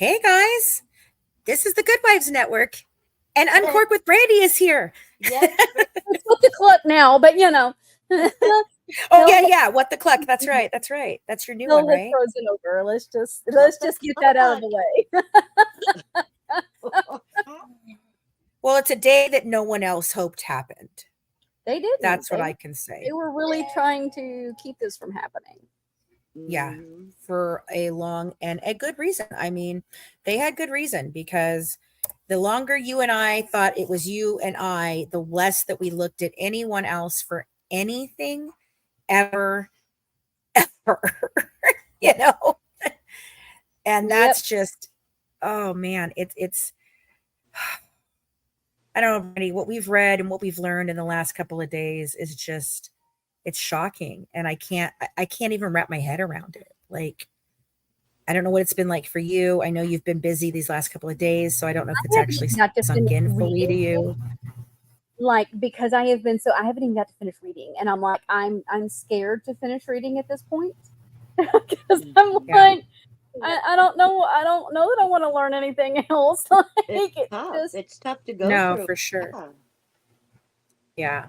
Hey guys, this is the Good Wives Network, and Uncork with Brande is here. Yes. It's what the cluck now, but you know. Oh yeah. What the cluck? That's right. That's your new one, right? Frozen over. Let's just get that out of the way. Well, it's a day that no one else hoped happened. They didn't. That's what I can say. They were really trying to keep this from happening. Yeah, for a long and a good reason. I mean, they had good reason, because the longer you and I thought it was you and I, the less that we looked at anyone else for anything ever. You know? And that's just, oh man, it's I don't know, Brandy, what we've read and what we've learned in the last couple of days is just, it's shocking. And I can't even wrap my head around it. Like, I don't know what it's been like for you. I know you've been busy these last couple of days, so I don't know if it's actually sunk in fully to you. Like, because I haven't even got to finish reading, and I'm like, I'm scared to finish reading at this point, because I'm like, I don't know that I want to learn anything else. Like, it's tough to go no, through. for sure. Yeah.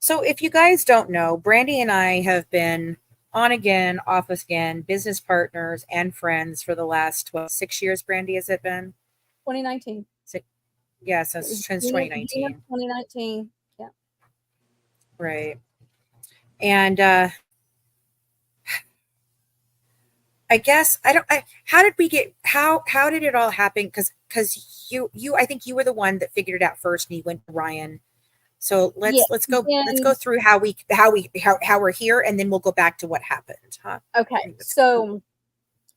So if you guys don't know, Brande and I have been on again, off again, business partners and friends for the last 6 years. Brande, has it been 2019? Yeah, since 2019. 2019. Yeah. Right. And I guess how did it all happen? Because you I think you were the one that figured it out first, and you went to Ryan. So let's go through how we're here, and then we'll go back to what happened. Huh? Okay. So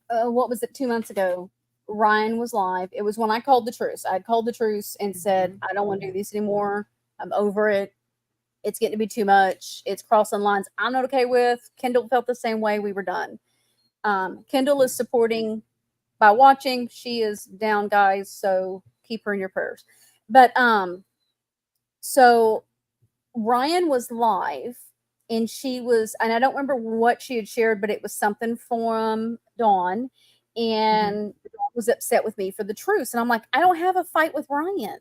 what was it, 2 months ago? Ryan was live. It was when I called the truce. I called the truce and said, I don't want to do this anymore. I'm over it. It's getting to be too much. It's crossing lines I'm not okay with. Kendall felt the same way. We were done. Kendall is supporting by watching. She is down, guys, so keep her in your prayers. But so Ryan was live, and I don't remember what she had shared, but it was something from Dawn, and Dawn was upset with me for the truce. And I'm like, I don't have a fight with Ryan.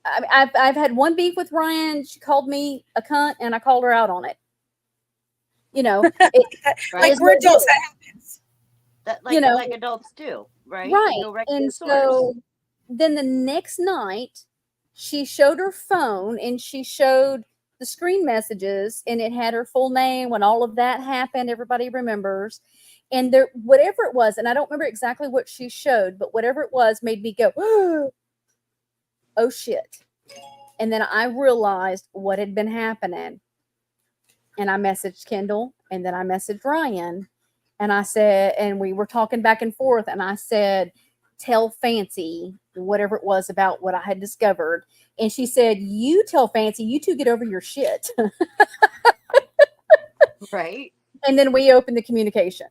I've had one beef with Ryan. She called me a cunt, and I called her out on it. You know, like we're adults, that happens. Like adults do, right? Right. And so then the next night, she showed her phone, and she showed the screen messages, and it had her full name when all of that happened. Everybody remembers. And there, whatever it was, and I don't remember exactly what she showed, but whatever it was made me go, oh shit. And then I realized what had been happening. And I messaged Kendall, and then I messaged Ryan, and I said, and we were talking back and forth, and I said, tell Fancy whatever it was about what I had discovered. And she said, you tell Fancy, you two get over your shit. Right. And then we opened the communication.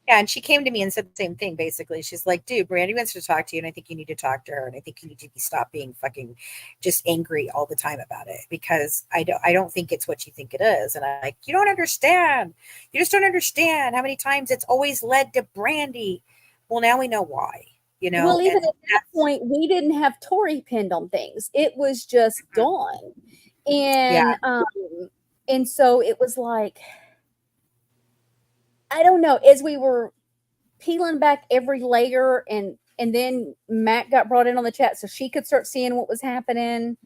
Yeah, and she came to me and said the same thing, basically. She's like, dude, Brande wants to talk to you, and I think you need to talk to her, and I think you need to stop being fucking just angry all the time about it, because I don't think it's what you think it is. And I'm like, you don't understand. You just don't understand how many times it's always led to Brande. Well, now we know why, you know. Well, even at that point, we didn't have Tori pinned on things. It was just Dawn. And and so it was like, I don't know, as we were peeling back every layer, and then Mack got brought in on the chat so she could start seeing what was happening.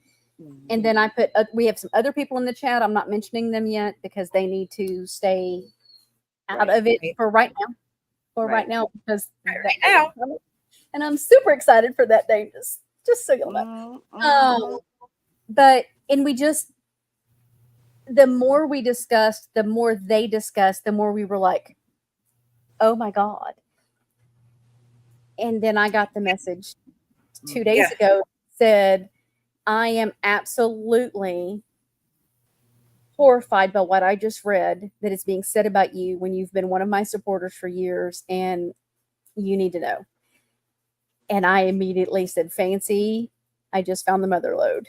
And then I put, we have some other people in the chat. I'm not mentioning them yet because they need to stay out of it for right now. Because right now. And I'm super excited for that day, just so you'll know. But, and we just, the more we discussed, the more they discussed, the more we were like, oh my God. And then I got the message 2 days ago, said, I am absolutely horrified by what I just read that is being said about you when you've been one of my supporters for years, and you need to know. And I immediately said, Fancy, I just found the mother lode.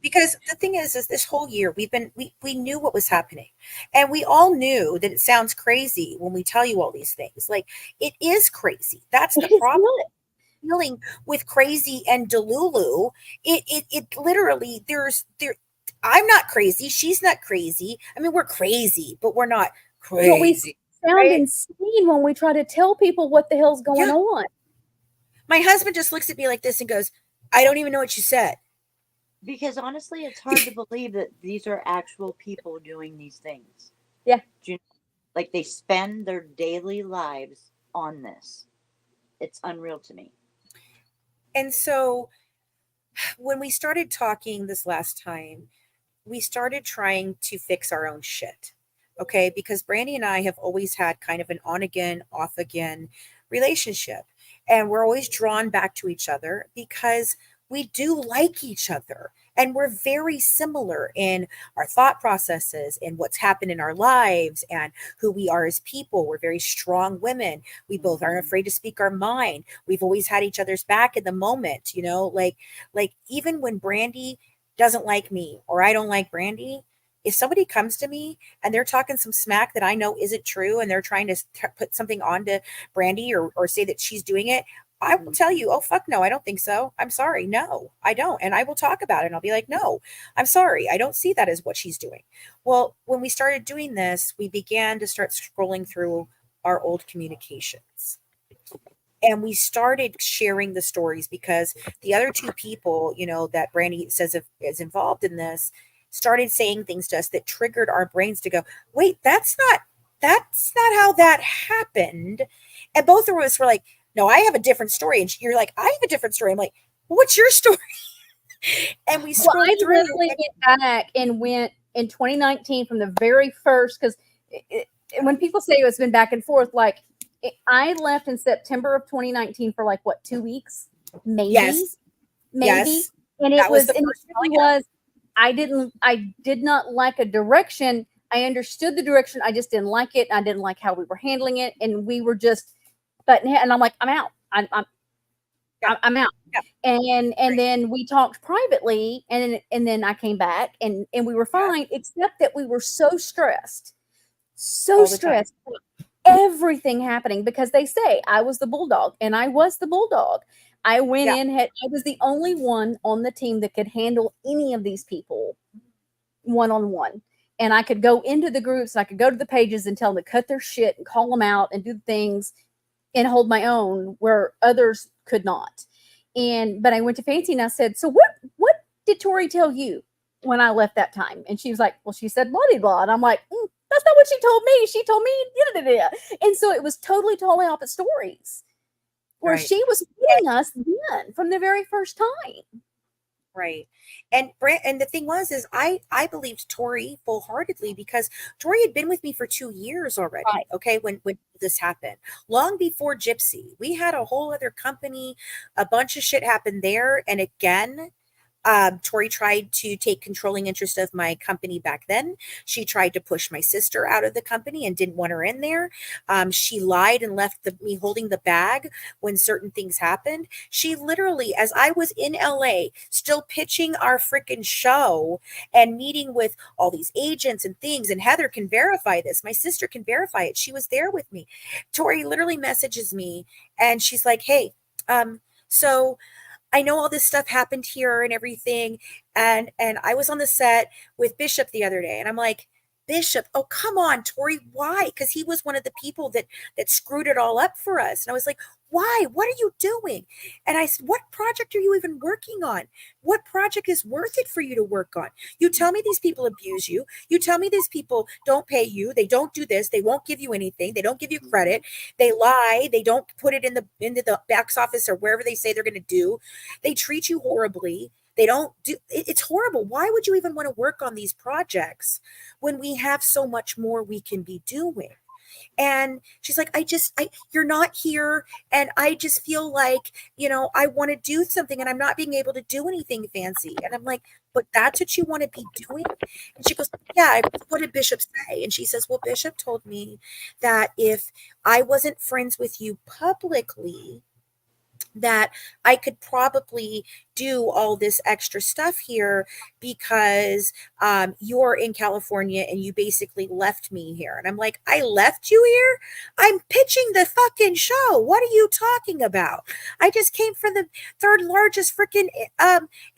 Because the thing is this whole year we knew what was happening, and we all knew that it sounds crazy when we tell you all these things. Like, it is crazy. That's the problem. Dealing with crazy and Delulu, it literally there. I'm not crazy. She's not crazy. I mean, we're crazy, but we're not crazy. But we sound insane when we try to tell people what the hell's going on. My husband just looks at me like this and goes, I don't even know what you said. Because honestly, it's hard to believe that these are actual people doing these things. Yeah. Like, they spend their daily lives on this. It's unreal to me. And so when we started talking this last time, we started trying to fix our own shit. Okay. Because Brande and I have always had kind of an on again, off again relationship. And we're always drawn back to each other because we do like each other. And we're very similar in our thought processes and what's happened in our lives and who we are as people. We're very strong women. We both aren't afraid to speak our mind. We've always had each other's back in the moment, you know, like even when Brande doesn't like me or I don't like Brande, if somebody comes to me and they're talking some smack that I know isn't true and they're trying to put something onto Brande or say that she's doing it, I will tell you, oh, fuck no, I don't think so. I'm sorry. No, I don't. And I will talk about it. And I'll be like, no, I'm sorry. I don't see that as what she's doing. Well, when we started doing this, we began to start scrolling through our old communications. And we started sharing the stories because the other two people, you know, that Brande says is involved in this started saying things to us that triggered our brains to go, wait, that's not how that happened. And both of us were like, no, I have a different story. And you're like, I have a different story. I'm like, well, what's your story? And we scrolled through. I literally went back and went in 2019 from the very first, because when people say it's been back and forth, like I left in September of 2019 for like what, 2 weeks, maybe, Yes. And it was I did not like a direction. I understood the direction. I just didn't like it. I didn't like how we were handling it, and we were just. And I'm like, I'm out. I'm out. Yeah. And then we talked privately, and then I came back, and we were fine, except that we were so stressed, everything happening, because they say I was the bulldog, and I was the bulldog. I went in, I was the only one on the team that could handle any of these people one-on-one. And I could go into the groups, and I could go to the pages and tell them to cut their shit and call them out and do things and hold my own where others could not. But I went to Fancy and I said, so what did Tori tell you when I left that time? And she was like, well, she said blah, blah, blah. And I'm like, that's not what she told me. She told me, and so it was totally opposite stories where she was hitting us then from the very first time. Right. And the thing is I believed Tori full-heartedly because Tori had been with me for 2 years already. Right. Okay. When this happened, long before Gypsy, we had a whole other company, a bunch of shit happened there. And again, Tori tried to take controlling interest of my company back then. She tried to push my sister out of the company and didn't want her in there. She lied and left me holding the bag when certain things happened. She literally, as I was in LA, still pitching our freaking show and meeting with all these agents and things, and Heather can verify this. My sister can verify it. She was there with me. Tori literally messages me and she's like, hey, so I know all this stuff happened here and everything. And I was on the set with Bishop the other day, and I'm like, Bishop, oh, come on, Tori, why? Because he was one of the people that screwed it all up for us. And I was like, why? What are you doing? And I said, what project are you even working on? What project is worth it for you to work on? You tell me these people abuse you. You tell me these people don't pay you. They don't do this. They won't give you anything. They don't give you credit. They lie. They don't put it into the box office or wherever they say they're going to do. They treat you horribly. They don't do it's horrible. Why would you even want to work on these projects when we have so much more we can be doing? And she's like, you're not here. And I just feel like, I want to do something and I'm not being able to do anything fancy. And I'm like, but that's what you want to be doing? And she goes, yeah, what did Bishop say? And she says, well, Bishop told me that if I wasn't friends with you publicly, that I could probably do all this extra stuff here because you're in California and you basically left me here. And I'm like, I left you here? I'm pitching the fucking show. What are you talking about? I just came from the third largest freaking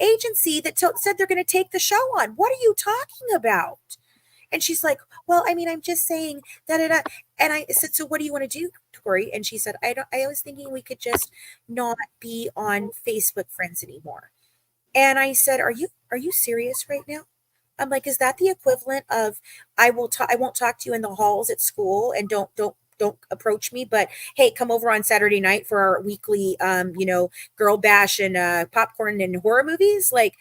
agency that said they're going to take the show on. What are you talking about? And she's like, well, I mean, I'm just saying da da da. And I said, so what do you want to do, Tori? And she said, I was thinking we could just not be on Facebook friends anymore. And I said, are you serious right now? I'm like, is that the equivalent of I won't talk to you in the halls at school and don't approach me, but hey, come over on Saturday night for our weekly girl bash and popcorn and horror movies? Like,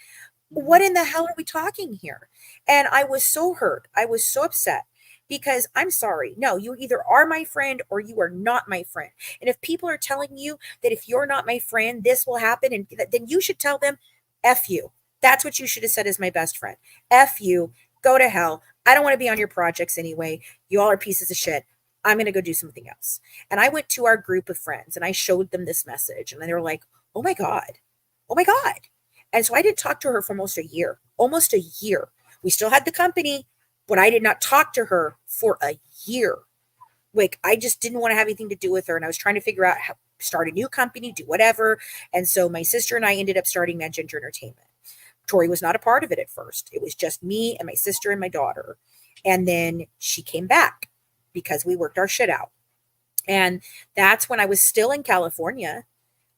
what in the hell are we talking here? And I was so hurt. I was so upset because I'm sorry. No, you either are my friend or you are not my friend. And if people are telling you that if you're not my friend, this will happen, and then you should tell them, F you. That's what you should have said as my best friend. F you. Go to hell. I don't want to be on your projects anyway. You all are pieces of shit. I'm going to go do something else. And I went to our group of friends and I showed them this message. And they were like, oh my God. Oh my God. And so I didn't talk to her for almost a year. Almost a year. We still had the company, but I did not talk to her for a year. Like, I just didn't want to have anything to do with her. And I was trying to figure out how to start a new company, do whatever. And so my sister and I ended up starting Mad Ginger Entertainment. Tori was not a part of it at first. It was just me and my sister and my daughter. And then she came back because we worked our shit out. And that's when I was still in California.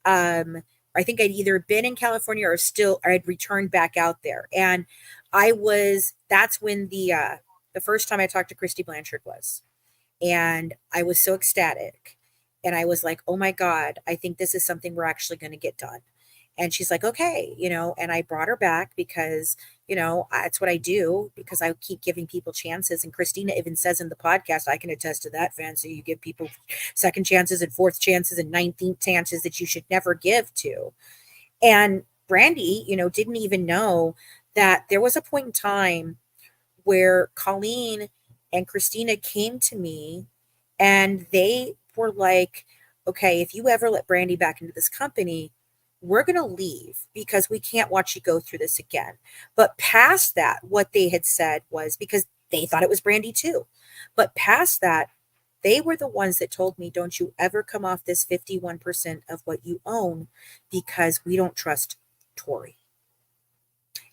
I think I'd either been in California or I'd returned back out there. And that's when the first time I talked to Christy Blanchard was. And I was so ecstatic. And I was like, oh my God, I think this is something we're actually going to get done. And she's like, okay, and I brought her back because, that's what I do, because I keep giving people chances. And Christina even says in the podcast, I can attest to that, Fancy. You give people second chances and fourth chances and 19th chances that you should never give to. And Brande, didn't even know that there was a point in time where Colleen and Christina came to me and they were like, okay, if you ever let Brande back into this company, we're going to leave because we can't watch you go through this again. But past that, what they had said was, because they thought it was Brande too, but past that, they were the ones that told me, don't you ever come off this 51% of what you own because we don't trust Tori.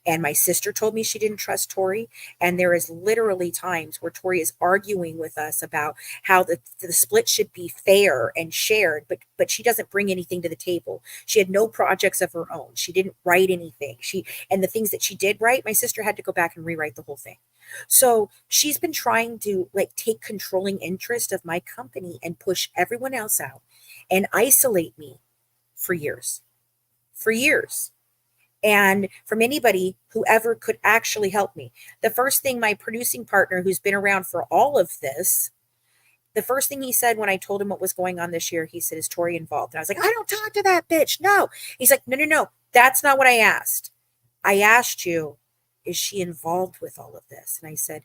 And my sister told me she didn't trust Tori. And there is literally times where Tori is arguing with us about how the split should be fair and shared, but she doesn't bring anything to the table. She had no projects of her own. She didn't write anything. And the things that she did write, my sister had to go back and rewrite the whole thing. So she's been trying to take controlling interest of my company and push everyone else out and isolate me for years. For years. And from anybody who ever could actually help me. The first thing my producing partner, who's been around for all of this, the first thing he said when I told him what was going on this year, he said, is Tori involved? And I was like, I don't talk to that bitch. No. He's like, no. That's not what I asked. I asked you, is she involved with all of this? And I said,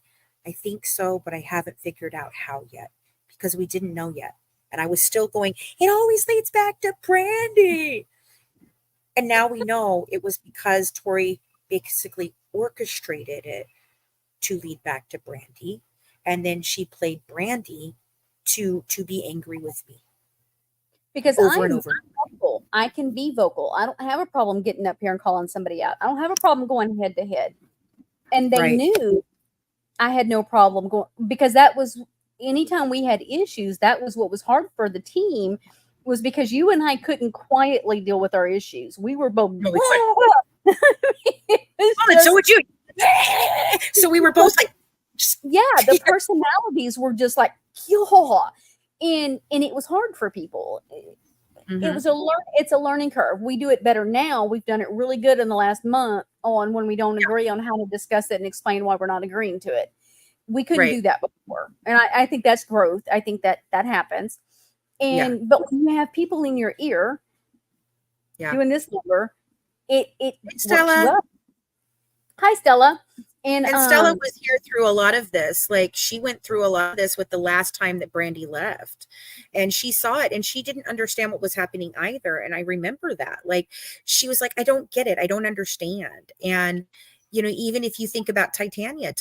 I think so, but I haven't figured out how yet because we didn't know yet. And I was still going, it always leads back to Brande. And now we know it was because Tori basically orchestrated it to lead back to Brande. And then she played Brande to be angry with me. Because over and over. Vocal. I can be vocal. I don't have a problem getting up here and calling somebody out. I don't have a problem going head to head. And they knew I had no problem going, because that was, anytime we had issues, that was what was hard for the team, was because you and I couldn't quietly deal with our issues. We were both. No, so would you. So we were both like, the personalities were just like, and it was hard for people. Mm-hmm. It's a learning curve. We do it better now. We've done it really good in the last month on when we don't agree on how to discuss it and explain why we're not agreeing to it. We couldn't do that before. And I think that's growth. I think that happens. But when you have people in your ear doing this number, it Stella. Hi, Stella. And And Stella was here through a lot of this. Like she went through a lot of this with the last time that Brandy left. And she saw it and she didn't understand what was happening either. And I remember that. Like she was like, I don't get it. I don't understand. And even if you think about Titania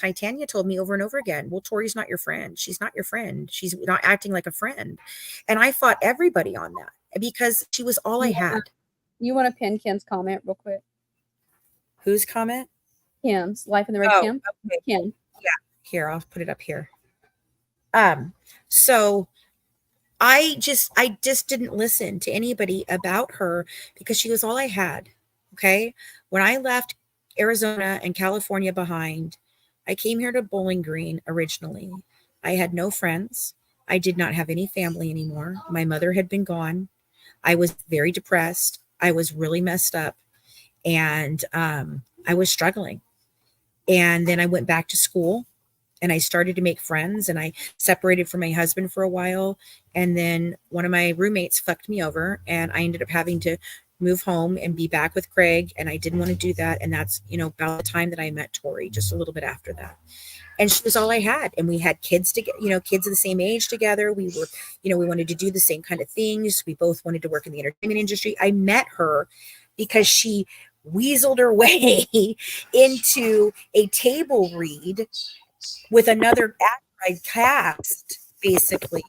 told me over and over again, well, Tori's not your friend. She's not your friend. She's not acting like a friend. And I fought everybody on that because she was all I had. You want to pin Kim's comment real quick? Whose comment? Kim's Life in the Red. Kim. Okay. Kim. Yeah. Here, I'll put it up here. So I just didn't listen to anybody about her because she was all I had. Okay. When I left Arizona and California behind, I came here to Bowling Green originally. I had no friends. I did not have any family anymore. My mother had been gone. I was very depressed. I was really messed up. And I was struggling. And then I went back to school and I started to make friends and I separated from my husband for a while. And then one of my roommates fucked me over and I ended up having to move home and be back with Craig. And I didn't want to do that. And that's, about the time that I met Tori, just a little bit after that. And she was all I had. And we had kids together, kids of the same age together. We were, we wanted to do the same kind of things. We both wanted to work in the entertainment industry. I met her because she weaseled her way into a table read with another cast, basically,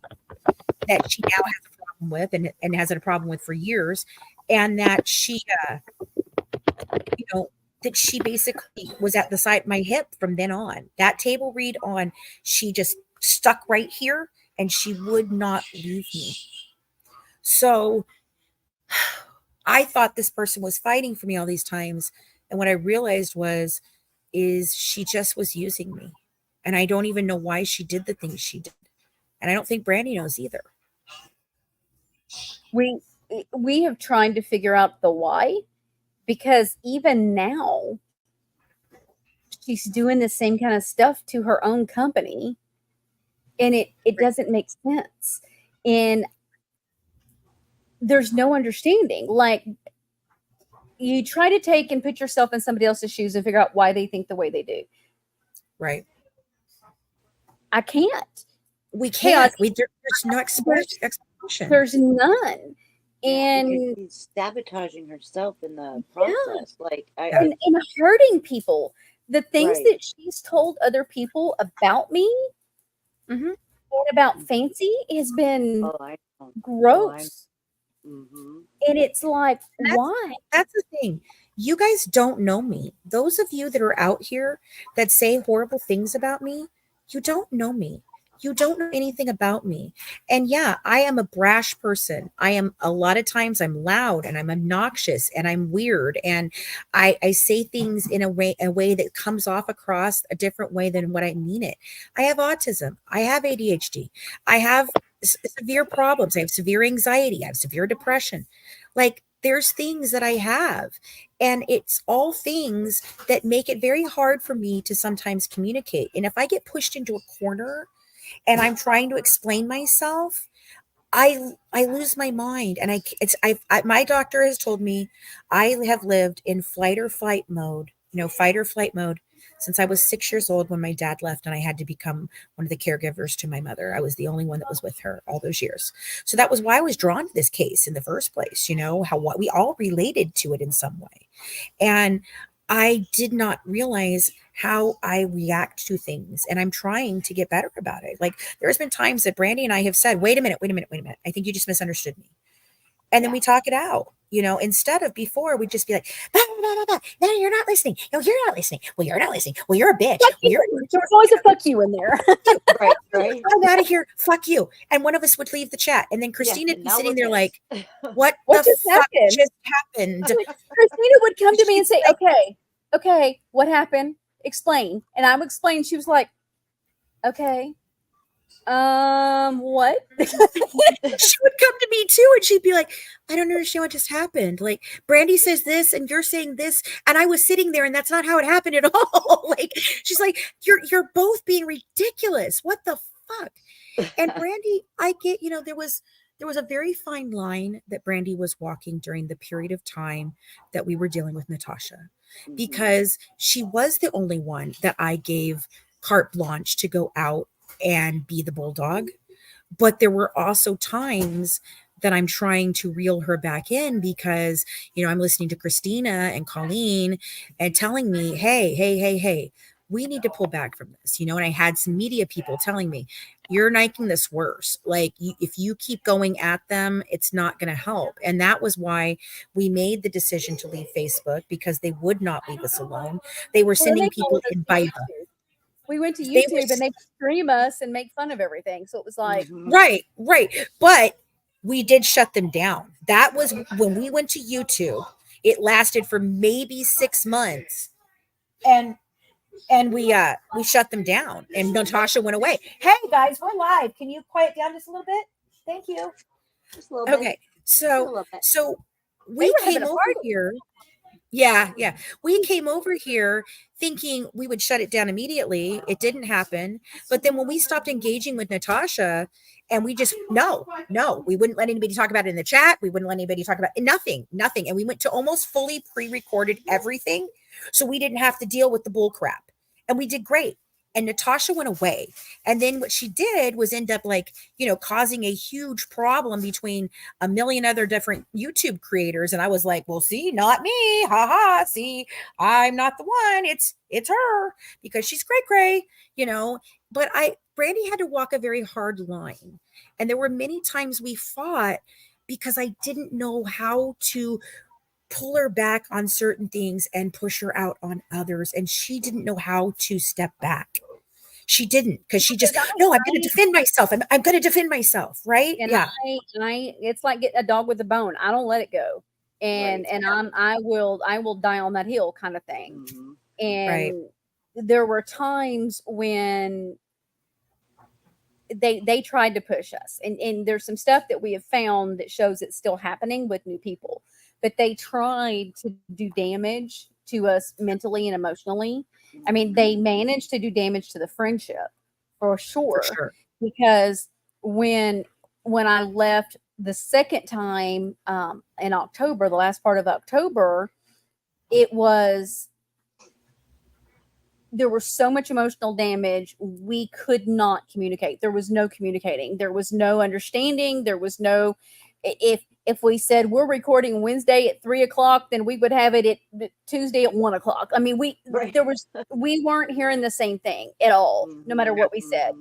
that she now has a problem with and has a problem with for years. And that she, that she basically was at the side of my hip from then on. That table read on, she just stuck right here and she would not leave me. So I thought this person was fighting for me all these times. And what I realized is she just was using me. And I don't even know why she did the things she did. And I don't think Brandy knows either. We have tried to figure out the why, because even now she's doing the same kind of stuff to her own company and it doesn't make sense. And there's no understanding. Like, you try to take and put yourself in somebody else's shoes and figure out why they think the way they do. Right. I can't. We can't. There's no explanation. There's none. And she's sabotaging herself in the process. Yeah. And hurting people. The things that she's told other people about me and about Fancy has been gross. And it's like, why? That's the thing. You guys don't know me. Those of you that are out here that say horrible things about me, you don't know me. You don't know anything about me. And yeah, I am a brash person. A lot of times I'm loud and I'm obnoxious and I'm weird. And I say things in a way that comes off across a different way than what I mean it. I have autism. I have ADHD. I have severe problems. I have severe anxiety. I have severe depression. Like, there's things that I have, and it's all things that make it very hard for me to sometimes communicate. And if I get pushed into a corner and I'm trying to explain myself, I lose my mind. And my doctor has told me I have lived in fight or flight mode since I was 6 years old when my dad left and I had to become one of the caregivers to my mother. I was the only one that was with her all those years. So that was why I was drawn to this case in the first place, what we all related to it in some way. And I did not realize how I react to things, and I'm trying to get better about it. Like, there's been times that Brandy and I have said, wait a minute. I think you just misunderstood me. And then we talk it out, instead of before we'd just be like, bah, bah, bah, bah. No, you're not listening. No, you're not listening. Well, you're not listening. Well, you're a bitch. There's always a fuck you in there. Right. I'm out of here. Fuck you. And one of us would leave the chat. And then Christina would be sitting there like, what the fuck just happened? Christina would come to me and say, okay, what happened? Explain. And I would explain. She was like, okay. What? She would come to me too, and she'd be like, I don't understand what just happened. Like, Brandy says this and you're saying this, and I was sitting there and that's not how it happened at all. Like, she's like, you're both being ridiculous. What the fuck? And Brandy, I get, there was a very fine line that Brandy was walking during the period of time that we were dealing with Natasha. because she was the only one that I gave carte blanche to go out and be the bulldog. But there were also times that I'm trying to reel her back in because, I'm listening to Christina and Colleen and telling me, hey, we need to pull back from this, and I had some media people telling me, you're making this worse. Like, if you keep going at them, it's not going to help. And that was why we made the decision to leave Facebook, because they would not leave us alone. They were Well, sending they people followed us in to by YouTube. We went to they were YouTube and they stream us and make fun of everything. So it was like, right. But we did shut them down. That was when we went to YouTube. It lasted for maybe 6 months. And we shut them down, and Natasha went away. Hey guys, we're live. Can you quiet down just a little bit? Thank you. Just a little bit. Okay. Just a little bit. So they we were having came a over party. here. Yeah. We came over here thinking we would shut it down immediately. It didn't happen. But then when we stopped engaging with Natasha, and we just, no, we wouldn't let anybody talk about it in the chat. We wouldn't let anybody talk about it. Nothing. And we went to almost fully pre-recorded everything. So we didn't have to deal with the bull crap. And we did great. And Natasha went away. And then what she did was end up causing a huge problem between a million other different YouTube creators. And I was like, well, see, not me. Ha ha. See, I'm not the one. It's her, because she's cray, but Brande had to walk a very hard line. And there were many times we fought because I didn't know how to pull her back on certain things and push her out on others. And she didn't know how to step back. She didn't, because she just, no, I'm going to defend myself. I'm going to defend myself. Right. And yeah. I it's like getting a dog with a bone. I don't let it go. And I will die on that hill kind of thing. And there were times when they tried to push us, and there's some stuff that we have found that shows it's still happening with new people, but they tried to do damage to us mentally and emotionally. I mean, they managed to do damage to the friendship for sure. Because when I left the second time in October, the last part of October, there was so much emotional damage. We could not communicate. There was no communicating. There was no understanding. There was no, if we said we're recording Wednesday at 3:00, then we would have it at Tuesday at 1:00. I mean, we weren't hearing the same thing at all, no matter what we said.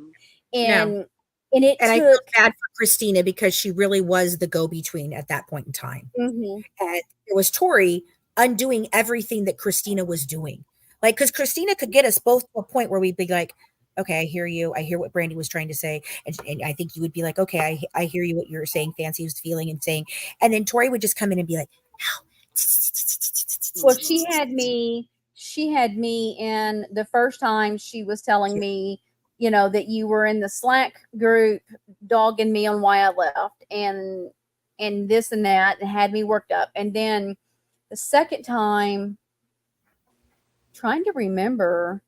And I felt bad for Christina, because she really was the go-between at that point in time. And it was Tori undoing everything that Christina was doing. Like, because Christina could get us both to a point where we'd be like, okay, I hear you. I hear what Brande was trying to say. And I think you would be like, okay, I hear you, what you're saying, Fancy was feeling and saying. And then Tori would just come in and be like, no. Well, she had me in the first time. She was telling me, that you were in the Slack group dogging me on why I left and this and that, and had me worked up. And then the second time, trying to remember.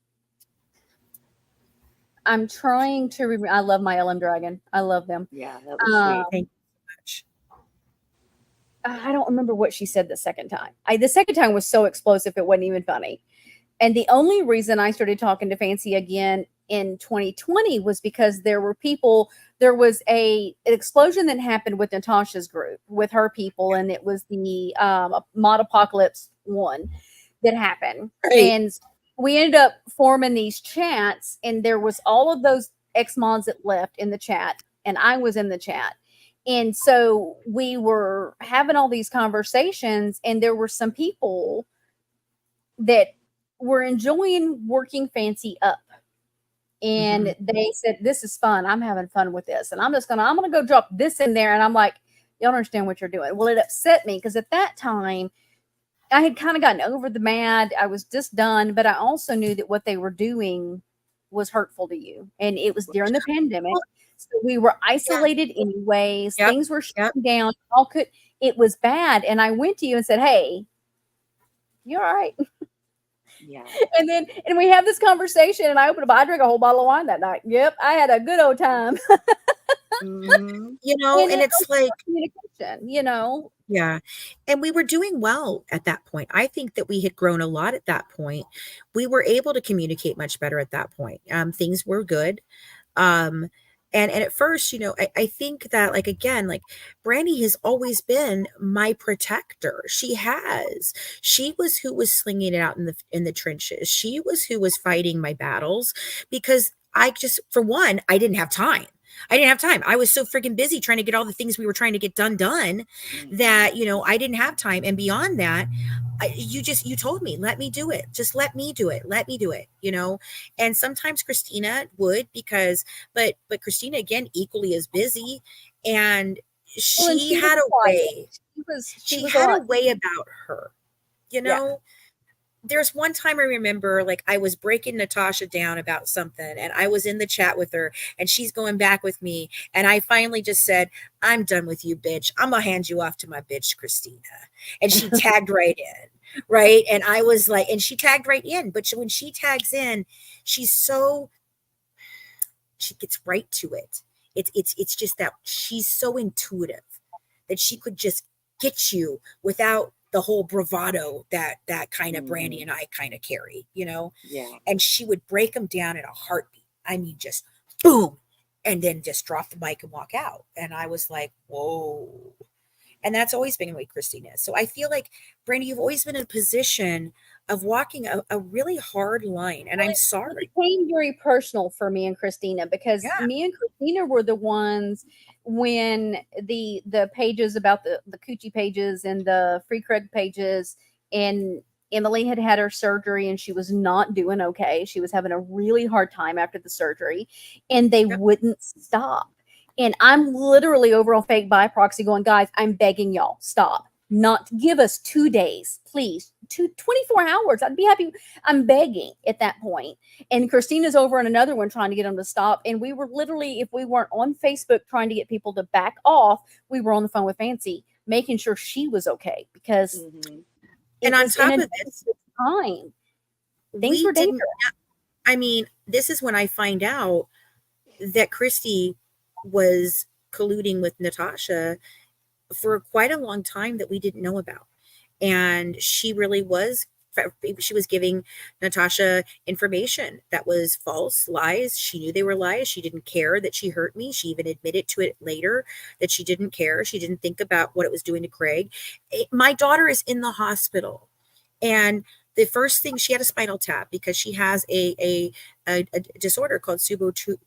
I'm trying to remember. I love my LM Dragon. I love them. Yeah, that was sweet. Thank you so much. I don't remember what she said the second time. The second time was so explosive, it wasn't even funny. And the only reason I started talking to Fancy again in 2020 was because there was an explosion that happened with Natasha's group, with her people, and it was the Mod Apocalypse one that happened. And we ended up forming these chats, and there was all of those ex-mods that left in the chat, and I was in the chat. And so we were having all these conversations, and there were some people that were enjoying working Fancy up. And they said, this is fun. I'm having fun with this. And I'm going to go drop this in there. And I'm like, you don't understand what you're doing. Well, it upset me because at that time, I had kind of gotten over the mad. I was just done. But I also knew that what they were doing was hurtful to you. And it was during the pandemic. So we were isolated anyways. Things were shutting down. It was bad. And I went to you and said, hey, you all right? Yeah. And we have this conversation, and I drank a whole bottle of wine that night. Yep, I had a good old time. Mhm. And it it's opens like, up communication. yeah. And we were doing well at that point. I think that we had grown a lot at that point. We were able to communicate much better at that point. Things were good. Um, and at first, I think that, like, again, like, Brandy has always been my protector. She was who was slinging it out in the trenches. She was who was fighting my battles, because I just, for one, I didn't have time. I didn't have time. I was so freaking busy trying to get all the things we were trying to get done Mhm. that, I didn't have time. And beyond that, you told me, let me do it. Just let me do it. Let me do it. And sometimes Christina would, because, but Christina, again, equally as busy. And Well, and she she was had a quiet. way. She She was a had a lot. way about her, you Yeah. know? There's one time I remember, like, I was breaking Natasha down about something, and I was in the chat with her, and she's going back with me, and I finally just said, I'm done with you, bitch. I'm gonna hand you off to my bitch Christina. And she tagged right in, right? And I was like, and she tagged right in, but when she tags in, she's so, she gets right to it. It's just that she's so intuitive that she could just get you without the whole bravado that kind of Brandy Mhm. and I kind of carry, Yeah. and she would break them down in a heartbeat. I mean, just boom, and then just drop the mic and walk out. And I was like, whoa. And that's always been the way Christine is. So I feel like, Brandy, you've always been in a position of walking a really hard line. And Well, I'm it sorry. became very personal for me and Christina, because Yeah. me and Christina were the ones when the pages about the coochie pages and the free Craig pages, and Emily had had her surgery and she was not doing okay. She was having a really hard time after the surgery, and they Yep. wouldn't stop. And I'm literally over on Fake Buy Proxy going, guys, I'm begging y'all, stop. Not give us 2 days, please. 24 hours. I'd be happy. I'm begging at that point. And Christina's over on another one trying to get them to stop. And we were literally, if we weren't on Facebook trying to get people to back off, we were on the phone with Fancy, making sure she was okay, because Mhm. And it on was in top a of this, dangerous time. Things we were dangerous. didn't, I mean, this is when I find out that Christy was colluding with Natasha for quite a long time that we didn't know about. And she was giving Natasha information that was false, lies. She knew they were lies. She didn't care that she hurt me. She even admitted to it later that she didn't care. She didn't think about what it was doing to Craig. My daughter is in the hospital, and the first thing, she had a spinal tap because she has a disorder called subotumor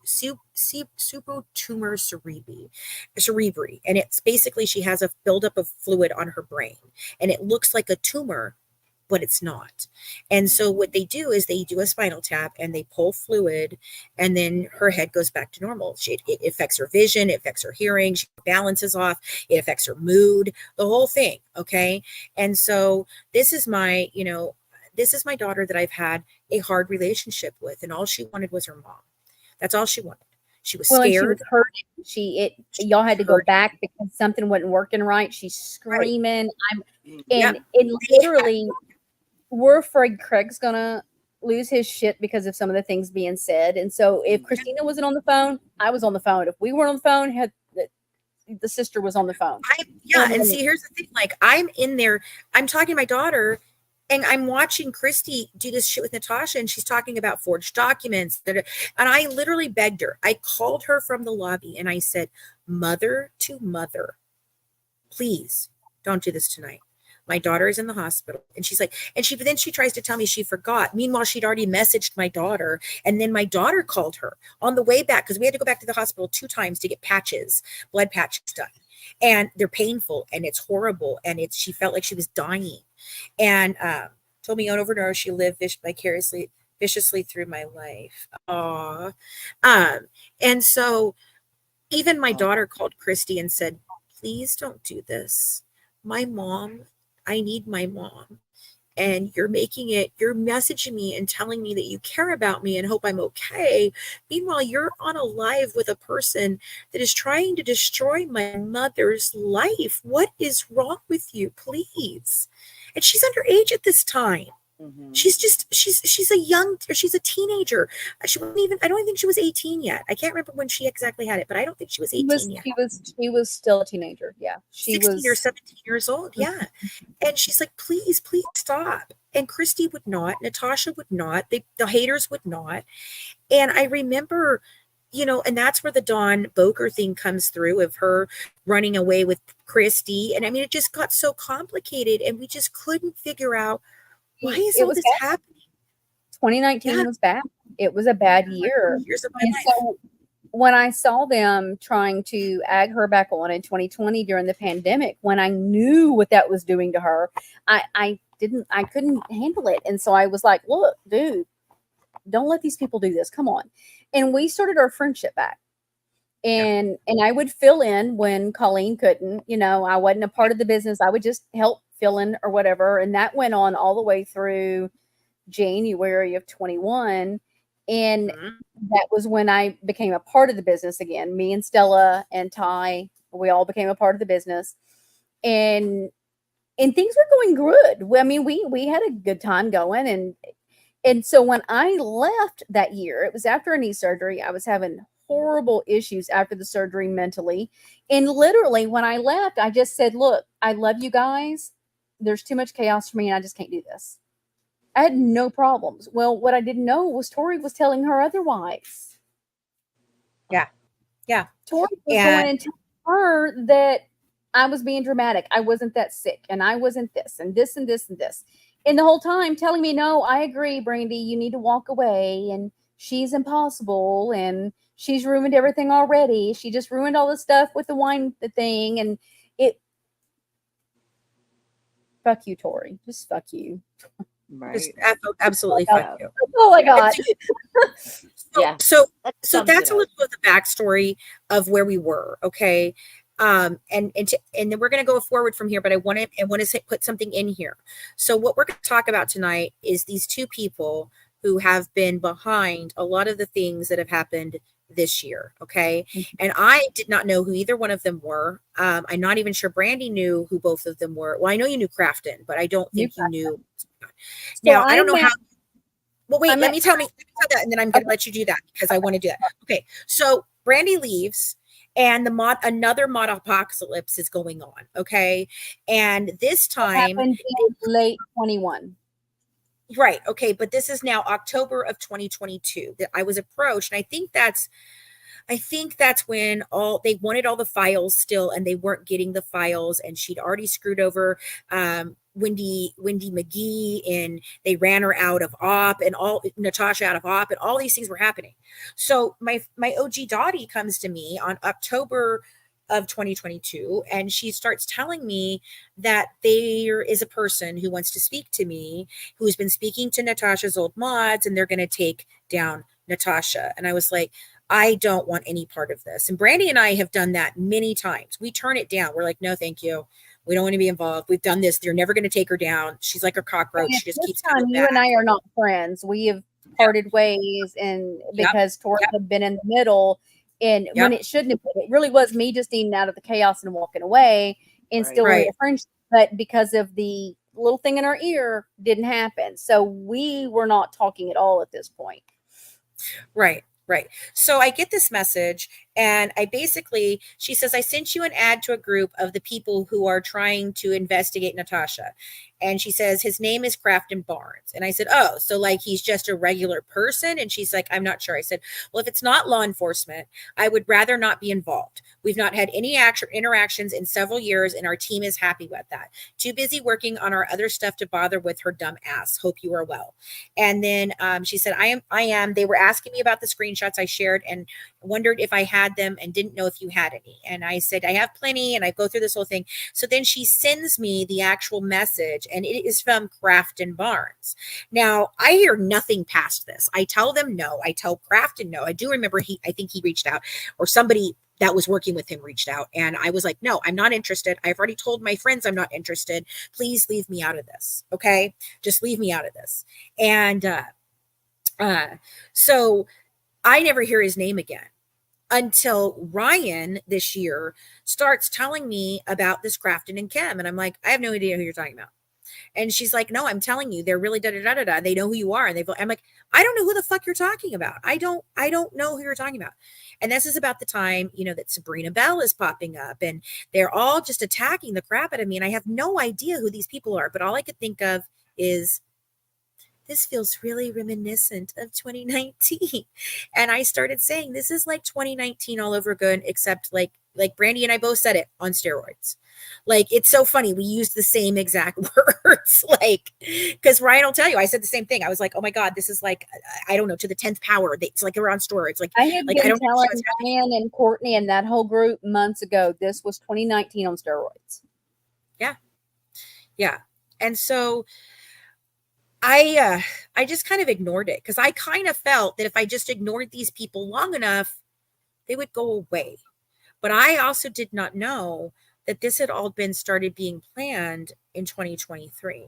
cerebri, and it's basically, she has a buildup of fluid on her brain, and it looks like a tumor, but it's not. And so what they do is they do a spinal tap and they pull fluid, and then her head goes back to normal. It affects her vision, it affects her hearing, she balances off, it affects her mood, the whole thing. Okay. And so this is my daughter that I've had a hard relationship with, and all she wanted was her mom. That's all she wanted. She was Well, and she was scared. hurting. She Y'all was had to go hurting. back because something wasn't working right. She's Right. screaming. Mhm. And Yep. literally, we're afraid Craig's gonna lose his shit because of some of the things being said. And so if Mhm. Christina wasn't on the phone, I was on the phone. If we weren't on the phone, had the sister was on the phone. Yeah, and And see, here's the thing. Like, I'm in there, I'm talking to my daughter, and I'm watching Christy do this shit with Natasha, and she's talking about forged documents. And I literally begged her. I called her from the lobby and I said, mother to mother, please don't do this tonight. My daughter is in the hospital. And she's like, then she tries to tell me she forgot. Meanwhile, she'd already messaged my daughter. And then my daughter called her on the way back, because we had to go back to the hospital 2 times to get blood patches done. And they're painful and it's horrible. And she felt like she was dying. And told me over and over she lived viciously through my life. Aw. And so even my Oh. daughter called Christy and said, please don't do this. My mom, I need my mom. And you're messaging me and telling me that you care about me and hope I'm okay. Meanwhile, you're on a live with a person that is trying to destroy my mother's life. What is wrong with you, please? And she's underage at this time. Mm-hmm. She's a teenager. She wasn't even, I don't even think she was 18 yet. I can't remember when she exactly had it, but I don't think she was 18 yet. She was still a teenager. Yeah. She 16 or was 17 years old. Yeah. And she's like, please, please stop. And Christy would not, Natasha would not, the haters would not. And I remember, and that's where the Dawn Boker thing comes through, of her running away with Christy. And I mean, it just got so complicated, and we just couldn't figure out, why is all this happening? 2019 was bad. It was a bad year. Years of my And life. so when I saw them trying to ag her back on in 2020 during the pandemic, when I knew what that was doing to her, I couldn't handle it. And so I was like, look, dude, don't let these people do this. Come on. And we started our friendship back. And I would fill in when Colleen couldn't, I wasn't a part of the business. I would just help fill in or whatever. And that went on all the way through January of 21. And that was when I became a part of the business again. Me and Stella and Ty, we all became a part of the business. And things were going good. I mean, we had a good time going. And so when I left that year, it was after a knee surgery. I was having horrible issues after the surgery mentally. And literally when I left, I just said, look, I love you guys. There's too much chaos for me and I just can't do this. I had no problems. Well, what I didn't know was Tori was telling her otherwise. Yeah. Tori was going and telling her that I was being dramatic. I wasn't that sick and I wasn't this and this and this and this. And the whole time telling me, no, I agree, Brande, you need to walk away. And she's impossible. And she's ruined everything already. She just ruined all the stuff with the wine thing. And fuck you, Tori. Just fuck you. Right. Just absolutely fuck you. Oh my God. So that's a little bit of the backstory of where we were. Okay. And then we're going to go forward from here, but I want to put something in here. So what we're going to talk about tonight is these two people who have been behind a lot of the things that have happened this year. Okay. And I did not know who either one of them were. I'm not even sure Brande knew who both of them were. Well, I know you knew Crafton, but I don't think you knew. Now, I don't know how. Well, wait, let me tell that, and then I'm going to let you do that because I want to do that. Okay. So Brande leaves. And another mod apocalypse is going on. Okay. And this time happened in late 21. Right. Okay. But this is now October of 2022 that I was approached. And I think that's when they wanted all the files still, and they weren't getting the files, and she'd already screwed over Wendy McGee, and they ran her out of op, and Natasha out of op, and all these things were happening. So my OG Dottie comes to me on October of 2022, and she starts telling me that there is a person who wants to speak to me, who's been speaking to Natasha's old mods, and they're going to take down Natasha. And I was like, I don't want any part of this. And Brande and I have done that many times. We turn it down. We're like, no, thank you. We don't want to be involved. We've done this. They're never going to take her down. She's like a cockroach. She just keeps coming back. You and I are not friends. We have parted ways, and because Tori had been in the middle, and when it shouldn't have been. It really was me just eating out of the chaos and walking away, and still a friendship. But because of the little thing in our ear, didn't happen. So we were not talking at all at this point. Right. So I get this message, and she says, I sent you an ad to a group of the people who are trying to investigate Natasha. And she says, his name is Crafton Barnes. And I said, oh, so like he's just a regular person? And she's like, I'm not sure. I said, well, if it's not law enforcement, I would rather not be involved. We've not had any interactions in several years, and our team is happy with that. Too busy working on our other stuff to bother with her dumb ass. Hope you are well. And then she said, I am. They were asking me about the screenshots I shared and wondered if I had them and didn't know if you had any. And I said, I have plenty. And I go through this whole thing. So then she sends me the actual message, and it is from Crafton Barnes. Now, I hear nothing past this. I tell them no. I tell Crafton no. I do remember I think he reached out, or somebody that was working with him reached out. And I was like, no, I'm not interested. I've already told my friends I'm not interested. Please leave me out of this. Okay. Just leave me out of this. And so I never hear his name again until Ryan this year starts telling me about this Crafton and Kim. And I'm like, I have no idea who you're talking about. And she's like, no, I'm telling you, they're really da da da da da. They know who you are. And I'm like, I don't know who the fuck you're talking about. I don't know who you're talking about. And this is about the time, that Sabrina Bell is popping up and they're all just attacking the crap out of me. And I have no idea who these people are, but all I could think of is, this feels really reminiscent of 2019. And I started saying, this is like 2019 all over again, except like Brande and I both said it on steroids. Like, it's so funny. We used the same exact words. Like, because Ryan will tell you, I said the same thing. I was like, oh my God, this is like, I don't know, to the 10th power. It's like we're on steroids. Like, I had I been don't know telling what's happening. Ryan and Courtney and that whole group months ago, this was 2019 on steroids. Yeah. And so I just kind of ignored it because I kind of felt that if I just ignored these people long enough, they would go away. But I also did not know that this had all been started being planned in 2023.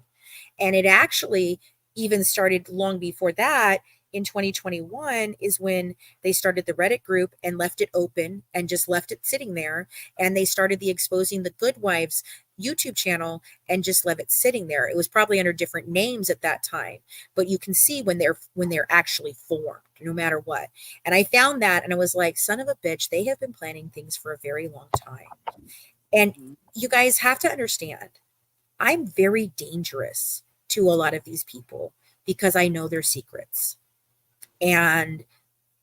And it actually even started long before that. In 2021 is when they started the Reddit group and left it open and just left it sitting there. And they started the Exposing the Good Wives YouTube channel and just left it sitting there. It was probably under different names at that time, but you can see when they're actually formed, no matter what. And I found that and I was like, son of a bitch, they have been planning things for a very long time. And you guys have to understand, I'm very dangerous to a lot of these people because I know their secrets. And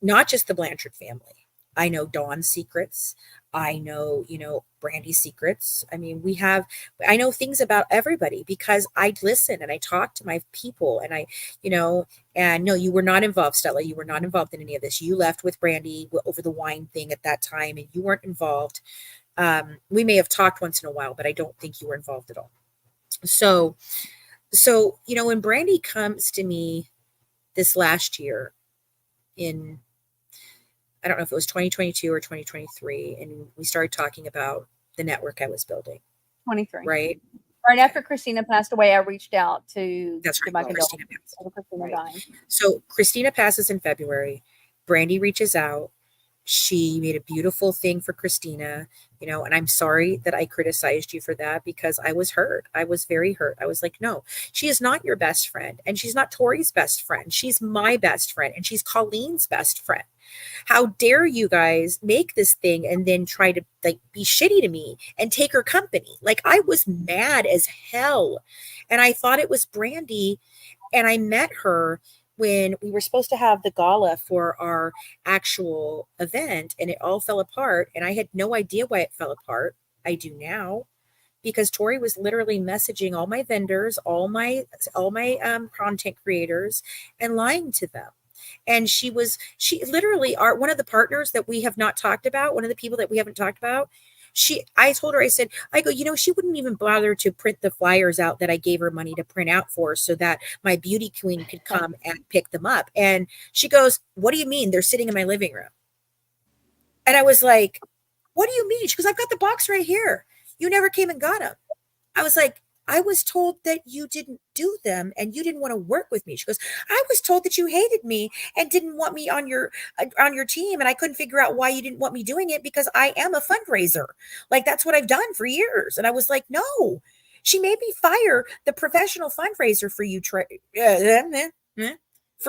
not just the Blanchard family. I know Dawn's secrets. I know, Brandy's secrets. I mean, I know things about everybody because I listen and I talk to my people and and no, you were not involved, Stella. You were not involved in any of this. You left with Brandy over the wine thing at that time and you weren't involved. We may have talked once in a while, but I don't think you were involved at all. So, when Brandy comes to me this last year in, I don't know if it was 2022 or 2023, and we started talking about the network I was building. 23. Right? Right after Christina passed away, I reached out to That's right. my Christina condolences passed. for Christina Right. dying. So Christina passes in February. Brandy reaches out. She made a beautiful thing for Christina, and I'm sorry that I criticized you for that because I was hurt. I was very hurt. I was like, no, she is not your best friend. And she's not Tori's best friend. She's my best friend. And she's Colleen's best friend. How dare you guys make this thing and then try to be shitty to me and take her company? Like, I was mad as hell. And I thought it was Brandy. And I met her when we were supposed to have the gala for our actual event and it all fell apart. And I had no idea why it fell apart. I do now because Tori was literally messaging all my vendors, all my content creators and lying to them. And she literally one of the partners that we have not talked about, one of the people that we haven't talked about. I told her, I go, she wouldn't even bother to print the flyers out that I gave her money to print out for so that my beauty queen could come and pick them up. And she goes, what do you mean? They're sitting in my living room. And I was like, what do you mean? She goes, I've got the box right here. You never came and got them. I was like, I was told that you didn't do them and you didn't want to work with me. She goes, I was told that you hated me and didn't want me on your team. And I couldn't figure out why you didn't want me doing it because I am a fundraiser. Like, that's what I've done for years. And I was like, no, she made me fire the professional fundraiser for you, for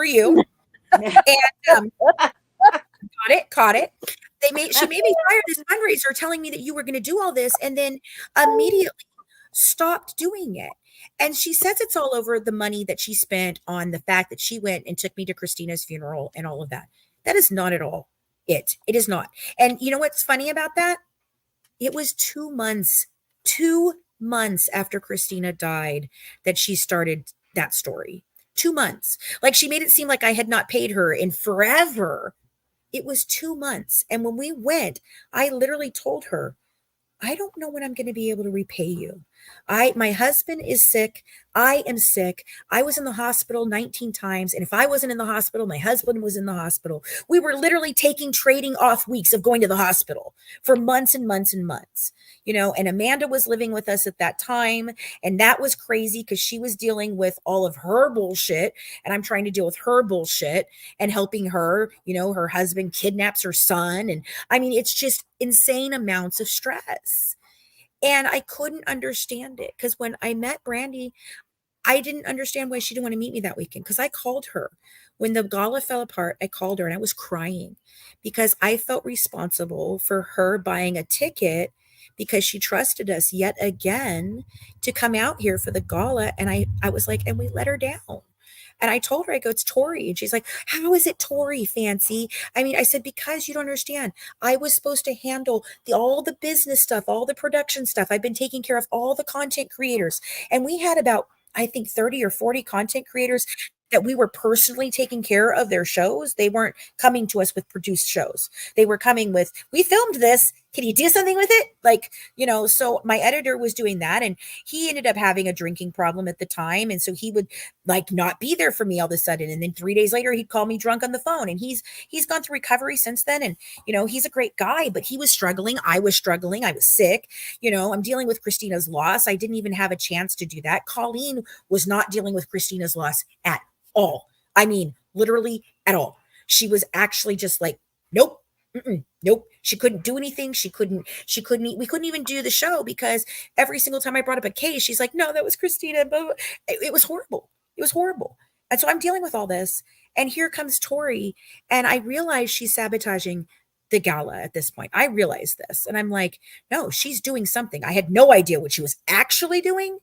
you. And caught it. She made me fire this fundraiser telling me that you were going to do all this. And then immediately stopped doing it. And she says it's all over the money that she spent on the fact that she went and took me to Christina's funeral and all of that. That is not at all it. It is not. And you know what's funny about that? It was 2 months after Christina died that she started that story. 2 months. Like, she made it seem like I had not paid her in forever. It was 2 months. And when we went, I literally told her, I don't know when I'm going to be able to repay you. My husband is sick. I am sick. I was in the hospital 19 times. And if I wasn't in the hospital, my husband was in the hospital. We were literally trading off weeks of going to the hospital for months and months and months, and Amanda was living with us at that time. And that was crazy because she was dealing with all of her bullshit. And I'm trying to deal with her bullshit and helping her, her husband kidnaps her son. And I mean, it's just insane amounts of stress. And I couldn't understand it because when I met Brandy, I didn't understand why she didn't want to meet me that weekend because I called her. When the gala fell apart, I called her and I was crying because I felt responsible for her buying a ticket because she trusted us yet again to come out here for the gala. And I was like, and we let her down. And I told her, I go, it's Tori. And she's like, how is it Tori, Fancy? I mean, I said, because you don't understand. I was supposed to handle all the business stuff, all the production stuff. I've been taking care of all the content creators. And we had about, I think, 30 or 40 content creators that we were personally taking care of their shows. They weren't coming to us with produced shows. They were coming with, we filmed this. Can you do something with it? Like, so my editor was doing that, and he ended up having a drinking problem at the time. And so he would like not be there for me all of a sudden. And then 3 days later, he'd call me drunk on the phone. And he's gone through recovery since then. And, he's a great guy, but he was struggling. I was struggling. I was sick. I'm dealing with Christina's loss. I didn't even have a chance to do that. Colleen was not dealing with Christina's loss at all. I mean, literally at all. She was actually just like, nope. Nope. She couldn't do anything. We couldn't even do the show because every single time I brought up a case, she's like, no, that was Christina. It was horrible. It was horrible. And so I'm dealing with all this. And here comes Tori. And I realize she's sabotaging the gala at this point. I realize this. And I'm like, no, she's doing something. I had no idea what she was actually doing,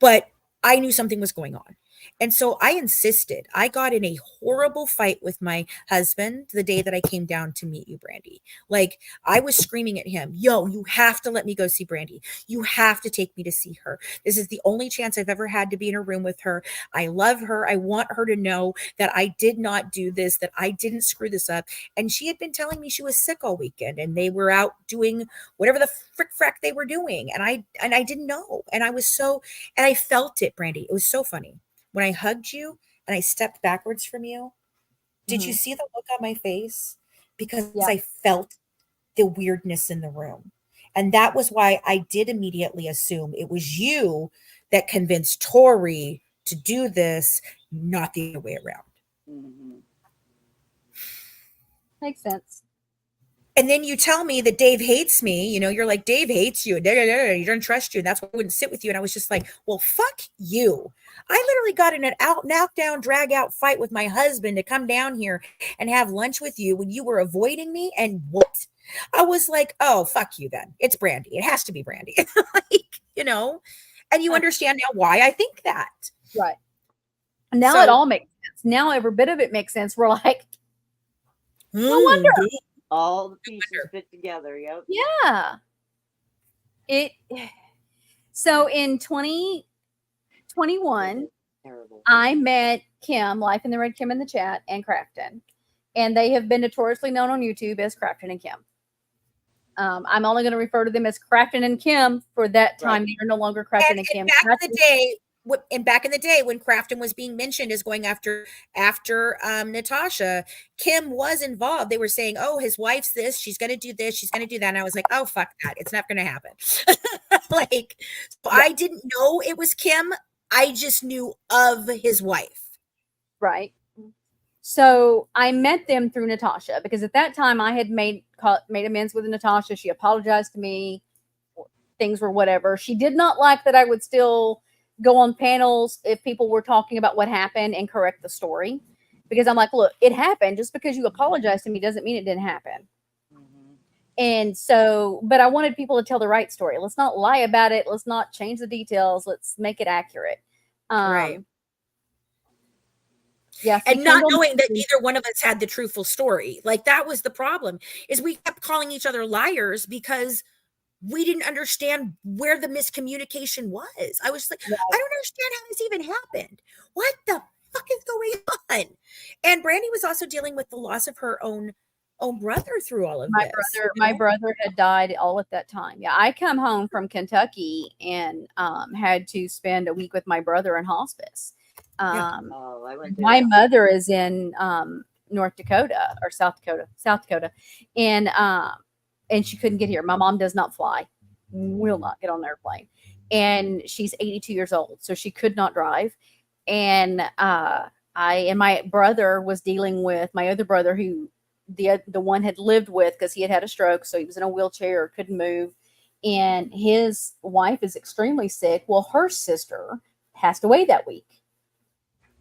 but I knew something was going on. And so I insisted. I got in a horrible fight with my husband the day that I came down to meet you, Brandy. Like, I was screaming at him, yo, you have to let me go see Brandy. You have to take me to see her. This is the only chance I've ever had to be in a room with her. I love her. I want her to know that I did not do this, that I didn't screw this up. And she had been telling me she was sick all weekend and they were out doing whatever the frick frack they were doing. And I didn't know. And I felt it, Brandy. It was so funny. When I hugged you and I stepped backwards from you, did you see the look on my face? Because Yeah. I felt the weirdness in the room. And that was why I did immediately assume it was you that convinced Tori to do this, not the other way around. Mhm. Makes sense. And then you tell me that Dave hates me. You're like, Dave hates you. He doesn't trust you. And that's why I wouldn't sit with you. And I was just like, well, fuck you. I literally got in an knockdown, drag out fight with my husband to come down here and have lunch with you when you were avoiding me. And what? I was like, oh, fuck you then. It's Brandy. It has to be Brandy. And you understand now why I think that. Right. Now it all makes sense. Now every bit of it makes sense. We're like, no wonder. All the pieces fit together. Yep. Yeah. So in 2021, Terrible. I met Kim, Life in the Red Kim in the chat, and Crafton. And they have been notoriously known on YouTube as Crafton and Kim. I'm only going to refer to them as Crafton and Kim for that time. Right. They are no longer Crafton and Kim. Back in the day when Crafton was being mentioned as going after Natasha, Kim was involved. They were saying, oh, his wife's this, she's going to do this, she's going to do that. And I was like, oh, fuck that. It's not going to happen. I didn't know it was Kim. I just knew of his wife. Right. So I met them through Natasha because at that time I had made amends with Natasha. She apologized to me. Things were whatever. She did not like that I would still go on panels if people were talking about what happened and correct the story. Because I'm like, look, it happened. Just because you apologize to me doesn't mean it didn't happen. Mm-hmm. And so, but I wanted people to tell the right story. Let's not lie about it. Let's not change the details. Let's make it accurate. Right. Yeah, and not knowing that neither one of us had the truthful story. Like, that was the problem, is we kept calling each other liars because we didn't understand where the miscommunication was. I was like, I don't understand how this even happened. What the fuck is going on? And Brandy was also dealing with the loss of her own brother through all of this. My brother had died all at that time. Yeah, I come home from Kentucky and had to spend a week with my brother in hospice. My mother is in North Dakota or South Dakota, and she couldn't get here. My mom does not fly, will not get on an airplane, and she's 82 years old, so she could not drive. And my brother was dealing with my other brother, who the one had lived with, because he had a stroke, so he was in a wheelchair or couldn't move, and his wife is extremely sick. Well, her sister passed away that week.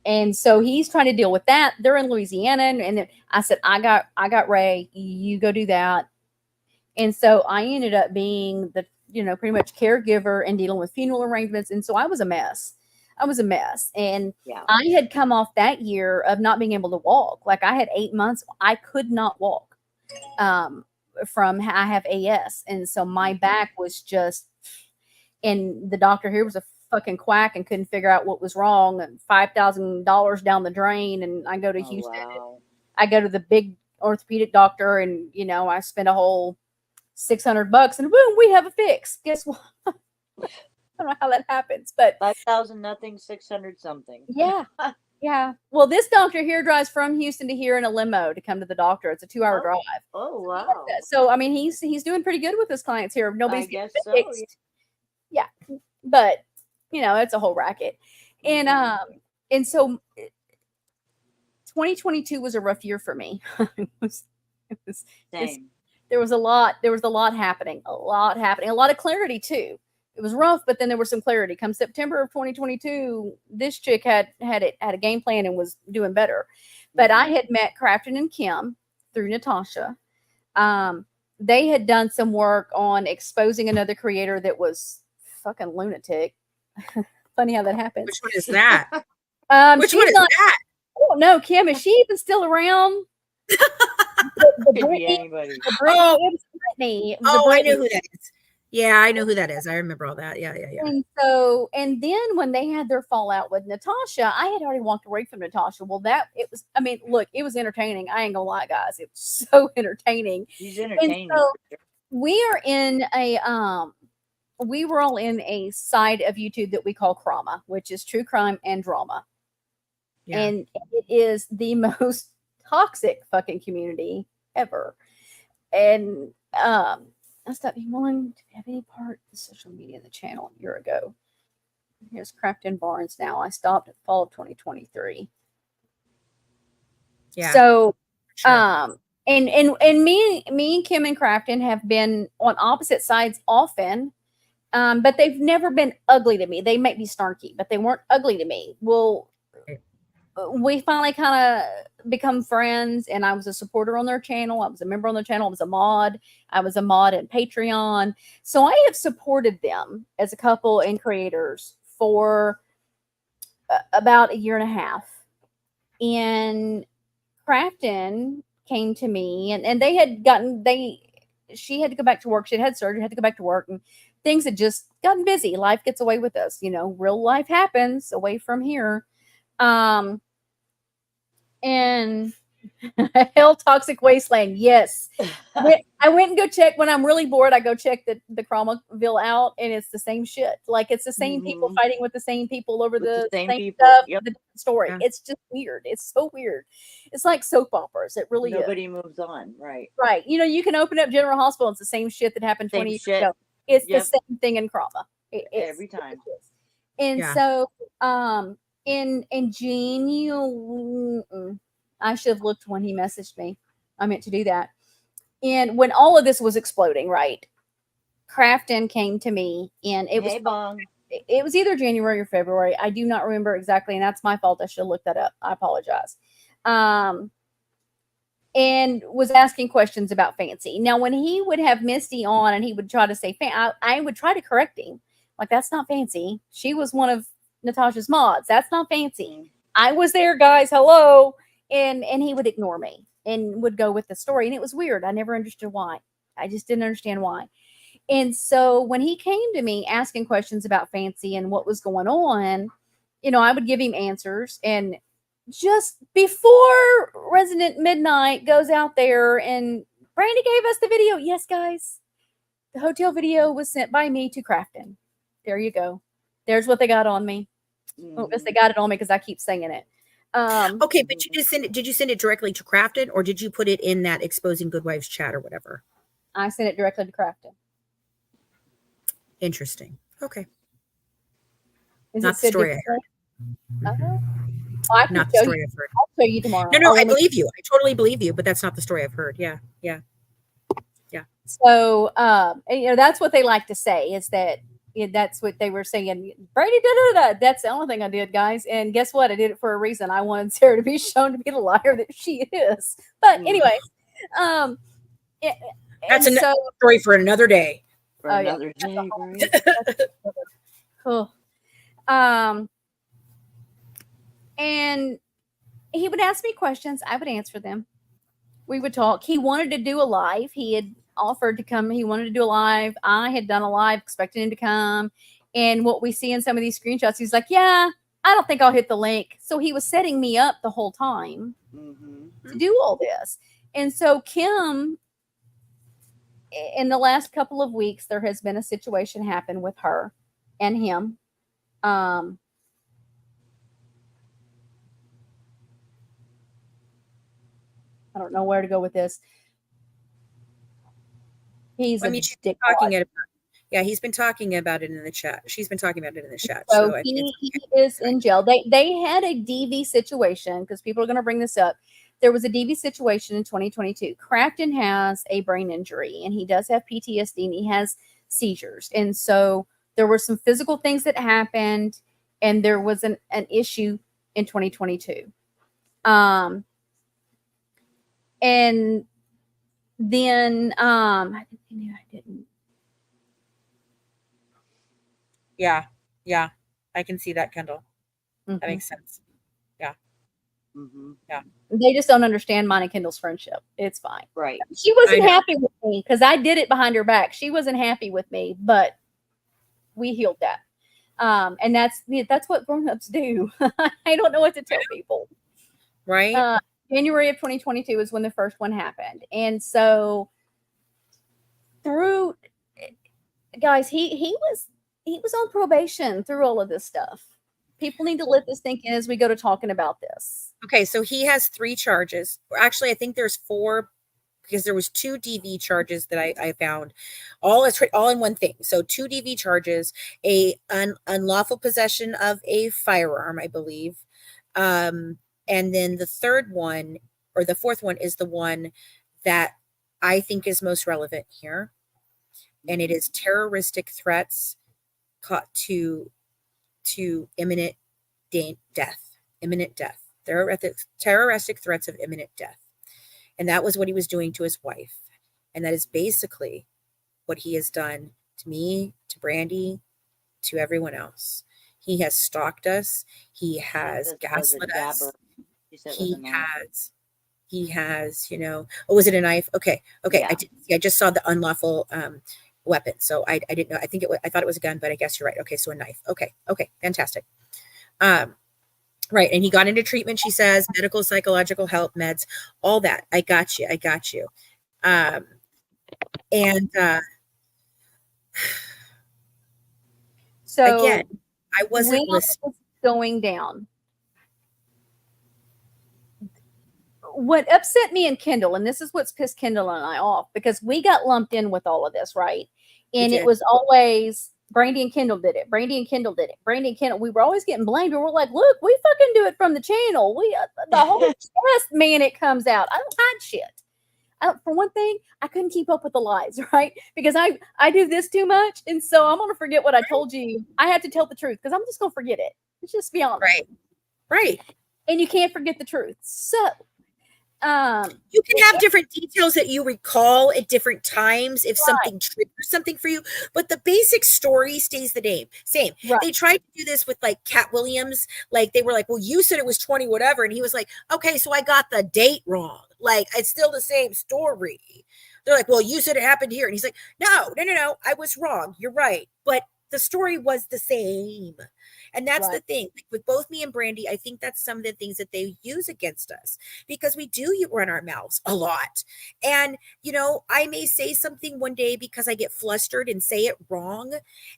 And so he's trying to deal with that. They're in Louisiana. And then I said, I got Ray, you go do that. And so I ended up being the, pretty much caregiver and dealing with funeral arrangements. And so I was a mess. And I had come off that year of not being able to walk. Like, I had 8 months. I could not walk from, I have AS. And so my back was just, and the doctor here was a fucking quack and couldn't figure out what was wrong, and $5,000 down the drain. And I go to Houston. Wow. I go to the big orthopedic doctor, and I spend a whole $600 and boom, we have a fix. Guess what? I don't know how that happens, but 5,000 nothing, 600 something. Yeah. Yeah. Well, this doctor here drives from Houston to here in a limo to come to the doctor. It's a 2-hour drive. Oh, wow. So, I mean, he's doing pretty good with his clients here. Nobody's guess getting so, fixed. Yeah. But, it's a whole racket. And so 2022 was a rough year for me. Same. There was a lot happening, a lot of clarity too. It was rough, but then there was some clarity. Come September of 2022, this chick had a game plan and was doing better. But I had met Crafton and Kim through Natasha. They had done some work on exposing another creator that was fucking lunatic. Funny how that happens. Which one is that? Which she's one is that? Oh no, Kim, is she even still around? Could be anybody. It was Brittany. I know who that is. Yeah, I know who that is. I remember all that. Yeah. And then when they had their fallout with Natasha, I had already walked away from Natasha. Well, it was entertaining. I ain't gonna lie, guys. It was so entertaining. She's entertaining. And so we were all in a side of YouTube that we call Crama, which is true crime and drama. Yeah. And it is the most toxic fucking community ever. And I stopped being willing to have any part of the social media in the channel a year ago. Here's Crafton Barnes now. I stopped at fall of 2023. Yeah. So sure. And me and Kim and Crafton have been on opposite sides often. But they've never been ugly to me. They might be snarky, but they weren't ugly to me. Well, we finally kind of become friends, and I was a supporter on their channel. I was a member on their channel. I was a mod. I was a mod in Patreon. So I have supported them as a couple and creators for about a year and a half. And Crafton came to me, and they had she had to go back to work. She had surgery, had to go back to work, and things had just gotten busy. Life gets away with us, real life happens away from here. And hell, toxic wasteland. Yes. I went and go check when I'm really bored. I go check the Cromaville out, and it's the same shit. Like, it's the same people fighting with the same people over the same people. Stuff, the story. Yeah. It's just weird. It's so weird. It's like soap operas. It really Nobody moves on. Right. Right. You can open up General Hospital. It's the same shit that happened 20 years ago. It's the same thing in Croma. Every time. And so, in January, I should have looked when he messaged me. I meant to do that. And when all of this was exploding, right, Crafton came to me, and it was either January or February. I do not remember exactly, and that's my fault. I should have looked that up. I apologize. And was asking questions about Fancy. Now, when he would have Misty on and he would try to say, I would try to correct him. Like, that's not Fancy. She was one of Natasha's mods. That's not Fancy. I was there, guys. Hello. And he would ignore me and would go with the story. And it was weird. I never understood why. I just didn't understand why. And so when he came to me asking questions about Fancy and what was going on, I would give him answers. And just before Resident Midnight goes out there, and Brande gave us the video. Yes, guys. The hotel video was sent by me to Crafton. There you go. There's what they got on me. Well, I guess they got it on me because I keep saying it. Okay, but you just did you send it directly to Crafton, or did you put it in that Exposing Good Wives chat or whatever? I sent it directly to Crafton. Interesting. Okay. Not the story I heard. Not the story I've heard. I'll show you tomorrow. No, I believe you. I totally believe you, but that's not the story I've heard. Yeah. So, and, that's what they like to say is that that's what they were saying. Brady, da, da, da. That's the only thing I did, guys. And guess what? I did it for a reason. I wanted Sarah to be shown to be the liar that she is. But anyway, um, That's and a so, story for another day. For oh, yeah. another day, right? Oh. And he would ask me questions. I would answer them. We would talk. He wanted to do a live. He had offered to come. He wanted to do a live. I had done a live, expecting him to come. And what we see in some of these screenshots, he's like, yeah, I don't think I'll hit the link. So he was setting me up the whole time to do all this. And so Kim, in the last couple of weeks, there has been a situation happen with her and him. I don't know where to go with this. He's I a mean, she's dick. talking it. Yeah, he's been talking about it in the chat. She's been talking about it in the chat. So So he is in jail. They had a DV situation because people are going to bring this up. There was a DV situation in 2022. Crafton has a brain injury and he does have PTSD and he has seizures. And so there were some physical things that happened and there was an issue in 2022. And then I didn't. Yeah, I can see that, Kendall. That makes sense. Yeah. Yeah. They just don't understand mine and Kendall's friendship. It's fine. Right. She wasn't happy with me because I did it behind her back. She wasn't happy with me, but we healed that. And that's what grown-ups do. I don't know what to tell people. Right. January of 2022 is when the first one happened. And so through guys, he was on probation through all of this stuff. People need to let this sink in as we go to talking about this. Okay, so he has 3 charges. Actually, I think there's 4 because there was 2 DV charges that I found all in one thing. So 2 DV charges, a unlawful possession of a firearm, I believe. And then the third one or the fourth one is the one that I think is most relevant here. And it is terroristic threats caught to imminent death. Terroristic threats of imminent death. And that was what he was doing to his wife. And that is basically what he has done to me, to Brande, to everyone else. He has stalked us. He has gaslit us. He has, was it a knife? Okay. Yeah. I just saw the unlawful weapon. So I didn't know. I thought it was a gun, but I guess you're right. Okay. So a knife. Okay. Fantastic. Right. And he got into treatment, she says, medical, psychological help, meds, all that. I got you. So again, I wasn't listening. Going down. What upset me and Kendall, and this is what's pissed Kendall and I off, because we got lumped in with all of this, right? And it was always Brande and Kendall did it. Brande and Kendall. We were always getting blamed. And we're like, look, we fucking do it from the channel. We the whole chest, man, it comes out. I don't hide shit. For one thing, I couldn't keep up with the lies, right? Because I do this too much, and so I'm gonna forget what I told you. I have to tell the truth because I'm just gonna forget it. Let's just be honest. Right. And you can't forget the truth. So you can have different details that you recall at different times if something triggers something for you, but the basic story stays the same. Right. They tried to do this with like Cat Williams. Like they were like, well, you said it was 20 whatever, and he was like, okay, so I got the date wrong. Like it's still the same story. They're like, well, you said it happened here, and he's like, no, I was wrong. You're right, but the story was the same. And that's the thing. Like with both me and Brande, I think that's some of the things that they use against us because we do run our mouths a lot. And, I may say something one day because I get flustered and say it wrong.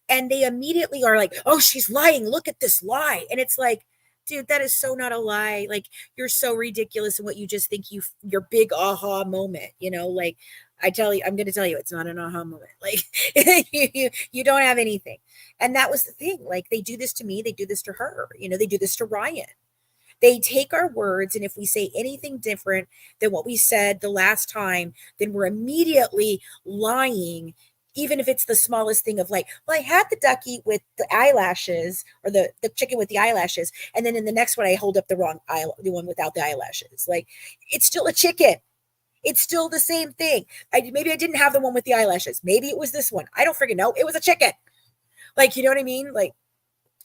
And they immediately are like, oh, she's lying. Look at this lie. And it's like, dude, that is so not a lie. Like you're so ridiculous in what you just think your big aha moment, like I'm going to tell you, it's not an aha moment. Like you don't have anything. And that was the thing. Like they do this to me. They do this to her. They do this to Ryan. They take our words, and if we say anything different than what we said the last time, then we're immediately lying, even if it's the smallest thing of like, well, I had the ducky with the eyelashes, or the chicken with the eyelashes, and then in the next one I hold up the wrong eye, the one without the eyelashes. Like, it's still a chicken. It's still the same thing. Maybe I didn't have the one with the eyelashes. Maybe it was this one. I don't freaking know. It was a chicken. Like, you know what I mean? Like,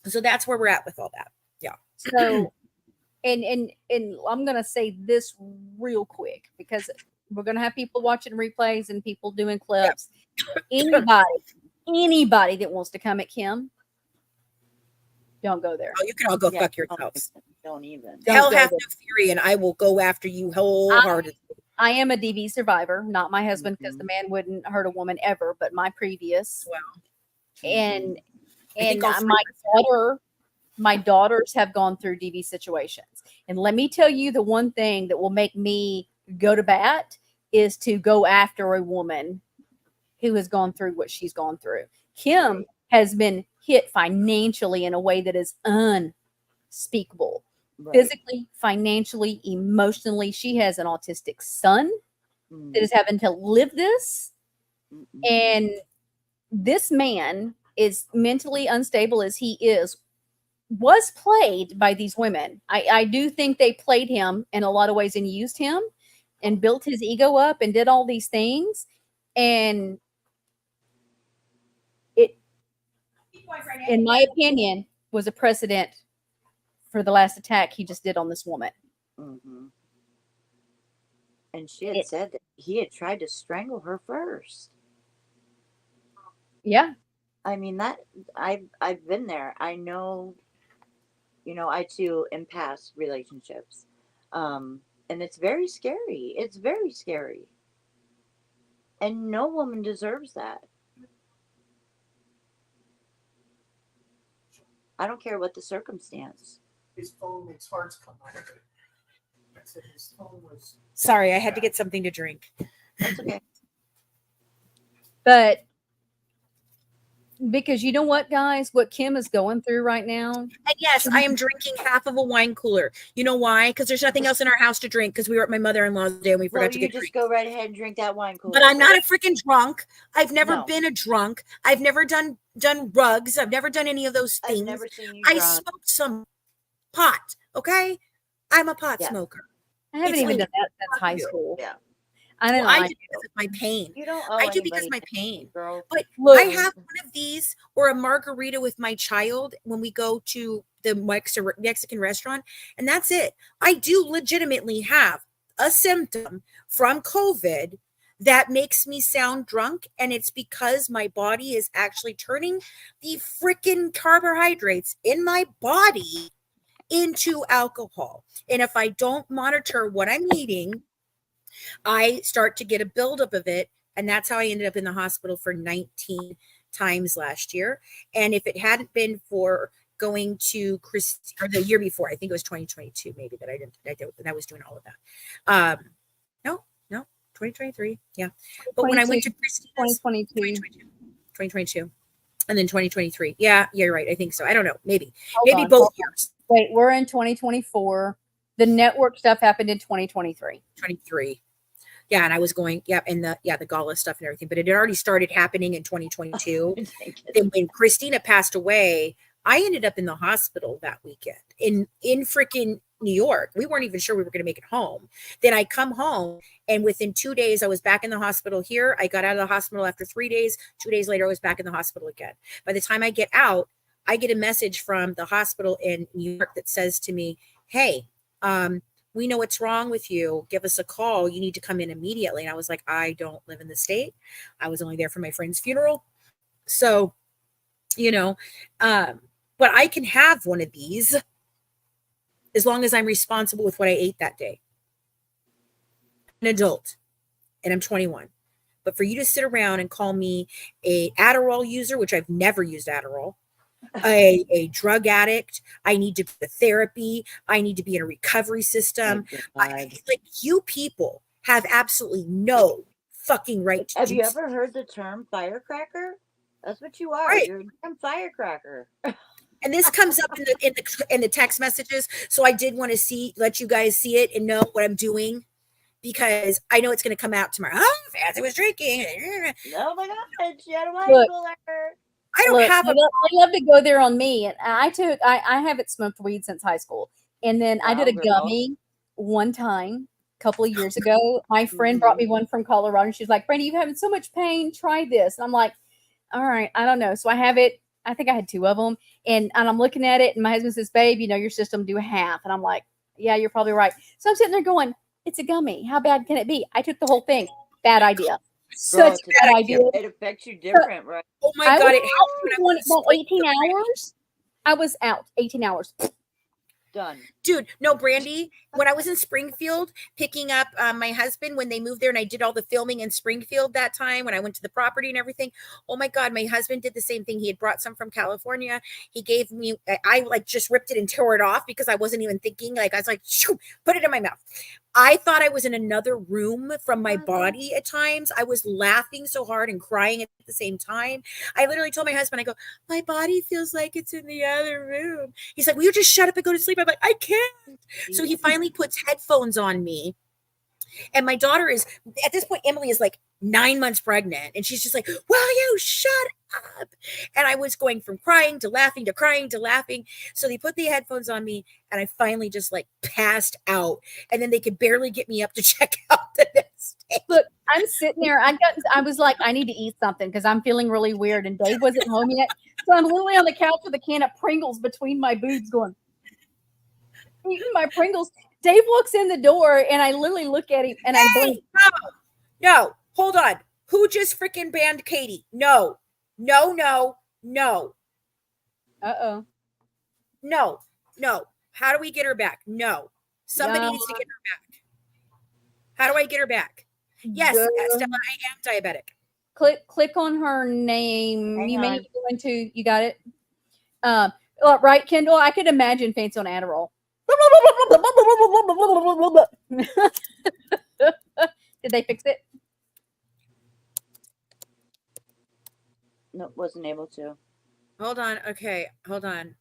so that's where we're at with all that. Yeah. So, and I'm gonna say this real quick because we're gonna have people watching replays and people doing clips. Anybody that wants to come at Kim, don't go there. Oh, you can all go fuck yourselves. Don't even. Hell hath no fury, and I will go after you wholeheartedly. I am a DV survivor, not my husband, because the man wouldn't hurt a woman ever, but my previous. Wow. And my daughters have gone through DV situations. And let me tell you, the one thing that will make me go to bat is to go after a woman who has gone through what she's gone through. Kim has been hit financially in a way that is unspeakable. Right. Physically, financially, emotionally. She has an autistic son that is having to live this. And this man is mentally unstable as he was played by these women. I do think they played him in a lot of ways and used him and built his ego up and did all these things. And it, in my opinion, was a precedent for the last attack he just did on this woman. Mm-hmm. And she had said that he had tried to strangle her first. Yeah. I mean, that I've been there. I know, I too am past relationships. And it's very scary. It's very scary. And no woman deserves that. I don't care what the circumstance. His phone makes hearts come out of it. I said his phone was. Sorry, I had to get something to drink. That's okay. But because you know what, guys, what Kim is going through right now. And yes, I am drinking half of a wine cooler. You know why? Because there's nothing else in our house to drink because we were at my mother-in-law's today and we forgot to get drink. Go right ahead and drink that wine cooler. But I'm not a freaking drunk. I've never been a drunk. I've never done rugs. I've never done any of those things. I've never seen you I drunk. smoked some pot. Okay, I'm a pot smoker. I haven't even done that since high school. Yeah. I do because of my pain. You don't I do because of my pain. Girl. But look, I have one of these or a margarita with my child when we go to the Mexican restaurant, and that's it. I do legitimately have a symptom from COVID that makes me sound drunk, and it's because my body is actually turning the freaking carbohydrates in my body into alcohol. And if I don't monitor what I'm eating, I start to get a buildup of it. And that's how I ended up in the hospital for 19 times last year. And if it hadn't been for going to or the year before, I think it was 2022, maybe that I was doing all of that. No, 2023. Yeah. But when I went to Christina's 2022. And then 2023. Yeah, you're right. I think so. I don't know. Maybe both years. Wait, we're in 2024. The network stuff happened in 2023. 23. Yeah, and I was going, and the gala stuff and everything, but it had already started happening in 2022. Then when Christina passed away, I ended up in the hospital that weekend in freaking New York. We weren't even sure we were going to make it home. Then I come home, and within 2 days, I was back in the hospital here. I got out of the hospital after 3 days. 2 days later, I was back in the hospital again. By the time I get out, I get a message from the hospital in New York that says to me, hey, we know what's wrong with you. Give us a call. You need to come in immediately. And I was like, I don't live in the state. I was only there for my friend's funeral. So, but I can have one of these as long as I'm responsible with what I ate that day. An adult, and I'm 21. But for you to sit around and call me a Adderall user, which I've never used Adderall, a drug addict, I need to go to therapy, I need to be in a recovery system. You people have absolutely no fucking right to Have you ever heard the term firecracker? That's what you are. Right. You're a firecracker. And this comes up in the text messages. So I did want to let you guys see it and know what I'm doing, because I know it's going to come out tomorrow. Oh, Fancy was drinking. Oh my God, she had a wine Look. cooler. I don't have they love to go there on me. And I haven't smoked weed since high school. And then I did a Wow, girl. gummy one time a couple of years ago. My friend brought me one from Colorado, and she's like, Brandy, you're having so much pain. Try this. And I'm like, all right, I don't know. So I have it. I think I had 2 of them. And I'm looking at it, and my husband says, babe, your system do half. And I'm like, yeah, you're probably right. So I'm sitting there going, it's a gummy. How bad can it be? I took the whole thing. Bad idea. Such a bad idea. It affects you different, right? Oh my God! It about 18 hours. I was out 18 hours. Done. Dude, no, Brandy, when I was in Springfield picking up my husband when they moved there, and I did all the filming in Springfield that time when I went to the property and everything. Oh my God, my husband did the same thing. He had brought some from California. He gave me, I like just ripped it and tore it off because I wasn't even thinking. Like I was like, shoo, put it in my mouth. I thought I was in another room from my body at times. I was laughing so hard and crying at the same time. I literally told my husband, I go, my body feels like it's in the other room. He's like, will you just shut up and go to sleep? I'm like, I can't. So he finally puts headphones on me. And my daughter is, at this point, Emily is like 9 months pregnant. And she's just like, will you shut up? And I was going from crying to laughing to crying to laughing. So they put the headphones on me, and I finally just like passed out. And then they could barely get me up to check out the next day. Look, I'm sitting there. I was like, I need to eat something because I'm feeling really weird. And Dave wasn't home yet. So I'm literally on the couch with a can of Pringles between my boobs going, eating my Pringles. Dave walks in the door, and I literally look at him, and I blink. No, hold on. Who just freaking banned Katie? No. Uh-oh. No. How do we get her back? No. Somebody needs to get her back. How do I get her back? Yes, Stella, I am diabetic. Click on her name. Hang on. May need to go into, you got it? Right, Kendall? I could imagine Fancy on Adderall. Did they fix it? No, wasn't able to. Hold on. Okay, hold on.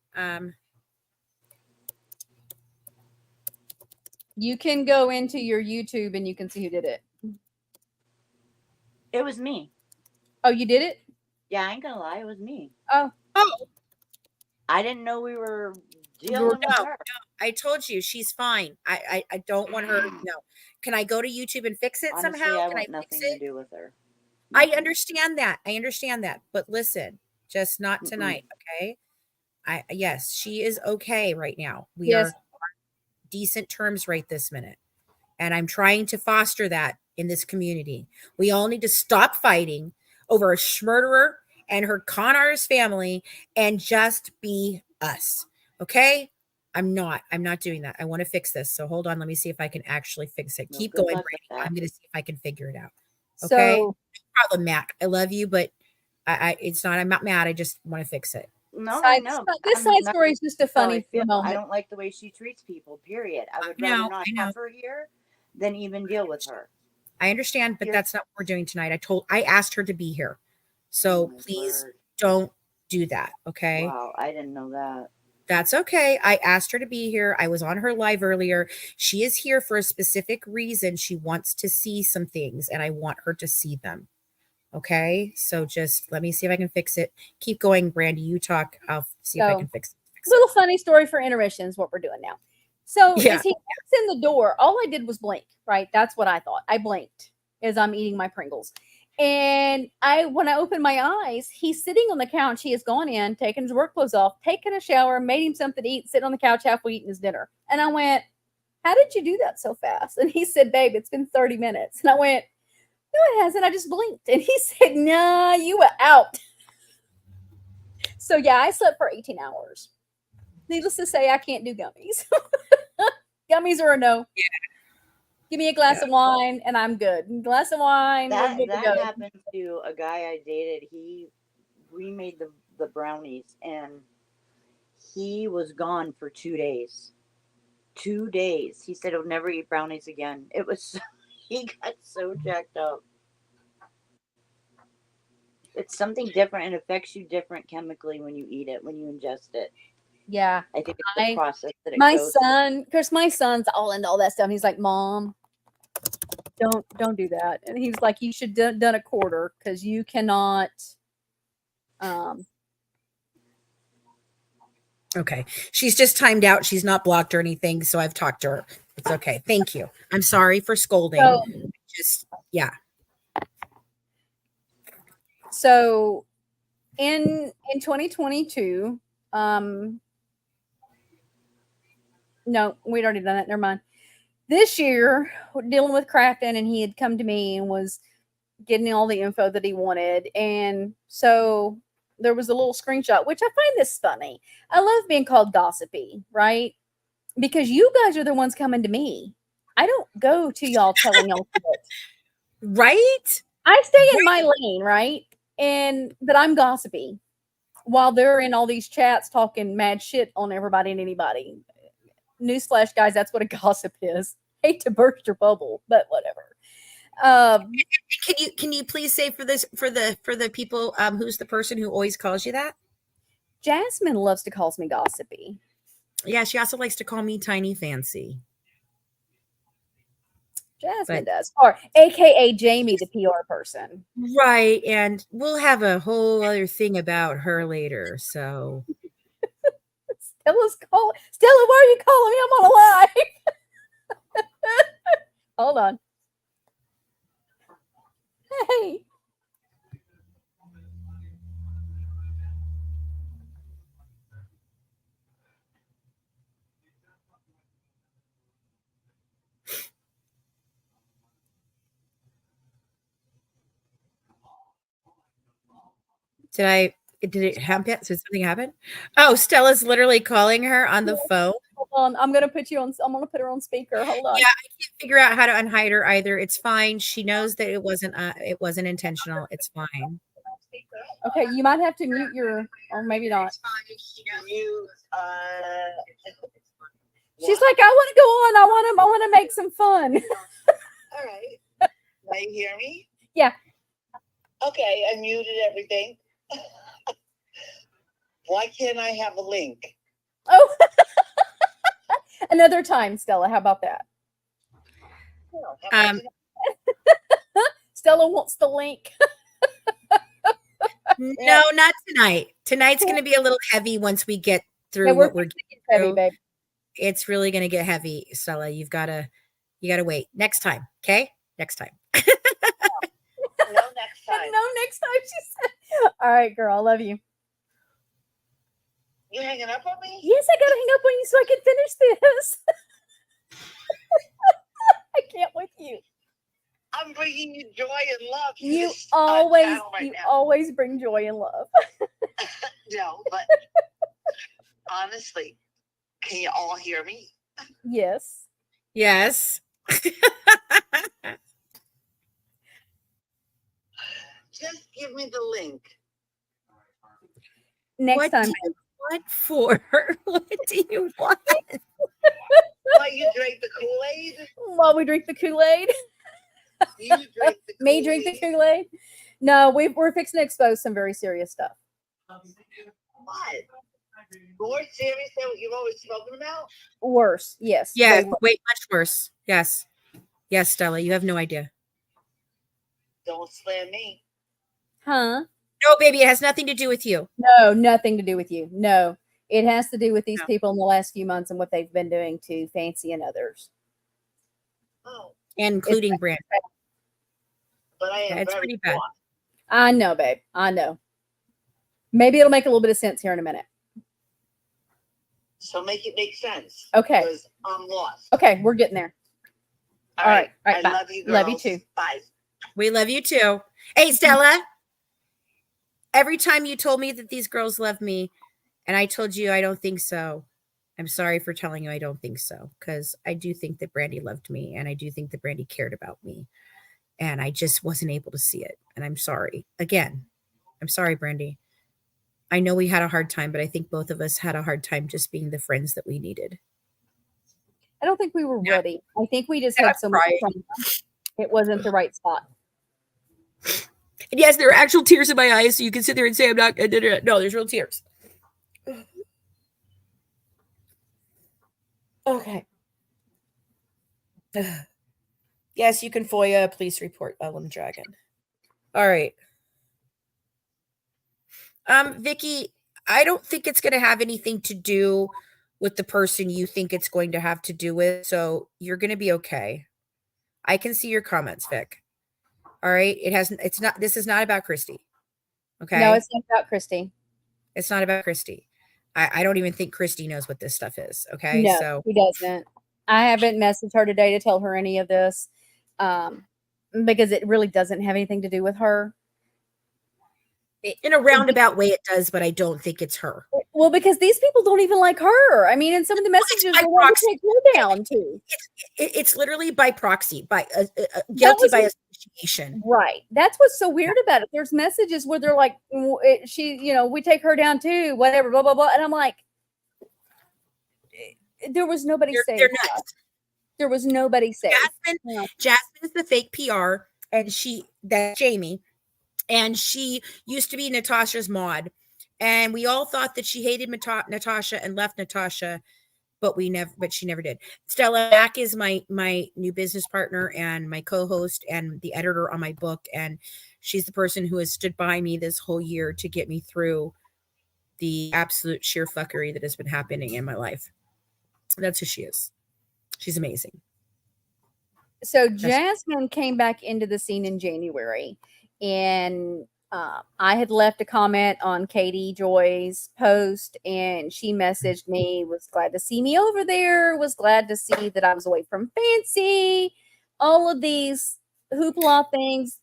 You can go into your YouTube and you can see who did it. It was me. Oh, you did it? Yeah, I ain't gonna lie, it was me. Oh. I didn't know we were dealing with her. No, I told you she's fine. I don't want her. No. Can I go to YouTube and fix it Honestly, somehow? Can I nothing fix it? To do with her. Nothing. I understand that. But listen, just not tonight, okay? Yes, she is okay right now. We are on decent terms right this minute. And I'm trying to foster that in this community. We all need to stop fighting over a murderer and her con artist family and just be us. Okay? I'm not doing that. I want to fix this. So hold on. Let me see if I can actually fix it. Keep going, Brady. I'm going to see if I can figure it out. Okay? No problem, Mack. I love you, but I'm not mad. I just want to fix it. No, I know. This side story is just a funny moment. I don't like the way she treats people, period. I would rather not have her here than even deal with her. I understand, but that's not what we're doing tonight. I asked her to be here. So please don't do that, okay? Wow, I didn't know that. That's okay. I asked her to be here. I was on her live earlier. She is here for a specific reason. She wants to see some things, and I want her to see them. Okay? So just let me see if I can fix it. Keep going, Brandy. You talk. I'll see if I can fix it. Little funny story for intermission is what we're doing now. So as he walks in the door, all I did was blink, right? That's what I thought. I blinked as I'm eating my Pringles. And when I opened my eyes, he's sitting on the couch. He has gone in, taken his work clothes off, taken a shower, made him something to eat, sitting on the couch halfway eating his dinner. And I went, how did you do that so fast? And he said, babe, it's been 30 minutes. And I went, no, it hasn't. I just blinked. And he said, nah, you were out. So yeah, I slept for 18 hours. Needless to say, I can't do gummies. Gummies are a no. Yeah. Give me a glass of wine and I'm good. Glass of wine. That happened to a guy I dated. We made the brownies and he was gone for 2 days. 2 days. He said he'll never eat brownies again. He got so jacked up. It's something different and affects you different chemically when you eat it, when you ingest it. Yeah. I think it's the process that it My goes. son, because my son's all into all that stuff. And he's like, Mom, don't do that. And he's like, you should done a quarter because you cannot. Okay. She's just timed out. She's not blocked or anything. So I've talked to her. It's okay. Thank you. I'm sorry for scolding. So, Just, yeah. so in 2022, no, we'd already done that. Never mind. This year, dealing with Crafton, and he had come to me and was getting all the info that he wanted. And so there was a little screenshot, which I find this funny. I love being called gossipy, right? Because you guys are the ones coming to me. I don't go to y'all telling y'all shit. Right? I stay in my lane, right? But I'm gossipy while they're in all these chats talking mad shit on everybody and anybody. Newsflash, guys, that's what a gossip is. Hate to burst your bubble, but whatever. Can you please say for the people who's the person who always calls you that? Jasmine loves to call me gossipy. Yeah, she also likes to call me Tiny Fancy. Jasmine does. Or AKA Jamie, the PR person. Right. And we'll have a whole other thing about her later. So Stella, why are you calling me? I'm on a live. Hold on. Hey. did it happen? Did something happen? Oh, Stella's literally calling her on the phone. Hold on. I'm gonna put her on speaker. Hold on. Yeah, I can't figure out how to unhide her either. It's fine. She knows that it wasn't intentional. It's fine. Okay, you might have to mute your, or maybe not. She's like, I want to go on. I want to make some fun. All right. Now you hear me? Yeah. Okay, I muted everything. Why can't I have a link? Oh, another time, Stella. How about that? Stella wants the link. No, not tonight. Tonight's going to be a little heavy once we get through what we're getting heavy, through. babe. It's really going to get heavy, Stella. You got to wait. Next time, okay? Next time. No, next time. No, next time, she said. All right, girl. I love you. You hanging up on me? Yes, I got to hang up on you so I can finish this. I can't with you. I'm bringing you joy and love. You Right always bring joy and love. No, but honestly, can you all hear me? Yes. Yes. Just give me the link. Next time. What for? What do you want? Why you drink the Kool-Aid? While we drink the Kool-Aid. You drink the Kool-Aid. Me drink the Kool-Aid? No, we're fixing to expose some very serious stuff. What? More serious than what you've always spoken about? Worse, yes. Yeah, wait, much worse. Yes. Yes, Stella, you have no idea. Don't slam me. Huh? No, baby, it has nothing to do with you. No, nothing to do with you. No. It has to do with these No. people in the last few months and what they've been doing to Fancy and others. Oh, Including Brande. but I am It's very pretty bad. lost. I know, babe. I know. Maybe it'll make a little bit of sense here in a minute. So make it make sense. Okay. Because I'm lost. Okay, we're getting there. All right. I Bye. love you, girls. Love you too. Bye. We love you too. Hey, Stella. Every time you told me that these girls love me, and I told you I don't think so, I'm sorry for telling you I don't think so, because I do think that Brande loved me, and I do think that Brande cared about me, and I just wasn't able to see it, and I'm sorry. Again, I'm sorry, Brande. I know we had a hard time, but I think both of us had a hard time just being the friends that we needed. I don't think we were Yeah. ready. I think we just Yeah, had so much right. fun. It wasn't the right spot. And yes, there are actual tears in my eyes, so you can sit there and say I'm not. No, there's real tears. Yes, you can FOIA a police report, Ellen Dragon. All right. Vicky, I don't think it's going to have anything to do with the person you think it's going to have to do with. So you're going to be okay. I can see your comments, Vic. All right. This is not about Christy. Okay. No, it's not about Christy. It's not about Christy. I don't even think Christy knows what this stuff is. Okay. No, So he doesn't. I haven't messaged her today to tell her any of this because it really doesn't have anything to do with her. in a roundabout way, it does, but I don't think it's her. Well, because these people don't even like her. I mean, in some of the messages, they want to take her down too. It's literally by proxy, by guilty by association. Right. That's what's so weird about it. There's messages where they're like, we take her down too, whatever, blah, blah, blah. And I'm like, there was nobody saying that. There was nobody saying. Jasmine is the fake PR, and that's Jamie. And she used to be Natasha's mod. And we all thought that she hated Natasha and left Natasha, but she never did. Stella Mack is my new business partner and my co-host and the editor on my book. And she's the person who has stood by me this whole year to get me through the absolute sheer fuckery that has been happening in my life. That's who she is. She's amazing. So Jasmine came back into the scene in January, and I had left a comment on Katie Joy's post, and she messaged me, was glad to see me over there, was glad to see that I was away from Fancy, all of these hoopla things,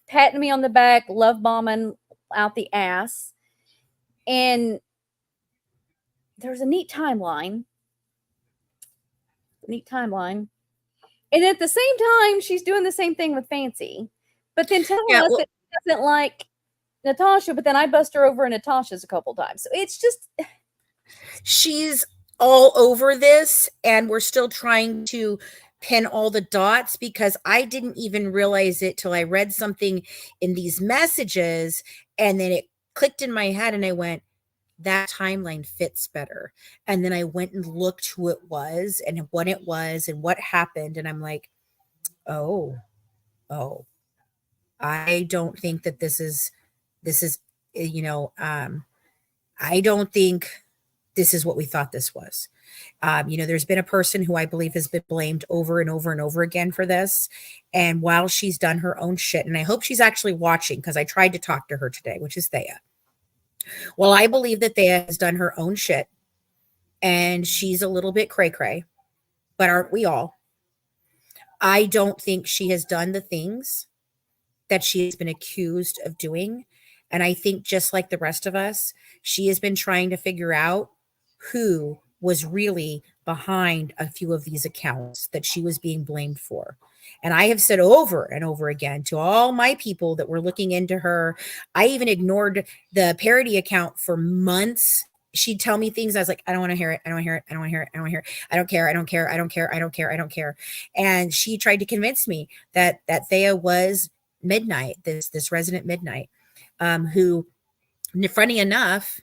patting me on the back, love bombing out the ass. And there's a neat timeline. And at the same time, she's doing the same thing with Fancy. But then telling us that she doesn't like Natasha, but then I bust her over in Natasha's a couple times. So it's just... She's all over this, and we're still trying to pin all the dots because I didn't even realize it till I read something in these messages, and then it clicked in my head, and I went, that timeline fits better. And then I went and looked who it was and when it was and what happened. And I'm like, oh, I don't think that this is, I don't think this is what we thought this was. There's been a person who I believe has been blamed over and over and over again for this. And while she's done her own shit, and I hope she's actually watching because I tried to talk to her today, which is Thea. Well, I believe that Thea has done her own shit and she's a little bit cray-cray, but aren't we all? I don't think she has done the things that she has been accused of doing. And I think just like the rest of us, she has been trying to figure out who was really behind a few of these accounts that she was being blamed for. And I have said over and over again to all my people that were looking into her, I even ignored the parody account for months. She'd tell me things. I was like, I don't want to hear it. I don't want to hear it. I don't want to hear it. I don't want to hear it. I don't care. I don't care. I don't care. I don't care. I don't care. And she tried to convince me that Thea was Midnight, this resident Midnight, who, funny enough,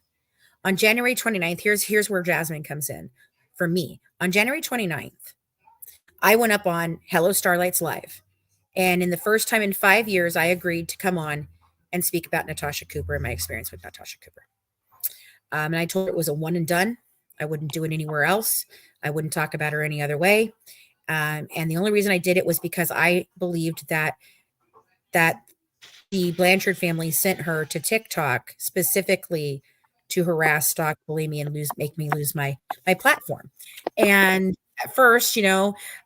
on January 29th, here's where Jasmine comes in for me. On January 29th, I went up on Hello Starlights Live. And in the first time in 5 years, I agreed to come on and speak about Natasha Cooper and my experience with Natasha Cooper. And I told her it was a one and done. I wouldn't do it anywhere else. I wouldn't talk about her any other way. And the only reason I did it was because I believed that the Blanchard family sent her to TikTok specifically to harass, stalk, bully me, and make me lose my platform. And at first,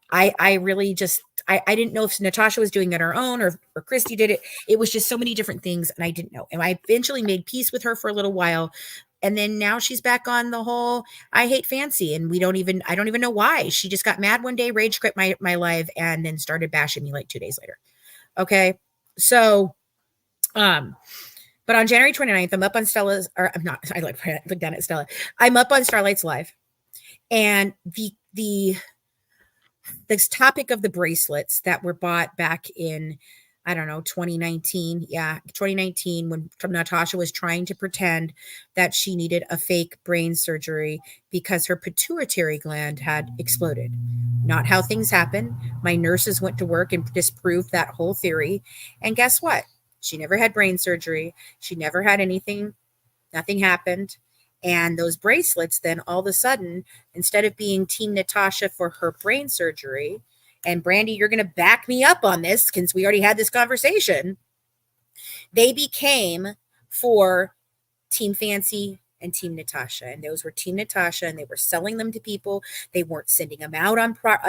I really just, I didn't know if Natasha was doing it on her own or Christy did it. It was just so many different things, and I didn't know. And I eventually made peace with her for a little while. And then now she's back on the whole I hate Fancy, and I don't even know why. She just got mad one day, rage quit my live, and then started bashing me like 2 days later. Okay. So, but on January 29th, I'm up on Stella's, or I'm not, I look down at Stella. I'm up on Starlight's Live, and this topic of the bracelets that were bought back in I don't know, 2019. Yeah, 2019, when Natasha was trying to pretend that she needed a fake brain surgery because her pituitary gland had exploded. Not how things happen. My nurses went to work and disproved that whole theory. And guess what? She never had brain surgery. She never had anything. Nothing happened. And those bracelets, then all of a sudden, instead of being Team Natasha for her brain surgery, and Brandy, you're going to back me up on this since we already had this conversation, they became for Team Fancy and Team Natasha, and those were Team Natasha, and they were selling them to people. They weren't sending them out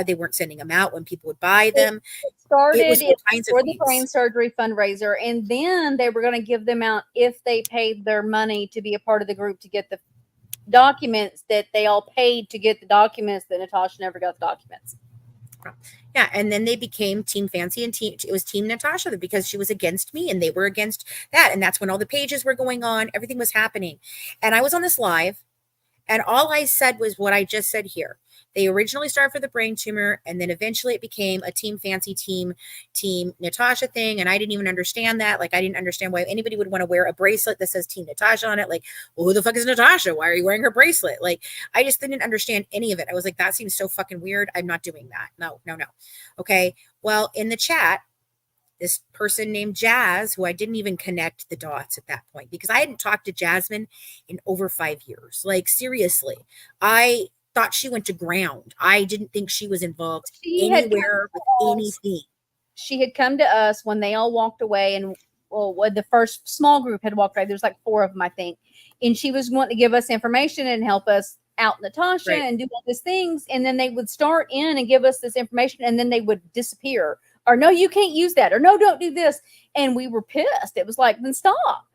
they weren't sending them out when people would buy them. Started was all kinds of for the things. brain surgery fundraiser, and then they were going to give them out if they paid their money to be a part of the group to get the documents that they all paid to get the documents that Natasha never got the documents. Yeah, and then they became Team Fancy and it was Team Natasha because she was against me and they were against that. And that's when all the pages were going on. Everything was happening. And I was on this live, and all I said was what I just said here. They originally started for the brain tumor, and then eventually it became a Team Fancy, Team Natasha thing. And I didn't even understand that. Like, I didn't understand why anybody would want to wear a bracelet that says Team Natasha on it. Like, well, who the fuck is Natasha? Why are you wearing her bracelet? Like, I just didn't understand any of it. I was like, that seems so fucking weird. I'm not doing that. No. Okay. Well, in the chat, this person named Jazz, who I didn't even connect the dots at that point because I hadn't talked to Jasmine in over 5 years. Like, seriously, I thought she went to ground. I didn't think she was involved anywhere with anything. She had come to us when they all walked away, and when the first small group had walked away, there's like 4 of them, I think. And she was wanting to give us information and help us out Natasha and do all these things. And then they would start in and give us this information, and then they would disappear. Or, no, you can't use that. Or, no, don't do this. And we were pissed. It was like, then stop.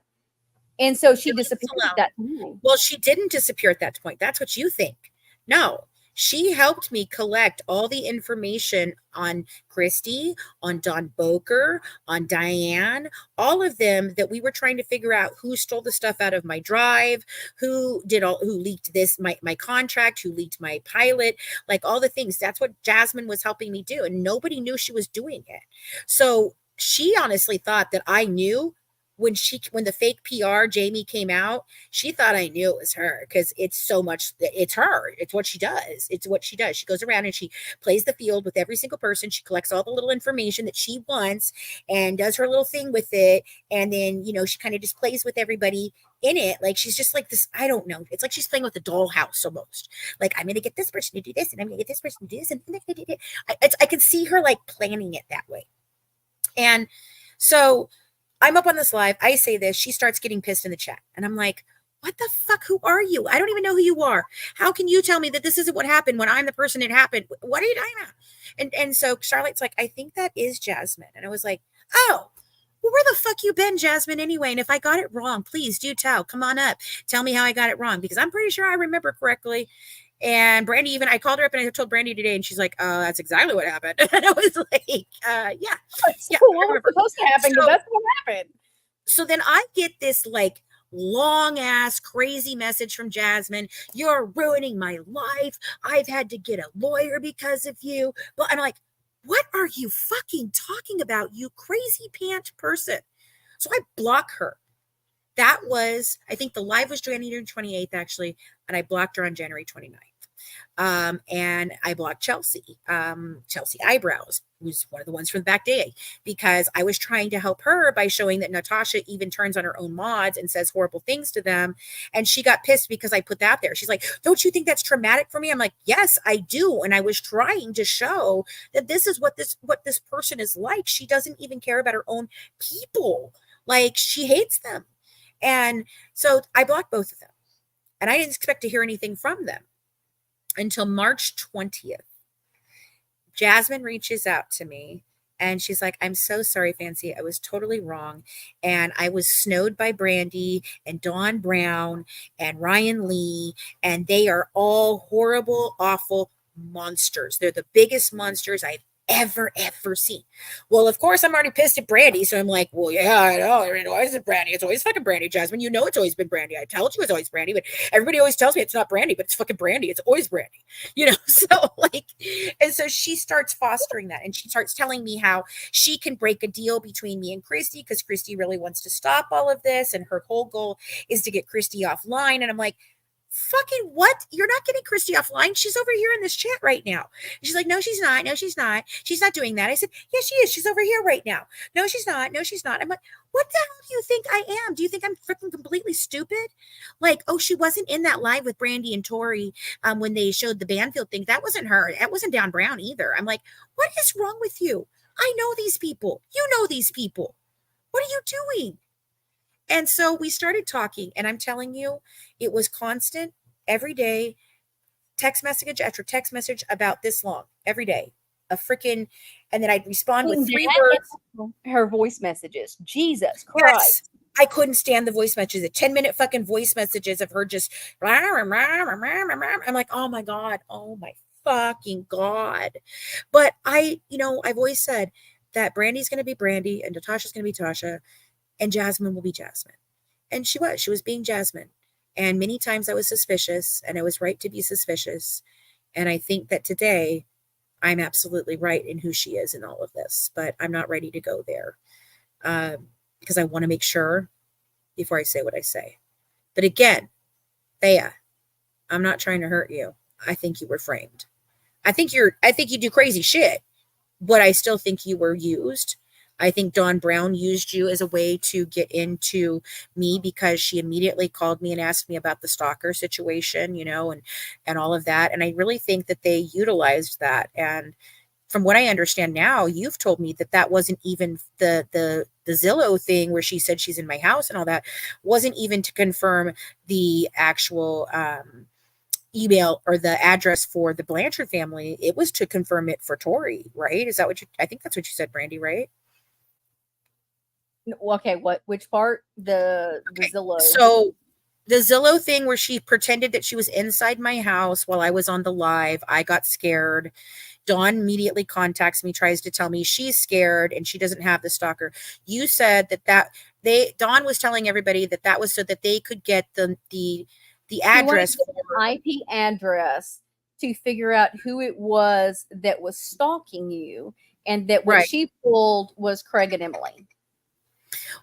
And so she disappeared at that time. Well, she didn't disappear at that point. That's what you think. No, she helped me collect all the information on Christy, on Don Boker, on Diane, all of them that we were trying to figure out who stole the stuff out of my drive, who leaked this, my contract, who leaked my pilot, like all the things. That's what Jasmine was helping me do. And nobody knew she was doing it. So she honestly thought that I knew. When the fake PR Jamie came out, she thought I knew it was her because it's her. It's what she does. She goes around and she plays the field with every single person. She collects all the little information that she wants and does her little thing with it. And then, she kind of just plays with everybody in it. Like, she's just like this. I don't know. It's like she's playing with a dollhouse almost. Like, I'm going to get this person to do this, and I'm going to get this person to do this. And I can see her like planning it that way. And so I'm up on this live. I say this. She starts getting pissed in the chat. And I'm like, what the fuck? Who are you? I don't even know who you are. How can you tell me that this isn't what happened when I'm the person it happened? What are you talking about? And so Charlotte's like, I think that is Jasmine. And I was like, oh, well, where the fuck you been, Jasmine, anyway? And if I got it wrong, please do tell. Come on up. Tell me how I got it wrong, because I'm pretty sure I remember correctly. And Brandy, I called her up and I told Brandy today, and she's like, that's exactly what happened. And I was like, yeah. What was supposed to happen? Because that's what happened. So then I get this like long ass crazy message from Jasmine. You're ruining my life. I've had to get a lawyer because of you. But I'm like, what are you fucking talking about, you crazy pant person? So I block her. That was, I think the live was January 28th, actually, and I blocked her on January 29th. And I blocked Chelsea Eyebrows, who's one of the ones from the back day, because I was trying to help her by showing that Natasha even turns on her own mods and says horrible things to them. And she got pissed because I put that there. She's like, don't you think that's traumatic for me? I'm like, yes, I do. And I was trying to show that this is what this person is like. She doesn't even care about her own people. Like, she hates them. And so I blocked both of them. And I didn't expect to hear anything from them until March 20th. Jasmine reaches out to me and she's like, I'm so sorry, Fancy. I was totally wrong. And I was snowed by Brandy and Dawn Brown and Ryan Lee. And they are all horrible, awful monsters. They're the biggest monsters I've ever seen. Well, of course, I'm already pissed at Brande, so I'm like, well, yeah, I know. It always is Brande. It's always fucking Brande, Jasmine. You know it's always been Brande. I told you it's always Brande, but everybody always tells me it's not Brande, but it's fucking Brande. It's always Brande. So like, and so she starts fostering that, and she starts telling me how she can break a deal between me and Christy because Christy really wants to stop all of this, and her whole goal is to get Christy offline. And I'm like, fucking what? You're not getting Christy offline. She's over here in this chat right now. And she's like, no, she's not. No, she's not. She's not doing that. I said, yes, she is. She's over here right now. No, she's not. No, she's not. I'm like, what the hell do you think I am? Do you think I'm freaking completely stupid? Like, oh, she wasn't in that live with Brande and Tori when they showed the Banfield thing. That wasn't her. That wasn't Down Brown either. I'm like, what is wrong with you? I know these people. You know these people. What are you doing? And so we started talking, and I'm telling you, it was constant every day, text message after text message about this long every day. A freaking, and then I'd respond with 3 words. Her voice messages. Jesus Christ. Yes, I couldn't stand the voice messages. The 10-minute fucking voice messages of her just. I'm like, oh my God, oh my fucking God. But I've always said that Brandy's going to be Brande and Natasha's going to be Tasha, and Jasmine will be Jasmine. And she was being Jasmine. And many times I was suspicious, and I was right to be suspicious. And I think that today I'm absolutely right in who she is in all of this, but I'm not ready to go there because I want to make sure before I say what I say. But again, Thea, I'm not trying to hurt you. I think you were framed. I think you do crazy shit, but I still think you were used. I think Dawn Brown used you as a way to get into me because she immediately called me and asked me about the stalker situation, and all of that. And I really think that they utilized that. And from what I understand now, you've told me that that wasn't even the Zillow thing where she said she's in my house and all that wasn't even to confirm the actual email or the address for the Blanchard family. It was to confirm it for Tori, right? Is that I think that's what you said, Brande, right? Okay, which part? The Zillow. So the Zillow thing where she pretended that she was inside my house while I was on the live, I got scared. Dawn immediately contacts me, tries to tell me she's scared and she doesn't have the stalker. You said Dawn was telling everybody that was so that they could get the address, IP address to figure out who it was that was stalking you, and that what she pulled was Craig and Emily.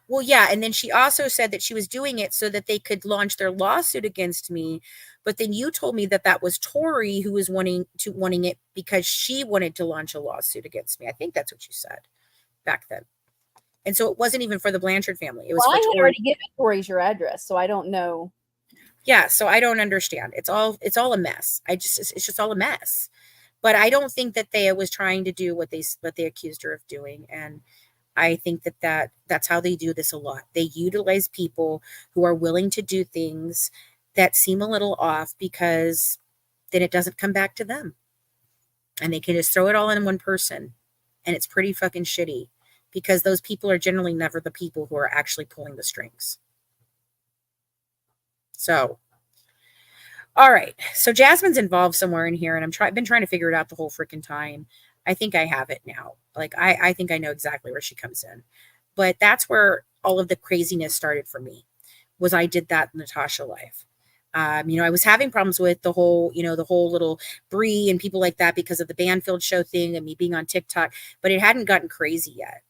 Well, yeah. And then she also said that she was doing it so that they could launch their lawsuit against me. But then you told me that was Tori who was wanting it because she wanted to launch a lawsuit against me. I think that's what you said back then. And so it wasn't even for the Blanchard family. It was for I had Tori. already given Tori's your address, so I don't know. Yeah. So I don't understand. It's all a mess. It's just all a mess. But I don't think that Thea was trying to do what they accused her of doing. And I think that's how they do this a lot. They utilize people who are willing to do things that seem a little off because then it doesn't come back to them. And they can just throw it all in one person. And it's pretty fucking shitty because those people are generally never the people who are actually pulling the strings. So, all right. So Jasmine's involved somewhere in here, and I've been trying to figure it out the whole freaking time. I think I have it now. Like, I think I know exactly where she comes in. But that's where all of the craziness started for me, was I did that Natasha live. I was having problems with the whole little Bree and people like that because of the Banfield show thing and me being on TikTok, but it hadn't gotten crazy yet.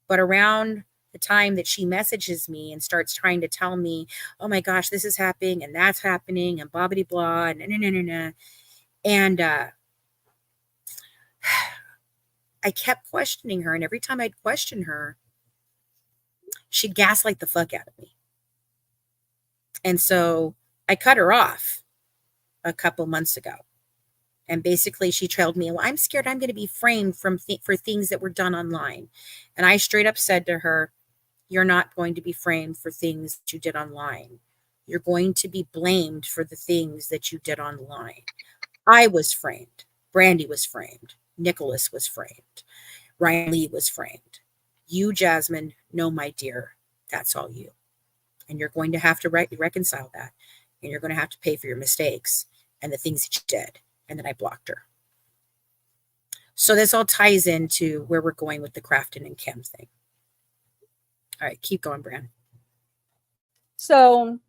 But around the time that she messages me and starts trying to tell me, oh my gosh, this is happening and that's happening and blah, blah, blah, and and I kept questioning her, and every time I'd question her, she'd gaslight the fuck out of me. And so I cut her off a couple months ago. And basically she trailed me. Well, I'm scared I'm going to be framed for things that were done online. And I straight up said to her, you're not going to be framed for things that you did online. You're going to be blamed for the things that you did online. I was framed. Brande was framed. Nicholas was framed. Ryan Lee was framed. You, Jasmine, no, my dear, that's all you. And you're going to have to reconcile that. And you're going to have to pay for your mistakes and the things that you did. And then I blocked her. So this all ties into where we're going with the Crafton and Kim thing. All right, keep going, Bran. So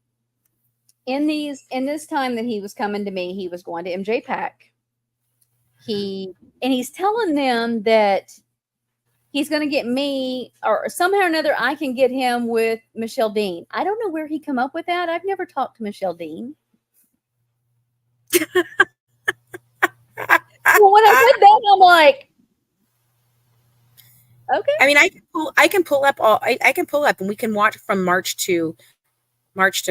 in this time that he was coming to me, he was going to MJ Pack. He's telling them that he's going to get me, or somehow or another I can get him with Michelle Dean. I don't know where he come up with that. I've never talked to Michelle Dean. Well, when I read that, I'm like, okay. I mean, I can pull up and we can watch from March to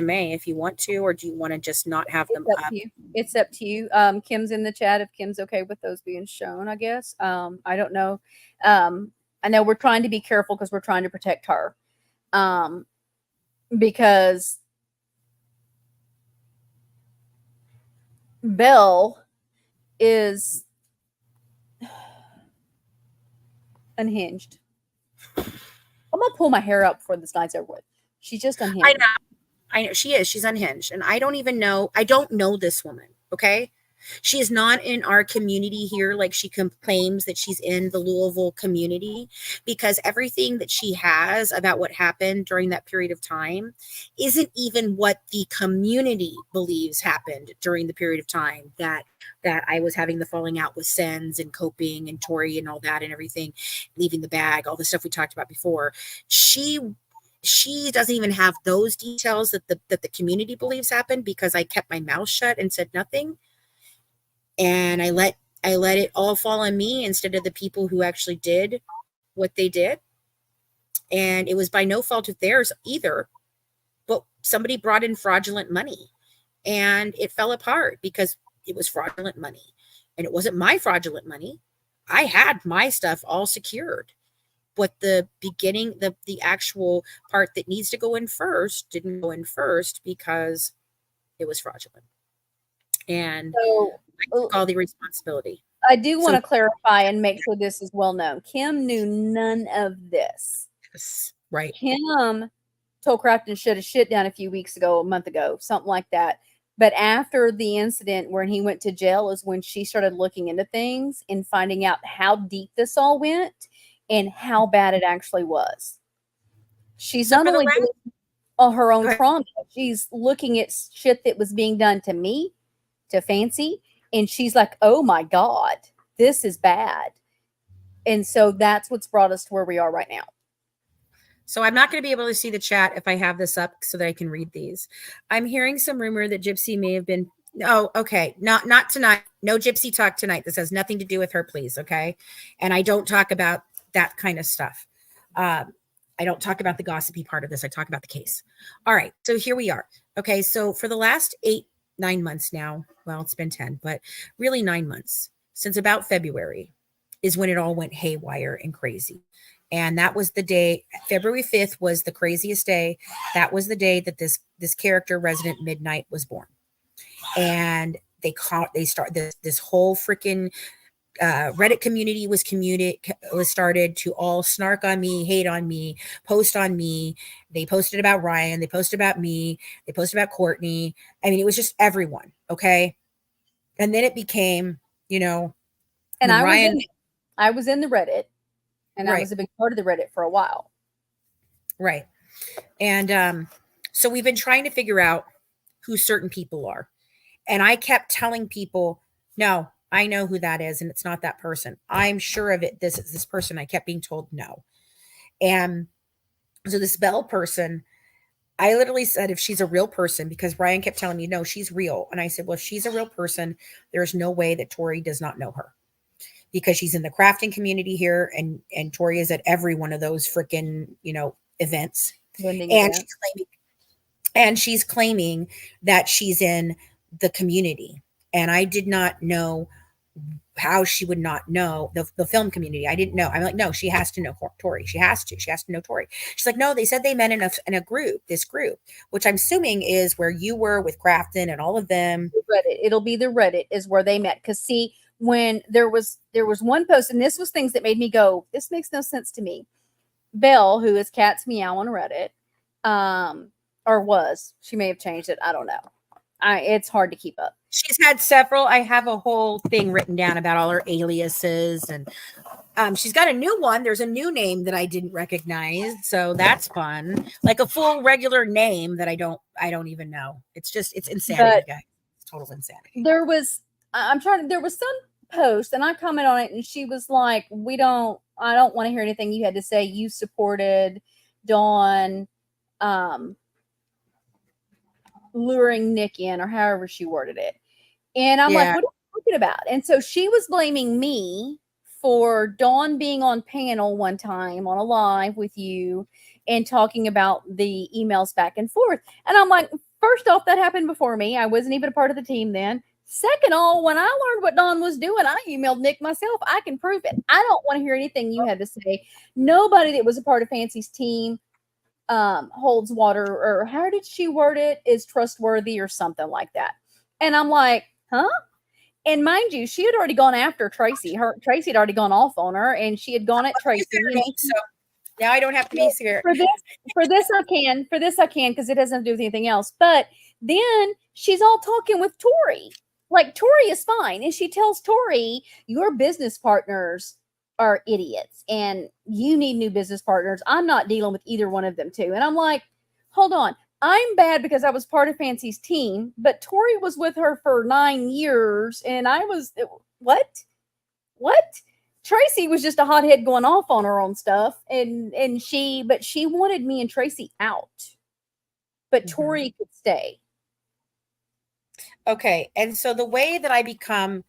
May if you want to, or do you want to just not have them up? It's up to you. Kim's in the chat if Kim's okay with those being shown, I guess. I don't know. I know we're trying to be careful because we're trying to protect her. Because Belle is unhinged. I'm gonna pull my hair up before this night's over with. She's just unhinged. I know she is. She's unhinged, and I don't even know. I don't know this woman. Okay, she is not in our community here like she claims that she's in the Louisville community, because everything that she has about what happened during that period of time isn't even what the community believes happened during the period of time that I was having the falling out with Sens and coping and Tori and all that and everything, leaving the bag, all the stuff we talked about before. She doesn't even have those details that the community believes happened, because I kept my mouth shut and said nothing. And I let it all fall on me instead of the people who actually did what they did. And it was by no fault of theirs either, but somebody brought in fraudulent money and it fell apart because it was fraudulent money, and it wasn't my fraudulent money. I had my stuff all secured, but the beginning, the actual part that needs to go in first didn't go in first because it was fraudulent. And So, I took all the responsibility. I do want to clarify and make sure this is well known. Kim knew none of this. Right. Kim told Crafton shut his shit down a month ago, something like that. But after the incident when he went to jail is when she started looking into things and finding out how deep this all went and how bad it actually was. She's not only doing all her own trauma, she's looking at shit that was being done to me, to Fancy, and she's like, oh my God, this is bad. And so that's what's brought us to where we are right now. So I'm not going to be able to see the chat if I have this up so that I can read these. I'm hearing some rumor that Gypsy may have been. Oh, okay. Not tonight. No Gypsy talk tonight. This has nothing to do with her, please. Okay. And I don't talk about that kind of stuff. I don't talk about the gossipy part of this. I talk about the case. All right. So here we are. Okay. So for the last 9 months now, well, it's been 10, but really 9 months since about February is when it all went haywire and crazy. And that was the day, February 5th was the craziest day. That was the day that this character, Resident Midnight, was born. And they start this whole freaking Reddit community was started to all snark on me, hate on me, post on me. They posted about Ryan. They posted about me. They posted about Courtney. I mean, it was just everyone. Okay. And then it became, and I was in the Reddit. And I was a big part of the Reddit for a while. Right. And so we've been trying to figure out who certain people are. And I kept telling people, no, I know who that is. And it's not that person. I'm sure of it. This is this person. I kept being told no. And so this Belle person, I literally said, if she's a real person, because Ryan kept telling me, no, she's real. And I said, well, if she's a real person, there's no way that Tori does not know her. Because she's in the crafting community here, and Tori is at every one of those freaking, events. And she's claiming that she's in the community. And I did not know how she would not know the film community. I didn't know. I'm like, no, she has to know Tori. She has to know Tori. She's like, no, they said they met in a group, this group, which I'm assuming is where you were with Crafton and all of them. Reddit. It'll be the Reddit is where they met. Because see, when there was one post, and this was things that made me go, this makes no sense to me. Belle, who is Cat's Meow on Reddit, or was, she may have changed it, I don't know. It's hard to keep up. She's had several. I have a whole thing written down about all her aliases, and she's got a new one. There's a new name that I didn't recognize, so that's fun. Like a full regular name that I don't even know. It's insanity, But guys. It's total insanity. there was some post, and I commented on it, and she was like, I don't want to hear anything you had to say. You supported Dawn luring Nick in, or however she worded it. And I'm like, what are you talking about? And so she was blaming me for Dawn being on panel one time on a live with you and talking about the emails back and forth. And I'm like, first off, that happened before me. I wasn't even a part of the team then. Second of all, when I learned what Dawn was doing, I emailed Nick myself. I can prove it. I don't want to hear anything you had to say. Nobody that was a part of Fancy's team holds water, or how did she word it, is trustworthy or something like that. And I'm like, huh? And mind you, she had already gone after Tracy. Tracy had already gone off on her, and she had gone at Tracy. So now I don't have to be scared. For this I can, because it doesn't do with anything else. But then she's all talking with Tori. Like, Tori is fine. And she tells Tori, your business partners are idiots and you need new business partners. I'm not dealing with either one of them too. And I'm like, hold on. I'm bad because I was part of Fancy's team, but Tori was with her for 9 years and I was, what? Tracy was just a hothead going off on her own stuff. But she wanted me and Tracy out, but Tori could stay. Okay. And so the way that I become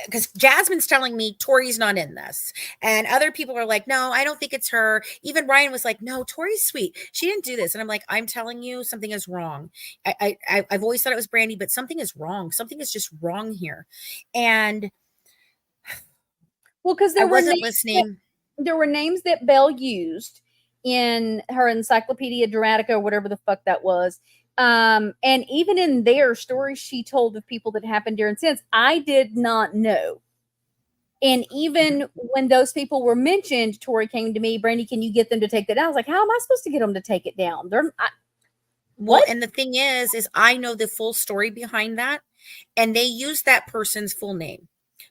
because Jasmine's telling me Tori's not in this, and other people are like, no, I don't think it's her. Even Ryan was like, no, Tori's sweet. She didn't do this. And I'm like, I'm telling you, something is wrong. I've always thought it was Brande, but something is wrong. Something is just wrong here. And well, because I wasn't listening. There were names that Belle used in her Encyclopedia Dramatica or whatever the fuck that was. And even in their stories she told of people that happened during since, I did not know. And even when those people were mentioned, Tori came to me, Brande, can you get them to take that down? I was like, how am I supposed to get them to take it down? Well, and the thing is I know the full story behind that, and they used that person's full name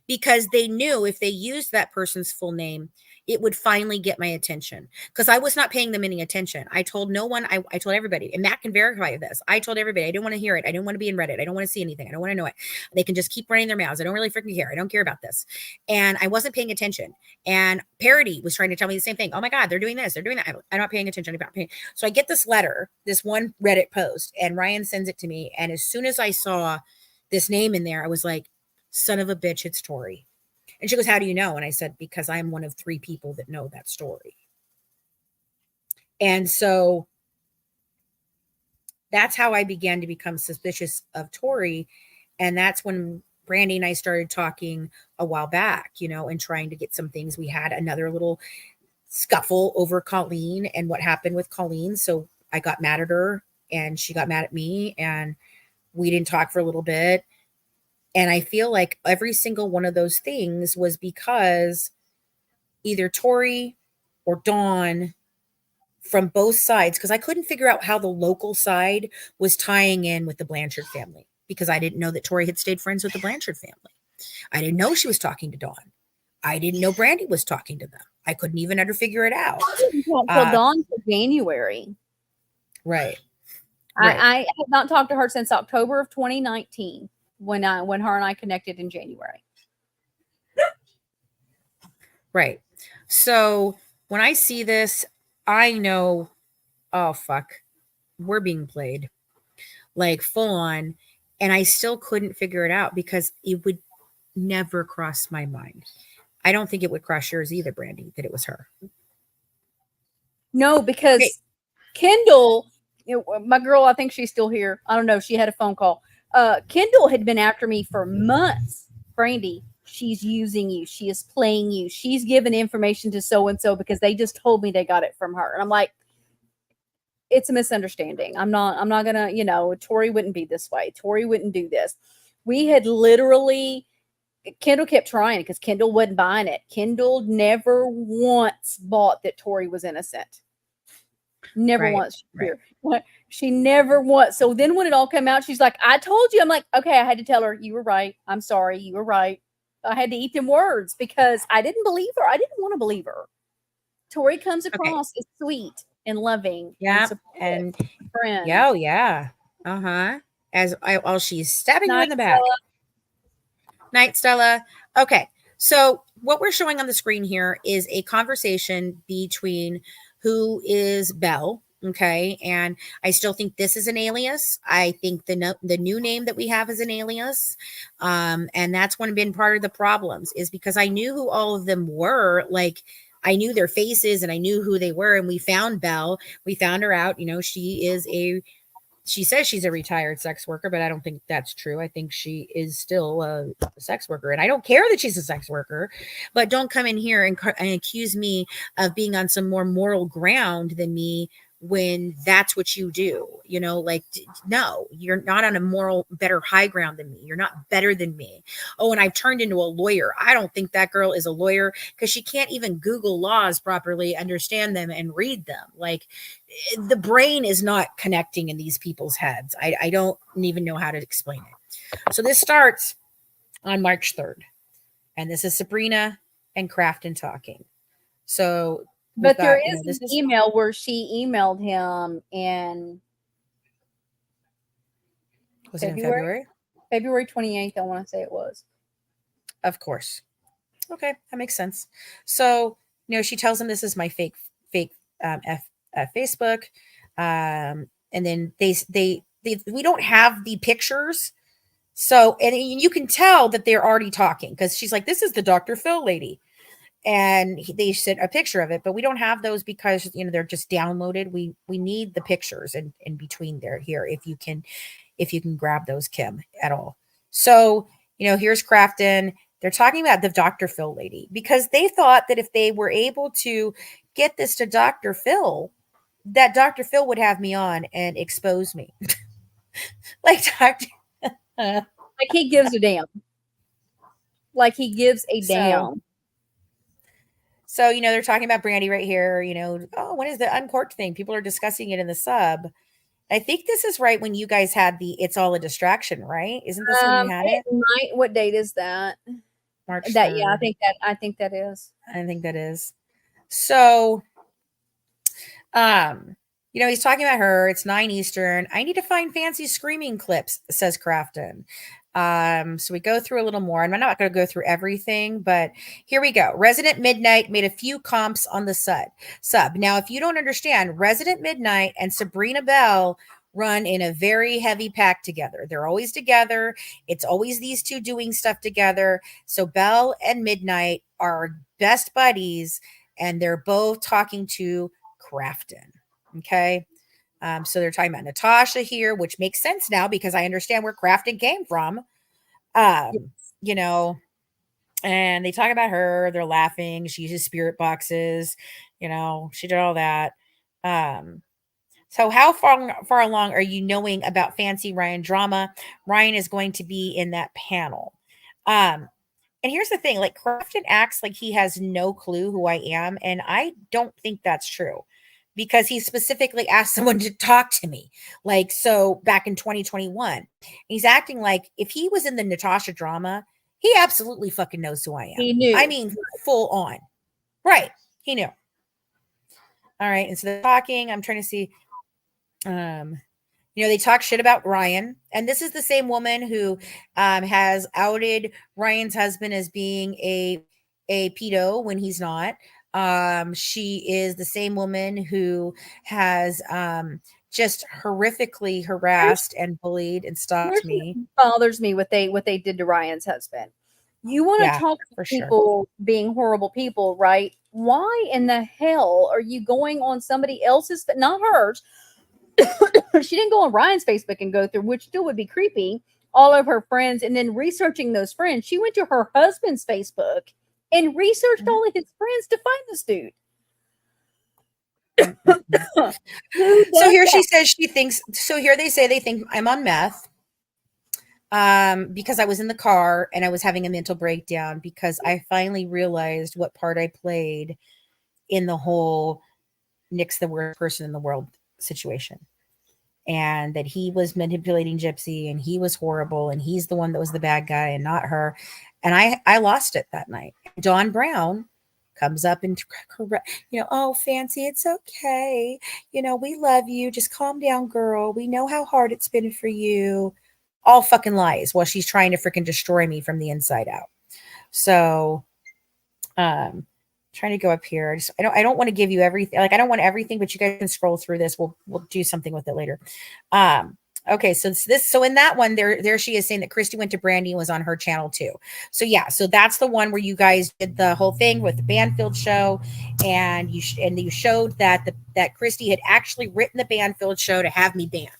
because they knew if they used that person's full name, it would finally get my attention, because I was not paying them any attention. I told no one. I told everybody, and Mack can verify this. I told everybody I didn't want to hear it. I didn't want to be in Reddit. I don't want to see anything. I don't want to know it. They can just keep running their mouths. I don't really freaking care. I don't care about this. And I wasn't paying attention. And Parody was trying to tell me the same thing. Oh my God, they're doing this. They're doing that. I'm not paying attention. So I get this letter, this one Reddit post, and Ryan sends it to me. And as soon as I saw this name in there, I was like, son of a bitch, it's Tori. And she goes, how do you know? And I said, because I'm one of 3 people that know that story. And so that's how I began to become suspicious of Tori. And that's when Brande and I started talking a while back, and trying to get some things. We had another little scuffle over Colleen and what happened with Colleen. So I got mad at her and she got mad at me, and we didn't talk for a little bit. And I feel like every single one of those things was because either Tori or Dawn, from both sides, because I couldn't figure out how the local side was tying in with the Blanchard family, because I didn't know that Tori had stayed friends with the Blanchard family. I didn't know she was talking to Dawn. I didn't know Brande was talking to them. I couldn't even figure it out. Until Dawn for January. Right. I have not talked to her since October of 2019. When her and I connected in January. Right. So when I see this, I know, oh fuck, we're being played, like full on. And I still couldn't figure it out because it would never cross my mind. I don't think it would cross yours either, Brande, that it was her. No, because Kendall, my girl, I think she's still here. I don't know. She had a phone call. Kendall had been after me for months. Brande, she's using you. She is playing you. She's given information to so-and-so because they just told me they got it from her. And I'm like, it's a misunderstanding. I'm not gonna, Tori wouldn't be this way. Tori wouldn't do this. We had literally, Kendall kept trying because Kendall wasn't buying it. Kendall never once bought that Tori was innocent. Never Right, once. right. She never once. So then when it all came out, she's like, I told you. I'm like, okay, I had to tell her, you were right. I'm sorry. You were right. I had to eat them words because I didn't believe her. I didn't want to believe her. Tori comes Okay. across as sweet and loving and Yeah. supportive And friend. yeah, oh, yeah. Uh-huh. While she's stabbing you in Night, the back. Stella. Night, Stella. Okay. So what we're showing on the screen here is a conversation between who is Belle. Okay. And I still think this is an alias. I think the new name that we have is an alias. And that's one been part of the problems is because I knew who all of them were. Like I knew their faces and I knew who they were. And we found Belle. We found her out. She says she's a retired sex worker, but I don't think that's true. I think she is still a sex worker. And I don't care that she's a sex worker, but don't come in here and accuse me of being on some more moral ground than me when that's what you do. Like, no, you're not on a moral, better high ground than me. You're not better than me. Oh, and I've turned into a lawyer. I don't think that girl is a lawyer because she can't even Google laws properly, understand them, and read them. Like, the brain is not connecting in these people's heads. I don't even know how to explain it. So this starts on March 3rd. And this is Sabrina and Crafton talking. So But there got, is an email where she emailed him in was it in February? February 28th, I want to say it was. Of course. Okay, that makes sense. So, she tells him this is my fake Facebook. And then we don't have the pictures. So, and you can tell that they're already talking because she's like, this is the Dr. Phil lady. And they sent a picture of it, but we don't have those because, they're just downloaded. We need the pictures in between there here. If you can grab those, Kim, at all. So, here's Crafton. They're talking about the Dr. Phil lady because they thought that if they were able to get this to Dr. Phil, that Dr. Phil would have me on and expose me. Like Dr. Like he gives a damn. Like he gives a damn. So, they're talking about Brande right here. Oh, what is the uncorked thing? People are discussing it in the sub. I think this is right when you guys had the "It's all a distraction," right? Isn't this when you had it? What date is that? March 3rd. Yeah, I think that is. I think that is. So, he's talking about her. It's 9 Eastern. I need to find fancy screaming clips, says Crafton. So we go through a little more. And I'm not going to go through everything, but here we go. Resident Midnight made a few comps on the sub. Now, if you don't understand, Resident Midnight and Sabrina Bell run in a very heavy pack together. They're always together. It's always these two doing stuff together. So Bell and Midnight are best buddies, and they're both talking to Crafton. Okay. So they're talking about Natasha here, which makes sense now because I understand where Crafton came from. And they talk about her, they're laughing. She uses spirit boxes, she did all that. So how far along are you knowing about Fancy Ryan drama? Ryan is going to be in that panel. And here's the thing, like Crafton acts like he has no clue who I am. And I don't think that's true because he specifically asked someone to talk to me. Like, so back in 2021, he's acting like if he was in the Natasha drama, he absolutely fucking knows who I am. He knew. I mean, full on. Right. He knew. All right. And so they're talking, I'm trying to see, they talk shit about Ryan, and this is the same woman who has outed Ryan's husband as being a pedo when he's not. She is the same woman who has just horrifically harassed and bullied and stalked me. Bothers me what they did to Ryan's husband. You want to talk to people being horrible people, right? Why in the hell are you going on somebody else's, but not hers? She didn't go on Ryan's Facebook and go through, which still would be creepy, all of her friends and then researching those friends. She went to her husband's Facebook and researched all of his friends to find this dude. So here she says she thinks, so here they say they think I'm on meth because I was in the car and I was having a mental breakdown because I finally realized what part I played in the whole Nick's the worst person in the world situation, and that he was manipulating Gypsy and he was horrible and he's the one that was the bad guy and not her. And I lost it that night. Dawn Brown comes up and correct, oh, Fancy, it's okay. We love you. Just calm down, girl. We know how hard it's been for you. All fucking lies while she's trying to freaking destroy me from the inside out. So, trying to go up here. I don't want to give you everything. Like, I don't want everything, but you guys can scroll through this. We'll do something with it later. Okay, so in that one, there she is saying that Christy went to Brande and was on her channel too. So yeah, so that's the one where you guys did the whole thing with the Banfield show, and you showed that that Christy had actually written the Banfield show to have me banned.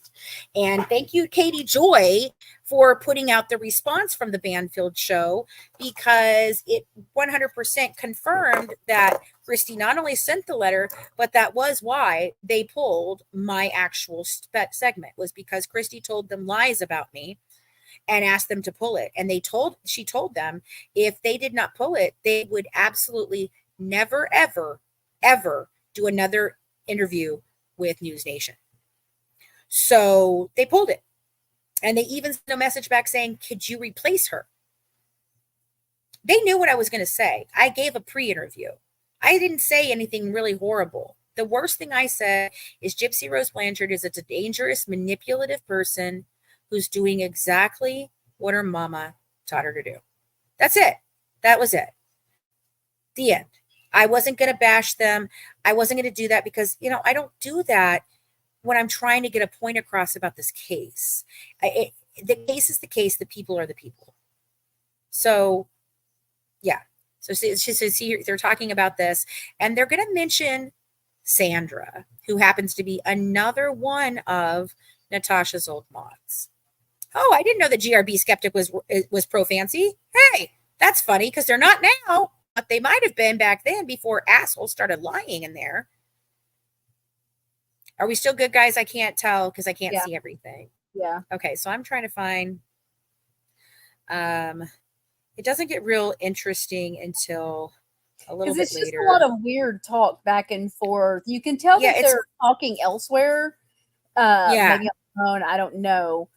And thank you, Katie Joy, for putting out the response from the Banfield show, because it 100% confirmed that Christy not only sent the letter, but that was why they pulled my actual segment, was because Christy told them lies about me and asked them to pull it. And she told them if they did not pull it, they would absolutely never, ever, ever do another interview with News Nation. So they pulled it. And they even sent a message back saying, could you replace her? They knew what I was going to say. I gave a pre-interview. I didn't say anything really horrible. The worst thing I said is Gypsy Rose Blanchard is a dangerous, manipulative person who's doing exactly what her mama taught her to do. That's it. That was it. The end. I wasn't going to bash them. I wasn't going to do that because, I don't do that when I'm trying to get a point across about this case. The case is the case. The people are the people. So, yeah. So see, they're talking about this, and they're going to mention Sandra, who happens to be another one of Natasha's old mods. Oh, I didn't know that GRB Skeptic was pro Fancy. Hey, that's funny because they're not now, but they might have been back then before assholes started lying in there. Are we still good, guys? I can't tell because I can't see everything. Yeah. Okay, so I'm trying to find. It doesn't get real interesting until a little bit later. It's just a lot of weird talk back and forth. You can tell that they're talking elsewhere. Maybe on the phone, I don't know.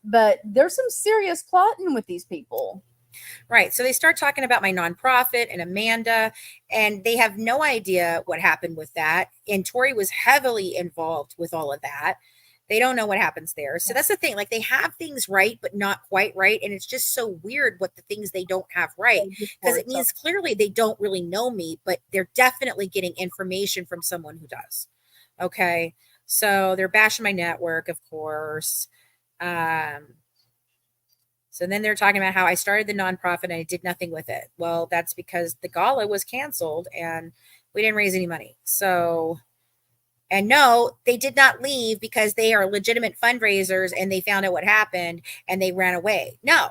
But there's some serious plotting with these people. Right. So they start talking about my nonprofit and Amanda, and they have no idea what happened with that. And Tori was heavily involved with all of that. They don't know what happens there. So that's the thing. Like, they have things right, but not quite right. And it's just so weird what the things they don't have right, because it means clearly they don't really know me, but they're definitely getting information from someone who does. Okay. So they're bashing my network, of course. So then they're talking about how I started the nonprofit and I did nothing with it. Well, that's because the gala was canceled and we didn't raise any money. So, and no, they did not leave because they are legitimate fundraisers and they found out what happened and they ran away. No.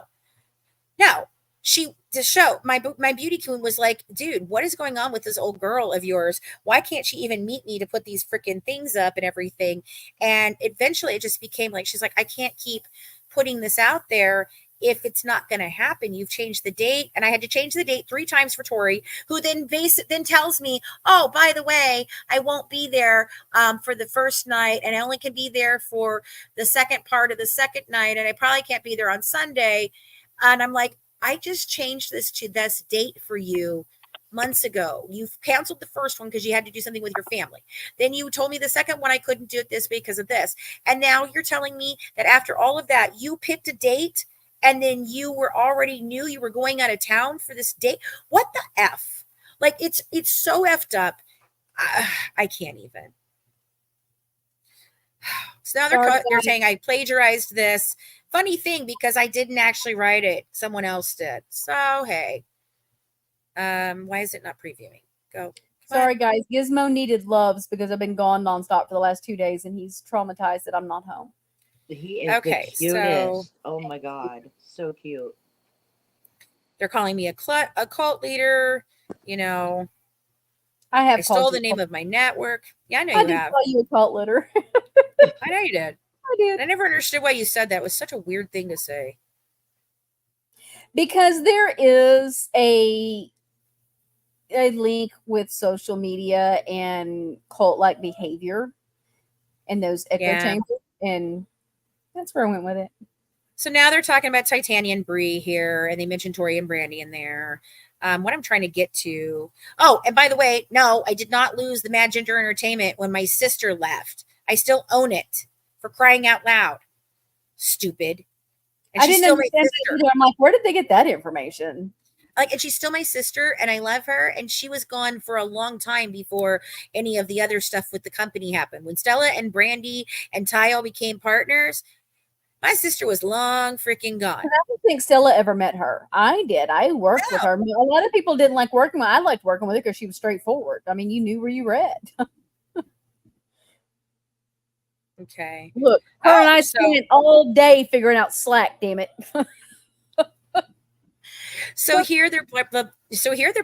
My beauty queen was like, dude, what is going on with this old girl of yours? Why can't she even meet me to put these freaking things up and everything? And eventually it just became like, she's like, I can't keep putting this out there if it's not going to happen. You've changed the date. And I had to change the date 3 times for Tori, who then tells me, oh, by the way, I won't be there for the first night. And I only can be there for the second part of the second night. And I probably can't be there on Sunday. And I'm like, I just changed this to this date for you months ago. You've canceled the first one because you had to do something with your family. Then you told me the second one I couldn't do it this way because of this. And now you're telling me that after all of that, you picked a date and then you were already knew you were going out of town for this date. What the F? Like, it's so effed up. I can't even. So now they're saying I plagiarized this. Funny thing, because I didn't actually write it. Someone else did. So, hey. Why is it not previewing? Go. Sorry, guys. Gizmo needed loves because I've been gone nonstop for the last 2 days, and he's traumatized that I'm not home. He is the cutest. Oh, my God. So cute. They're calling me a cult leader. I stole the name of my network. Yeah, I know you have. I did call you a cult leader. I know you did. I did. I never understood why you said that. It was such a weird thing to say. Because there is a link with social media and cult-like behavior and those echo Yeah. chambers, and that's where I went with it. So now they're talking about Titania and Bree here, and they mentioned Tori and Brandy in there. What I'm trying to get to. Oh, and by the way, no, I did not lose the Mad Ginger Entertainment when my sister left. I still own it, for crying out loud. Stupid. And I she's didn't still my understand that sister. either. I'm like, where did they get that information? Like, and she's still my sister, and I love her. And she was gone for a long time before any of the other stuff with the company happened. When Stella and Brandy and Ty all became partners, my sister was long freaking gone. I don't think Stella ever met her. I did. I worked with her. A lot of people didn't like working with her. I liked working with her because she was straightforward. I mean, you knew where you read. Okay. Look, her and I spent all day figuring out Slack, damn it. So here they're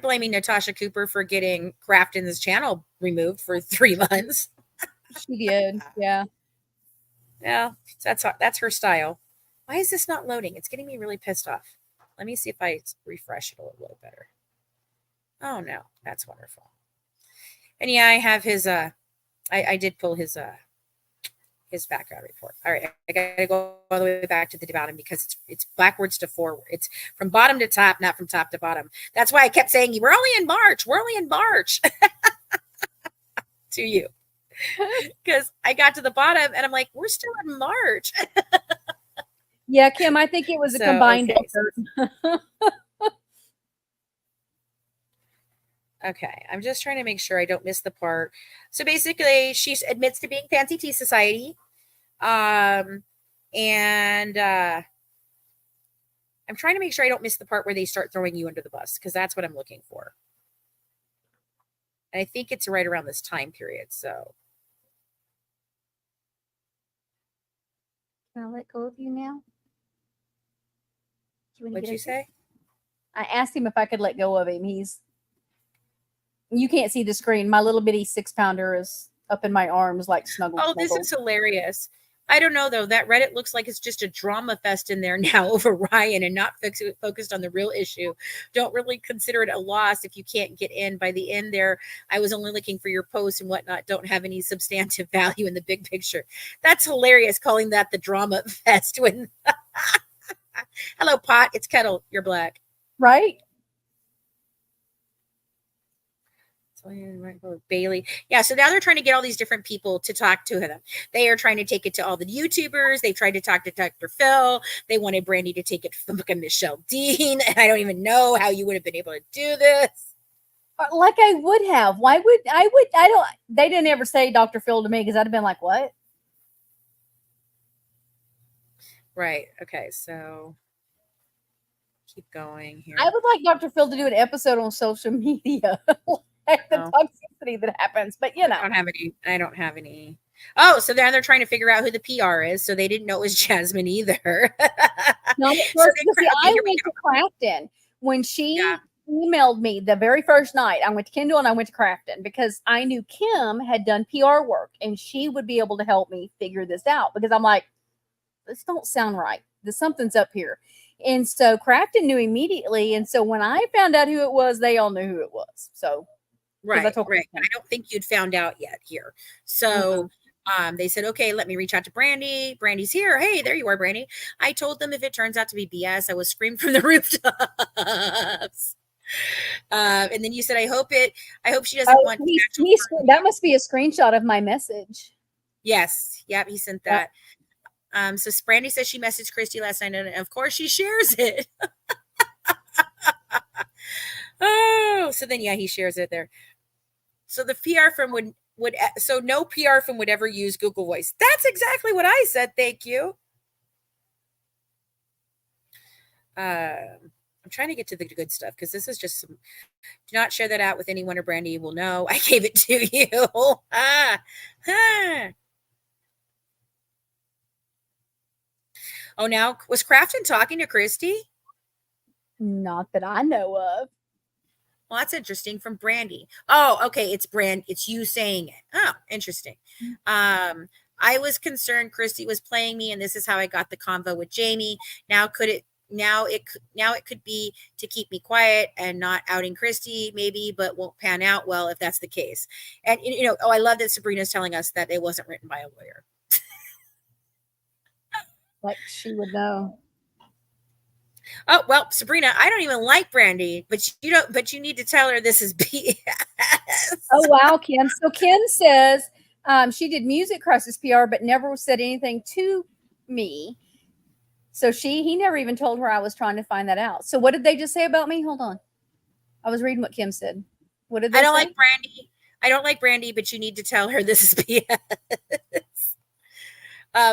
blaming Natasha Cooper for getting Crafton's channel removed for 3 months. She did. Yeah. Yeah, that's her style. Why is this not loading? It's getting me really pissed off. Let me see if I refresh it a little better. Oh no, that's wonderful. And yeah, I have his I did pull his background report. All right, I gotta go all the way back to the bottom because it's backwards to forward. It's from bottom to top, not from top to bottom. That's why I kept saying we're only in March. We're only in March. To you. Because I got to the bottom and I'm like, we're still in March. Yeah, Kim, I think it was a combined effort. Okay, I'm just trying to make sure I don't miss the part. So basically, she admits to being Fancy Tea Society. And I'm trying to make sure I don't miss the part where they start throwing you under the bus, because that's what I'm looking for. And I think it's right around this time period, so. Can I let go of you now? What'd you say? I asked him if I could let go of him. You can't see the screen. My little bitty 6-pounder is up in my arms like snuggle. Oh, this is hilarious. I don't know, though. That Reddit looks like it's just a drama fest in there now over Ryan and not focused on the real issue. Don't really consider it a loss if you can't get in. By the end there, I was only looking for your posts and whatnot. Don't have any substantive value in the big picture. That's hilarious, calling that the drama fest. When hello, Pot. It's Kettle. You're black. Right? Bailey. Yeah, so now they're trying to get all these different people to talk to them. They are trying to take it to all the YouTubers. They've tried to talk to Dr. Phil. They wanted Brandy to take it from Michelle Dean. And I don't even know how you would have been able to do this. Like I would have. They didn't ever say Dr. Phil to me because I'd have been like, what? Right. Okay. So keep going here. I would like Dr. Phil to do an episode on social media. Like the toxicity that happens, but you know. I don't have any. Oh, so then they're trying to figure out who the PR is. So they didn't know it was Jasmine either. No, I went to Crafton when she emailed me the very first night. I went to Kendall and I went to Crafton because I knew Kim had done PR work and she would be able to help me figure this out because I'm like, this don't sound right. Something's up here. And so Crafton knew immediately. And so when I found out who it was, they all knew who it was. So right. I don't think you'd found out yet here. So they said, okay, let me reach out to Brandy. Brandy's here. Hey, there you are, Brandy. I told them if it turns out to be BS, I will scream from the rooftops. And then you said, I hope she doesn't want that must be a screenshot of my message. Yes. Yep. He sent that. So Brandy says she messaged Christy last night, and of course she shares it. Oh, so then he shares it there. So the PR firm would so no PR firm would ever use Google Voice. That's exactly what I said. Thank you. I'm trying to get to the good stuff because this is just some. Do not share that out with anyone or Brandy will know I gave it to you. Oh, now was Crafton talking to Christy? Not that I know of. Well, that's interesting from Brandy. Oh, okay. It's you saying it. Oh, interesting. I was concerned Christy was playing me, and this is how I got the convo with Jamie. Now, could it now it could be to keep me quiet and not outing Christy, maybe, but won't pan out well if that's the case. And I love that Sabrina's telling us that it wasn't written by a lawyer. Like she would know. Oh well, Sabrina, I don't even like Brande, but you need to tell her this is BS. Oh wow, Kim. So Kim says she did Music Crisis PR, but never said anything to me. So he never even told her I was trying to find that out. So what did they just say about me? Hold on. I was reading what Kim said. What did they say? I don't like Brande, but you need to tell her this is BS.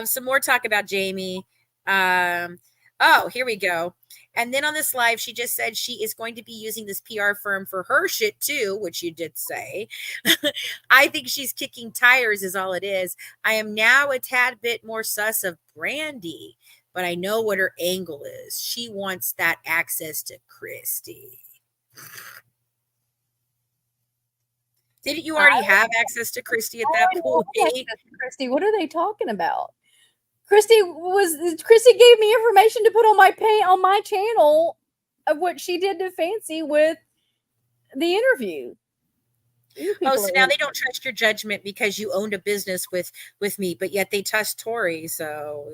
Some more talk about Jamie. Oh, here we go. And then on this live, she just said she is going to be using this PR firm for her shit too, which you did say. I think she's kicking tires is all it is. I am now a tad bit more sus of Brande, but I know what her angle is. She wants that access to Christy. Didn't you already have access to Christy at that point? Christy, what are they talking about? Christy gave me information to put on my channel of what she did to Fancy with the interview. Oh, so now they don't trust your judgment because you owned a business with me, but yet they trust Tori. So,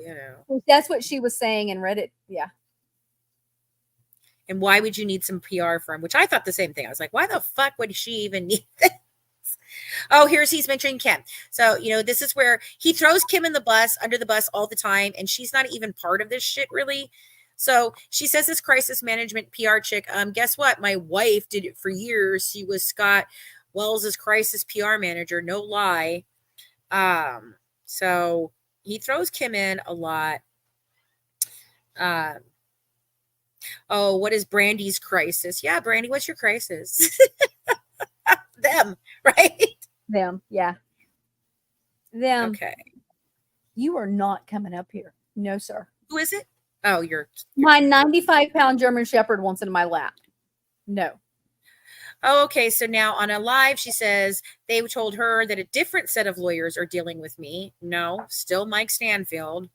that's what she was saying in Reddit. Yeah. And why would you need some PR firm? Which I thought the same thing. I was like, why the fuck would she even need this? Oh, he's mentioning Kim. So, this is where he throws Kim under the bus all the time. And she's not even part of this shit, really. So she says this crisis management PR chick, guess what? My wife did it for years. She was Scott Wells's crisis PR manager. No lie. So he throws Kim in a lot. Oh, what is Brandy's crisis? Yeah, Brande, what's your crisis? Them, right? Them, yeah. Them. Okay. You are not coming up here. No, sir. Who is it? Oh, you're my 95-pound German Shepherd wants it in my lap. No. Oh, okay. So now on a live, she says they told her that a different set of lawyers are dealing with me. No, still Mike Stanfield.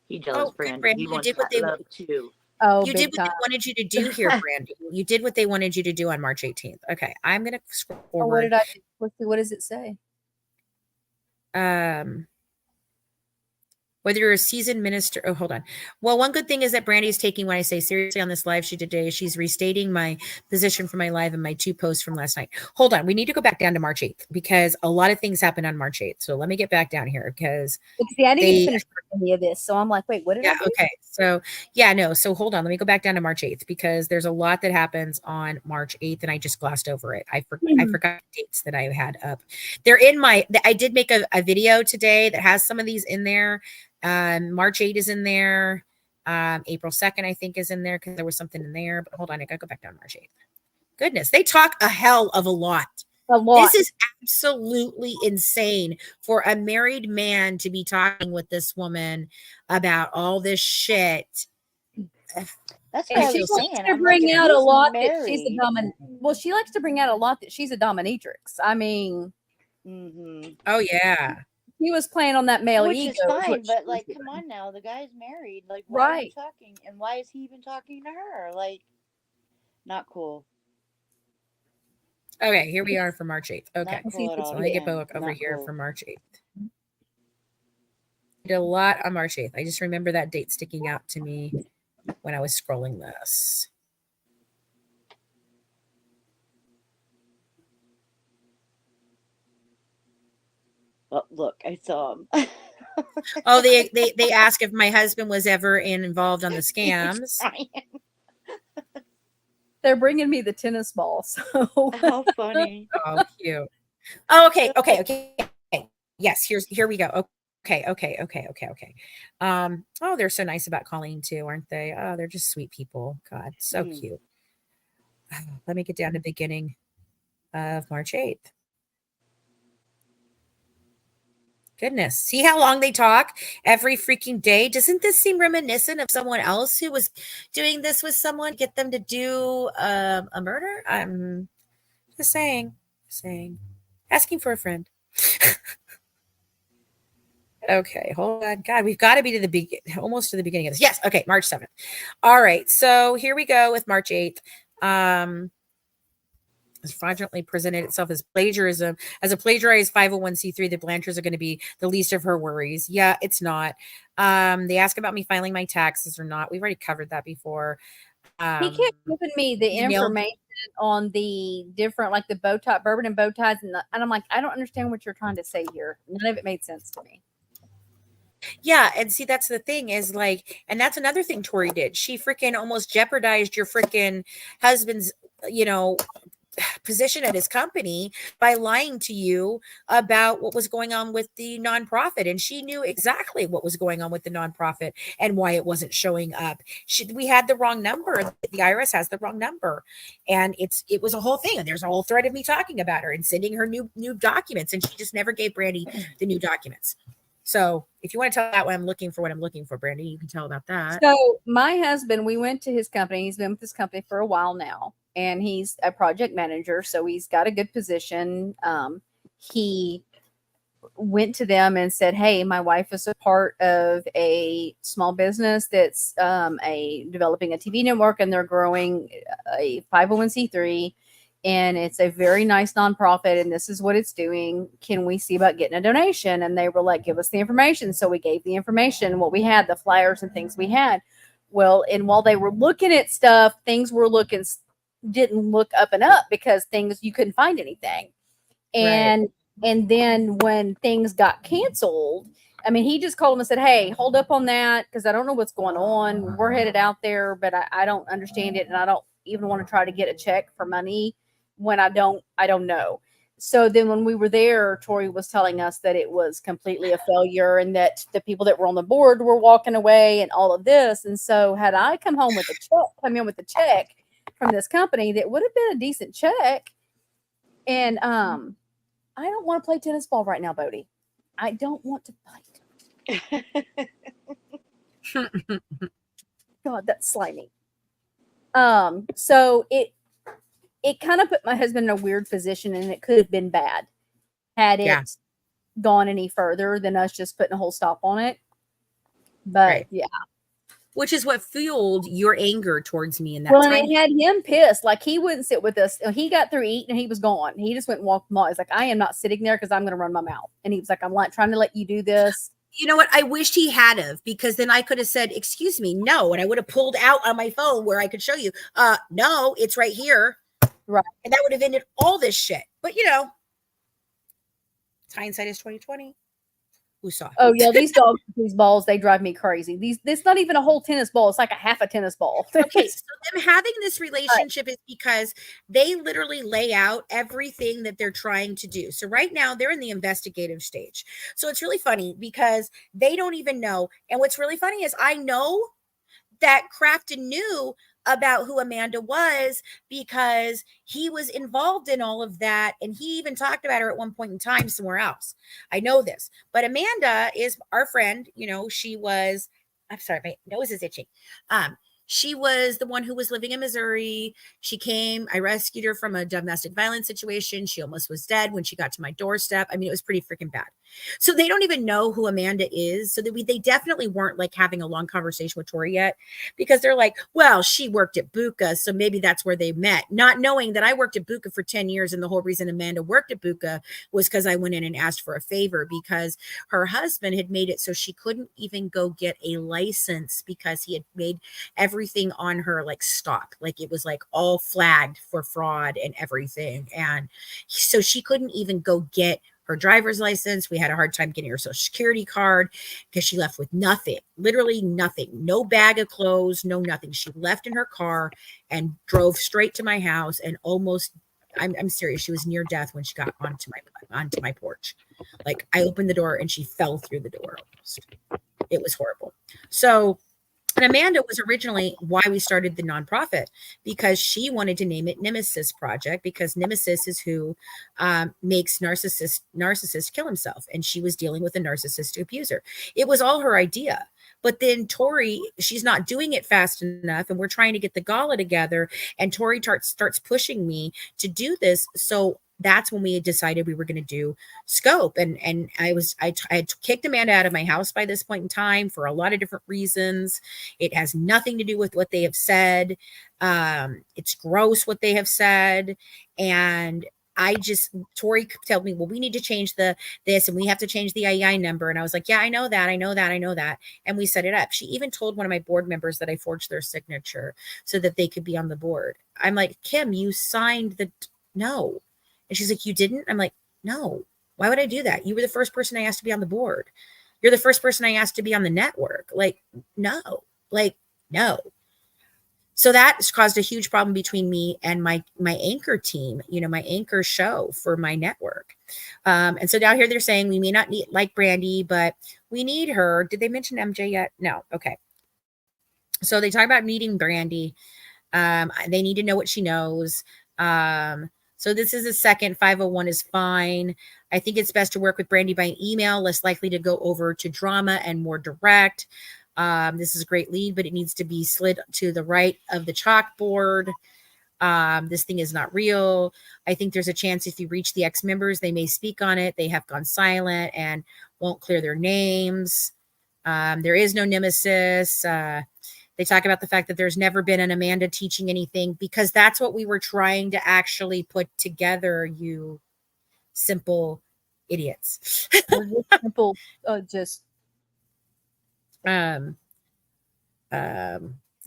He does, Brande. He wants that love too. Oh, you did what they wanted you to do here, Brande. You did what they wanted you to do on March 18th. Okay, I'm gonna scroll forward. What did I do? What does it say? Whether you're a seasoned minister. Oh, hold on. Well, one good thing is that Brande is taking what I say seriously on this live she did today. She's restating my position for my live and my 2 posts from last night. Hold on. We need to go back down to March 8th because a lot of things happened on March 8th. So let me get back down here because I didn't even finish any of this. So I'm like, wait, what did I do? Okay. So no. So hold on. Let me go back down to March 8th because there's a lot that happens on March 8th and I just glossed over it. I forgot the dates that I had up. They're in I did make a video today that has some of these in there. March 8th is in there. April 2nd, I think, is in there because there was something in there. But hold on, I gotta go back down to March 8th. Goodness, they talk a hell of a lot. This is absolutely insane for a married man to be talking with this woman about all this shit. That's what she likes to bring out a lot that she's a Well, she likes to bring out a lot that she's a dominatrix. I mean, oh yeah. He was playing on that male which ego. Is fine, but like, come on now, the guy's married. Like, why are you talking? And why is he even talking to her? Like, not cool. Okay, here we are for March 8th. Okay, cool so let me get Boak over here for March 8th. I did a lot on March 8th. I just remember that date sticking out to me when I was scrolling this. Oh, look, I saw him. Oh, they ask if my husband was ever involved on the scams. They're bringing me the tennis ball. So how funny. Oh, cute. Oh, okay. Yes, here we go. Okay. Oh, they're so nice about Colleen too, aren't they? Oh, they're just sweet people. God, so cute. Let me get down to the beginning of March 8th. Goodness. See how long they talk every freaking day? Doesn't this seem reminiscent of someone else who was doing this with someone to get them to do a murder? I'm just saying. Asking for a friend. Okay, hold on. God, we've got to be to the almost to the beginning of this. Yes. Okay, March 7th. All right. So here we go with March 8th. Has fraudulently presented itself as plagiarism. As a plagiarized 501c3, the Blanchards are going to be the least of her worries. Yeah, it's not. They ask about me filing my taxes or not. We've already covered that before. He kept giving me the information on the different, like the bow tie, bourbon and bow ties, and I'm like, I don't understand what you're trying to say here. None of it made sense to me. Yeah, and see, that's the thing is like, and that's another thing Tori did. She freaking almost jeopardized your freaking husband's, position at his company by lying to you about what was going on with the nonprofit. And she knew exactly what was going on with the nonprofit and why it wasn't showing up. We had the wrong number. The IRS has the wrong number. And it was a whole thing. And there's a whole thread of me talking about her and sending her new documents. And she just never gave Brande the new documents. So if you want to tell that what I'm looking for, Brande, you can tell about that. So my husband, we went to his company. He's been with this company for a while now, and he's a project manager. So he's got a good position. He went to them and said, hey, my wife is a part of a small business that's developing a TV network, and they're growing a 501c3. And it's a very nice nonprofit, and this is what it's doing. Can we see about getting a donation? And they were like, give us the information. So we gave the information, what we had, the flyers and things we had. Well, and while they were looking at stuff, things didn't look up and up because you couldn't find anything. And then when things got canceled, I mean, he just called them and said, hey, hold up on that, because I don't know what's going on. We're headed out there, but I don't understand it, and I don't even want to try to get a check for money when I don't know. So then when we were there, Tori was telling us that it was completely a failure and that the people that were on the board were walking away and all of this. And so had I come in with a check from this company, that would have been a decent check. And I don't want to play tennis ball right now, Bodie. I don't want to fight. God, that's slimy. So it kind of put my husband in a weird position, and it could have been bad had it gone any further than us just putting a whole stop on it. But yeah. Which is what fueled your anger towards me in that time. Well, it had him pissed. Like, he wouldn't sit with us. He got through eating and he was gone. He just went and walked them all. He's like, I am not sitting there because I'm going to run my mouth. And he was like, I'm like trying to let you do this. You know what? I wished he had of, because then I could have said, excuse me, no. And I would have pulled out on my phone where I could show you, no, it's right here. Right. And that would have ended all this shit. But hindsight is 2020. Who saw? Oh yeah, these dogs, these balls, they drive me crazy. It's not even a whole tennis ball. It's like a half a tennis ball. Okay, so them having this relationship is because they literally lay out everything that they're trying to do. So right now they're in the investigative stage. So it's really funny because they don't even know. And what's really funny is I know that Crafton knew about who Amanda was because he was involved in all of that. And he even talked about her at one point in time somewhere else. I know this, but Amanda is our friend. She was, I'm sorry, my nose is itching. She was the one who was living in Missouri. She came, I rescued her from a domestic violence situation. She almost was dead when she got to my doorstep. I mean, it was pretty freaking bad. So they don't even know who Amanda is. So they definitely weren't like having a long conversation with Tori yet, because they're like, well, she worked at Buca, so maybe that's where they met. Not knowing that I worked at Buca for 10 years. And the whole reason Amanda worked at Buca was because I went in and asked for a favor, because her husband had made it so she couldn't even go get a license because he had made everything on her like stop, like it was like all flagged for fraud and everything. And so she couldn't even go get her driver's license. We had a hard time getting her social security card because she left with nothing, literally nothing, no bag of clothes, no nothing. She left in her car and drove straight to my house and almost, I'm serious, she was near death when she got onto my porch. Like, I opened the door and she fell through the door almost. It was horrible. So, and Amanda was originally why we started the nonprofit, because she wanted to name it Nemesis Project, because Nemesis is who makes narcissist kill himself. And she was dealing with a narcissistic abuser. It was all her idea. But then Tori, she's not doing it fast enough. And we're trying to get the gala together. And Tori starts pushing me to do this. So that's when we decided we were going to do scope. And I had kicked Amanda out of my house by this point in time for a lot of different reasons. It has nothing to do with what they have said. It's gross what they have said. And Tori told me, well, we need to change this and we have to change the IEI number. And I was like, yeah, I know that. And we set it up. She even told one of my board members that I forged their signature so that they could be on the board. I'm like, Kim, you signed no. And she's like, you didn't? I'm like, no. Why would I do that? You were the first person I asked to be on the board. You're the first person I asked to be on the network. No. So that caused a huge problem between me and my anchor team, my anchor show for my network. And so now here they're saying we may not like Brande, but we need her. Did they mention MJ yet? No. Okay. So they talk about needing Brande. They need to know what she knows. So this is a second. 501 is fine. I think it's best to work with Brande by email, less likely to go over to drama and more direct. This is a great lead, but it needs to be slid to the right of the chalkboard. This thing is not real. I think there's a chance if you reach the ex-members, they may speak on it. They have gone silent and won't clear their names. There is no nemesis. They talk about the fact that there's never been an Amanda teaching anything, because that's what we were trying to actually put together, you simple idiots. We're just simple, All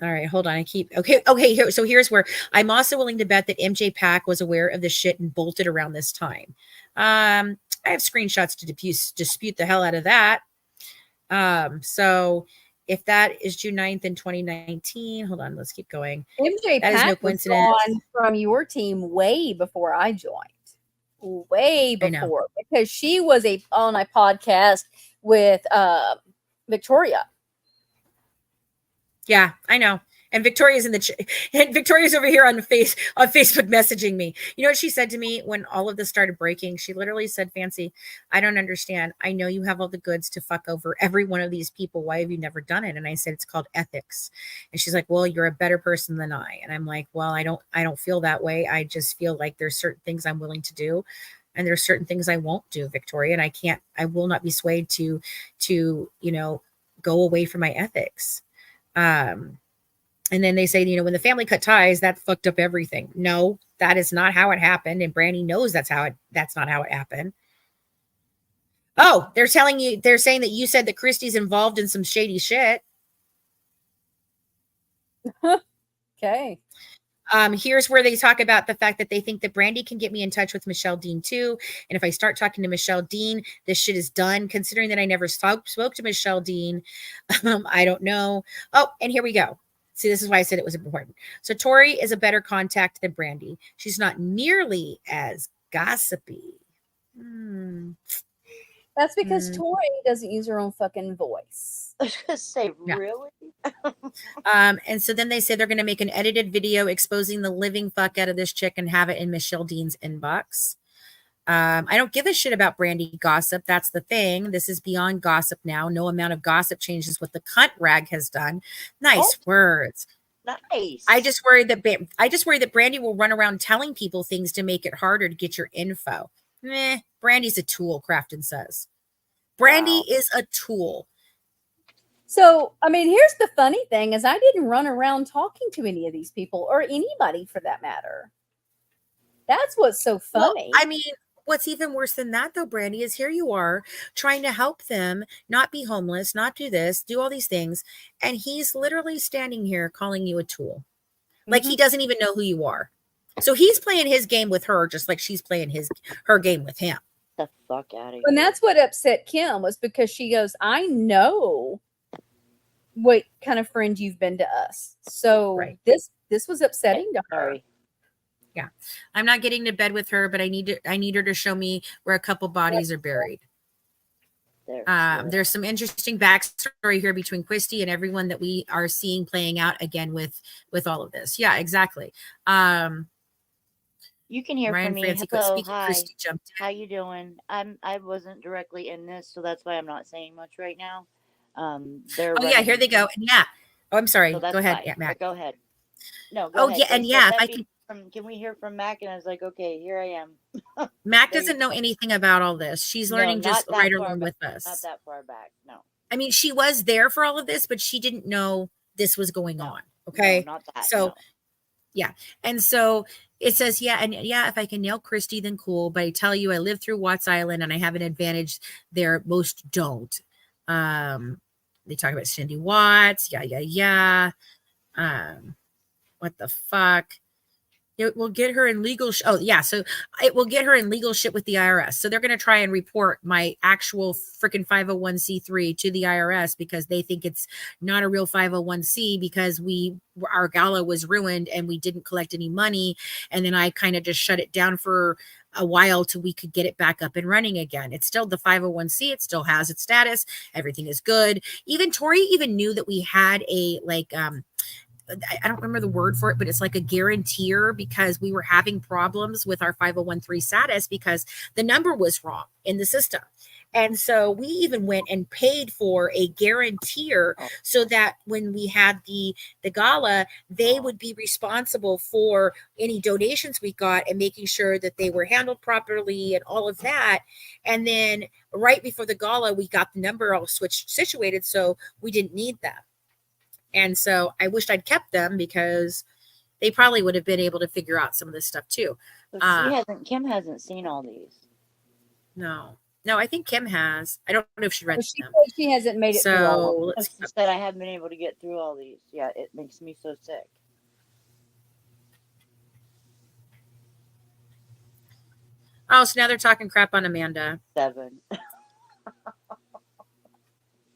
right, hold on. Okay. So here's where I'm also willing to bet that MJ Pack was aware of this shit and bolted around this time. I have screenshots to dispute the hell out of that. So if that is June 9th in 2019, hold on, let's keep going. MJ That is no Pack was coincidence. gone from your team way before I joined. Way before, because she was on a podcast with Victoria. Yeah, I know. And Victoria's and Victoria's over here on Facebook messaging me. You know what she said to me when all of this started breaking? She literally said, Fancy, I don't understand. I know you have all the goods to fuck over every one of these people. Why have you never done it? And I said, it's called ethics. And she's like, well, you're a better person than I. And I'm like, well, I don't feel that way. I just feel like there's certain things I'm willing to do. And there's certain things I won't do, Victoria. And I will not be swayed to, go away from my ethics. And then they say, when the family cut ties, that fucked up everything. No, that is not how it happened. And Brande knows that's not how it happened. Oh, they're saying that you said that Christy's involved in some shady shit. Okay. Here's where they talk about the fact that they think that Brande can get me in touch with Michelle Dean too. And if I start talking to Michelle Dean, this shit is done. Considering that I never spoke to Michelle Dean, I don't know. Oh, and here we go. See, this is why I said it was important. So Tori is a better contact than Brande. She's not nearly as gossipy. That's because Tori doesn't use her own fucking voice. I was gonna say, Yeah. really? And so then they say they're going to make an edited video exposing the living fuck out of this chick and have it in Michelle Dean's inbox. I don't give a shit about Brande gossip. That's the thing. This is beyond gossip now. No amount of gossip changes what the cunt rag has done. Nice words. Nice. I just worry that Brande will run around telling people things to make it harder to get your info. Brandy's a tool, Crafton says. Brande is a tool. So, I mean, here's the funny thing is I didn't run around talking to any of these people or anybody for that matter. That's what's so funny. Well, I mean, what's even worse than that, though, Brande, is here you are trying to help them not be homeless, not do this, do all these things. And he's literally standing here calling you a tool. Like he doesn't even know who you are. So he's playing his game with her just like she's playing her game with him. The fuck out of here. And that's what upset Kim was because she goes, I know what kind of friend you've been to us. So this was upsetting to her. Sorry. Yeah. I'm not getting to bed with her, but I need her to show me where a couple bodies are buried. There's some interesting backstory here between Christy and everyone that we are seeing playing out again with all of this. Yeah, exactly. You can hear Ryan from me. Francie, Hello, hi. Christy jumped in. How you doing? I wasn't directly in this, so that's why I'm not saying much right now. Yeah, here they go. And yeah. Oh, I'm sorry. So go ahead, fine. yeah, Matt. Go ahead. No, go ahead. Yeah, and yeah, if I can. from Mack? And I was like, okay, here I am. Mac There you doesn't know go. anything about all this. She's No, learning just not that right far along back. with us. Not that far back. No, I mean, she was there for all of this, but she didn't know this was going No. on. Okay. no, not that. So no. yeah. And so it says, yeah, and yeah, if I can nail Christy, then cool. But I tell you, I lived through Watts Island and I have an advantage there. Most don't. They talk about Cindy Watts. Yeah. What the fuck? It will get her in legal. So it will get her in legal shit with the IRS. So they're going to try and report my actual freaking 501c3 to the IRS because they think it's not a real 501c because our gala was ruined and we didn't collect any money. And then I kind of just shut it down for a while till we could get it back up and running again. It's still the 501c. It still has its status. Everything is good. Even Tori even knew that we had a I don't remember the word for it, but it's like a guarantor because we were having problems with our 501(c)(3) status because the number was wrong in the system. And so we even went and paid for a guarantor so that when we had the gala, they would be responsible for any donations we got and making sure that they were handled properly and all of that. And then right before the gala, we got the number all situated, so we didn't need them. And so I wished I'd kept them because they probably would have been able to figure out some of this stuff too. Kim hasn't seen all these. No, I think Kim has. I don't know if she read them. She hasn't made it through all. She said I haven't been able to get through all these. Yeah, it makes me so sick. Oh, so now they're talking crap on Amanda. 7.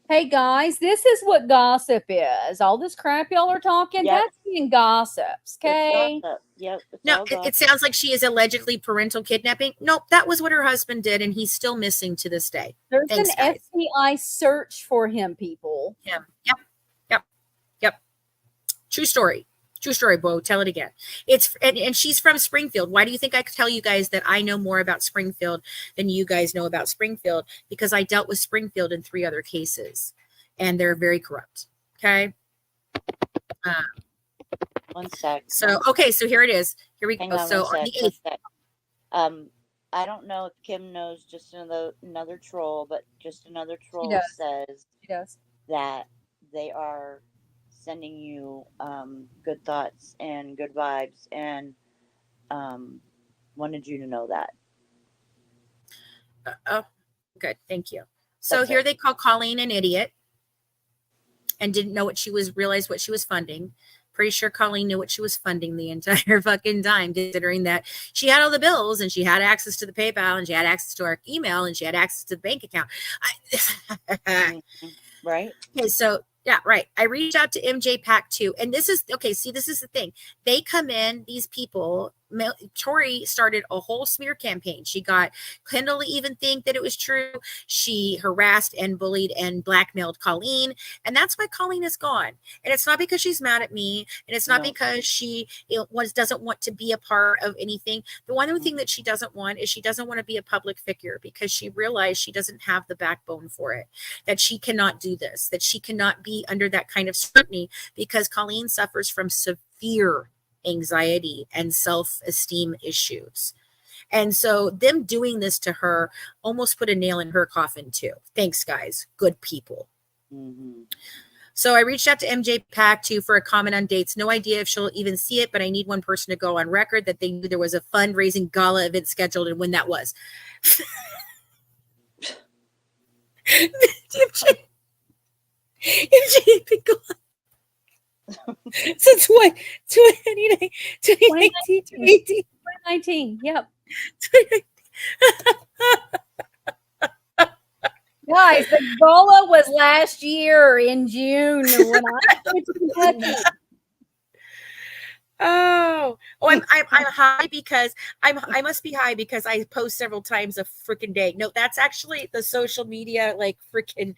Hey guys, this is what gossip is. All this crap y'all are talking, that's being gossips, okay? Gossip. Yep. No, it sounds like she is allegedly parental kidnapping. Nope, that was what her husband did, and he's still missing to this day. There's Thanks, an guys. FBI search for him, people. Yep. True story, Bo. Tell it again. And she's from Springfield. Why do you think I tell you guys that I know more about Springfield than you guys know about Springfield? Because I dealt with Springfield in 3 other cases, and they're very corrupt. Okay. 1 sec. So okay, so here it is. Here we go. So on the 8th. I don't know if Kim knows just another troll, but just another troll says she does that they are sending you good thoughts and good vibes, and wanted you to know that. Oh, good. Thank you. So here they call Colleen an idiot and didn't know realized what she was funding. Pretty sure Colleen knew what she was funding the entire fucking time, considering that she had all the bills and she had access to the PayPal and she had access to our email and she had access to the bank account. Right. Okay, so yeah, right. I reached out to MJ Pack too. And this is this is the thing. They come in, these people. Tori started a whole smear campaign. She got Kendall to even think that it was true. She harassed and bullied and blackmailed Colleen. And that's why Colleen is gone. And it's not because she's mad at me. And it's not because she doesn't want to be a part of anything. The one thing that she doesn't want is she doesn't want to be a public figure because she realized she doesn't have the backbone for it, that she cannot do this, that she cannot be under that kind of scrutiny because Colleen suffers from severe anxiety and self-esteem issues. And so them doing this to her almost put a nail in her coffin too. Thanks, guys. Good people. Mm-hmm. So I reached out to MJ Pack too for a comment on dates. No idea if she'll even see it, but I need one person to go on record that they knew there was a fundraising gala event scheduled and when that was. MJ been gone. Since what? 2019? 2019. Yep. Guys, the gala was last year in June when I went to Kentucky. Oh, I'm high because I must be high because I post several times a freaking day. No, that's actually the social media like freaking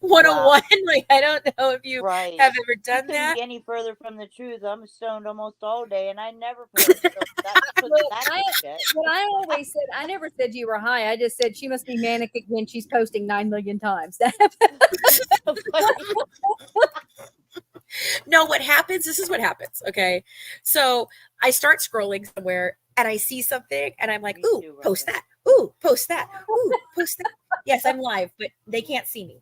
101. Wow. Like I don't know if you have ever done that. Be any further from the truth. I'm stoned almost all day, and I never post. So what I always said, I never said you were high. I just said she must be manic again. She's posting 9 million times. No, what happens, this is what happens. Okay. So I start scrolling somewhere and I see something and I'm like, Me ooh, too, post Robin. that. Ooh, post that. Ooh, post that. Yes, I'm live, but they can't see me.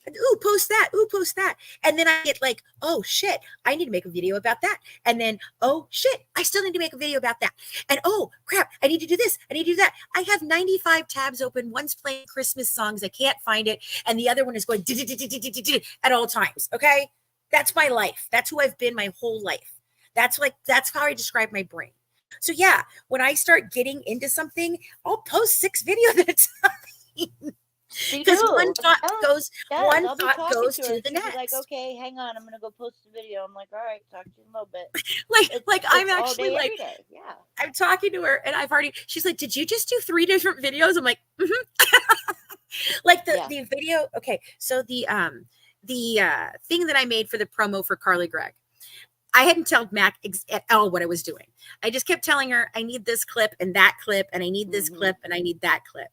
Ooh, post that. Ooh, post that. And then I get like, oh shit, I need to make a video about that. And then, oh shit, I still need to make a video about that. And oh crap, I need to do this. I need to do that. I have 95 tabs open. One's playing Christmas songs. I can't find it. And the other one is going at all times. Okay. That's my life. That's who I've been my whole life. That's how I describe my brain. So yeah, when I start getting into something, I'll post 6 videos at a time. Because one thought goes, one I'll be thought talking goes to her. to the She'll be like, next. okay, hang on, I'm gonna go post the video. I'm like, all right, talk to you in a little bit. Like I'm It's all actually day, like, every day. Yeah. I'm talking to her and I've already, she's like, did you just do 3 different videos? I'm like, like Yeah. the video. Okay. So the thing that I made for the promo for Carly Gregg, I hadn't told Mac at all what I was doing. I just kept telling her, I need this clip and that clip, and I need this clip and I need that clip.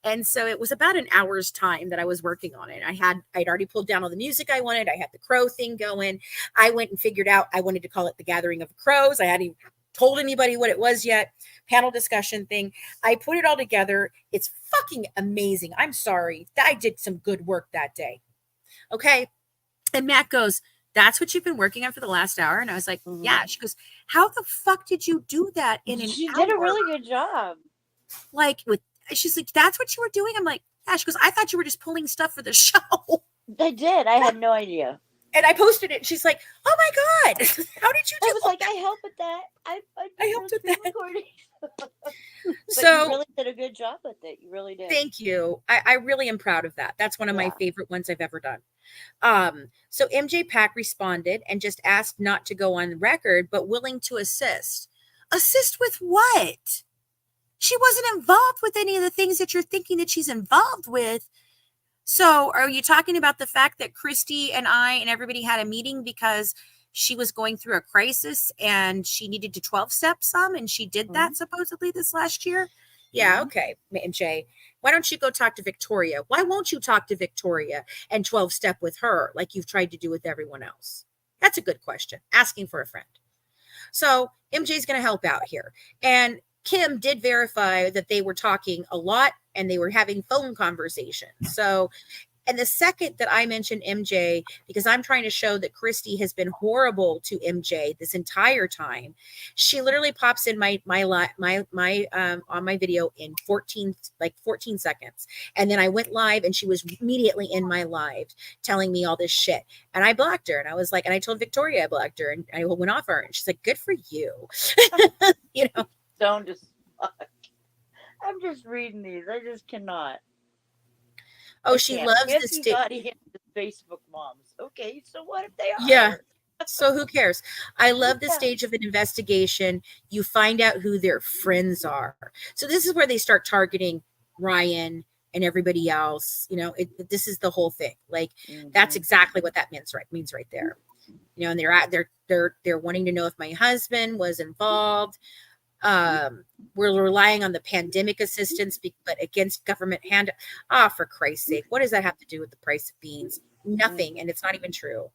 And so it was about an hour's time that I was working on it. I'd already pulled down all the music I wanted. I had the crow thing going. I went and figured out I wanted to call it the Gathering of the Crows. I hadn't told anybody what it was yet. Panel discussion thing. I put it all together. It's fucking amazing. I'm sorry. I did some good work that day. Okay. And Matt goes, that's what you've been working on for the last hour? And I was like, yeah. She goes, how the fuck did you do that in an hour? She did a really good job. Like she's like, that's what you were doing? I'm like, yeah. She goes, I thought you were just pulling stuff for the show. I did. I had no idea. And I posted it. And she's like, oh my God, how did you do I was like, I help with that. I helped with that. recording. So you really did a good job with it. You really did. Thank you. I really am proud of that. That's one of my favorite ones I've ever done. So MJ Pack responded and just asked not to go on record, but willing to assist. Assist with what? She wasn't involved with any of the things that you're thinking that she's involved with. So are you talking about the fact that Christy and I and everybody had a meeting because she was going through a crisis and she needed to 12-step some, and she did that supposedly this last year? Yeah, okay, MJ. Why don't you go talk to Victoria? Why won't you talk to Victoria and 12-step with her like you've tried to do with everyone else? That's a good question. Asking for a friend. So MJ's going to help out here. And Kim did verify that they were talking a lot and they were having phone conversations. So, and the second that I mentioned MJ, because I'm trying to show that Christy has been horrible to MJ this entire time, she literally pops in my on my video in 14 seconds. And then I went live and she was immediately in my live telling me all this shit. And I blocked her. And I was like, and I told Victoria I blocked her, and I went off her. And she's like, good for you. You know, don't just I'm just reading these. I just cannot. Oh, she loves the stage. Facebook moms. Okay, so what if they are? Yeah. So who cares? I love the stage of an investigation. You find out who their friends are. So this is where they start targeting Ryan and everybody else. You know, this is the whole thing. Like that's exactly what that means right there. You know, and they're wanting to know if my husband was involved. We're relying on the pandemic assistance, but against government hand. For Christ's sake, what does that have to do with the price of beans? Nothing, and it's not even true.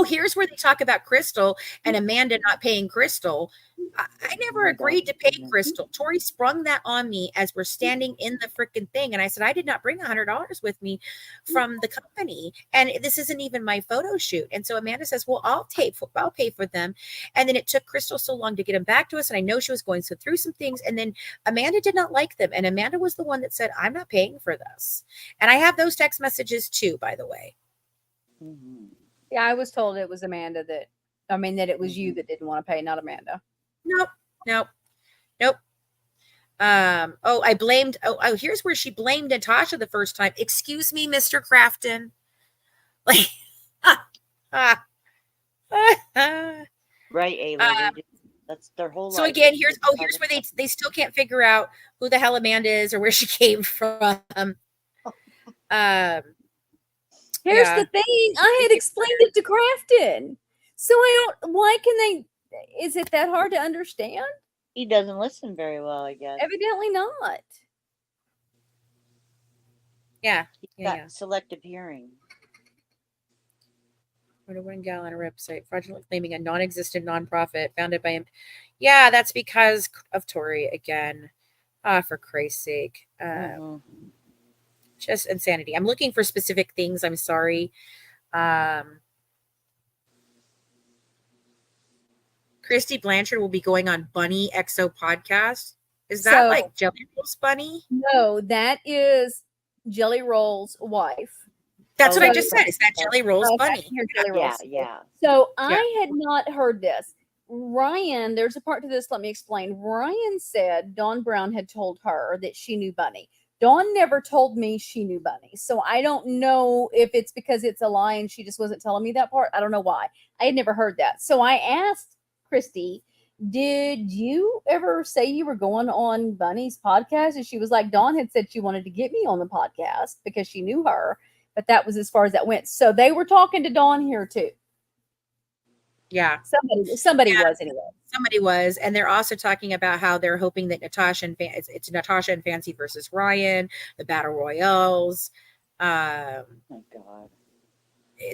Here's where they talk about Crystal and Amanda not paying Crystal. I never agreed to pay Crystal. Tori sprung that on me as we're standing in the freaking thing. And I said, I did not bring $100 with me from the company. And this isn't even my photo shoot. And so Amanda says, well, I'll pay for them. And then it took Crystal so long to get them back to us. And I know she was going through some things. And then Amanda did not like them. And Amanda was the one that said, I'm not paying for this. And I have those text messages too, by the way. Yeah, I was told it was Amanda that it was you that didn't want to pay, not Amanda. Nope. I blamed. Here's where she blamed Natasha the first time. Excuse me, Mr. Crafton. Like, right, Ayla. That's their whole life. So again, here's where they still can't figure out who the hell Amanda is or where she came from. Here's the thing. I had explained it to Crafton. So why can they, is it that hard to understand? He doesn't listen very well, I guess. Evidently not. Yeah. He's got selective hearing. Wrote one gal on a website, fraudulently claiming a non-existent nonprofit founded by him. Yeah, that's because of Tori again. For Christ's sake. Just insanity. I'm looking for specific things. I'm sorry. Christy Blanchard will be going on Bunny XO podcast. Is that So- like Jelly Rolls Bunny? No, that is Jelly Roll's wife. That's what I Oh, just said. Is that Jelly Rolls Okay, Bunny? here's Jelly Yeah, Rolls. yeah. So I had not heard this. Ryan, there's a part to this. Let me explain. Ryan said Dawn Brown had told her that she knew Bunny. Dawn never told me she knew Bunny. So I don't know if it's because it's a lie and she just wasn't telling me that part. I don't know why. I had never heard that. So I asked Christy, did you ever say you were going on Bunny's podcast? And she was like, Dawn had said she wanted to get me on the podcast because she knew her, but that was as far as that went. So they were talking to Dawn here too. Yeah. Somebody was anyway. Somebody was, and they're also talking about how they're hoping that Natasha and it's Natasha and Fancy versus Ryan, the battle royals. Oh my God.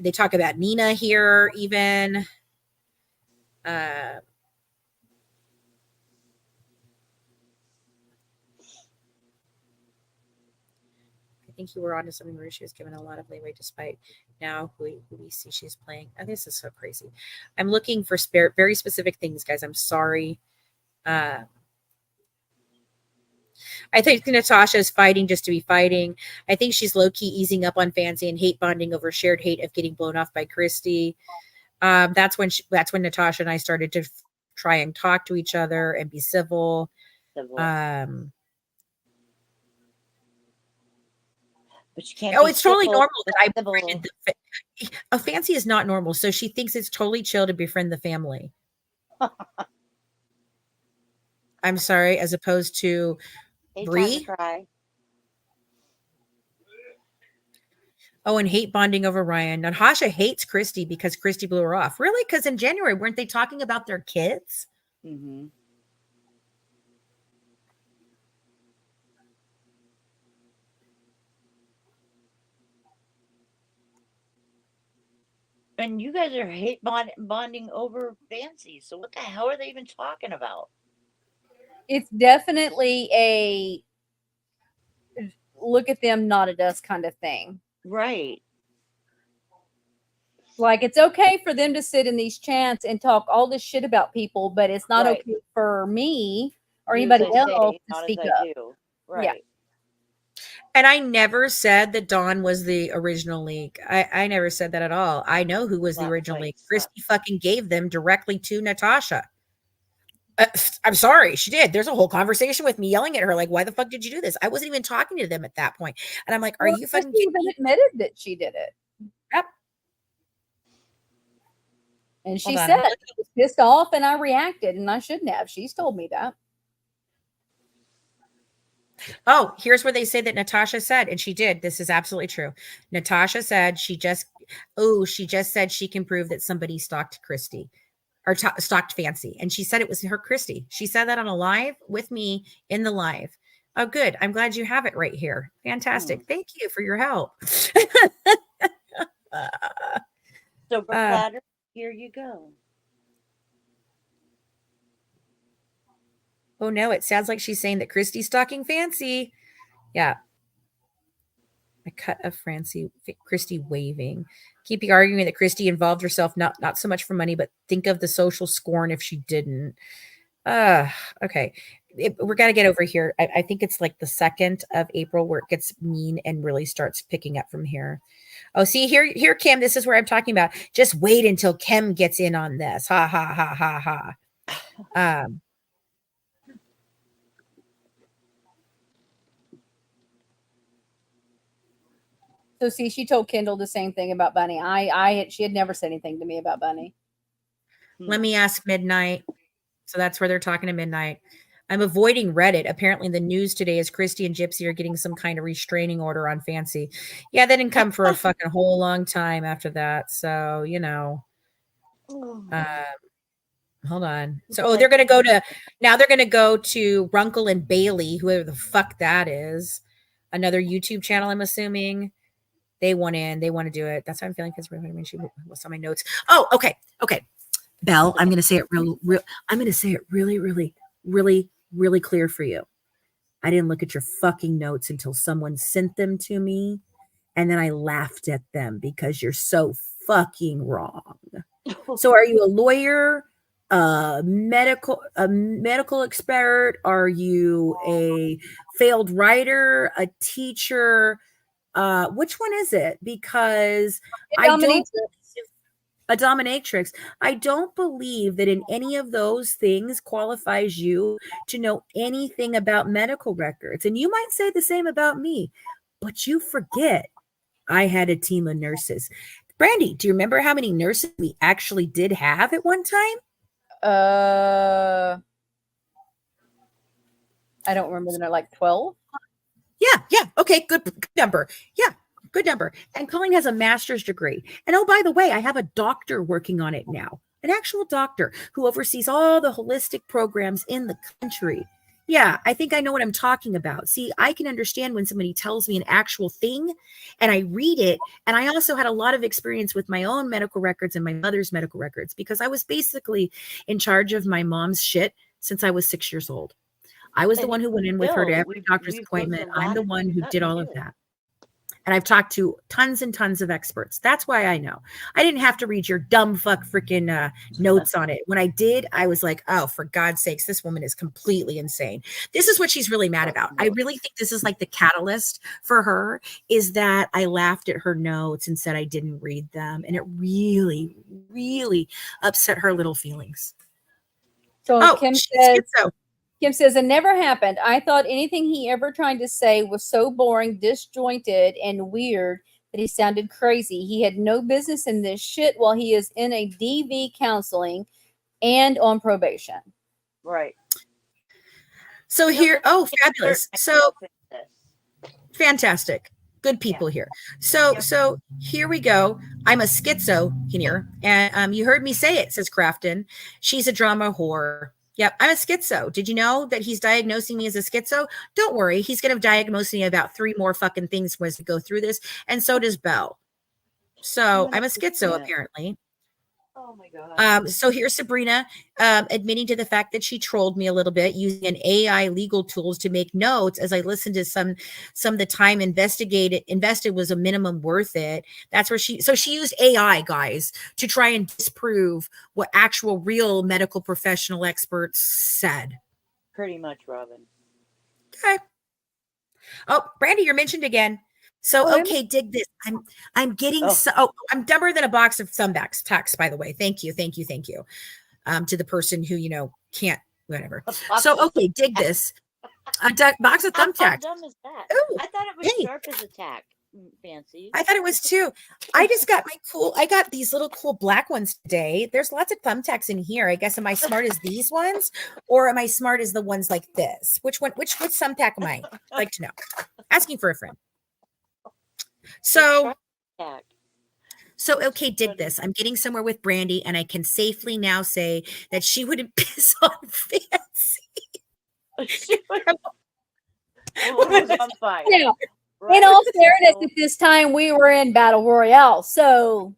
They talk about Nina here, even. I think you were onto something where she was given a lot of leeway despite now who we see she's playing. Oh, this is so crazy. I'm looking for very specific things, guys. I'm sorry. I think Natasha is fighting just to be fighting. I think she's low-key easing up on Fancy and hate bonding over shared hate of getting blown off by Christy. That's when Natasha and I started to try and talk to each other and be civil. But you can't. Oh, it's totally normal that I civil. befriended a Fancy is not normal, so she thinks it's totally chill to befriend the family. I'm sorry, as opposed to Bree. Oh, and hate bonding over Ryan. Natasha hates Christy because Christy blew her off. Really? Because in January, weren't they talking about their kids? Mm-hmm. And you guys are hate bonding over Fancy. So what the hell are they even talking about? It's definitely a look at them, not at us kind of thing. Right. Like, it's okay for them to sit in these chats and talk all this shit about people, but it's not Right. okay for me or Do anybody as I else say, to not speak as up. I do. Right. Yeah. And I never said that Dawn was the original leak. I never said that at all. I know who was the That's original why leak. it Christy sucks. fucking gave them directly to Natasha. I'm sorry, she did. There's a whole conversation with me yelling at her, like, why the fuck did you do this? I wasn't even talking to them at that point. And I'm like, are Well, you fucking Christy kidding me? even admitted that she did it. Yep. And she Hold on. said I was pissed off and I reacted and I shouldn't have. She's told me that. Oh, here's where they say that Natasha said, and she did. This is absolutely true. Natasha said she just said she can prove that somebody stalked Christy or stalked Fancy. And she said it was her Christy. She said that on a live with me in the live. Oh, good. I'm glad you have it right here. Fantastic. Thank you for your help. So, platter, here you go. Oh no, it sounds like she's saying that Christy's stalking Fancy. Yeah. A cut of Christy waving. Keeping arguing that Christy involved herself not so much for money, but think of the social scorn if she didn't. Okay. We're got to get over here. I think it's like the 2nd of April where it gets mean and really starts picking up from here. Oh, see here, Kim, this is where I'm talking about. Just wait until Kim gets in on this. Ha, ha, ha, ha, ha. So see, she told Kendall the same thing about Bunny. She had never said anything to me about Bunny. Let me ask Midnight. So that's where they're talking to Midnight. I'm avoiding Reddit. Apparently the news today is Christy and Gypsy are getting some kind of restraining order on Fancy. Yeah, they didn't come for a fucking whole long time after that. So, you know. Hold on. So they're gonna go to Runkle and Bailey, whoever the fuck that is. Another YouTube channel, I'm assuming. They want in. They want to do it. That's how I'm feeling because what's on my notes. Oh, okay. Belle, I'm going to say it I'm going to say it really, really, really, really clear for you. I didn't look at your fucking notes until someone sent them to me. And then I laughed at them because you're so fucking wrong. So are you a lawyer, a medical expert? Are you a failed writer, a teacher? Which one is it? Because a dominatrix. I don't believe that in any of those things qualifies you to know anything about medical records. And you might say the same about me, but you forget I had a team of nurses. Brande, do you remember how many nurses we actually did have at one time? I don't remember. They're like 12. Yeah. Okay, good number. Yeah, good number. And Colleen has a master's degree. And oh, by the way, I have a doctor working on it now, an actual doctor who oversees all the holistic programs in the country. Yeah, I think I know what I'm talking about. See, I can understand when somebody tells me an actual thing and I read it. And I also had a lot of experience with my own medical records and my mother's medical records because I was basically in charge of my mom's shit since I was 6 years old. I was the one who went in with her to every doctor's appointment. I'm the one who did all of that. And I've talked to tons and tons of experts. That's why I know. I didn't have to read your dumb fuck freaking notes on it. When I did, I was like, oh, for God's sakes, this woman is completely insane. This is what she's really mad about. I really think this is like the catalyst for her is that I laughed at her notes and said I didn't read them. And it really, really upset her little feelings. So Kim says, it never happened. I thought anything he ever tried to say was so boring, disjointed, and weird that he sounded crazy. He had no business in this shit while he is in a DV counseling and on probation. Right. So here, fabulous. So fantastic. Good people here. So here we go. I'm a schizo here. And you heard me say it, says Crafton. She's a drama whore. Yep, I'm a schizo. Did you know that he's diagnosing me as a schizo? Don't worry. He's going to diagnose me about 3 more fucking things as we go through this. And so does Belle. So I'm a schizo, apparently. Oh my God. So here's Sabrina admitting to the fact that she trolled me a little bit using an AI legal tools to make notes as I listened to some of the time invested was a minimum worth it. That's where she used AI, guys, to try and disprove what actual real medical professional experts said. Pretty much, Robin. Okay. Oh, Brande, you're mentioned again. So, okay, dig this. I'm getting I'm dumber than a box of thumbtacks. Tax, by the way. Thank you. To the person who, can't, whatever. So, okay, dig this. A box of thumbtacks. How dumb is that? Ooh, I thought it was sharp as a tack. Fancy. I thought it was too. I got these little cool black ones today. There's lots of thumbtacks in here. I guess, am I smart as these ones? Or am I smart as the ones like this? Which thumbtack am I? I'd like to know. Asking for a friend. So okay, dig this. I'm getting somewhere with Brande, and I can safely now say that she wouldn't piss on Fancy. I'm fine. Yeah. In all fairness, at this time we were in Battle Royale, so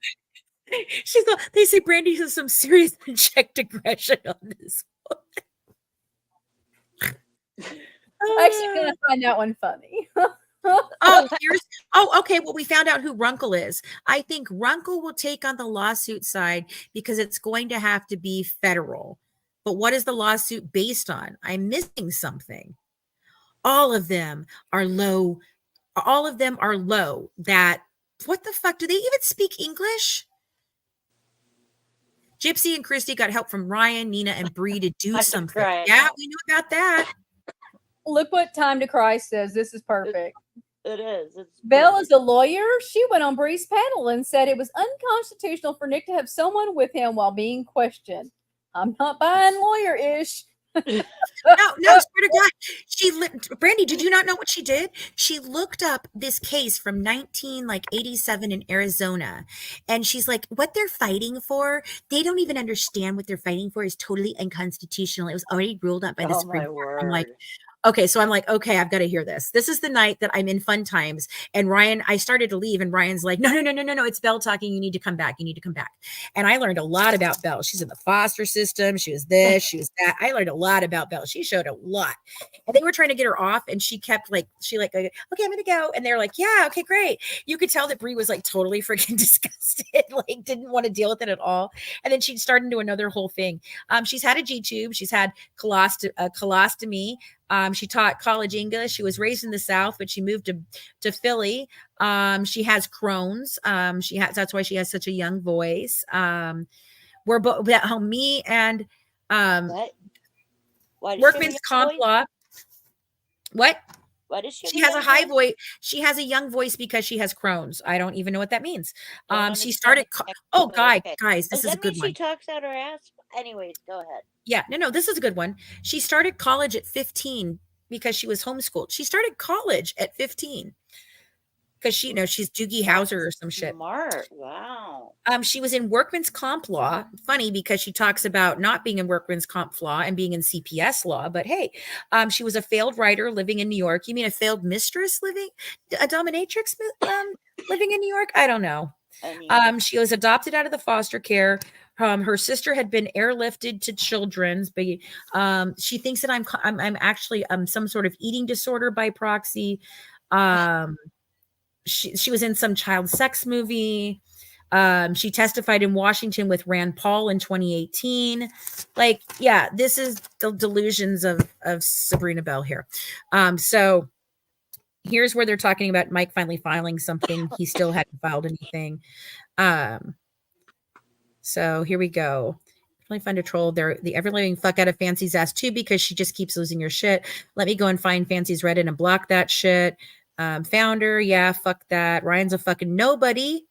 they say Brande has some serious unchecked aggression on this one. I'm actually gonna find that one funny. Okay. Well, we found out who Runkle is. I think Runkle will take on the lawsuit side because it's going to have to be federal. But what is the lawsuit based on? I'm missing something. All of them are low. That, what the fuck? Do they even speak English? Gypsy and Christy got help from Ryan, Nina, and Bree to do something. Yeah, we knew about that. Look what Time to Cry says. This is perfect. It is. Belle is a lawyer. She went on Bree's panel and said it was unconstitutional for Nick to have someone with him while being questioned. I'm not buying lawyer-ish. No, swear to God. Brande, did you not know what she did? She looked up this case from 1987 in Arizona. And she's like, what they're fighting for, they don't even understand what they're fighting for is totally unconstitutional. It was already ruled out by the Supreme Court. I'm like, Okay, so I'm like, okay, I've got to hear this. This is the night that I'm in Fun Times, and Ryan, I started to leave, and Ryan's like, no, it's Belle talking. You need to come back. You need to come back. And I learned a lot about Belle. She's in the foster system. She was this, she was that. I learned a lot about Belle. She showed a lot, and they were trying to get her off, and she kept like, okay, I'm gonna go, and they're like, yeah, okay, great. You could tell that Brie was like totally freaking disgusted, like didn't want to deal with it at all. And then she'd start into another whole thing. She's had a G tube. She's had colostomy. She taught college English. She was raised in the South, but she moved to Philly. She has Crohn's. That's why she has such a young voice. We're both at home. Me and What? Why does Workman's she have a Comp voice? Law. What? Why does she? She has a high voice. She has a young voice because she has Crohn's. I don't even know what that means. She started. Oh, guys, this is a good one. She talks out her ass. Anyways, go ahead. Yeah, no, this is a good one. She started college at 15 because she was homeschooled. She started college at 15 because she's Doogie Howser or some shit. Smart. Wow. She was in Workman's Comp Law. Funny because she talks about not being in Workman's Comp Law and being in CPS law. But hey, she was a failed writer living in New York. You mean a failed mistress a dominatrix living in New York? I don't know. She was adopted out of the foster care. Her sister had been airlifted to children's, but she thinks that I'm actually some sort of eating disorder by proxy. She was in some child sex movie. She testified in Washington with Rand Paul in 2018. Like, yeah, this is the delusions of Sabrina Bell here. So here's where they're talking about Mike finally filing something. He still hadn't filed anything. So here we go. Really fun to troll. They're the ever living fuck out of Fancy's ass too, because she just keeps losing her shit. Let me go and find Fancy's Reddit and block that shit. Founder, yeah, fuck that. Ryan's a fucking nobody.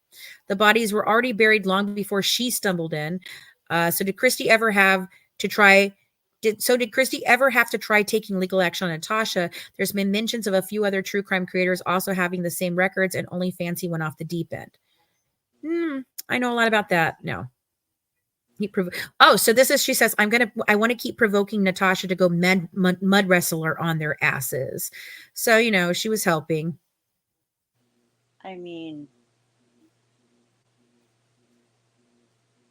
The bodies were already buried long before she stumbled in. So did Christy ever have to try taking legal action on Natasha? There's been mentions of a few other true crime creators also having the same records, and only Fancy went off the deep end. I know a lot about that. No. So this is, she says, I want to keep provoking Natasha to go mud wrestler on their asses. So, she was helping. I mean,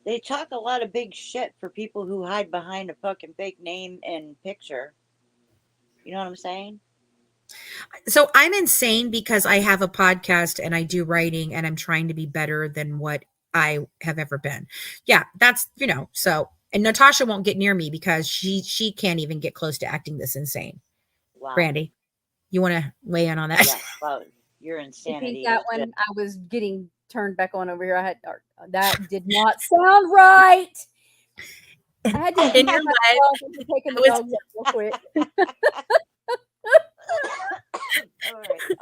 they talk a lot of big shit for people who hide behind a fucking fake name and picture. You know what I'm saying? So I'm insane because I have a podcast and I do writing and I'm trying to be better than what I have ever been. Yeah, that's, so, and Natasha won't get near me because she can't even get close to acting this insane. Wow. Brande, you want to weigh in on that? Yeah, wow, your insanity. That one, I was getting turned back on over here. That did not sound right. I had to in your life, taking the dogs up real quick.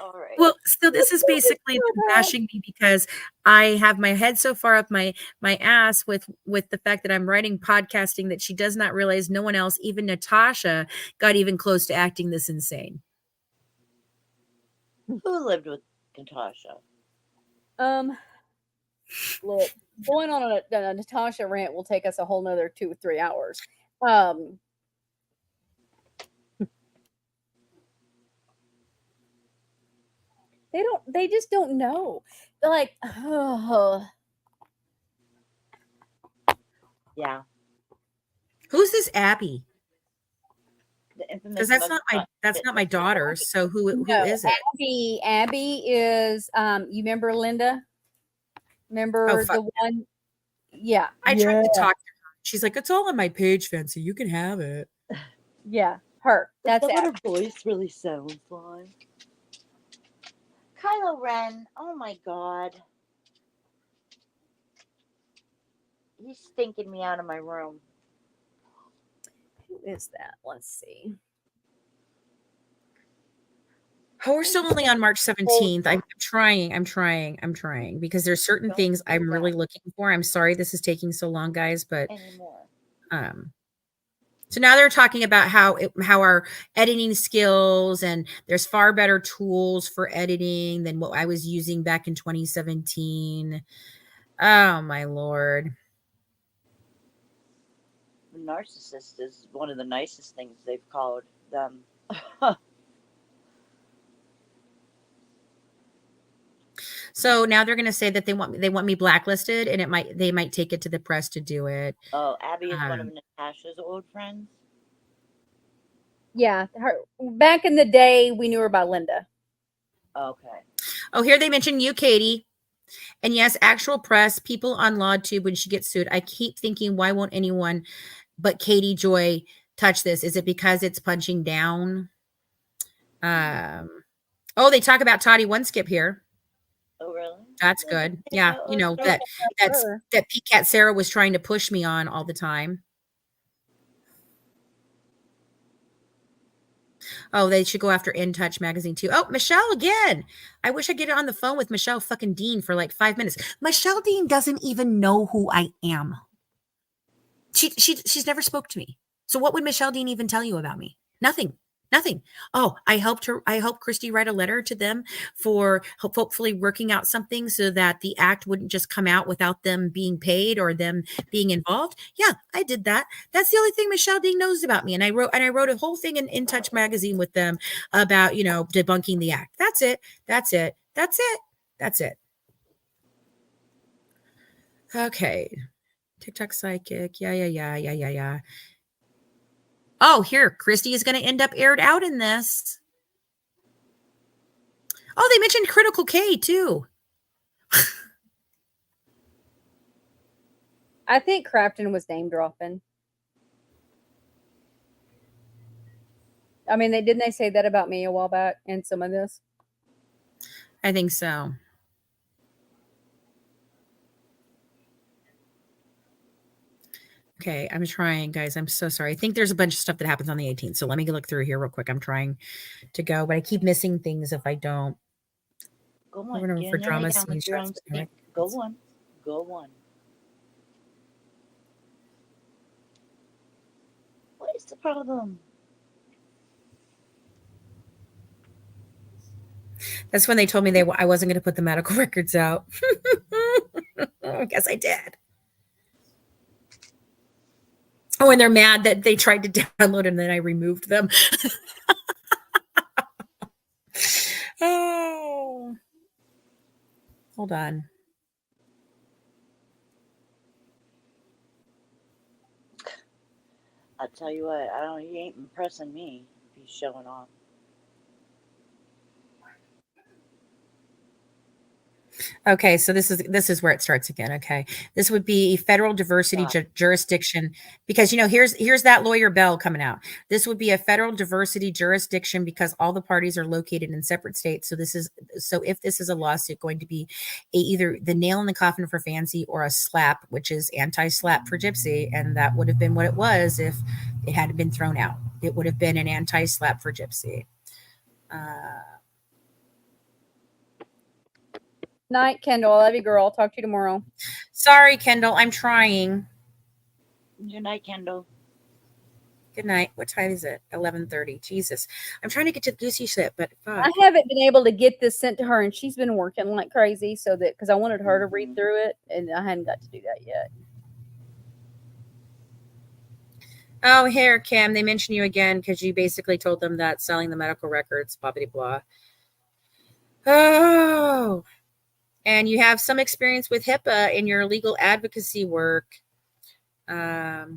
All right. Well, so this is basically bashing me because I have my head so far up my ass with the fact that I'm writing podcasting that she does not realize no one else, even Natasha, got even close to acting this insane. Who lived with Natasha? Look, going on a Natasha rant will take us a whole nother 2 or 3 hours. They just don't know. They're like, oh. Yeah. Who's this Abby? Because that's not my daughter. So who is it? Abby is you remember Linda? Remember the one? Yeah. I tried to talk to her. She's like, it's all on my page, Fancy. You can have it. Yeah, her. That's what her voice really sounds like. Kylo Ren, oh my God. He's stinking me out of my room. Who is that? Let's see. Oh, we're still only on March 17th. I'm trying because there's certain things I'm really looking for. I'm sorry this is taking so long, guys, but so now they're talking about how our editing skills, and there's far better tools for editing than what I was using back in 2017. Oh my Lord. Narcissist is one of the nicest things they've called them. So now they're going to say that they want me blacklisted, and they might take it to the press to do it. Oh, Abby is one of Um, Natasha's old friends. Yeah, back in the day, we knew her by Linda. Okay. oh, here they mention you, Katie. And yes, actual press, people on LawTube when she gets sued. I keep thinking, why won't anyone but Katie Joy touch this? Is it because it's punching down? Oh, they talk about Toddy One Skip here. Oh, really? That's good. Yeah, you know that PCAT Sarah was trying to push me on all the time. Oh, they should go after In Touch magazine too. Oh, Michelle again. I wish I could get on the phone with Michelle fucking Dean for like 5 minutes. Michelle Dean doesn't even know who I am. She's never spoke to me. So what would Michelle Dean even tell you about me? Nothing. Oh, I helped Christy write a letter to them for hopefully working out something so that the act wouldn't just come out without them being paid or them being involved. Yeah, I did that. That's the only thing Michelle Dean knows about me. And I wrote a whole thing in Touch magazine with them about, debunking the act. That's it. Okay. TikTok psychic. Yeah. Oh, here, Christy is going to end up aired out in this. Oh, they mentioned Critical K too. I think Crafton was name dropping. I mean, didn't they say that about me a while back in some of this? I think so. Okay, I'm trying, guys. I'm so sorry. I think there's a bunch of stuff that happens on the 18th. So let me look through here real quick. I'm trying to go, but I keep missing things if I don't. Go on. For drama screenshots. Go on. What is the problem? That's when they told me I wasn't going to put the medical records out. I guess I did. Oh, and they're mad that they tried to download and then I removed them. Oh, hold on. I'll tell you what, he ain't impressing me if he's showing off. Okay, so this is where it starts again. Okay, this would be federal diversity jurisdiction because here's that lawyer Bell coming out. This would be a federal diversity jurisdiction because all the parties are located in separate states. So if this is a lawsuit going to be either the nail in the coffin for Fancy or a slap, which is anti-slap for Gypsy, and that would have been what it was if it had been thrown out. It would have been an anti-slap for Gypsy. Night, Kendall. I love you, girl. I'll talk to you tomorrow. Sorry, Kendall. I'm trying. Good night, Kendall. Good night. What time is it? 11:30. Jesus. I'm trying to get to the Goosey shit, but fuck. I haven't been able to get this sent to her, and she's been working like crazy because I wanted her to read through it, and I hadn't got to do that yet. Oh, here, Kim. They mention you again because you basically told them that selling the medical records, blah, blah, blah. Oh. And you have some experience with HIPAA in your legal advocacy work. They're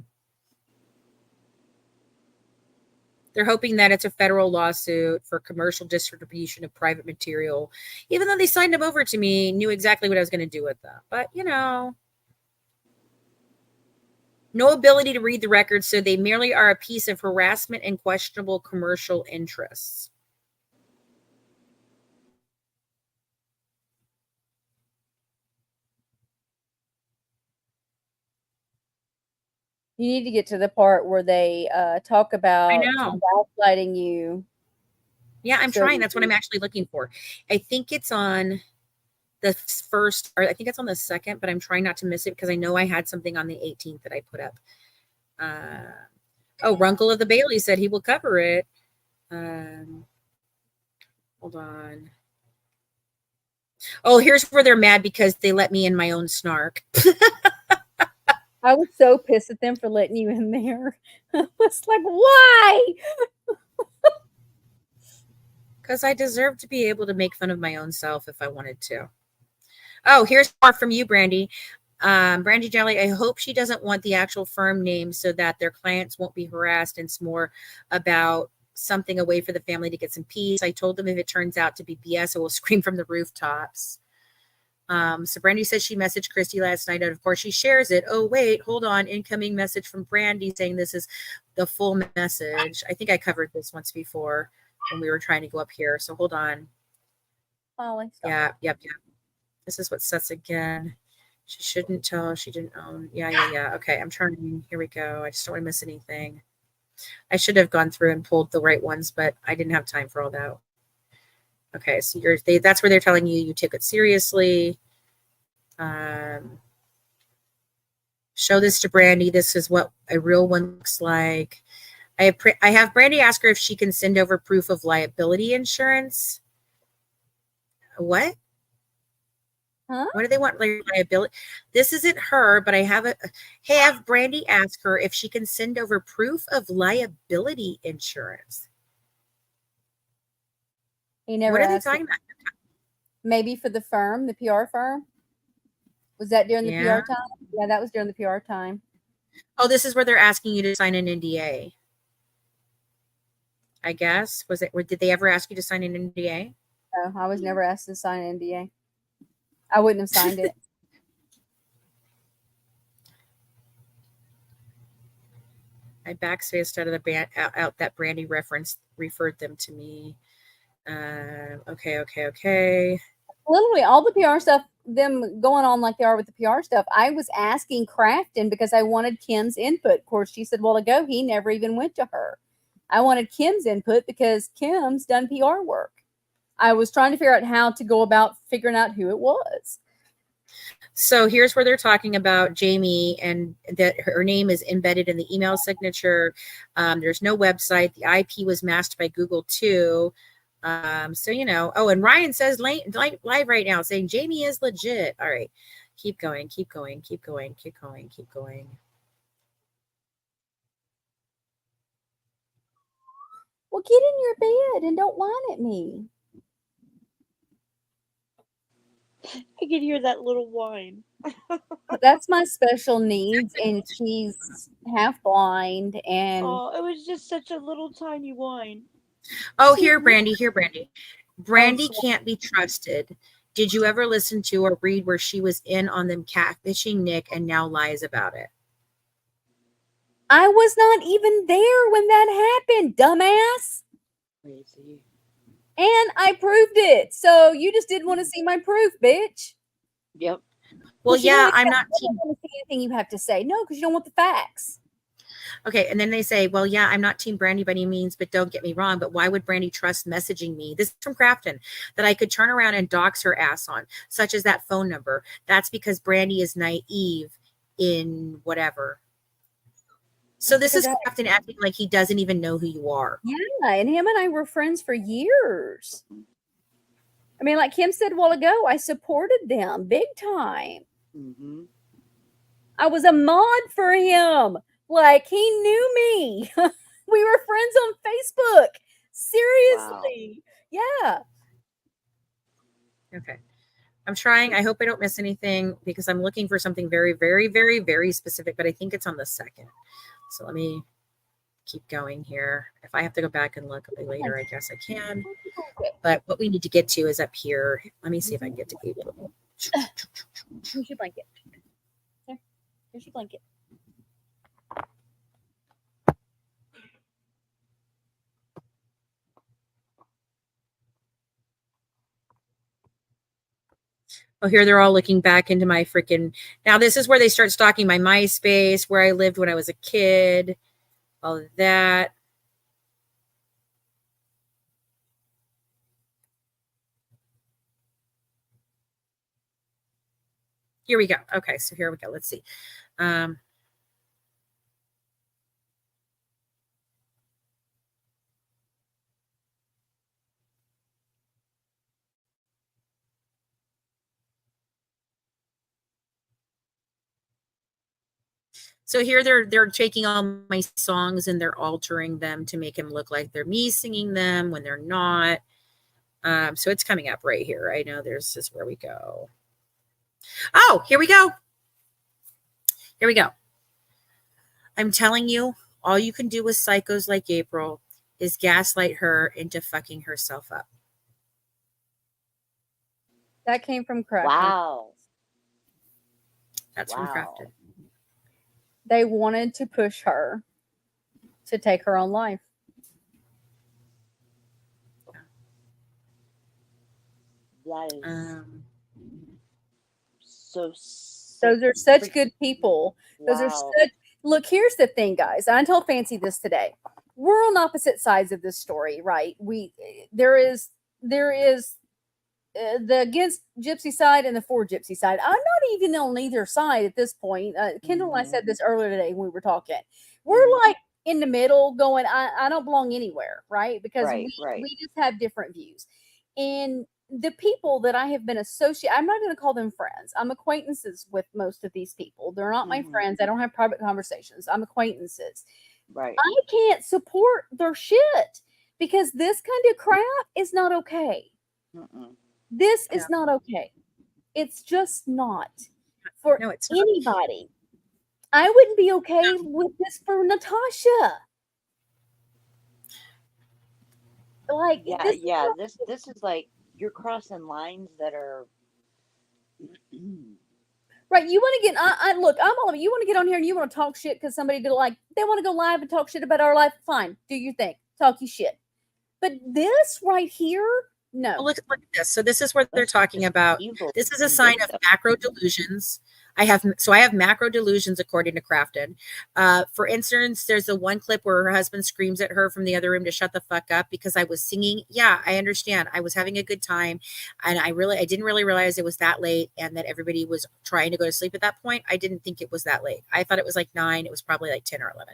hoping that it's a federal lawsuit for commercial distribution of private material, even though they signed them over to me, knew exactly what I was going to do with them. But, no ability to read the records, so they merely are a piece of harassment and questionable commercial interests. You need to get to the part where they talk about gaslighting you. Yeah, I'm trying. That's what I'm actually looking for. I think it's on the first, or I think it's on the second, but I'm trying not to miss it because I know I had something on the 18th that I put up. Runkle of the Bailey said he will cover it. Hold on. Oh, here's where they're mad because they let me in my own snark. I was so pissed at them for letting you in there. I was like, why? Because I deserve to be able to make fun of my own self if I wanted to. Oh, here's more from you, Brandy. Brandy Jelly, I hope she doesn't want the actual firm name so that their clients won't be harassed. And it's more about something away for the family to get some peace. I told them if it turns out to be BS, I will scream from the rooftops. So Brandy says she messaged Christy last night, and of course she shares it. Oh, wait, hold on. Incoming message from Brandy saying this is the full message. I think I covered this once before when we were trying to go up here. So hold on. Molly, stop. Yeah, yep. This is what says again. She shouldn't tell. She didn't own. Yeah. Okay, I'm trying. Here we go. I just don't want to miss anything. I should have gone through and pulled the right ones, but I didn't have time for all that. Okay, so that's where they're telling you took it seriously. Show this to Brandy. This is what a real one looks like. I have Brandy ask her if she can send over proof of liability insurance. What? Huh? What do they want? Liability? This isn't her, but I have it. Hey, have Brandy ask her if she can send over proof of liability insurance. He never What are they asked. talking about? Maybe for the firm, the PR firm. Was that during the Yeah. PR time? Yeah, that was during the PR time. Oh, this is where they're asking you to sign an NDA. I guess. Did they ever ask you to sign an NDA? No, I was never asked to sign an NDA. I wouldn't have signed it. I backspaced out of the out that Brandy reference referred them to me. Okay. Literally, all the PR stuff, them going on like they are with the PR stuff. I was asking Crafton because I wanted Kim's input. Of course, she said, "Well, ago he never even went to her." I wanted Kim's input because Kim's done PR work. I was trying to figure out how to go about figuring out who it was. So here's where they're talking about Jamie and that her name is embedded in the email signature. There's no website. The IP was masked by Google too. So, oh, and Ryan says live right now saying Jamie is legit. All right. Keep going. Well, get in your bed and don't whine at me. I could hear that little whine. That's my special needs, and she's half blind. And Oh, it was just such a little tiny whine. Oh, here, Brandy. Brandy Oh, can't be trusted. Did you ever listen to or read where she was in on them catfishing Nick and now lies about it? I was not even there when that happened, dumbass. Crazy. And I proved it. So you just didn't want to see my proof, bitch. Yep. Well, yeah, I'm not. I don't want to see anything you have to say. No, because you don't want the facts. Okay, and then they say, well, yeah, I'm not Team Brandy by any means, but don't get me wrong. But why would Brandy trust messaging me? This is from Crafton, that I could turn around and dox her ass on, such as that phone number. That's because Brandy is naive in whatever. So this is Crafton acting like he doesn't even know who you are. Yeah, and him and I were friends for years. I mean, like Kim said a while ago, I supported them big time. Mm-hmm. I was a mod for him. Like, he knew me. We were friends on Facebook. Seriously. Wow. Yeah. Okay. I'm trying. I hope I don't miss anything because I'm looking for something very, very, very, very specific, but I think it's on the second. So let me keep going here. If I have to go back and look later, I guess I can. But what we need to get to is up here. Let me see if I can get to April. Here's your blanket. There. Here's your blanket. Oh, here they're all looking back into my freaking. Now, this is where they start stalking my MySpace, where I lived when I was a kid, all of that. Here we go. Okay, so here we go. Let's see. So here they're taking all my songs and they're altering them to make them look like they're me singing them when they're not. So it's coming up right here. I know this is where we go. Oh, here we go. Here we go. I'm telling you, all you can do with psychos like April is gaslight her into fucking herself up. That came from Crafton. Wow. That's from Crafton. They wanted to push her to take her own life. That is so sick. Those are such good people. Those are Wow. such. Look, here's the thing, guys. I told Fancy this today. We're on opposite sides of this story, right? There is the against Gypsy side and the for Gypsy side. I'm not even on either side at this point. Kendall and I said this earlier today when we were talking. We're like in the middle going, I don't belong anywhere, right? Because we just have different views. And the people that I have been associated, I'm not going to call them friends. I'm acquaintances with most of these people. They're not my friends. I don't have private conversations. I'm acquaintances. Right. I can't support their shit because this kind of crap is not okay. This is not okay. It's just not for anybody. I wouldn't be okay with this for Natasha. Like, this is like you're crossing lines that are right. You want to get, look, I'm all of it. You want to get on here and you want to talk shit because somebody did they want to go live and talk shit about our life. Fine. Do your thing. Talk your shit. But this right here, no. Well, look at this. So this is what they're talking about. This is a sign of macro delusions. I have macro delusions according to Crafton. For instance, there's the one clip where her husband screams at her from the other room to shut the fuck up because I was singing. Yeah, I understand. I was having a good time, and I didn't really realize it was that late and that everybody was trying to go to sleep at that point. I didn't think it was that late. I thought it was like 9. It was probably like 10 or 11.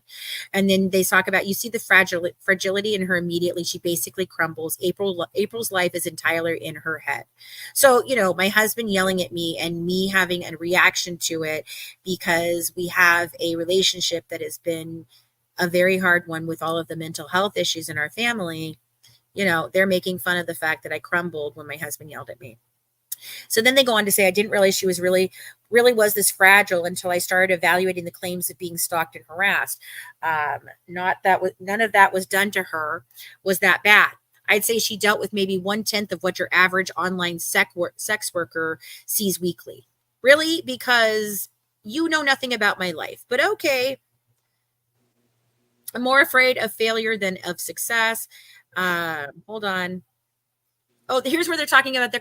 And then they talk about, you see the fragility in her immediately. She basically crumbles. April's life is entirely in her head. So, my husband yelling at me and me having a reaction to it because we have a relationship that has been a very hard one with all of the mental health issues in our family. They're making fun of the fact that I crumbled when my husband yelled at me. So then they go on to say, I didn't realize she was really was this fragile until I started evaluating the claims of being stalked and harassed. None of that was done to her was that bad. I'd say she dealt with maybe 1/10 of what your average online sex worker sees weekly. Really? Because you know nothing about my life. But okay. I'm more afraid of failure than of success. Hold on. Oh, here's where they're talking about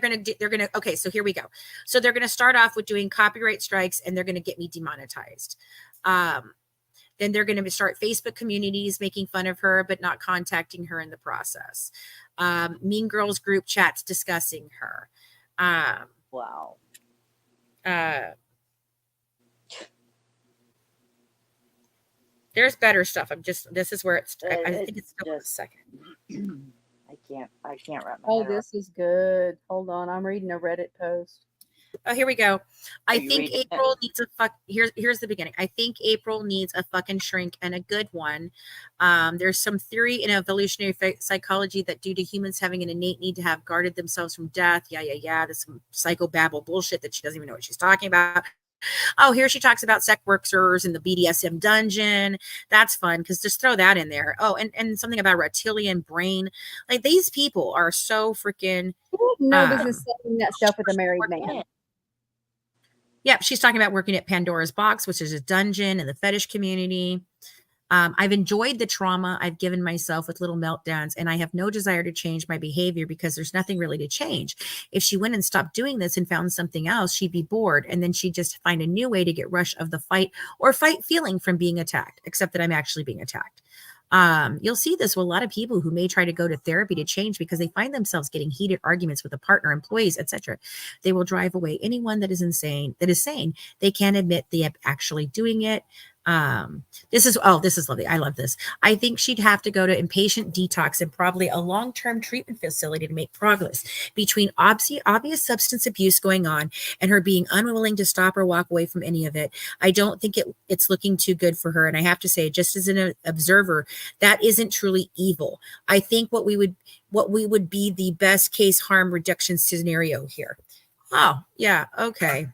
okay, so here we go. So they're going to start off with doing copyright strikes and they're going to get me demonetized. Then they're going to start Facebook communities making fun of her, but not contacting her in the process. Mean Girls group chats discussing her. Wow. There's better stuff. This is where it's, I think it's still a second. I can't wrap my head Oh, around. this is good. Hold on. I'm reading a Reddit post. Oh, here we go. I think April needs here's the beginning. I think April needs a fucking shrink and a good one. There's some theory in evolutionary psychology that due to humans having an innate need to have guarded themselves from death. Yeah. There's some psychobabble bullshit that she doesn't even know what she's talking about. Oh, here she talks about sex workers in the BDSM dungeon. That's fun because just throw that in there. Oh, and something about reptilian brain. Like these people are so freaking no business saying that stuff with a married man. Yeah, she's talking about working at Pandora's Box, which is a dungeon in the fetish community. I've enjoyed the trauma I've given myself with little meltdowns, and I have no desire to change my behavior because there's nothing really to change. If she went and stopped doing this and found something else, she'd be bored, and then she'd just find a new way to get rush of the fight feeling from being attacked, except that I'm actually being attacked. You'll see this with a lot of people who may try to go to therapy to change because they find themselves getting heated arguments with a partner, employees, etc. They will drive away anyone that is sane. They can't admit they are actually doing it. This is lovely. I love this. I think she'd have to go to inpatient detox and probably a long-term treatment facility to make progress between obvious substance abuse going on and her being unwilling to stop or walk away from any of it. I don't think it's looking too good for her. And I have to say, just as an observer, that isn't truly evil. I think what we would be the best case harm reduction scenario here. Oh, yeah. Okay.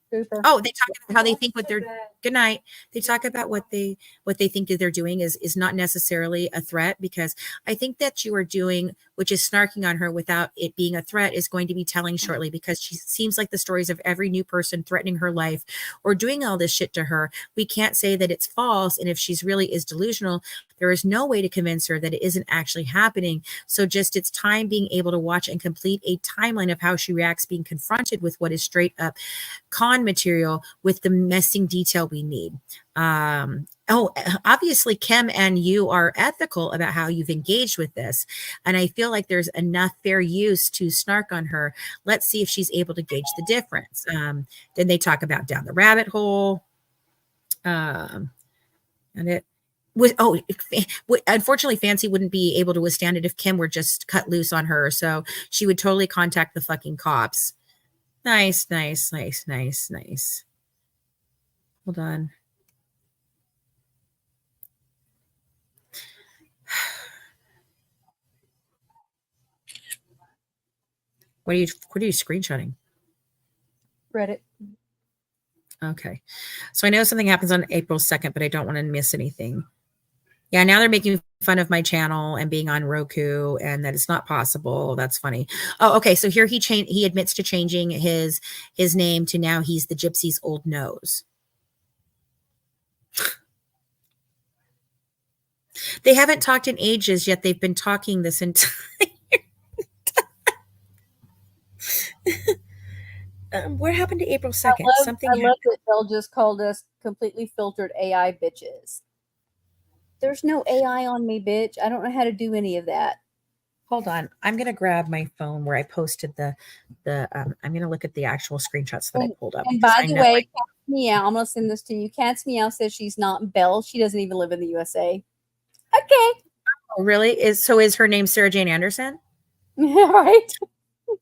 Super. Oh, they talk about how they think what they're good night. They talk about what they think that they're doing is not necessarily a threat, because I think that you are doing, which is snarking on her without it being a threat, is going to be telling shortly, because she seems like the stories of every new person threatening her life or doing all this shit to her. We can't say that it's false. And if she's really is delusional, there is no way to convince her that it isn't actually happening. So just it's time being able to watch and complete a timeline of how she reacts being confronted with what is straight up con material with the missing detail we need. Obviously Kim and you are ethical about how you've engaged with this, and I feel like there's enough fair use to snark on her. Let's see if she's able to gauge the difference. Then they talk about down the rabbit hole, and it was unfortunately Fancy wouldn't be able to withstand it if Kim were just cut loose on her, so she would totally contact the fucking cops. Nice. Hold on. What are you screenshotting? Reddit. Okay. So I know something happens on April 2nd, but I don't want to miss anything. Yeah, now they're making fun of my channel and being on Roku and that it's not possible. That's funny. Oh, okay. So here he admits to changing his name to now he's the Gypsy's old nose. They haven't talked in ages, yet they've been talking this entire what happened to April 2nd? I love that they'll just called us completely filtered AI bitches. There's no AI on me, bitch. I don't know how to do any of that. Hold on. I'm going to grab my phone where I posted I'm going to look at the actual screenshots that I pulled up. And by the way, Cat's Meow, I'm going to send this to you. Cat's Meow says she's not Belle. She doesn't even live in the USA. Okay. Oh, really? Is her name Sarah Jane Anderson? Right.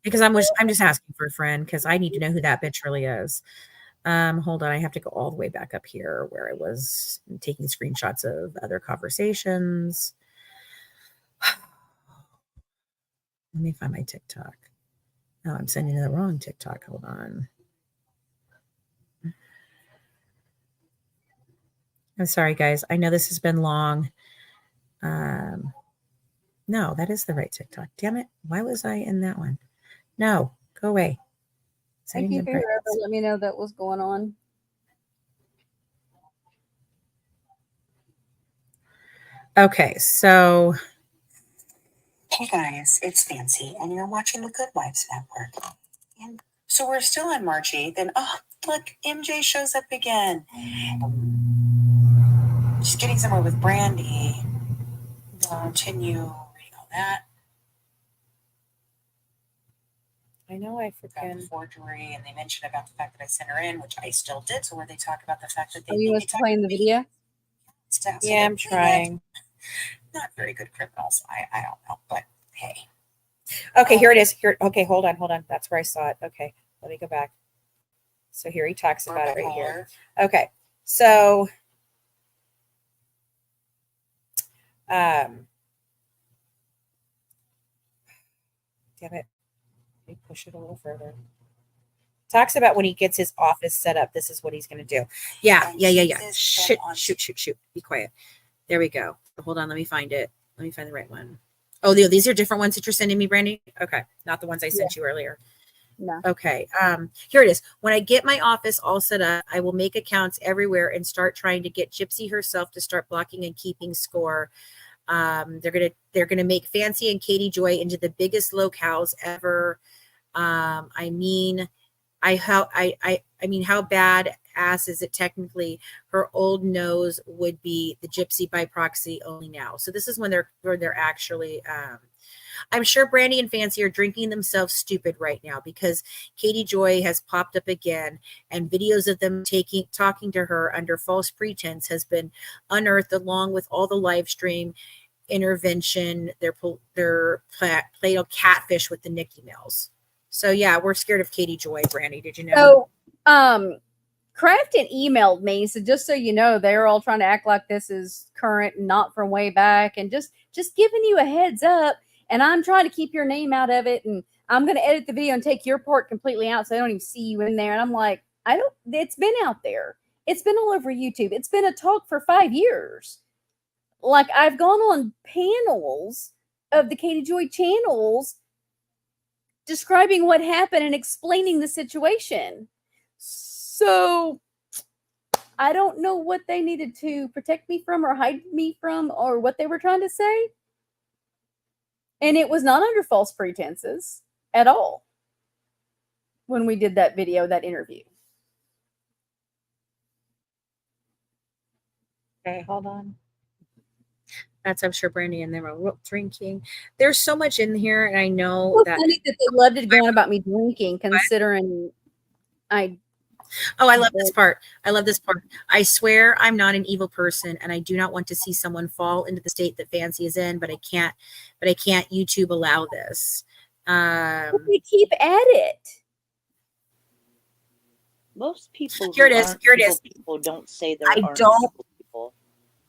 Because I'm just asking for a friend, because I need to know who that bitch really is. Hold on, I have to go all the way back up here where I was taking screenshots of other conversations. Let me find my TikTok. Oh, I'm sending the wrong TikTok. Hold on. I'm sorry, guys. I know this has been long. No, that is the right TikTok. Damn it. Why was I in that one? No, go away. Thank you for whoever let me know that was going on. Okay, so hey guys, it's Fancy, and you're watching the Good Wives Network. And so we're still on March 8th, and oh, look, MJ shows up again. She's getting somewhere with Brandy. Continue reading all that. I know I forgot forgery, and they mentioned about the fact that I sent her in, which I still did. So where they talk about the fact that they Are you playing the video? Yeah, I'm trying. Not very good criminals. I don't know, but hey. Okay, here it is. Here. Okay, hold on. That's where I saw it. Okay, let me go back. So here he talks about it right here. Okay, so damn it. Let me push it a little further. Talks about when he gets his office set up, this is what he's going to do. Yeah. Shoot. Be quiet. There we go. Hold on. Let me find it. Let me find the right one. Oh, these are different ones that you're sending me, Brandy? Okay. Not the ones I sent you earlier. No. Okay. Here it is. When I get my office all set up, I will make accounts everywhere and start trying to get Gypsy herself to start blocking and keeping score. They're gonna make Fancy and Katie Joy into the biggest locales ever. I mean, how bad ass is it technically? Her old nose would be the Gypsy by proxy only now. So this is when they're actually I'm sure Brandy and Fancy are drinking themselves stupid right now because Katie Joy has popped up again, and videos of them talking to her under false pretense has been unearthed, along with all the live stream intervention. They're played catfish with the Nikki Mills. So yeah, we're scared of Katie Joy. Brandy, did you know? So, Crafton emailed me, so just so you know, they're all trying to act like this is current and not from way back, and just giving you a heads up. And I'm trying to keep your name out of it, and I'm going to edit the video and take your part completely out, so I don't even see you in there. And I'm like, I don't. It's been out there. It's been all over YouTube. It's been a talk for 5 years. Like, I've gone on panels of the Katie Joy channels describing what happened and explaining the situation. So I don't know what they needed to protect me from or hide me from or what they were trying to say. And it was not under false pretenses at all when we did that video, that interview. Okay, hold on. I'm sure Brandy and them are drinking. There's so much in here, and I know It's that. funny that they loved it going about me drinking, considering I love this part. I swear I'm not an evil person, and I do not want to see someone fall into the state that Fancy is in, but I can't YouTube allow this. we keep at it. Most people Here it who is. aren't Here it evil is. people don't say there I aren't don't- evil people.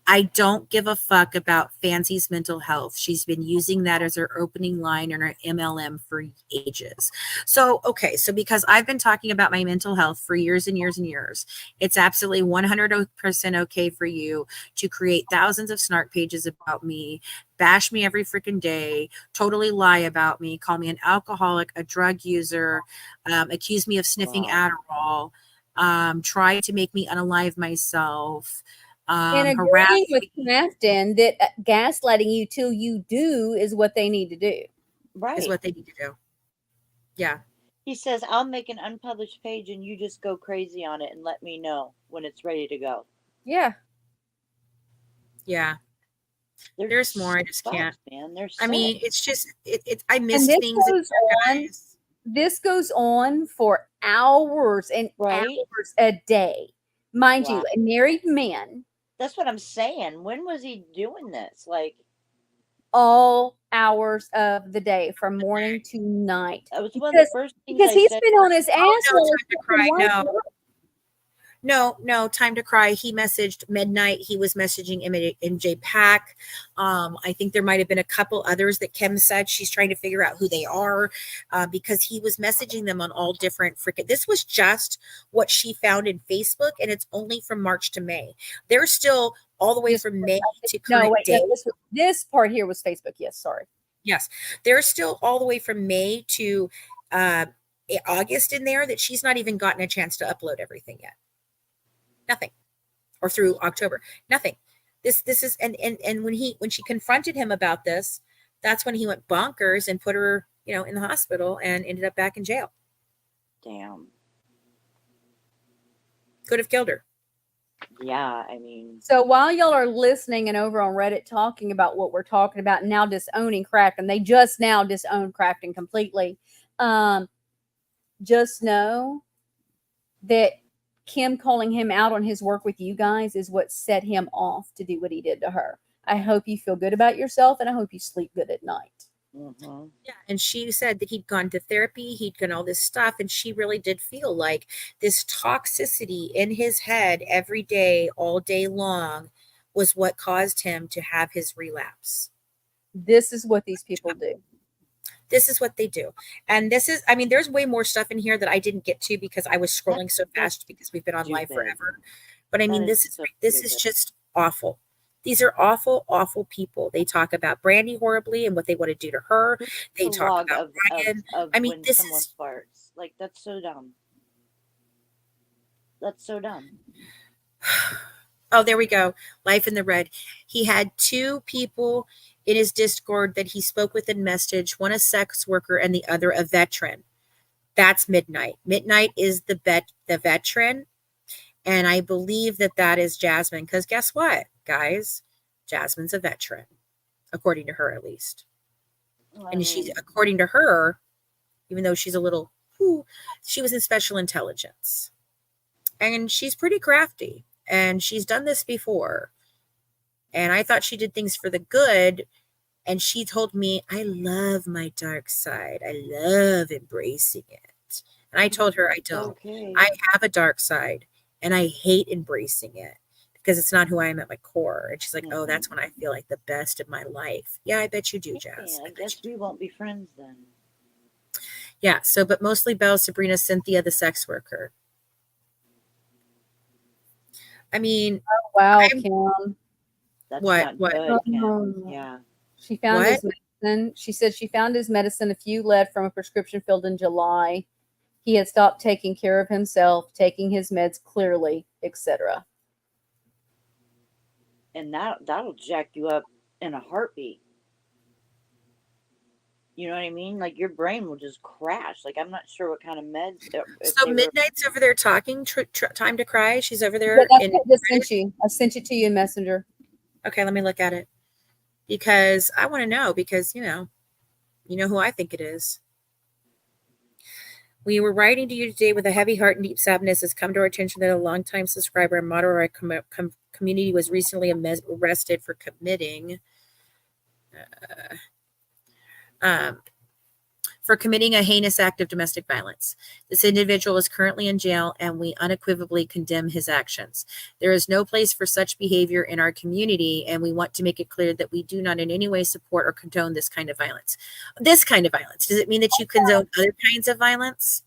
I don't give a fuck about Fancy's mental health. She's been using that as her opening line in her MLM for ages. So, okay. So because I've been talking about my mental health for years and years and years, it's absolutely 100% okay for you to create thousands of snark pages about me, bash me every freaking day, totally lie about me, call me an alcoholic, a drug user, accuse me of sniffing Adderall, try to make me unalive myself, And agreeing with Crafton that gaslighting you till you do is what they need to do. Right. Is what they need to do. Yeah. He says, I'll make an unpublished page and you just go crazy on it and let me know when it's ready to go. Yeah. Yeah. There's more. I just can't. Man. I mean, it's just, I miss this things. Goes on, this goes on for hours and hours a day. Mind you, a married man. That's what I'm saying. When was he doing this? Like, all hours of the day, from morning to night. That was one of the first things because he's been on his ass. No, time to cry. He messaged midnight. He was messaging MJ Pack. I think there might have been a couple others that Kim said she's trying to figure out who they are, because he was messaging them on all different freaking. This was just what she found in Facebook, and it's only from March to May. They're still all the way from May to current day. This part here was Facebook. Yes, sorry. Yes, they're still all the way from May to August in there that she's not even gotten a chance to upload everything yet. Nothing. Or through October. Nothing. This is and when she confronted him about this, that's when he went bonkers and put her, in the hospital and ended up back in jail. Damn. Could have killed her. Yeah, I mean. So while y'all are listening and over on Reddit talking about what we're talking about, now disowning Crafton, they just now disowned Crafton completely. Just know that Kim calling him out on his work with you guys is what set him off to do what he did to her. I hope you feel good about yourself, and I hope you sleep good at night. Mm-hmm. Yeah, and she said that he'd gone to therapy, he'd done all this stuff, and she really did feel like this toxicity in his head every day, all day long, was what caused him to have his relapse. This is what these people do. This is what they do. And this is, there's way more stuff in here that I didn't get to because I was scrolling so fast because we've been on live forever. But this is just awful. These are awful, awful people. They talk about Brandy horribly and what they want to do to her. They talk about Ryan. When someone farts. Like, that's so dumb. That's so dumb. Oh, there we go. Life in the Red. He had 2 people in his Discord that he spoke with in message, one a sex worker and the other a veteran. That's Midnight. Midnight is the veteran. And I believe that is Jasmine, because guess what, guys? Jasmine's a veteran, according to her at least. And she's, according to her, even though she's a little, she was in special intelligence. And she's pretty crafty. And she's done this before. And I thought she did things for the good. And she told me, I love my dark side. I love embracing it. And I told her I don't. Okay. I have a dark side. And I hate embracing it. Because it's not who I am at my core. And she's like, oh, that's when I feel like the best of my life. Yeah, I bet you do, Jazz. I guess we won't be friends then. Yeah, so, but mostly Belle, Sabrina, Cynthia, the sex worker. I mean, Oh, wow, Kim. That's what? not good, Kim. Oh. Yeah. She found What? his medicine. She said she found his medicine a few left from a prescription filled in July. He had stopped taking care of himself, taking his meds clearly, etc. And that'll jack you up in a heartbeat. You know what I mean? Like your brain will just crash. Like I'm not sure what kind of meds. So Midnight's over there talking. Time to cry. She's over there. Yeah, that's what I just sent you. I sent it to you in Messenger. Okay, let me look at it because I want to know. Because you know who I think it is. We were writing to you today with a heavy heart and deep sadness. Has come to our attention that a longtime subscriber and moderator of our community was recently arrested for committing a heinous act of domestic violence. This individual is currently in jail, and we unequivocally condemn his actions. There is no place for such behavior in our community, and we want to make it clear that we do not in any way support or condone this kind of violence. This kind of violence. Does it mean that you condone other kinds of violence?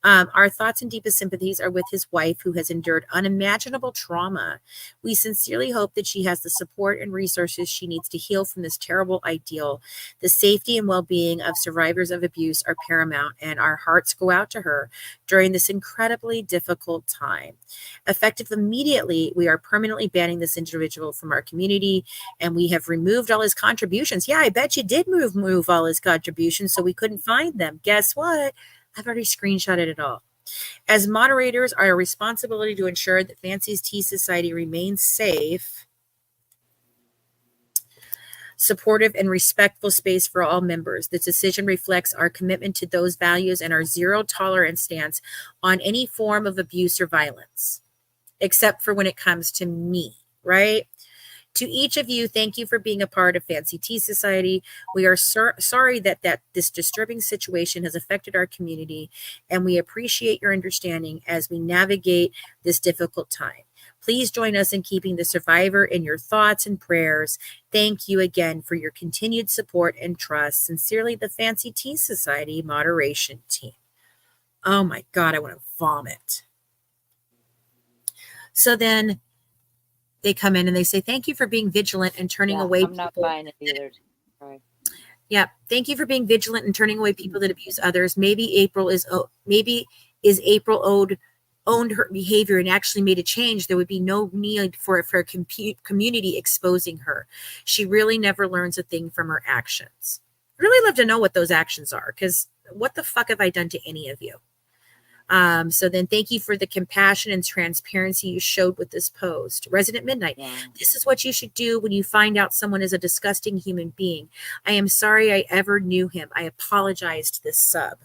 Our thoughts and deepest sympathies are with his wife, who has endured unimaginable trauma. We sincerely hope that she has the support and resources she needs to heal from this terrible ideal. The safety and well-being of survivors of abuse are paramount, and our hearts go out to her during this incredibly difficult time. Effective immediately, we are permanently banning this individual from our community, and we have removed all his contributions. Yeah, I bet you did move all his contributions, so we couldn't find them. Guess what? I've already screenshotted it all. As moderators, our responsibility to ensure that Fancy's Tea Society remains safe, supportive, and respectful space for all members. This decision reflects our commitment to those values and our zero tolerance stance on any form of abuse or violence, except for when it comes to me, right? To each of you, thank you for being a part of Fancy Tea Society. We are sorry that this disturbing situation has affected our community, and we appreciate your understanding as we navigate this difficult time. Please join us in keeping the survivor in your thoughts and prayers. Thank you again for your continued support and trust. Sincerely, the Fancy Tea Society moderation team. Oh my God, I want to vomit. So then they come in and they say, thank you for being vigilant and turning away I'm not buying it either. Sorry. Yeah. Thank you for being vigilant and turning away people that abuse others. Maybe April is April owned her behavior and actually made a change. There would be no need for a community exposing her. She really never learns a thing from her actions. I'd really love to know what those actions are, because what the fuck have I done to any of you? So then thank you for the compassion and transparency you showed with this post. Resident Midnight, This is what you should do when you find out someone is a disgusting human being. I am sorry I ever knew him. I apologize to this sub.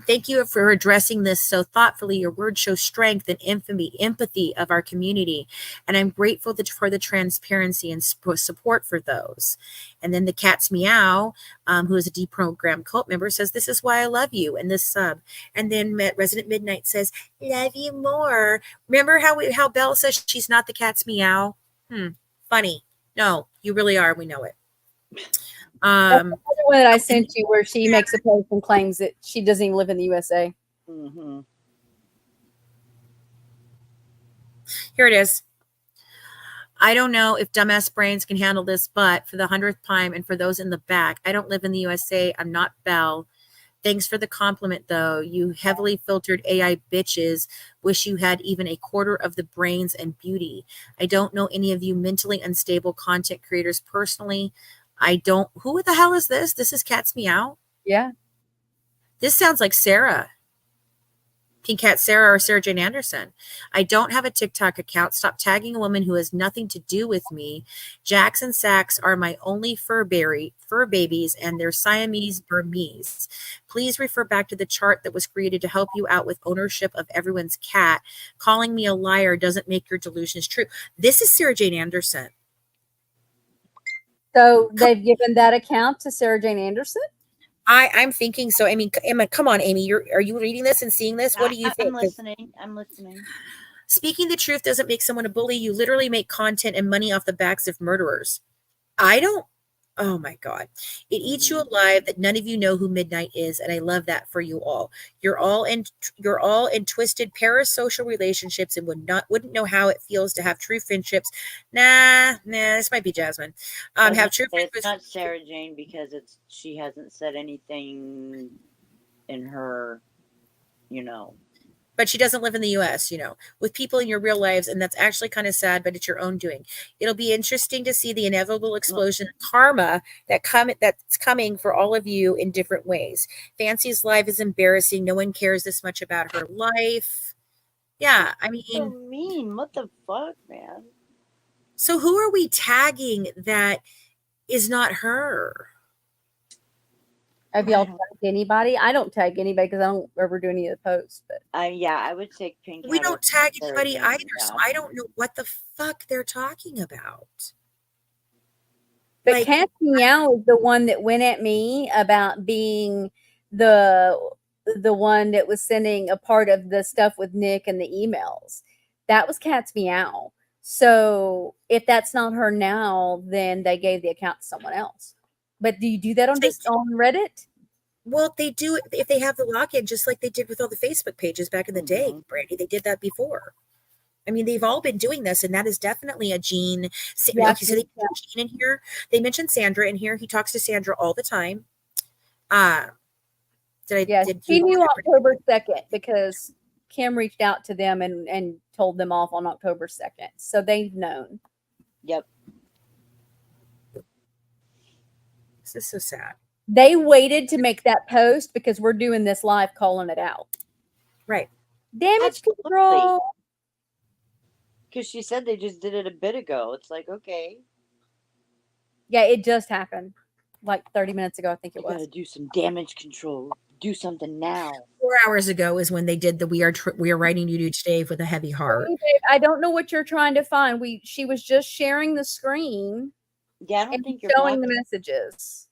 Thank you for addressing this so thoughtfully. Your words show strength and empathy of our community. And I'm grateful for the transparency and support for those. And then the Cat's Meow, who is a deprogrammed cult member, says, this is why I love you, and this sub. And then Resident Midnight says, love you more. Remember how Belle says she's not the Cat's Meow? Funny. No, you really are. We know it. That's the other one that I sent you, where she makes a post and claims that she doesn't even live in the USA. Mm-hmm. Here it is. I don't know if dumbass brains can handle this, but for the 100th time and for those in the back, I don't live in the USA. I'm not Belle. Thanks for the compliment, though. You heavily filtered AI bitches. Wish you had even a quarter of the brains and beauty. I don't know any of you mentally unstable content creators personally. I don't. Who the hell is this? This is Cat's Meow? Yeah. This sounds like Sarah. Pink Cat Sarah or Sarah Jane Anderson. I don't have a TikTok account. Stop tagging a woman who has nothing to do with me. Jax and Sax are my only fur babies, and they're Siamese Burmese. Please refer back to the chart that was created to help you out with ownership of everyone's cat. Calling me a liar doesn't make your delusions true. This is Sarah Jane Anderson. So they've given that account to Sarah Jane Anderson? I'm thinking so. I mean, Emma, come on, Amy. Are you reading this and seeing this? What do you think? I'm listening. I'm listening. Speaking the truth doesn't make someone a bully. You literally make content and money off the backs of murderers. I don't. Oh my God. It eats you alive that none of you know who Midnight is, and I love that for you all. You're all in twisted parasocial relationships and wouldn't know how it feels to have true friendships. Nah, this might be Jasmine. Have true friendships. It's not Sarah Jane because she hasn't said anything in her, But she doesn't live in the US, with people in your real lives, and that's actually kind of sad, but it's your own doing. It'll be interesting to see the inevitable explosion of karma that's coming for all of you in different ways. Fancy's life is embarrassing. No one cares this much about her life. Yeah, I mean, so mean. What the fuck, man? So who are we tagging that is not her? Have y'all tagged anybody? I don't tag anybody because I don't ever do any of the posts. But I would take Pink. We don't tag anybody either, so I don't know what the fuck they're talking about. But Cat Meow is the one that went at me about being the one that was sending a part of the stuff with Nick and the emails. That was Cat's Meow. So if that's not her now, then they gave the account to someone else. But do you do that on Reddit? Well, they do if they have the login, just like they did with all the Facebook pages back in the day, Brandy. They did that before. I mean, they've all been doing this, and that is definitely a Gene. Yeah, okay, so they mentioned Gene in here. They mentioned Sandra in here. He talks to Sandra all the time. He knew October 2nd because Kim reached out to them and told them off on October 2nd. So they've known. Yep. This is so sad. They waited to make that post because we're doing this live calling it out. Right. Damage control. Because she said they just did it a bit ago. It's like, okay. Yeah, it just happened. Like 30 minutes ago, I think it was. Gotta do some damage control. Do something now. 4 hours ago is when they did the we are writing you today with a heavy heart. I don't know what you're trying to find. She was just sharing the screen. Yeah, I don't think you're showing the messages.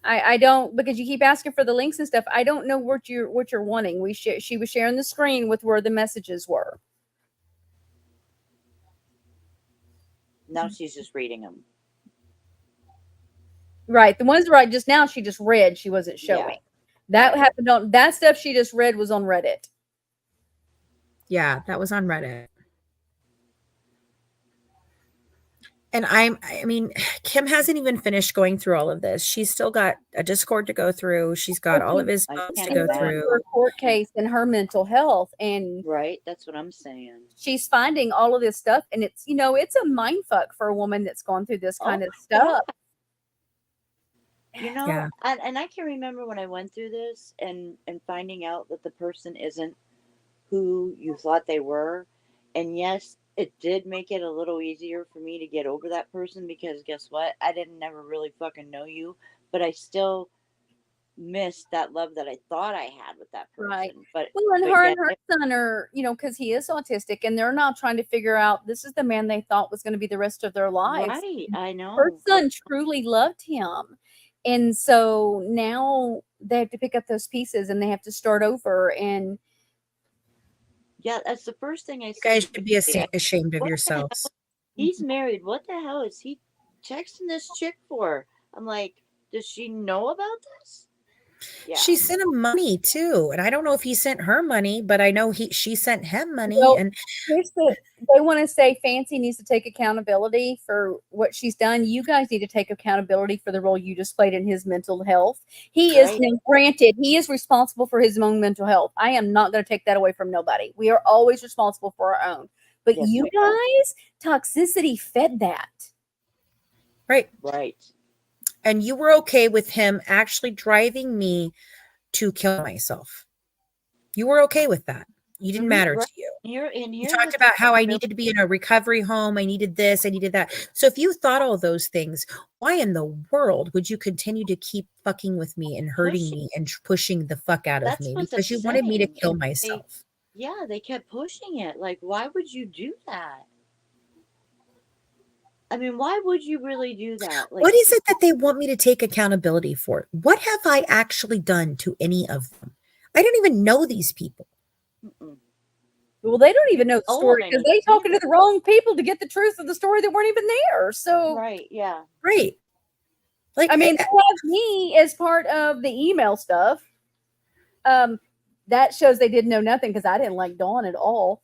I don't, because you keep asking for the links and stuff. I don't know what you're wanting. She was sharing the screen with where the messages were. Now she's just reading them. Right. The ones right just now she just read, she wasn't showing. Yeah. That happened on that stuff she just read was on Reddit. Yeah, that was on Reddit. And I mean, Kim hasn't even finished going through all of this. She's still got a Discord to go through. She's got all of his phones to go through. Her court case and her mental health. And right, that's what I'm saying. She's finding all of this stuff, and it's it's a mind fuck for a woman that's gone through this kind of stuff. Yeah. And I can remember when I went through this and finding out that the person isn't who you thought they were. And yes, it did make it a little easier for me to get over that person because guess what? I didn't never really fucking know you, but I still missed that love that I thought I had with that person. Right. But and her son are, because he is autistic and they're now trying to figure out this is the man they thought was going to be the rest of their lives. Right. I know. Her son truly loved him. And so now they have to pick up those pieces and they have to start over. And yeah, that's the first thing I said. You guys should be ashamed of yourselves. He's married. What the hell is he texting this chick for? I'm like, does she know about this? Yeah. She sent him money too, and I don't know if he sent her money, but I know she sent him money. Well, and they want to say Fancy needs to take accountability for what she's done. You guys need to take accountability for the role you just played in his mental health. He is, granted, he is responsible for his own mental health. I am not going to take that away from nobody. We are always responsible for our own. But yes, you guys, toxicity fed that. Right. Right. And you were okay with him actually driving me to kill myself. You were okay with that. You didn't matter Right. to you. You You talked about how I needed to be in a recovery home. I needed this. I needed that. So if you thought all those things, why in the world would you continue to keep fucking with me and hurting me and pushing the fuck out of That's me? what's Because you wanted me to upsetting. kill And myself. they kept pushing it. Like, why would you do that? I mean, why would you really do that? Like, What is it that they want me to take accountability for? What have I actually done to any of them? I don't even know these people. mm-mm. Well, they don't even know the Oh, story because they talking to either. the wrong people to get the truth of the story that weren't even there. So, Right, yeah. Right. Like, I mean, they have me as part of the email stuff. That shows they didn't know nothing because I didn't like Dawn at all.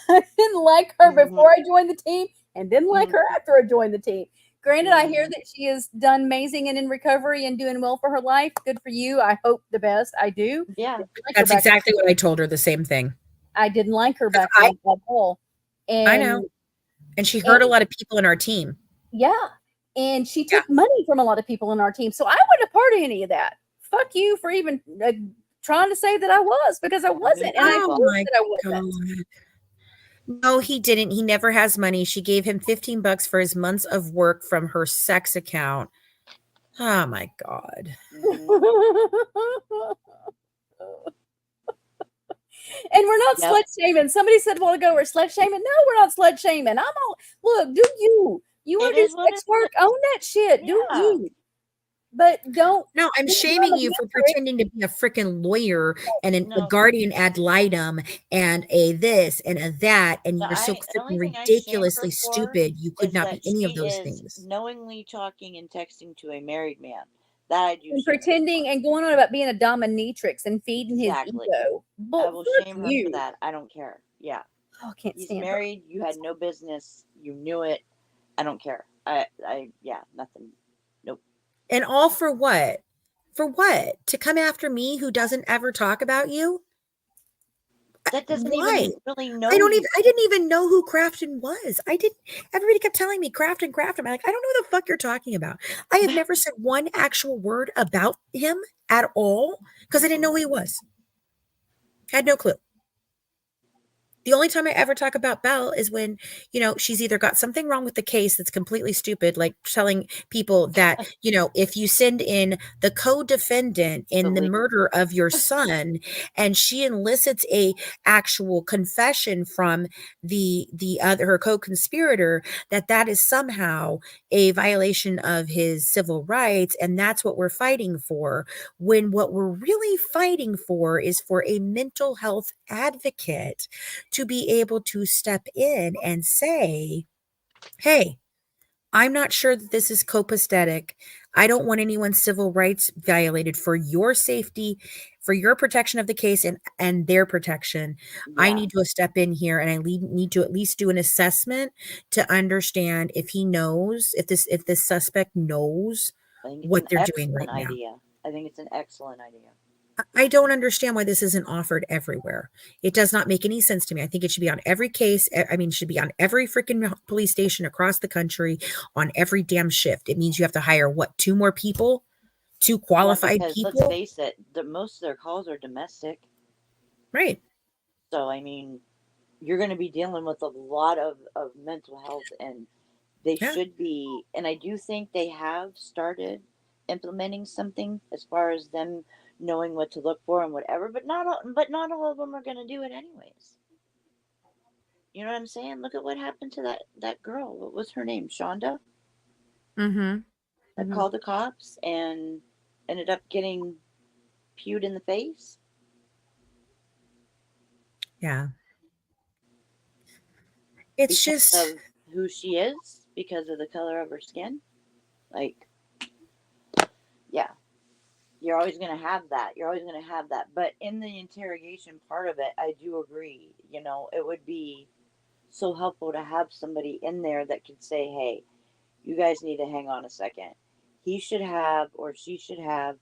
I didn't like her before I joined the team and didn't like her after I joined the team. Granted, I hear that she has done amazing and in recovery and doing well for her life. Good for you. I hope the best. I do. Yeah. That's exactly what I told her, the same thing. I didn't like her back then at all. And I know. And she hurt a lot of people in our team. Yeah. And she took money from a lot of people in our team. So I wasn't a part of any of that. Fuck you for even trying to say that I was, because I wasn't. And I knew that I wasn't. God. No, he didn't. He never has money. She gave him $15 for his months of work from her sex account. Oh my God. And we're not slut shaming. Somebody said a while ago we're slut shaming. No, we're not slut shaming. I'm all, look, do you. You want to do sex work? Own that shit. Do you. But don't. No, I'm shaming you for pretending to be a freaking lawyer and a guardian ad litem and a this and a that, and you're so freaking ridiculously stupid. You could not be any of those things. Knowingly talking and texting to a married man. That I do. And pretending and going on about being a dominatrix and feeding his ego. I will shame her for that. I don't care. Yeah. Oh, I can't He's stand married. You had no business. You knew it. I don't care. Nothing. Nope. And all for what? For what? To come after me who doesn't ever talk about you? That doesn't even really know. I didn't even know who Crafton was. Everybody kept telling me Crafton. I'm like, I don't know who the fuck you're talking about. I have never said one actual word about him at all because I didn't know who he was. Had no clue. The only time I ever talk about Belle is when, she's either got something wrong with the case that's completely stupid, like telling people that, if you send in the co-defendant in the murder of your son and she elicits a actual confession from her co-conspirator, that is somehow a violation of his civil rights. And that's what we're fighting for, when what we're really fighting for is for a mental health advocate to be able to step in and say, hey, I'm not sure that this is copacetic. I don't want anyone's civil rights violated. For your safety, for your protection of the case and their protection. I need to step in here and I need to at least do an assessment to understand if he knows, if this suspect knows what they're doing right now. I think it's an excellent idea. I don't understand why this isn't offered everywhere. It does not make any sense to me. I think it should be on every case. Should be on every freaking police station across the country on every damn shift. It means you have to hire, 2 more people? 2 qualified people? Let's face it, most of their calls are domestic. Right. So, you're going to be dealing with a lot of mental health, and they should be. And I do think they have started implementing something as far as them knowing what to look for and whatever, but not all of them are going to do it anyways. You know what I'm saying? Look at what happened to that girl. What was her name? Shonda? Mm-hmm. That called the cops and ended up getting pewed in the face. Yeah. It's because just of who she is, because of the color of her skin. You're always going to have that. But in the interrogation part of it, I do agree. It would be so helpful to have somebody in there that could say, hey, you guys need to hang on a second. He should have, or she should have,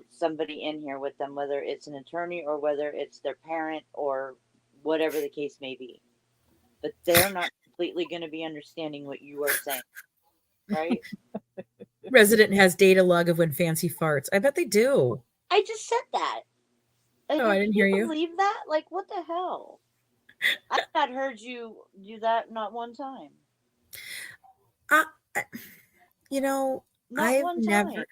somebody in here with them, whether it's an attorney or whether it's their parent or whatever the case may be. But they're not completely going to be understanding what you are saying. Right? Resident has data log of when Fancy farts. I bet they do. I just said that. Like, Oh, I didn't hear can you. believe that? Like, what the hell? I've not heard you do that not one time. Uh, you know, Not I've one never. time.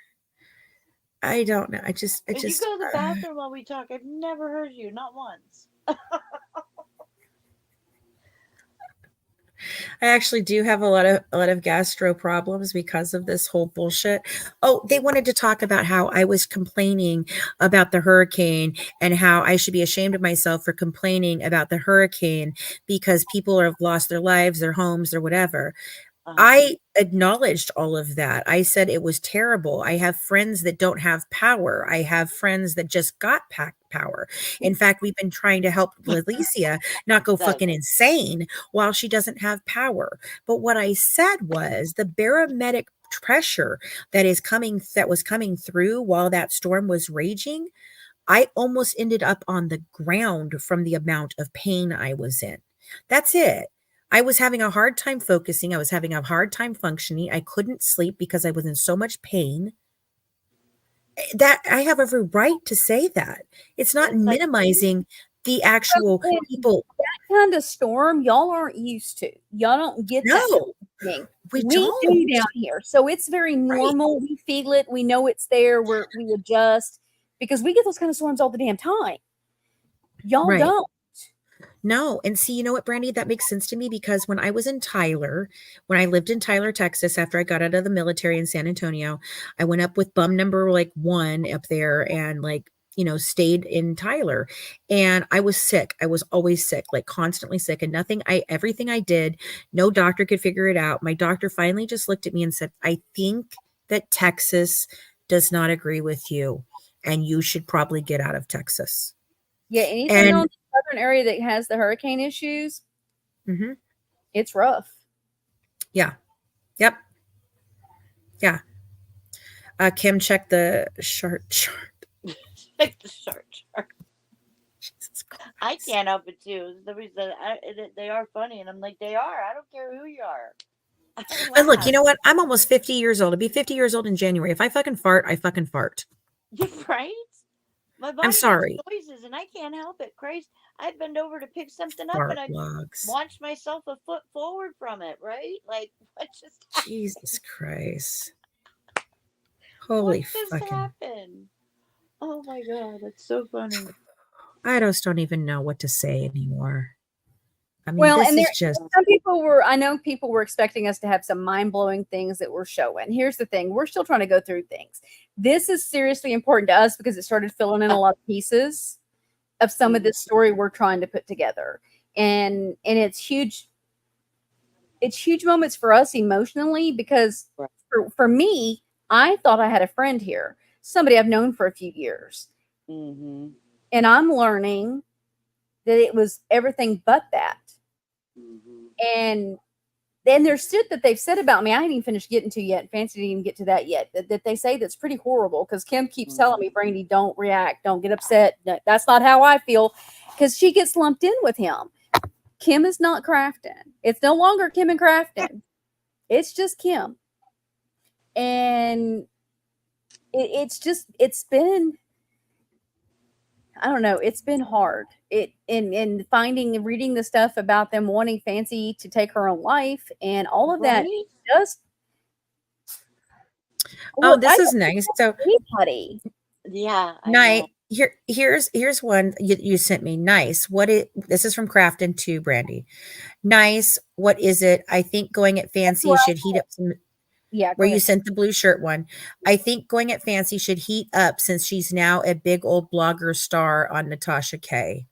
I don't know. I just. If you go to the bathroom while we talk, I've never heard you, not once. I actually do have a lot of gastro problems because of this whole bullshit. Oh, they wanted to talk about how I was complaining about the hurricane and how I should be ashamed of myself for complaining about the hurricane because people have lost their lives, their homes, or whatever. I acknowledged all of that. I said it was terrible. I have friends that don't have power. I have friends that just got power. In fact, we've been trying to help Leticia not go fucking insane while she doesn't have power. But what I said was the barometric pressure that was coming through while that storm was raging, I almost ended up on the ground from the amount of pain I was in. That's it. I was having a hard time focusing. I was having a hard time functioning. I couldn't sleep because I was in so much pain. That I have every right to say that. It's not minimizing the actual people. That kind of storm, y'all aren't used to. Y'all don't get that No, thing. we We don't. do down here. So it's very normal. We feel it. We know it's there. We adjust because we get those kind of storms all the damn time. Y'all Right. don't. No. And see, you know what, Brandy? That makes sense to me because when I was in Tyler, when I lived in Tyler, Texas, after I got out of the military in San Antonio, I went up with bum number like 1 up there and like, you know, stayed in Tyler. And I was sick. I was always sick, like constantly sick. And everything I did, no doctor could figure it out. My doctor finally just looked at me and said, I think that Texas does not agree with you. And you should probably get out of Texas. Yeah, anything on the southern area that has the hurricane issues, it's rough. Yeah. Yep. Yeah. Kim, check the chart. Check the chart. I can't help it too. Somebody said they are funny, and I'm like, they are. I don't care who you are. And look, you know what? I'm almost 50 years old. I'll be 50 years old in January. If I fucking fart, I fucking fart. Right? My body I'm sorry. makes noises, and I can't help it. Christ, I bend over to pick something up, Fart and I logs. launch myself a foot forward from it. Right? Like, what just happened? Jesus Christ. Holy fucking. Happened? Oh my god, that's so funny. I just don't even know what to say anymore. I mean, Well, this and is just. some people I know people were expecting us to have some mind-blowing things that we're showing. Here's the thing. We're still trying to go through things. This is seriously important to us because it started filling in a lot of pieces of some of this story we're trying to put together. And it's huge. It's huge moments for us emotionally because for me, I thought I had a friend here, somebody I've known for a few years. And I'm learning that it was everything but that. And then there's shit that they've said about me I hadn't even finished getting to yet. Fancy didn't even get to that yet. That they say that's pretty horrible because Kim keeps telling me, Brandy, don't react. Don't get upset. That's not how I feel because she gets lumped in with him. Kim is not Crafton. It's no longer Kim and Crafton. It's just Kim. And it's been, I don't know, it's been hard. In finding and reading the stuff about them wanting Fancy to take her own life and all of that just This is nice. So anybody. Yeah. Night. Here's one you sent me. Nice. This is from Crafton to Brandy. Nice. What is it? I think going at Fancy should heat up some. Yeah, where you sent the blue shirt one. I think going at Fancy should heat up since she's now a big old blogger star on Natasha K.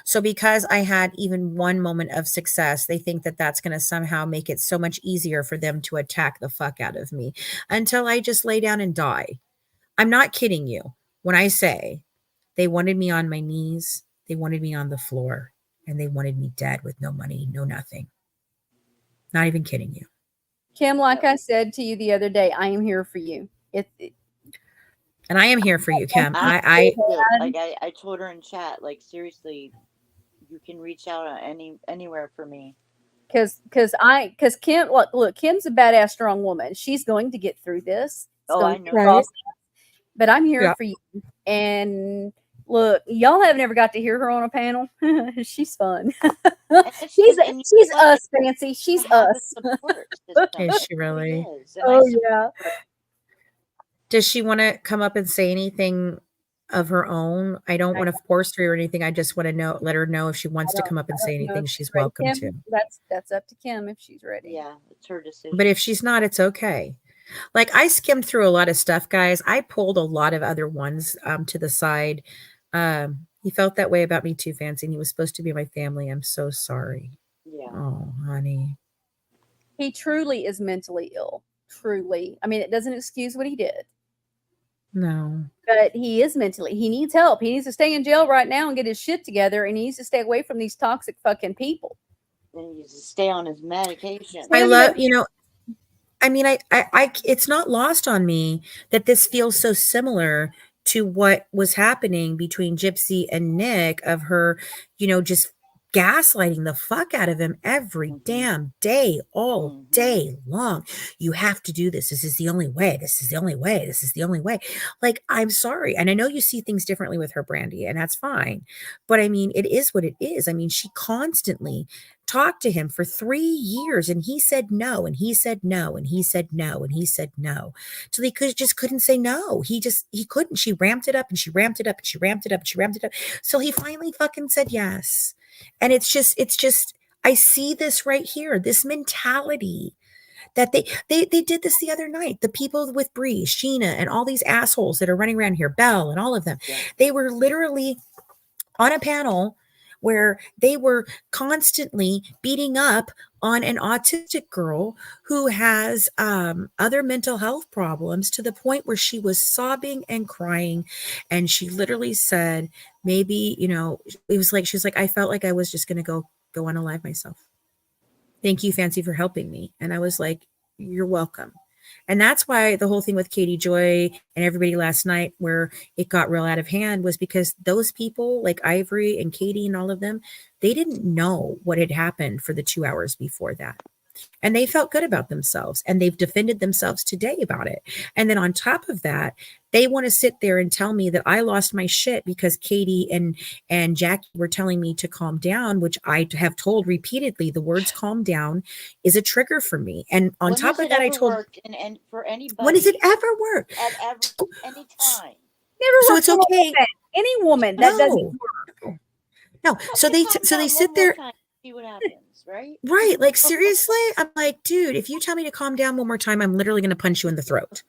So because I had even one moment of success, they think that that's going to somehow make it so much easier for them to attack the fuck out of me until I just lay down and die. I'm not kidding you when I say they wanted me on my knees, they wanted me on the floor, and they wanted me dead with no money, no nothing. Not even kidding you. Kim, like I said to you the other day, I am here for you. And I am here for you, Kim. I told her in chat, like, seriously, you can reach out anywhere for me. Because Kim, look, Kim's a badass, strong woman. She's going to get through this. I know. But I'm here for you. And Look, y'all have never got to hear her on a panel. She's fun. it's she's good, and you she's know what? us, Fancy. She's To have a us. support system. Is It she really really? is. And I Oh support yeah. her. Does she want to come up and say anything of her own? I don't I, want to force her or anything. I just want to know, let her know if she wants to come up I and say don't know anything, if she's she's ready. welcome to. Kim, that's up to Kim if she's ready. Yeah, it's her decision. But if she's not, it's okay. Like I skimmed through a lot of stuff, guys. I pulled a lot of other ones to the side. He felt that way about me too, Fancy. And he was supposed to be my family. I'm so sorry. Yeah. Oh, honey. He truly is mentally ill. Truly. I mean, it doesn't excuse what he did, No. but he is mentally. He needs help. He needs to stay in jail right now and get his shit together, and he needs to stay away from these toxic fucking people. And he needs to stay on his medication. I love, I mean, it's not lost on me that this feels so similar to what was happening between Gypsy and Nick of her, just gaslighting the fuck out of him every damn day, all day long. You have to do this. This is the only way. This is the only way. This is the only way. Like, I'm sorry. And I know you see things differently with her, Brandy, and that's fine. But I mean, it is what it is. I mean, she constantly talked to him for 3 years and he said no, and he said no, and he said no, and he said no, till he just couldn't say no. He couldn't. She ramped it up and she ramped it up and she ramped it up and she ramped it up, so he finally fucking said yes. And it's just I see this right here, this mentality that they did this the other night. The people with Bree, Sheena, and all these assholes that are running around here, Belle and all of them, they were literally on a panel where they were constantly beating up on an autistic girl who has other mental health problems, to the point where she was sobbing and crying. And she literally said, maybe, it was like, she was like, I felt like I was just going to go unalive myself. Thank you, Fancy, for helping me. And I was like, you're welcome. And that's why the whole thing with Katie Joy and everybody last night, where it got real out of hand, was because those people like Ivory and Katie and all of them, they didn't know what had happened for the 2 hours before that. And they felt good about themselves, and they've defended themselves today about it. And then on top of that, they want to sit there and tell me that I lost my shit because Katie and Jackie were telling me to calm down, which I have told repeatedly, the words calm down is a trigger for me. And on When top has of it that, I ever told, worked and for anybody, when does it ever work? at any time? Never So works it's for a okay. woman. Any woman that doesn't No, work. no. So they Calm so they down sit one more there. time, see what happens, right? Right. Like, seriously? I'm like, dude, if you tell me to calm down one more time, I'm literally going to punch you in the throat.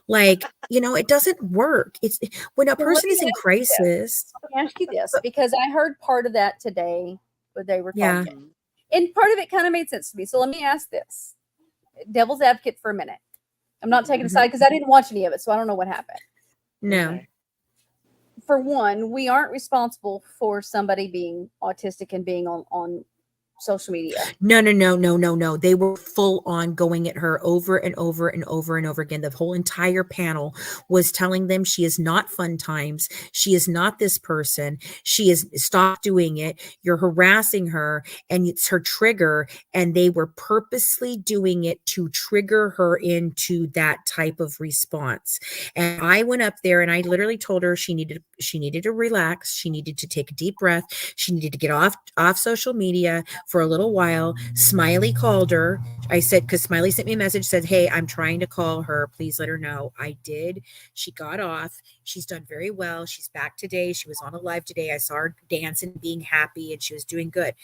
Like, it doesn't work. It's when a Well, let person me is in ask you this. crisis. Let me ask you this, because I heard part of that today when they were Yeah. talking. And part of it kind of made sense to me. So let me ask this. Devil's advocate for a minute. I'm not taking a side because I didn't watch any of it, so I don't know what happened. No. Okay. For one, we aren't responsible for somebody being autistic and being on social media. No. They were full on going at her over and over and over and over again. The whole entire panel was telling them she is not fun times. She is not this person. She is, stop doing it. You're harassing her and it's her trigger. And they were purposely doing it to trigger her into that type of response. And I went up there and I literally told her she needed to relax. She needed to take a deep breath. She needed to get off social media for a little while. Smiley called her. I said, because Smiley sent me a message, said, hey, I'm trying to call her. Please let her know. I did. She got off. She's done very well. She's back today. She was on a live today. I saw her dancing, being happy, and she was doing good.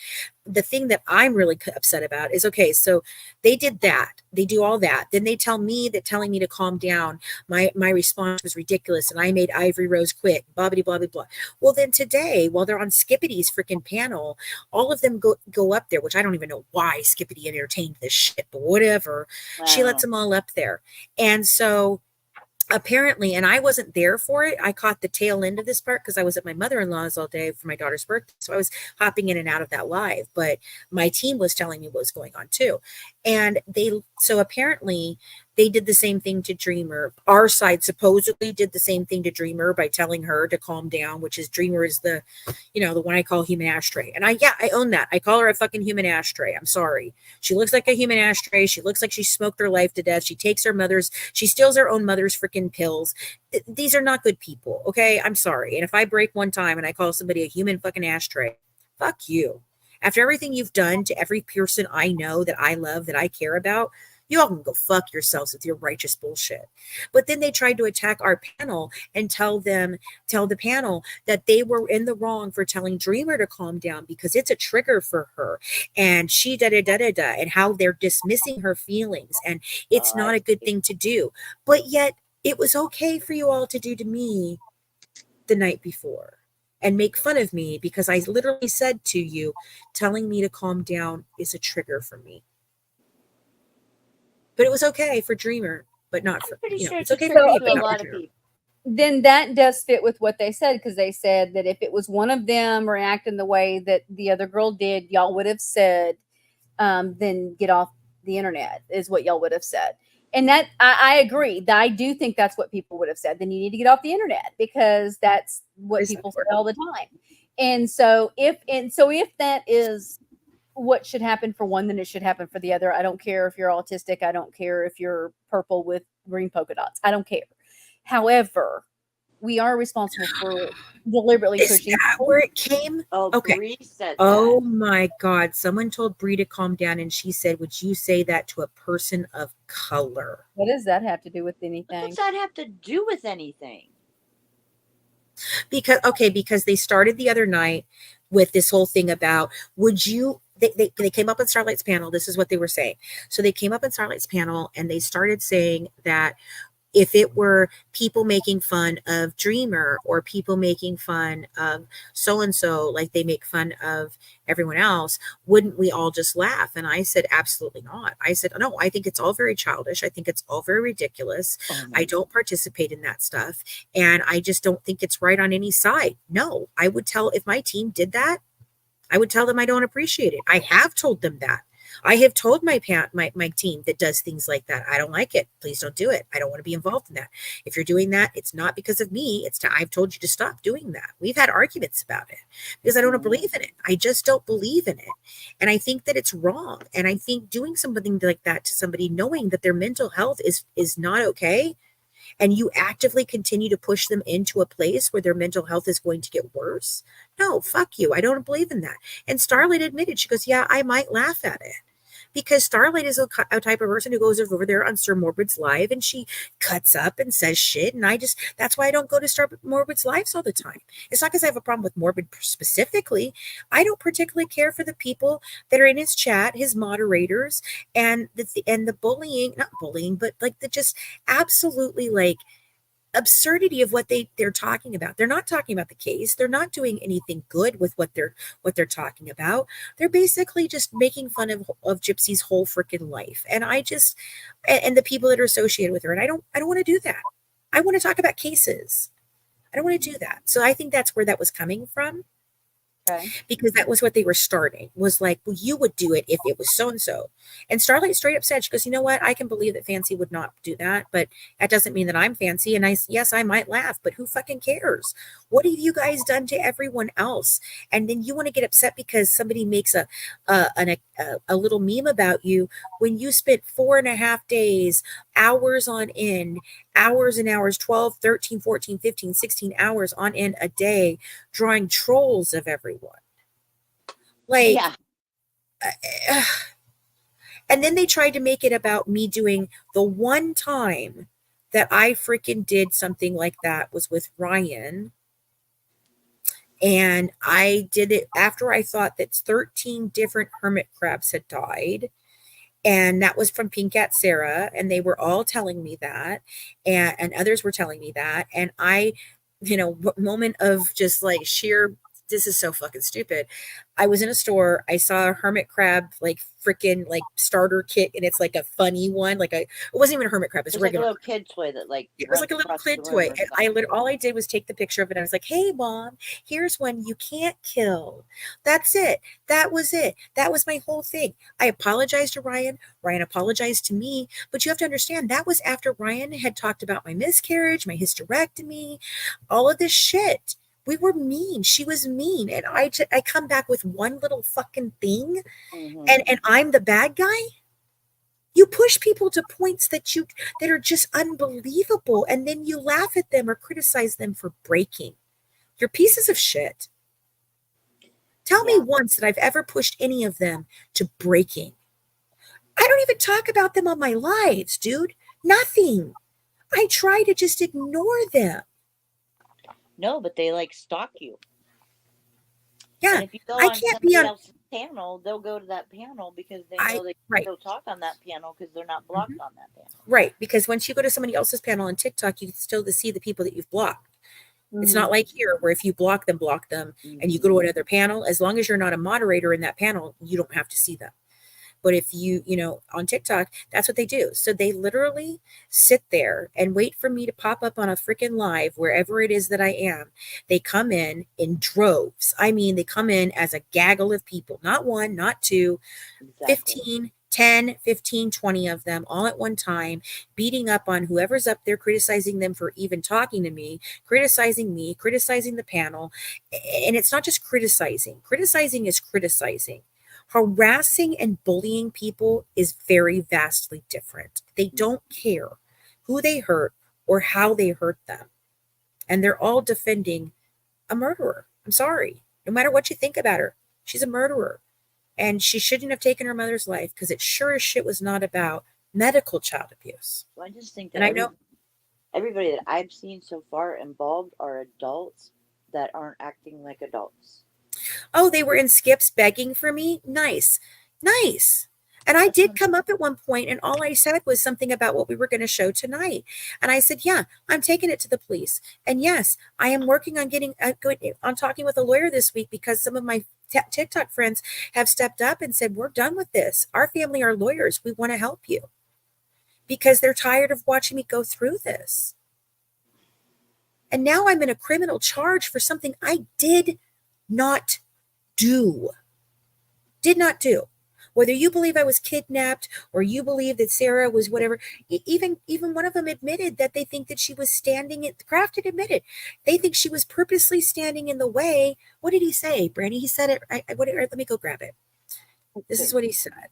The thing that I'm really upset about is, okay, so they did that. They do all that. Then they tell me that telling me to calm down, my response was ridiculous, and I made Ivory Rose quit, blah, blah, blah, blah, blah. Well, then today, while they're on Skippity's freaking panel, all of them go up there, which I don't even know why Skippity entertained this shit, but whatever. Wow. She lets them all up there. And so apparently, and I wasn't there for it. I caught the tail end of this part because I was at my mother-in-law's all day for my daughter's birthday. So I was hopping in and out of that live, but my team was telling me what was going on too. And so apparently they did the same thing to Dreamer. Our side supposedly did the same thing to Dreamer by telling her to calm down, which is Dreamer is the, the one I call human ashtray. And I own that. I call her a fucking human ashtray. I'm sorry. She looks like a human ashtray. She looks like she smoked her life to death. She she steals her own mother's freaking pills. These are not good people. Okay. I'm sorry. And if I break one time and I call somebody a human fucking ashtray, fuck you. After everything you've done to every person I know that I love, that I care about, you all can go fuck yourselves with your righteous bullshit. But then they tried to attack our panel and tell the panel that they were in the wrong for telling Dreamer to calm down because it's a trigger for her. And she and how they're dismissing her feelings. And it's not a good thing to do. But yet it was okay for you all to do to me the night before and make fun of me because I literally said to you, telling me to calm down is a trigger for me. But it was okay for Dreamer, but not for, pretty sure it's it's okay a for me, trigger but to a not lot for of Dreamer. people. Then that does fit with what they said, because they said that if it was one of them reacting the way that the other girl did, y'all would have said, then get off the internet, is what y'all would have said. And that I agree. I do think that's what people would have said. Then you need to get off the internet, because that's what people say all the time. And so if that is what should happen for one, then it should happen for the other. I don't care if you're autistic. I don't care if you're purple with green polka dots. I don't care. However, we are responsible for deliberately Is pushing. that where it came? Oh, Okay. Bree said Oh that. my God. Someone told Bree to calm down and she said, would you say that to a person of color? What does that have to do with What anything? does that have to do with anything? Because they started the other night with this whole thing about, would you, they came up on Starlight's panel. This is what they were saying. So they came up on Starlight's panel and they started saying that if it were people making fun of Dreamer or people making fun of so-and-so, like they make fun of everyone else, wouldn't we all just laugh? And I said, absolutely not. I said, no, I think it's all very childish. I think it's all very ridiculous. I don't participate in that stuff. And I just don't think it's right on any side. No, I would tell, if my team did that, I would tell them I don't appreciate it. I have told them that. I have told my team that does things like that, I don't like it. Please don't do it. I don't want to be involved in that. If you're doing that, it's not because of me. I've told you to stop doing that. We've had arguments about it because I don't believe in it. I just don't believe in it. And I think that it's wrong. And I think doing something like that to somebody, knowing that their mental health is not okay, and you actively continue to push them into a place where their mental health is going to get worse. No, fuck you. I don't believe in that. And Starlight admitted, she goes, yeah, I might laugh at it. Because Starlight is a type of person who goes over there on Sir Morbid's live and she cuts up and says shit. And that's why I don't go to Sir Morbid's lives all the time. It's not because I have a problem with Morbid specifically. I don't particularly care for the people that are in his chat, his moderators, and the bullying, not bullying, but like the just absolutely like absurdity of what they're talking about. They're not talking about the case. They're not doing anything good with what they're talking about. They're basically just making fun of Gypsy's whole freaking life. And and the people that are associated with her. And I don't want to do that. I want to talk about cases. I don't want to do that. So I think that's where that was coming from. Okay. Because that was what they were starting, was like, well, you would do it if it was so-and-so. And Starlight straight up said, she goes, you know what? I can believe that Fancy would not do that, but that doesn't mean that I'm Fancy. And yes, I might laugh, but who fucking cares? What have you guys done to everyone else? And then you want to get upset because somebody makes a little meme about you when you spent 4.5 days, hours on end, hours and hours, 12, 13, 14, 15, 16 hours on end a day, drawing trolls of everyone. Like, Yeah. And then they tried to make it about me doing the one time that I freaking did something like that was with Ryan. And I did it after I thought that 13 different hermit crabs had died. And that was from Pink Cat Sarah. And they were all telling me that. And others were telling me that. And I, moment of just like sheer this is so fucking stupid. I was in a store. I saw a hermit crab like freaking like starter kit, and it's like a funny one. Like it wasn't even a hermit crab. It's a It's like a regular. little kid toy that like It was runs like a little across the kid room toy. or And something. all I did was take the picture of it. And I was like, "Hey, mom, here's one you can't kill." That's it. That was it. That was my whole thing. I apologized to Ryan. Ryan apologized to me. But you have to understand that was after Ryan had talked about my miscarriage, my hysterectomy, all of this shit. We were mean. She was mean, and I come back with one little fucking thing, Mm-hmm. and I'm the bad guy. You push people to points that are just unbelievable, and then you laugh at them or criticize them for breaking. You're pieces of shit. Tell me Yeah. once that I've ever pushed any of them to breaking. I don't even talk about them on my lives, dude. Nothing. I try to just ignore them. No, but they like stalk you. Yeah, And if you go I on can't be somebody on. else's panel, they'll go to that panel because they know they can Right. still talk on that panel because they're not blocked on that panel. Right, because once you go to somebody else's panel on TikTok, you can still see the people that you've blocked. It's not like here where if you block them, and you go to another panel, as long as you're not a moderator in that panel, you don't have to see them. But if you on TikTok, that's what they do. So they literally sit there and wait for me to pop up on a freaking live wherever it is that I am. They come in droves. I mean, they come in as a gaggle of people, not one, not two, Exactly. 15, 10, 15, 20 of them all at one time, beating up on whoever's up there, criticizing them for even talking to me, criticizing the panel. And it's not just criticizing. Criticizing is criticizing. Harassing and bullying people is very vastly different. They don't care who they hurt or how they hurt them. And they're all defending a murderer. I'm sorry. No matter what you think about her, she's a murderer. And she shouldn't have taken her mother's life because it sure as shit was not about medical child abuse. So I just think that And I know everybody that I've seen so far involved are adults that aren't acting like adults. oh, they were in skips begging for me. Nice. And I did come up at one point, and all I said was something about what we were going to show tonight. And I said, yeah, I'm taking it to the police. And yes, I am working on on talking with a lawyer this week because some of my TikTok friends have stepped up and said, we're done with this. Our family are lawyers. We want to help you because they're tired of watching me go through this. And now I'm in a criminal charge for something I did not do. Whether you believe I was kidnapped or you believe that Sarah was whatever, even one of them admitted that they think that she was Crafted admitted they think she was purposely standing in the way. What did he say, Brande? He said it. Let me go grab it. This is what he said.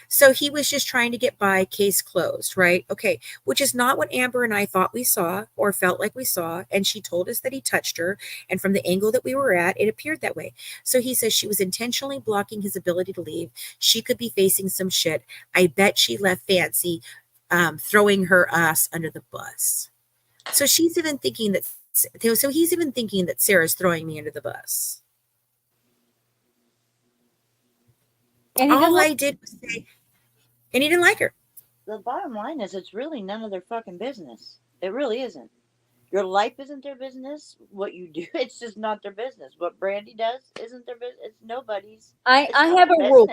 So he was just trying to get by, case closed, right? Okay, which is not what Amber and I thought we saw or felt like we saw. And she told us that he touched her, and from the angle that we were at, it appeared that way. So he says she was intentionally blocking his ability to leave. She could be facing some shit. I bet she left Fancy throwing her ass under the bus. So she's even thinking that. So he's even thinking that Sarah's throwing me under the bus. And he All I did was say, and he didn't like her. The bottom line is it's really none of their fucking business. It really isn't. Your life isn't their business. What you do, it's just not their business. What Brande does isn't their business. It's nobody's. I have a rule.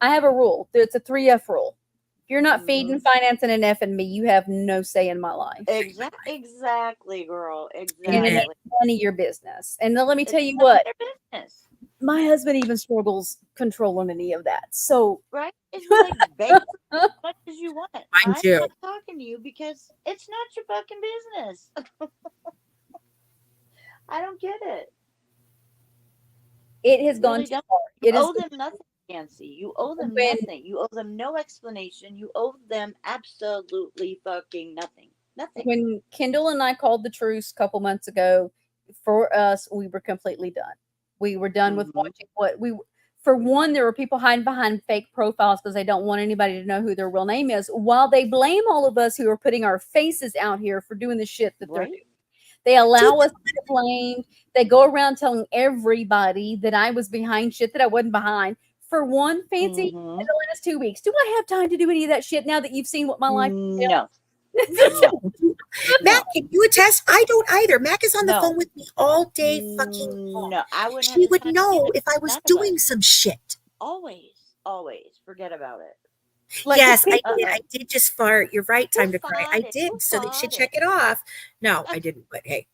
I have a rule. It's a 3F rule. If you're not feeding, financing, and effing me, you have no say in my life. Exactly, girl. Exactly. And it ain't none of your business. And then let me tell you what. Their business. My husband even struggles controlling any of that. So right, it's like beg for as much as you want. I'm not talking to you because it's not your fucking business. I don't get it. It has gone too far. You owe them nothing, Nancy. You owe them nothing. You owe them no explanation. You owe them absolutely fucking nothing. Nothing. When Kendall and I called the truce a couple months ago, for us, we were completely done. We were done with watching for one, there were people hiding behind fake profiles because they don't want anybody to know who their real name is, while they blame all of us who are putting our faces out here for doing the shit that they're doing. They allow us to get blamed. They go around telling everybody that I was behind shit that I wasn't behind. For one, Fancy, in the last 2 weeks, do I have time to do any of that shit now that you've seen what my life is? No. No. Mac, can you attest? I don't either. Mac is on the No. phone with me all day fucking long. No, I wouldn't She have the would time know either. if I was None of doing us. some shit. Always. Forget about it. Like, Yes, I Uh-uh. did. I did just fart. You're right. Time Who to cry. I farted? did, Who so they should farted? check it off. No, I didn't. But hey,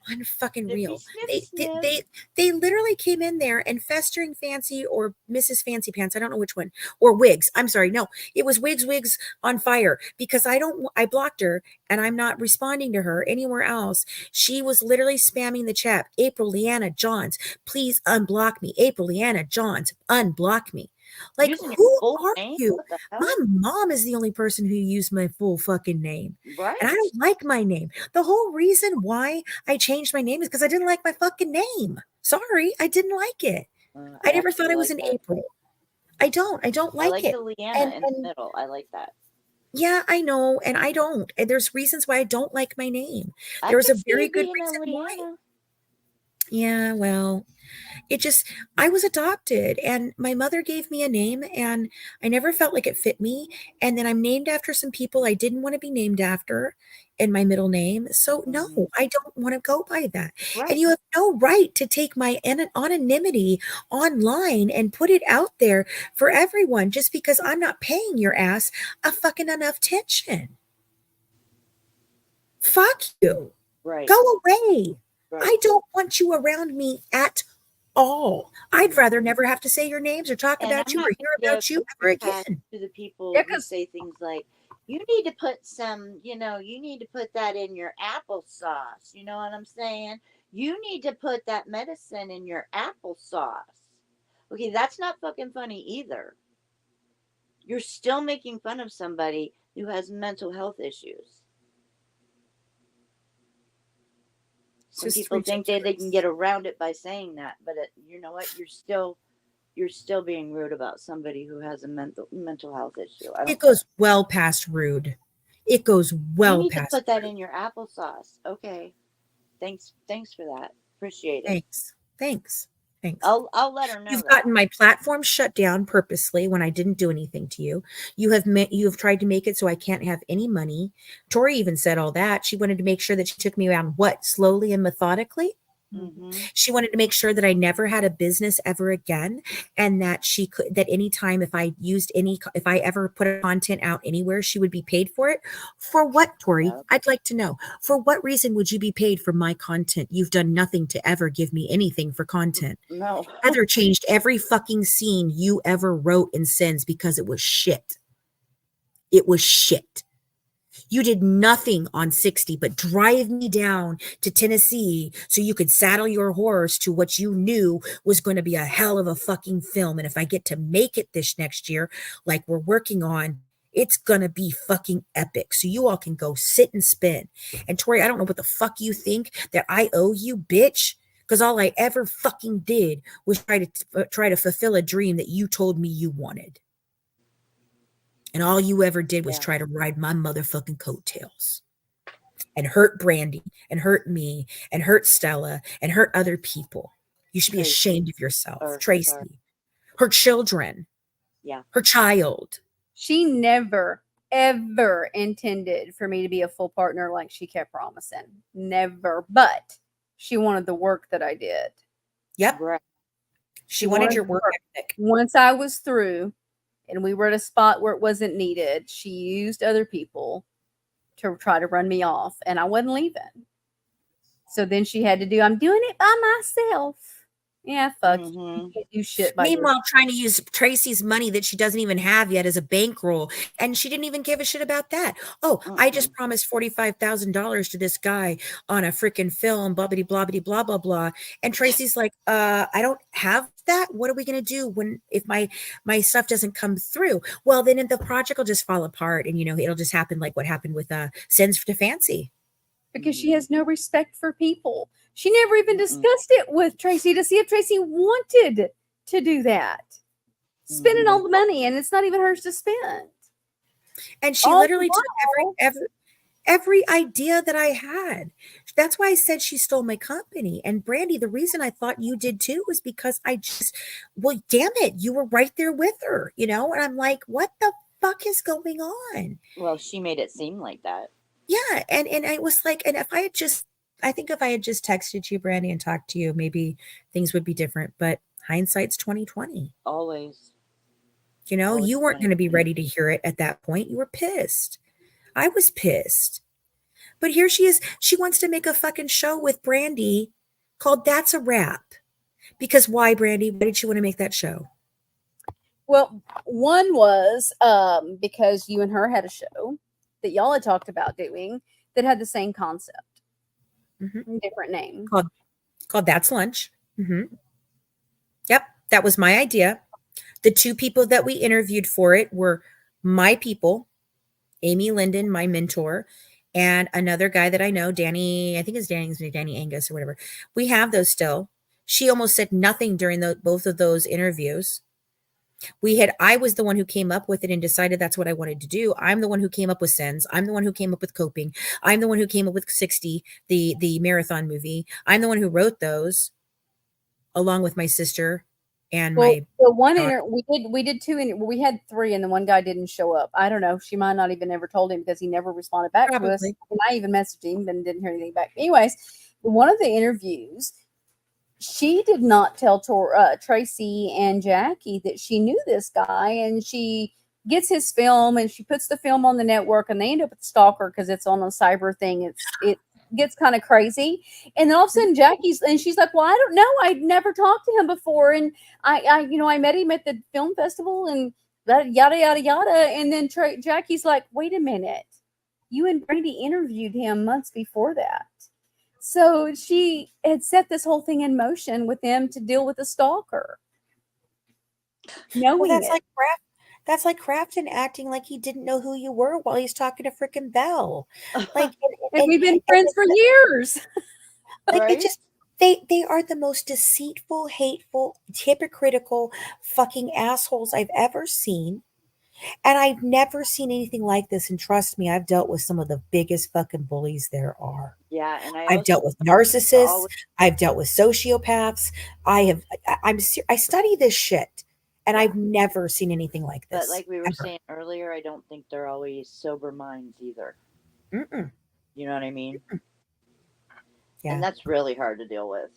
unfucking Sniffy, real. sniff, They sniff. they literally came in there and Festering Fancy or Mrs. Fancy Pants. I don't know which one, or Wigs. I'm sorry. No, it was Wigs on fire because I blocked her and I'm not responding to her anywhere else. She was literally spamming the chat. April Leanna Johns, please unblock me. April Leanna Johns, unblock me. Like, Using your who full are name? you? What the My hell? mom is the only person who used my full fucking name. Right? And I don't like my name. The whole reason why I changed my name is because I didn't like my fucking name. Sorry, I didn't like it. I never thought actually it was like an that. April. I don't I like like it. the Leanna in the middle. I like that. Yeah, I know, and I don't. And there's reasons why I don't like my name. I There was can a see very it good being a reason why. Leanna. Yeah, well, I was adopted and my mother gave me a name and I never felt like it fit me. And then I'm named after some people I didn't want to be named after in my middle name. So no, Mhm. I don't want to go by that. Right. And you have no right to take my anonymity online and put it out there for everyone just because I'm not paying your ass a fucking enough attention. Fuck you. Right. Go away. Right. I don't want you around me at all. I'd rather never have to say your names or talk And about I'm you or not hear gonna about you give ever pass again. to the people Yeah, who 'cause- say things like, you need to put some, you need to put that in your applesauce. You know what I'm saying? You need to put that medicine in your applesauce. Okay, that's not fucking funny either. You're still making fun of somebody who has mental health issues. Some Just people think they can ridiculous. get around it by saying that, but you know what? You're still being rude about somebody who has a mental health issue. It goes well past rude. It goes You well need to past put that rude. in your applesauce. Okay. Thanks for that. Appreciate it. Thanks. I'll let her know You've that. gotten my platform shut down purposely when I didn't do anything to you. You have tried to make it so I can't have any money. Tori even said all that. She wanted to make sure that she took me around slowly and methodically. Mm-hmm. She wanted to make sure that I never had a business ever again, and that anytime if I ever put a content out anywhere, she would be paid for it. For what, Tori? Yep. I'd like to know. For what reason would you be paid for my content? You've done nothing to ever give me anything for content. No. Heather changed every fucking scene you ever wrote in Sins because it was shit. It was shit. You did nothing on 60 but drive me down to Tennessee so you could saddle your horse to what you knew was going to be a hell of a fucking film. And if I get to make it this next year, like we're working on, it's going to be fucking epic. So you all can go sit and spin. And Tori, I don't know what the fuck you think that I owe you, bitch. Because all I ever fucking did was try to fulfill a dream that you told me you wanted. And all you ever did was try to ride my motherfucking coattails and hurt Brandy and hurt me and hurt Stella and hurt other people. You should be ashamed of yourself. Tracy, her children, her child. She never, ever intended for me to be a full partner like she kept promising. Never. But she wanted the work that I did. Yep. Right. She wanted your work ethic. Once I was through and we were at a spot where it wasn't needed, she used other people to try to run me off, and I wasn't leaving. So then she had to do, I'm doing it by myself. Yeah, fuck. You can't do shit by Meanwhile, trying to use Tracy's money that she doesn't even have yet as a bankroll, and she didn't even give a shit about that. Oh, I just promised $45,000 to this guy on a freaking film, blah blah blah blah blah blah. And Tracy's like, I don't have that. What are we gonna do if my stuff doesn't come through? Well, then the project will just fall apart, and it'll just happen like what happened with Sends to Fancy. Because she has no respect for people. She never even discussed it with Tracy to see if Tracy wanted to do that. Spending all the money, and it's not even hers to spend. And she literally took every idea that I had. That's why I said she stole my company. And Brandy, the reason I thought you did too was because well, damn it, you were right there with her, And I'm like, what the fuck is going on? Well, she made it seem like that. Yeah. And I was like, and I think if I had just texted you, Brandy, and talked to you, maybe things would be different. But hindsight's 2020. Always. You know, Always you weren't going to be 2020. ready to hear it at that point. You were pissed. I was pissed. But here she is. She wants to make a fucking show with Brandy called That's a Wrap. Because why, Brandy? Why did she want to make that show? Well, one was because you and her had a show that y'all had talked about doing that had the same concept, different name. Called That's Lunch. Yep, that was my idea. The two people that we interviewed for it were my people, Amy Linden, my mentor, and another guy that I know, Danny, I think it's Danny Angus or whatever. We have those still. She almost said nothing during both of those interviews. I was the one who came up with it and decided that's what I wanted to do. I'm the one who came up with Sens. I'm the one who came up with Coping. I'm the one who came up with 60, the marathon movie. I'm the one who wrote those along with my sister and my the one we did two, and we had three, and the one guy didn't show up. I don't know. She might not even ever told him because he never responded back to us. And I even messaged him and didn't hear anything back. Anyways, one of the interviews, she did not tell Tracy and Jackie that she knew this guy, and she gets his film and she puts the film on the network, and they end up with Stalker because it's on a cyber thing. It gets kind of crazy, and then all of a sudden she's like, well, I don't know, I'd never talked to him before, and I met him at the film festival, and that yada yada yada, and then Jackie's like, wait a minute, you and Brady interviewed him months before that. So she had set this whole thing in motion with him to deal with the stalker. Well, that's like Crafton acting like he didn't know who you were while he's talking to frickin' Belle. Like, and we've been friends for years. Like, right? It just they are the most deceitful, hateful, hypocritical fucking assholes I've ever seen. And I've never seen anything like this. And trust me, I've dealt with some of the biggest fucking bullies there are. Yeah, and I've dealt with narcissists. I've dealt with sociopaths. I study this shit, and I've never seen anything like this. But like we were saying earlier, I don't think they're always sober minds either. Mm-mm. You know what I mean? Yeah. And that's really hard to deal with.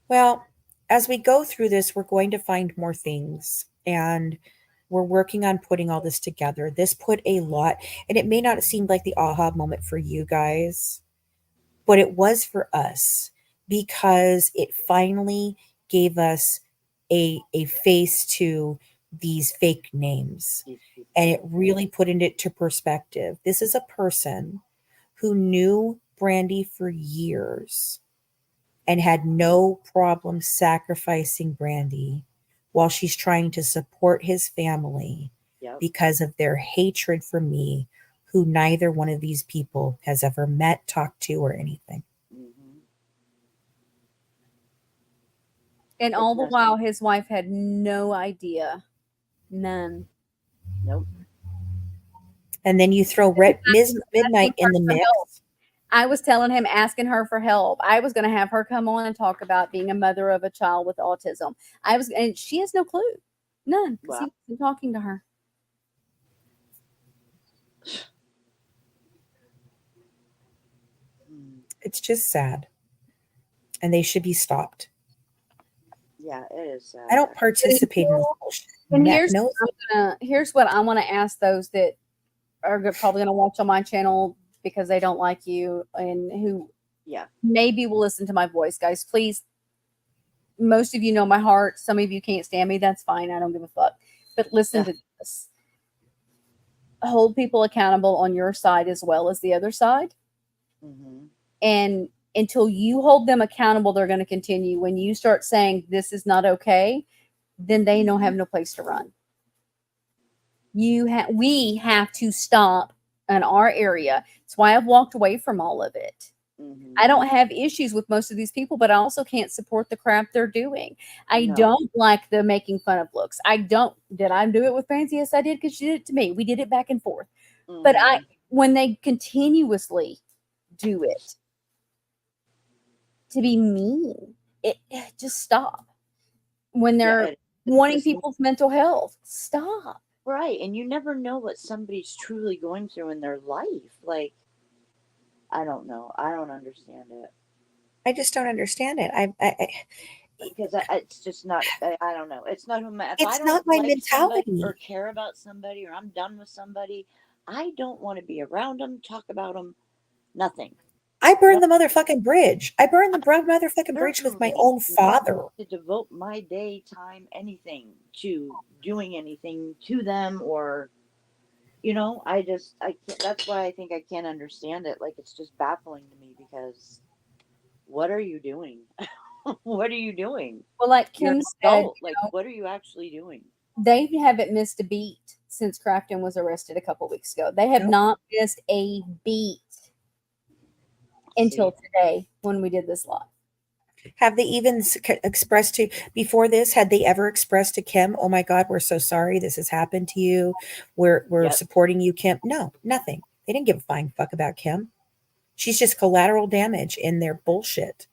Well, as we go through this, we're going to find more things, and we're working on putting all this together. This put a lot, and it may not seem like the aha moment for you guys, but it was for us, because it finally gave us a face to these fake names, and it really put it into perspective. This is a person who knew Brandy for years and had no problem sacrificing Brandy while she's trying to support his family because of their hatred for me, who neither one of these people has ever met, talked to, or anything. And all the while, his wife had no idea. None. Nope. And then you throw Midnight in the mix. I was telling him, asking her for help. I was going to have her come on and talk about being a mother of a child with autism. And she has no clue. None. Because he wasn't talking to her. It's just sad. And they should be stopped. Yeah, it is sad. I don't participate in this bullshit. And here's what I want to ask those that are probably going to watch on my channel because they don't like you and who maybe will listen to my voice. Guys, please, most of you know my heart. Some of you can't stand me. That's fine. I don't give a fuck. But listen to this. Hold people accountable on your side as well as the other side. Mm-hmm. And until you hold them accountable, they're going to continue. When you start saying this is not okay, then they don't have no place to run. We have to stop in our area. That's why I've walked away from all of it. Mm-hmm. I don't have issues with most of these people, but I also can't support the crap they're doing. I don't like the making fun of looks. Did I do it with Fancy? Yes, I did, because she did it to me. We did it back and forth. Mm-hmm. But when they continuously do it to be mean, it just stop. When they're wanting people's mental health, stop. Right. And you never know what somebody's truly going through in their life. Like, I don't know. I don't understand it. I just don't understand it. Because it's just not, I don't know. It's not who if I It's not don't my like somebody or mentality. care about somebody or I'm done with somebody, I don't want to be around them, talk about them, nothing. I burned No, the motherfucking bridge. I burned the motherfucking bridge with my certainly own not father. to devote my day, time, anything to doing anything to them or, I can't, that's why I think I can't understand it. Like, it's just baffling to me because what are you doing? What are you doing? Well, like You're an Kim said, adult. Like, what are you actually doing? they haven't missed a beat since Crafton was arrested a couple weeks ago. They have Nope. not missed a beat until See, today when we did this live. Have they even expressed to, before this, had they ever expressed to Kim, oh my God, we're so sorry this has happened to you. We're yep. supporting you, Kim. No, nothing. They didn't give a flying fuck about Kim. She's just collateral damage in their bullshit.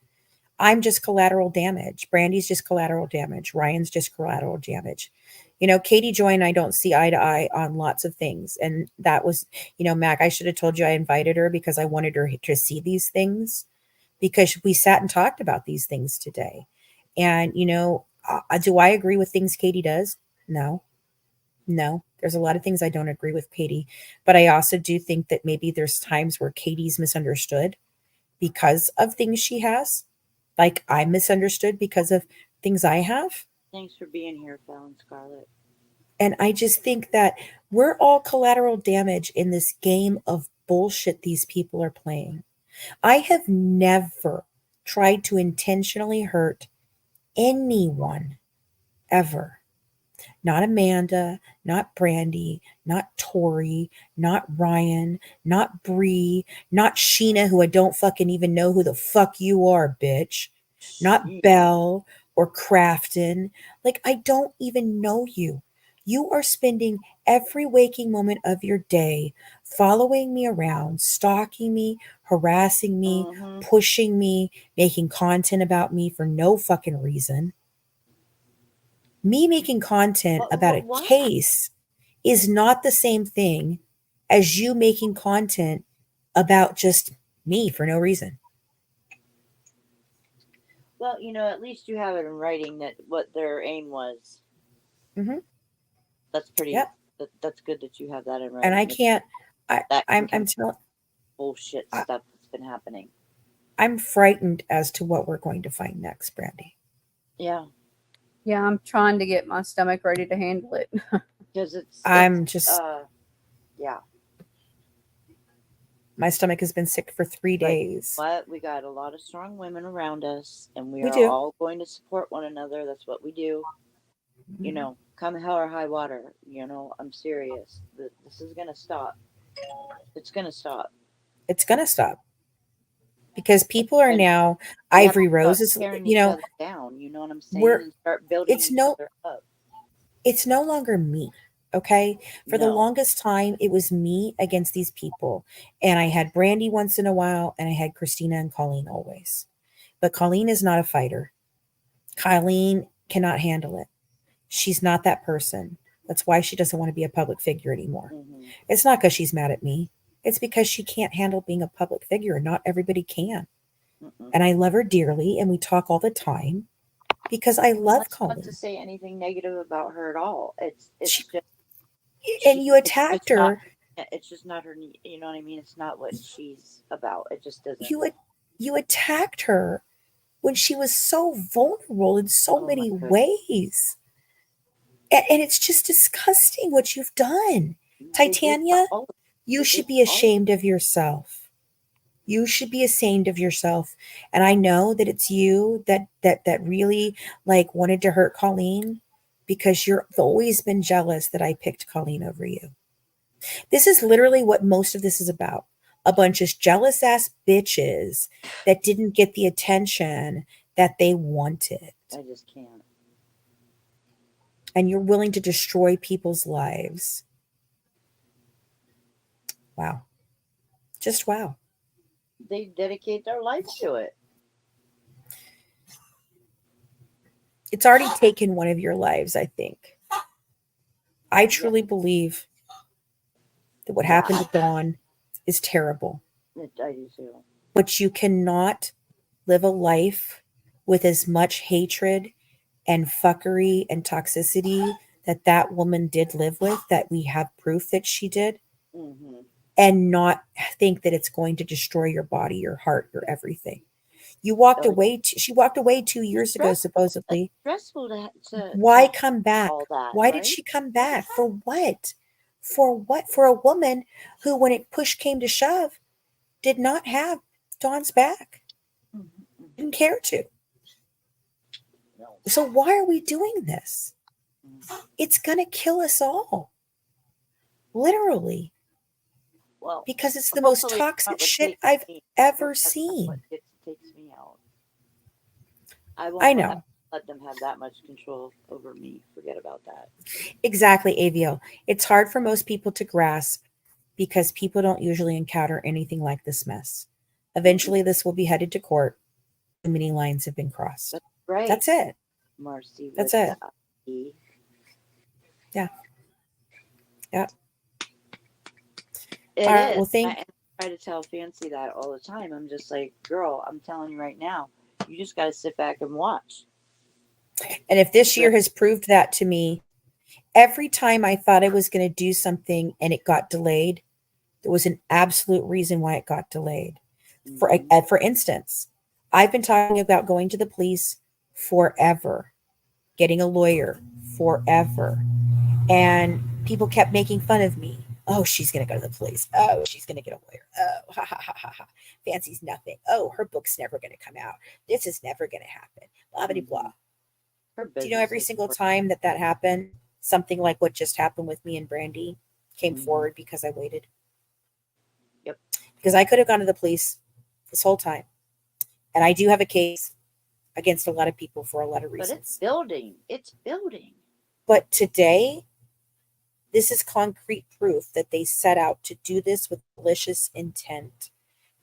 I'm just collateral damage. Brandy's just collateral damage. Ryan's just collateral damage. Katie Joy and I don't see eye to eye on lots of things. And that was, Mac, I should have told you I invited her because I wanted her to see these things because we sat and talked about these things today. And, do I agree with things Katie does? No. No, there's a lot of things I don't agree with Katie, but I also do think that maybe there's times where Katie's misunderstood because of things she has. Like I'm misunderstood because of things I have. Thanks for being here, Fallon Scarlett. And I just think that we're all collateral damage in this game of bullshit these people are playing. I have never tried to intentionally hurt anyone ever. Not Amanda, not Brandy, not Tori, not Ryan, not Bree, not Sheena, who I don't fucking even know who the fuck you are, bitch. Not Belle or Crafton. Like, I don't even know you. You are spending every waking moment of your day following me around, stalking me, harassing me, Mm-hmm. pushing me, making content about me for no fucking reason. Me making content about a Why? case is not the same thing as you making content about just me for no reason. Well, at least you have it in writing that what their aim was. Mhm. That's pretty. Yep. That's good that you have that in writing. And I can't. I'm telling. Bullshit stuff that's been happening. I'm frightened as to what we're going to find next, Brandy. Yeah, Yeah, I'm trying to get my stomach ready to handle it. because yeah. My stomach has been sick for 3 days. But we got a lot of strong women around us, and we We are do. all going to support one another. That's what we do. Come hell or high water. I'm serious. This is gonna stop. It's gonna stop. It's going to stop because people are And now we have Ivory to stop Rose is, tearing each other down. You know what I'm saying? we're And start building it's each no other up. it's no longer me. Okay. For the No. longest time, it was me against these people. And I had Brandy once in a while, and I had Christina and Colleen always. But Colleen is not a fighter. Colleen cannot handle it. She's not that person. That's why she doesn't want to be a public figure anymore. Mm-hmm. It's not because she's mad at me. It's because she can't handle being a public figure. Not everybody can. Mm-mm. And I love her dearly, and we talk all the time because I love Not to Colleen. say anything negative about her at all. It's She, just and you attacked her. It's just not her. You know what I mean? It's not what she's about. It just doesn't. You attacked her when she was so vulnerable in so many ways. And it's just disgusting what you've done. Titania, you should be ashamed of yourself. You should be ashamed of yourself. And I know that it's you that really like wanted to hurt Colleen because you've always been jealous that I picked Colleen over you. This is literally what most of this is about. A bunch of jealous ass bitches that didn't get the attention that they wanted. I just can't. And you're willing to destroy people's lives. Wow. Just wow. They dedicate their lives to it. It's already taken one of your lives, I think. I truly believe that what happened to Dawn is terrible. I do too. But you cannot live a life with as much hatred and fuckery and toxicity that woman did live with, that we have proof that she did, Mm-hmm. and not think that it's going to destroy your body, your heart, your everything. You walked away. She walked away 2 years ago, supposedly. It's stressful to Why come back? all that. Why right? did she come back? For what? For what? For a woman who, when it push came to shove, did not have Dawn's back. Mm-hmm. Didn't care to. No. So why are we doing this? Mm-hmm. It's going to kill us all. Literally. Well, because it's the most hopefully toxic what would shit take I've me- ever that's not seen. what takes me out. I I won't know. let them have that much control over me. Forget about that. Exactly, AVO. It's hard for most people to grasp because people don't usually encounter anything like this mess. Eventually, this will be headed to court. The many lines have been crossed. That's right. That's it. Marcy. That's with it. the E. Yeah. Yeah. It All right, is. well, I try to tell Fancy that all the time. I'm just like, girl, I'm telling you right now, you just got to sit back and watch. And if this year has proved that to me, every time I thought I was going to do something and it got delayed, there was an absolute reason why it got delayed. For instance, I've been talking about going to the police forever, getting a lawyer forever, and people kept making fun of me. Oh, she's going to go to the police. Oh, she's going to get a lawyer. Oh, ha, ha, ha, ha, ha. Fancy's nothing. Oh, her book's never going to come out. This is never going to happen. Blah, blah, blah. Do you know every single time that happened, something like what just happened with me and Brandy came forward because I waited? Yep. Because I could have gone to the police this whole time. And I do have a case against a lot of people for a lot of reasons. But it's building. It's building. But today, this is concrete proof that they set out to do this with malicious intent.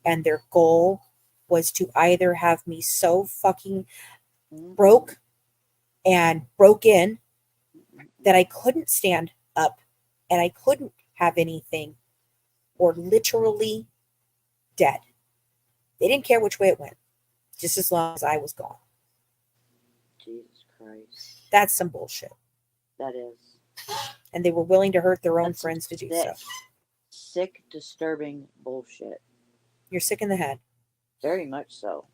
And their goal was to either have me so fucking broke and broke in that I couldn't stand up and I couldn't have anything, or literally dead. They didn't care which way it went, just as long as I was gone. Jesus Christ. That's some bullshit. That is. And they were willing to hurt their own friends to do so. Sick, disturbing bullshit. You're sick in the head. Very much so.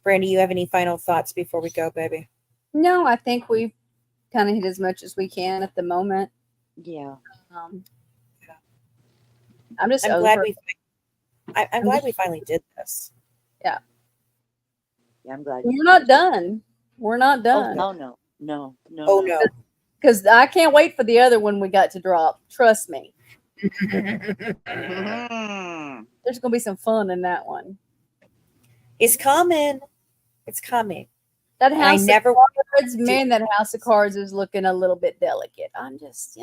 Brandy, you have any final thoughts before we go, baby? No, I think we've kind of hit as much as we can at the moment. Yeah. I'm just I'm over. glad I'm glad we finally did this. Yeah. Yeah, I'm glad. We're not done. We're not done. Oh, no. Oh, no. Because I can't wait for the other one we got to drop. Trust me. Mm. There's going to be some fun in that one. It's coming. It's coming. That And I house never of cards, man, that house of cards is looking a little bit delicate. I'm just,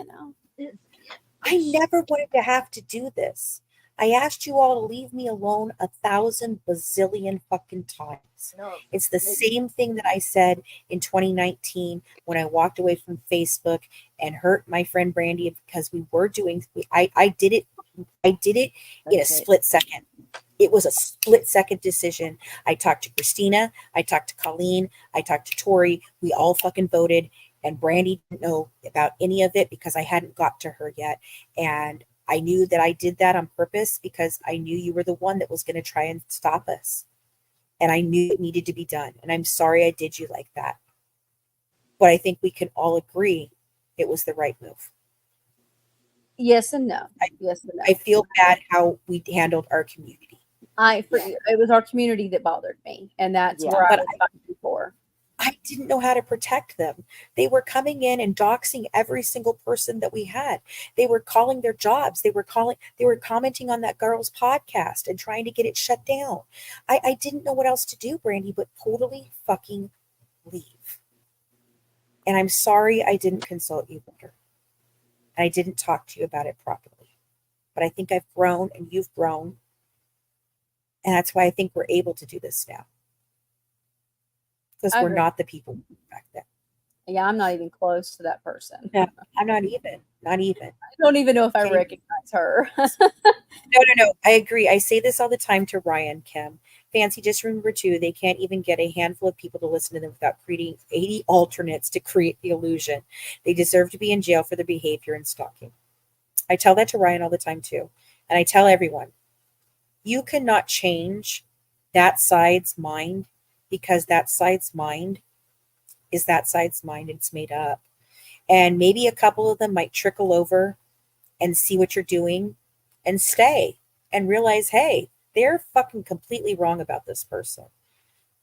I never wanted to have to do this. I asked you all to leave me alone 1,000 bazillion fucking times. No, It's the same thing that I said in 2019 when I walked away from Facebook and hurt my friend Brandy because we were doing. I did it. I did it in a split second. It was a split second decision. I talked to Christina. I talked to Colleen. I talked to Tori. We all fucking voted. And Brandy didn't know about any of it because I hadn't got to her yet. And I knew that I did that on purpose because I knew you were the one that was going to try and stop us. And I knew it needed to be done. And I'm sorry I did you like that. But I think we can all agree it was the right move. yes and no. Yes and no. I feel bad how we handled our community. It was our community that bothered me. And that's where I was fighting for. I didn't know how to protect them. They were coming in and doxing every single person that we had. They were calling their jobs. They were commenting on that girl's podcast and trying to get it shut down. I didn't know what else to do, Brandy, but totally fucking leave. And I'm sorry I didn't consult you better. And I didn't talk to you about it properly. But I think I've grown and you've grown. And that's why I think we're able to do this now. Because we're not the people back then. Yeah, I'm not even close to that person. No, I'm not even. Not even. I don't even know if I Okay. recognize her. No. I agree. I say this all the time to Ryan, Kim. Fancy, just remember too, they can't even get a handful of people to listen to them without creating 80 alternates to create the illusion. They deserve to be in jail for their behavior and stalking. I tell that to Ryan all the time too. And I tell everyone, you cannot change that side's mind because that side's mind is that side's mind and it's made up. And maybe a couple of them might trickle over and see what you're doing and stay and realize, hey, they're fucking completely wrong about this person.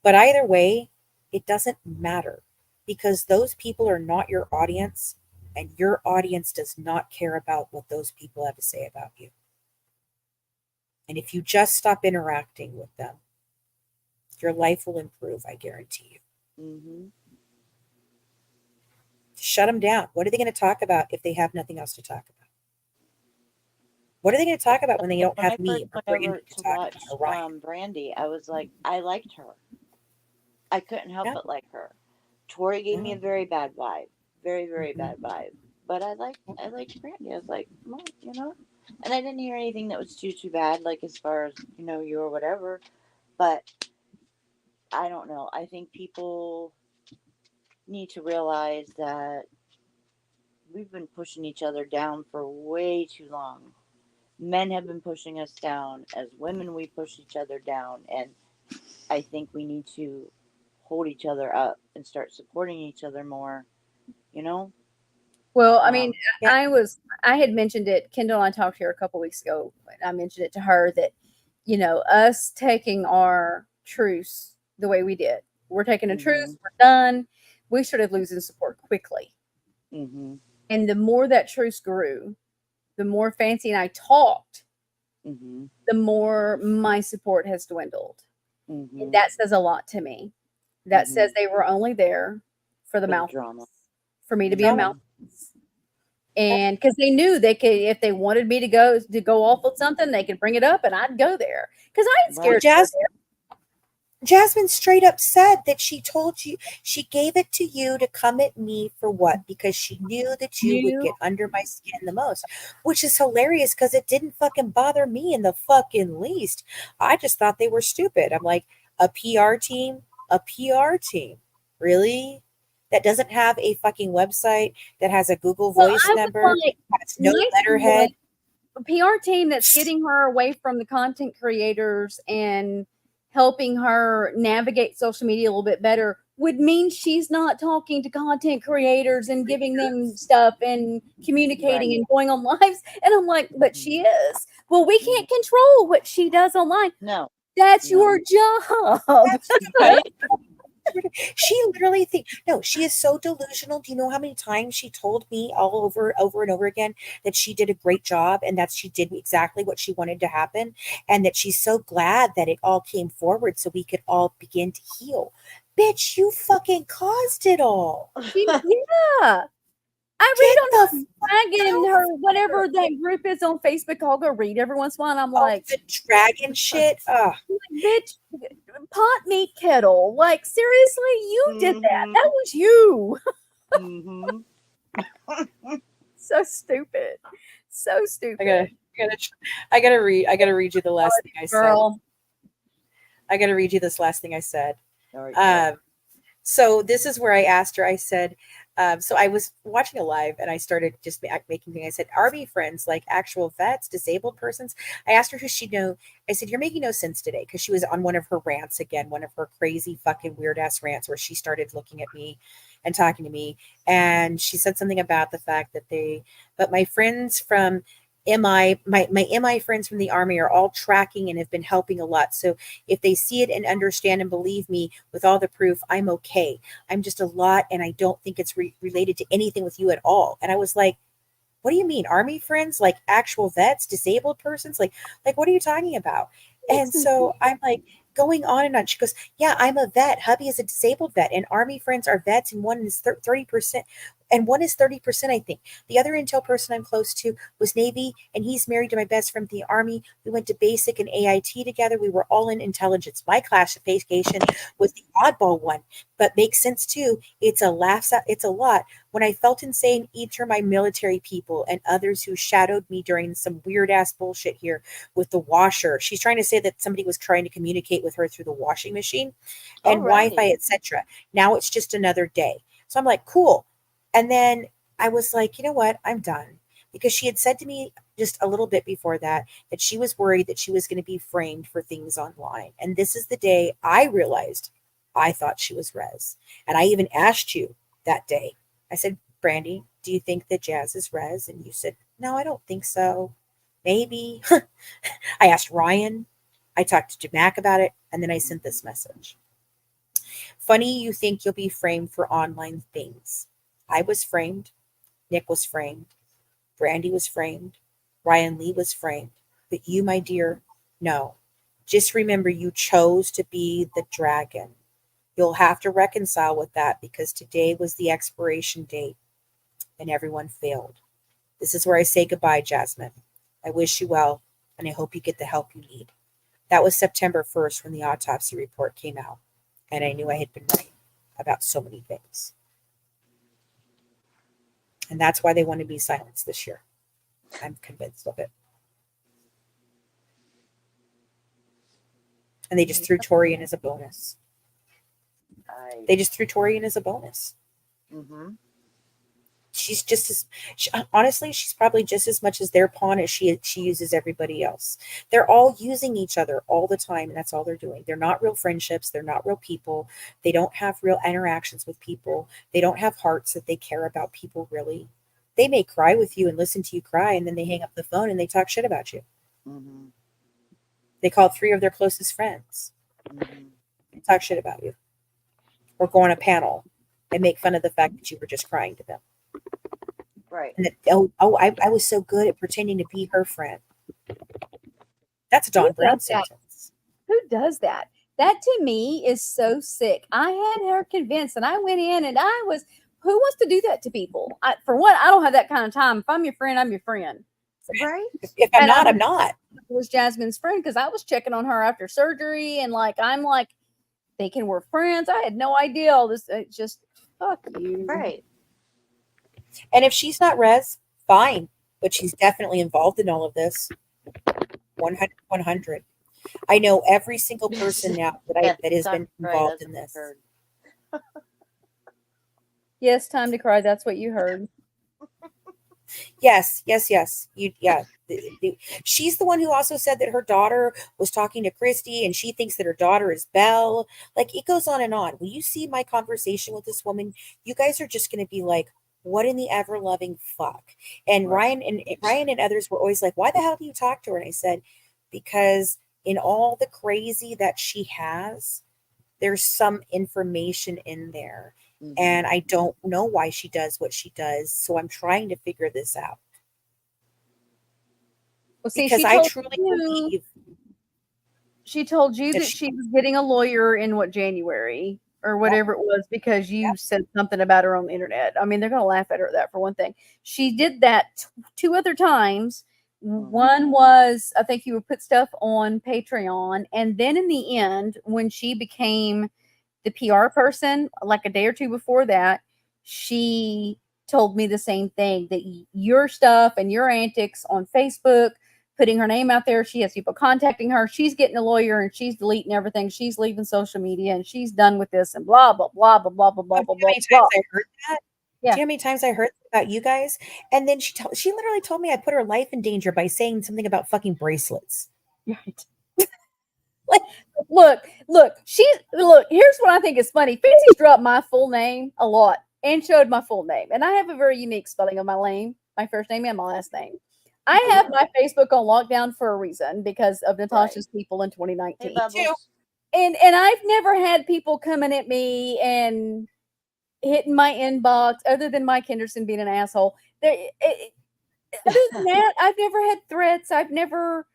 But either way, it doesn't matter because those people are not your audience and your audience does not care about what those people have to say about you. And if you just stop interacting with them, your life will improve, I guarantee you. Mm-hmm. Shut them down. What are they going to talk about if they have nothing else to talk about? What are they going to talk about when they don't When I have me first or went Brande over to to talk watch about or Ryan? Brande, I was like, I liked her. I couldn't help Yeah. but like her. Tori gave me a Mhm. very bad vibe, very Mhm. bad vibe. But I liked Brande. I was like, well, you know, and I didn't hear anything that was too bad, like as far as you or whatever. But I don't know. I think people need to realize that we've been pushing each other down for way too long. Men have been pushing us down. As women, we push each other down. And I think we need to hold each other up and start supporting each other more, you know? Well, I mean, Yeah. I had mentioned it. Kendall and I talked here a couple weeks ago. I mentioned it to her that, us taking our truce the way we did. We're taking a Mm-hmm. truce. We're done. We started losing support quickly. Mm-hmm. And the more that truce grew, the more Fancy and I talked, Mm-hmm. the more my support has dwindled. And Mm-hmm. that says a lot to me. That Mm-hmm. says they were only there for the For the mouthpiece, drama. for me to be a Mm-hmm. mouthpiece. And because they knew they could, if they wanted me to go off with something, they could bring it up and I'd go there because I ain't Well, scared Right. to go Jasmine straight up said that she told you she gave it to you to come at me for what? Because she knew that you would there. get under my skin the most, which is hilarious because it didn't fucking bother me in the fucking least. I just thought they were stupid. I'm like, a PR team? A PR team? Really? That doesn't have a fucking website, that has a Google Well, Voice I number, was like, has no my letterhead. PR team that's getting her away from the content creators and helping her navigate social media a little bit better would mean she's not talking to content creators and giving them stuff and communicating Right. and going on lives. And I'm like, but Mm-hmm. she is. Well, we can't control what she does online. No. That's No. your job. That's Right? She literally she is so delusional. Do you know how many times she told me all over and over again that she did a great job and that she did exactly what she wanted to happen and that she's so glad that it all came forward so we could all begin to heal. Bitch, you fucking caused it all. Yeah. I read Get on the her fuck dragon, out of her here. whatever that group is on Facebook. I'll go read every once in a while. And I'm Oh, like, the dragon shit. bitch, pot meat kettle. Like, seriously, you did that. Mm-hmm. That was you. Mm-hmm. So stupid. So I stupid. I gotta read you the last thing I said. Girl. I gotta read you this last thing I said. All right. Go. Um, so this is where I asked her, I said, so I was watching a live and I started just making things. I said, RV friends, like actual vets, disabled persons. I asked her who she knew. I said, you're making no sense today. Cause she was on one of her rants again, one of her crazy fucking weird ass rants where she started looking at me and talking to me. And she said something about the fact that but my friends from my MI friends from the army are all tracking and have been helping a lot. So if they see it and understand and believe me with all the proof, I'm okay. I'm just a lot, and I don't think it's related to anything with you at all. And I was like, what do you mean, army friends? Like actual vets, disabled persons? Like what are you talking about? And so I'm like going on and on. She goes, yeah, I'm a vet. Hubby is a disabled vet, and army friends are vets, and one is 30%. and one is 30%, I think. The other intel person I'm close to was Navy, and he's married to my best friend from the Army. We went to basic and AIT together. We were all in intelligence. My classification was the oddball one, but makes sense too. It's a lot. When I felt insane, each are my military people and others who shadowed me during some weird ass bullshit here with the washer. She's trying to say that somebody was trying to communicate with her through the washing machine and Wi-Fi, etc. Now it's just another day. So I'm like, cool. And then I was like, you know what? I'm done. Because she had said to me just a little bit before that she was worried that she was going to be framed for things online. And this is the day I realized I thought she was Rez. And I even asked you that day. I said, Brandy, do you think that Jazz is Rez? And you said, no, I don't think so. Maybe. I asked Ryan. I talked to Mack about it. And then I sent this message. Funny you think you'll be framed for online things. I was framed. Nick was framed. Brandy was framed. Ryan Lee was framed. But you, my dear, no. Just remember you chose to be the dragon. You'll have to reconcile with that because today was the expiration date and everyone failed. This is where I say goodbye, Jasmine. I wish you well, and I hope you get the help you need. That was September 1st when the autopsy report came out, and I knew I had been right about so many things. And that's why they want to be silenced this year. I'm convinced of it. And they just threw Tori in as a bonus. They just threw Tori in as a bonus. Mm-hmm. She's just as honestly, she's probably just as much as their pawn as she uses everybody else. They're all using each other all the time, and that's all they're doing. They're not real friendships. They're not real people. They don't have real interactions with people. They don't have hearts that they care about people really. They may cry with you and listen to you cry, and then they hang up the phone and they talk shit about you. Mm-hmm. They call 3 of their closest friends Mm-hmm. and talk shit about you, or go on a panel and make fun of the fact that you were just crying to them. Right. And that, I was so good at pretending to be her friend. That's a Dawn Brown sentence. Who does that? That to me is so sick. I had her convinced, and I went in and I was, who wants to do that to people? For one, I don't have that kind of time. If I'm your friend, I'm your friend. Right. If I'm not, I'm not. It was Jasmine's friend because I was checking on her after surgery, and I'm thinking we're friends. I had no idea all this. Just fuck you. Right. And if she's not Rez, fine. But she's definitely involved in all of this. 100. I know every single person now that has been involved in this. Yes, time to cry. That's what you heard. Yes. She's the one who also said that her daughter was talking to Christy, and she thinks that her daughter is Belle. Like, it goes on and on. When you see my conversation with this woman, you guys are just going to be like, what in the ever loving fuck? And Ryan and others were always like, why the hell do you talk to her? And I said, because in all the crazy that she has, there's some information in there. Mm-hmm. And I don't know why she does what she does. So I'm trying to figure this out. Well, see, because I truly believe. She told you that she was getting a lawyer in January or whatever it was, because you said something about her on the internet. I mean, they're going to laugh at her at that for one thing. She did that 2 other times. One was, I think you would put stuff on Patreon. And then in the end, when she became the PR person, like a day or 2 before that, she told me the same thing, that your stuff and your antics on Facebook, putting her name out there, she has people contacting her, she's getting a lawyer and she's deleting everything, she's leaving social media and she's done with this and blah, blah, blah, blah, blah, blah, blah, blah, blah. I heard that. Yeah. Do you know how many times I heard about you guys? And then she literally told me I put her life in danger by saying something about fucking bracelets. Right. Look, here's what I think is funny. Fancy's dropped my full name a lot and showed my full name. And I have a very unique spelling of my name, my first name and my last name. I have my Facebook on lockdown for a reason, because of Natasha's people in 2019. And I've never had people coming at me and hitting my inbox, other than Mike Henderson being an asshole. Other than that, I've never had threats. I've never...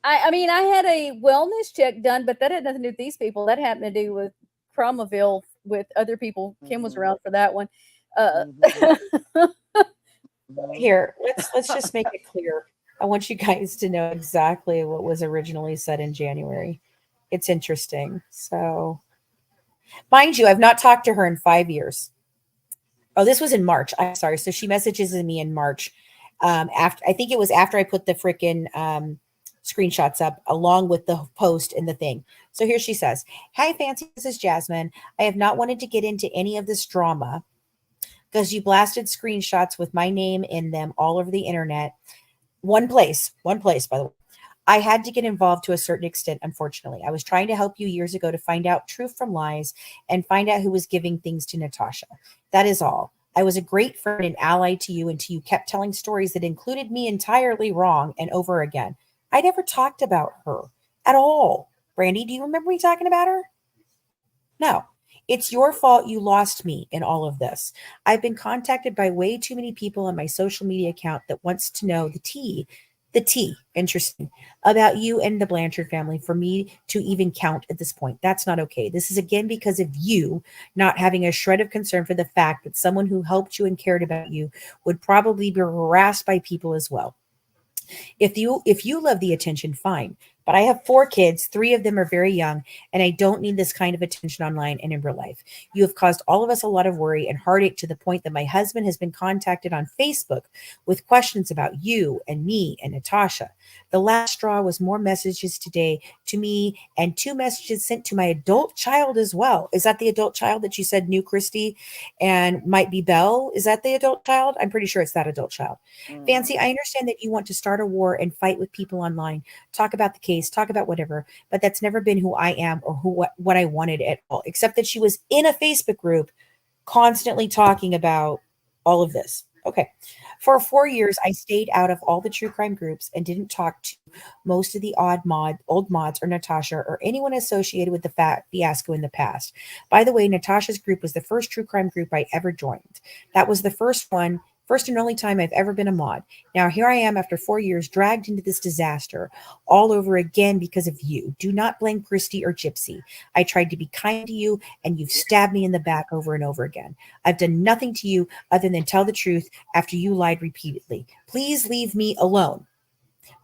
I mean, I had a wellness check done, but that had nothing to do with these people. That happened to do with Cromwell with other people. Kim was Mhm. around for that one. Uh, Mhm. Mhm. Here, let's just make it clear. I want you guys to know exactly what was originally said in January. It's interesting. So, mind you, I've not talked to her in 5 years. Oh, this was in March. I'm sorry. So she messages me in March. After I think it was after I put the freaking screenshots up along with the post and the thing. So here she says, "Hi, Fancy. This is Jasmine. I have not wanted to get into any of this drama because you blasted screenshots with my name in them all over the internet. One place, by the way. I had to get involved to a certain extent, unfortunately. I was trying to help you years ago to find out truth from lies and find out who was giving things to Natasha. That is all. I was a great friend and ally to you until you kept telling stories that included me entirely wrong and over again. I never talked about her at all. Brandy, do you remember me talking about her? No. It's your fault you lost me in all of this. I've been contacted by way too many people on my social media account that wants to know interesting, about you and the Blanchard family for me to even count at this point. That's not okay. This is again because of you not having a shred of concern for the fact that someone who helped you and cared about you would probably be harassed by people as well. If you love the attention, fine. But I have 4 kids, 3 of them are very young, and I don't need this kind of attention online and in real life. You have caused all of us a lot of worry and heartache to the point that my husband has been contacted on Facebook with questions about you and me and Natasha. The last straw was more messages today to me and 2 messages sent to my adult child as well. Is that the adult child that you said knew Christy and might be Belle? Is that the adult child? I'm pretty sure it's that adult child. Fancy, I understand that you want to start a war and fight with people online, talk about the case, talk about whatever, but that's never been who I am or what I wanted at all, except that she was in a Facebook group constantly talking about all of this. Okay. For 4 years, I stayed out of all the true crime groups and didn't talk to most of the old mods or Natasha or anyone associated with the fiasco in the past. By the way, Natasha's group was the first true crime group I ever joined. That was the first and only time I've ever been a mod. Now here I am after 4 years, dragged into this disaster all over again because of you. Do not blame Christy or Gypsy. I tried to be kind to you, and you've stabbed me in the back over and over again. I've done nothing to you other than tell the truth after you lied repeatedly. Please leave me alone.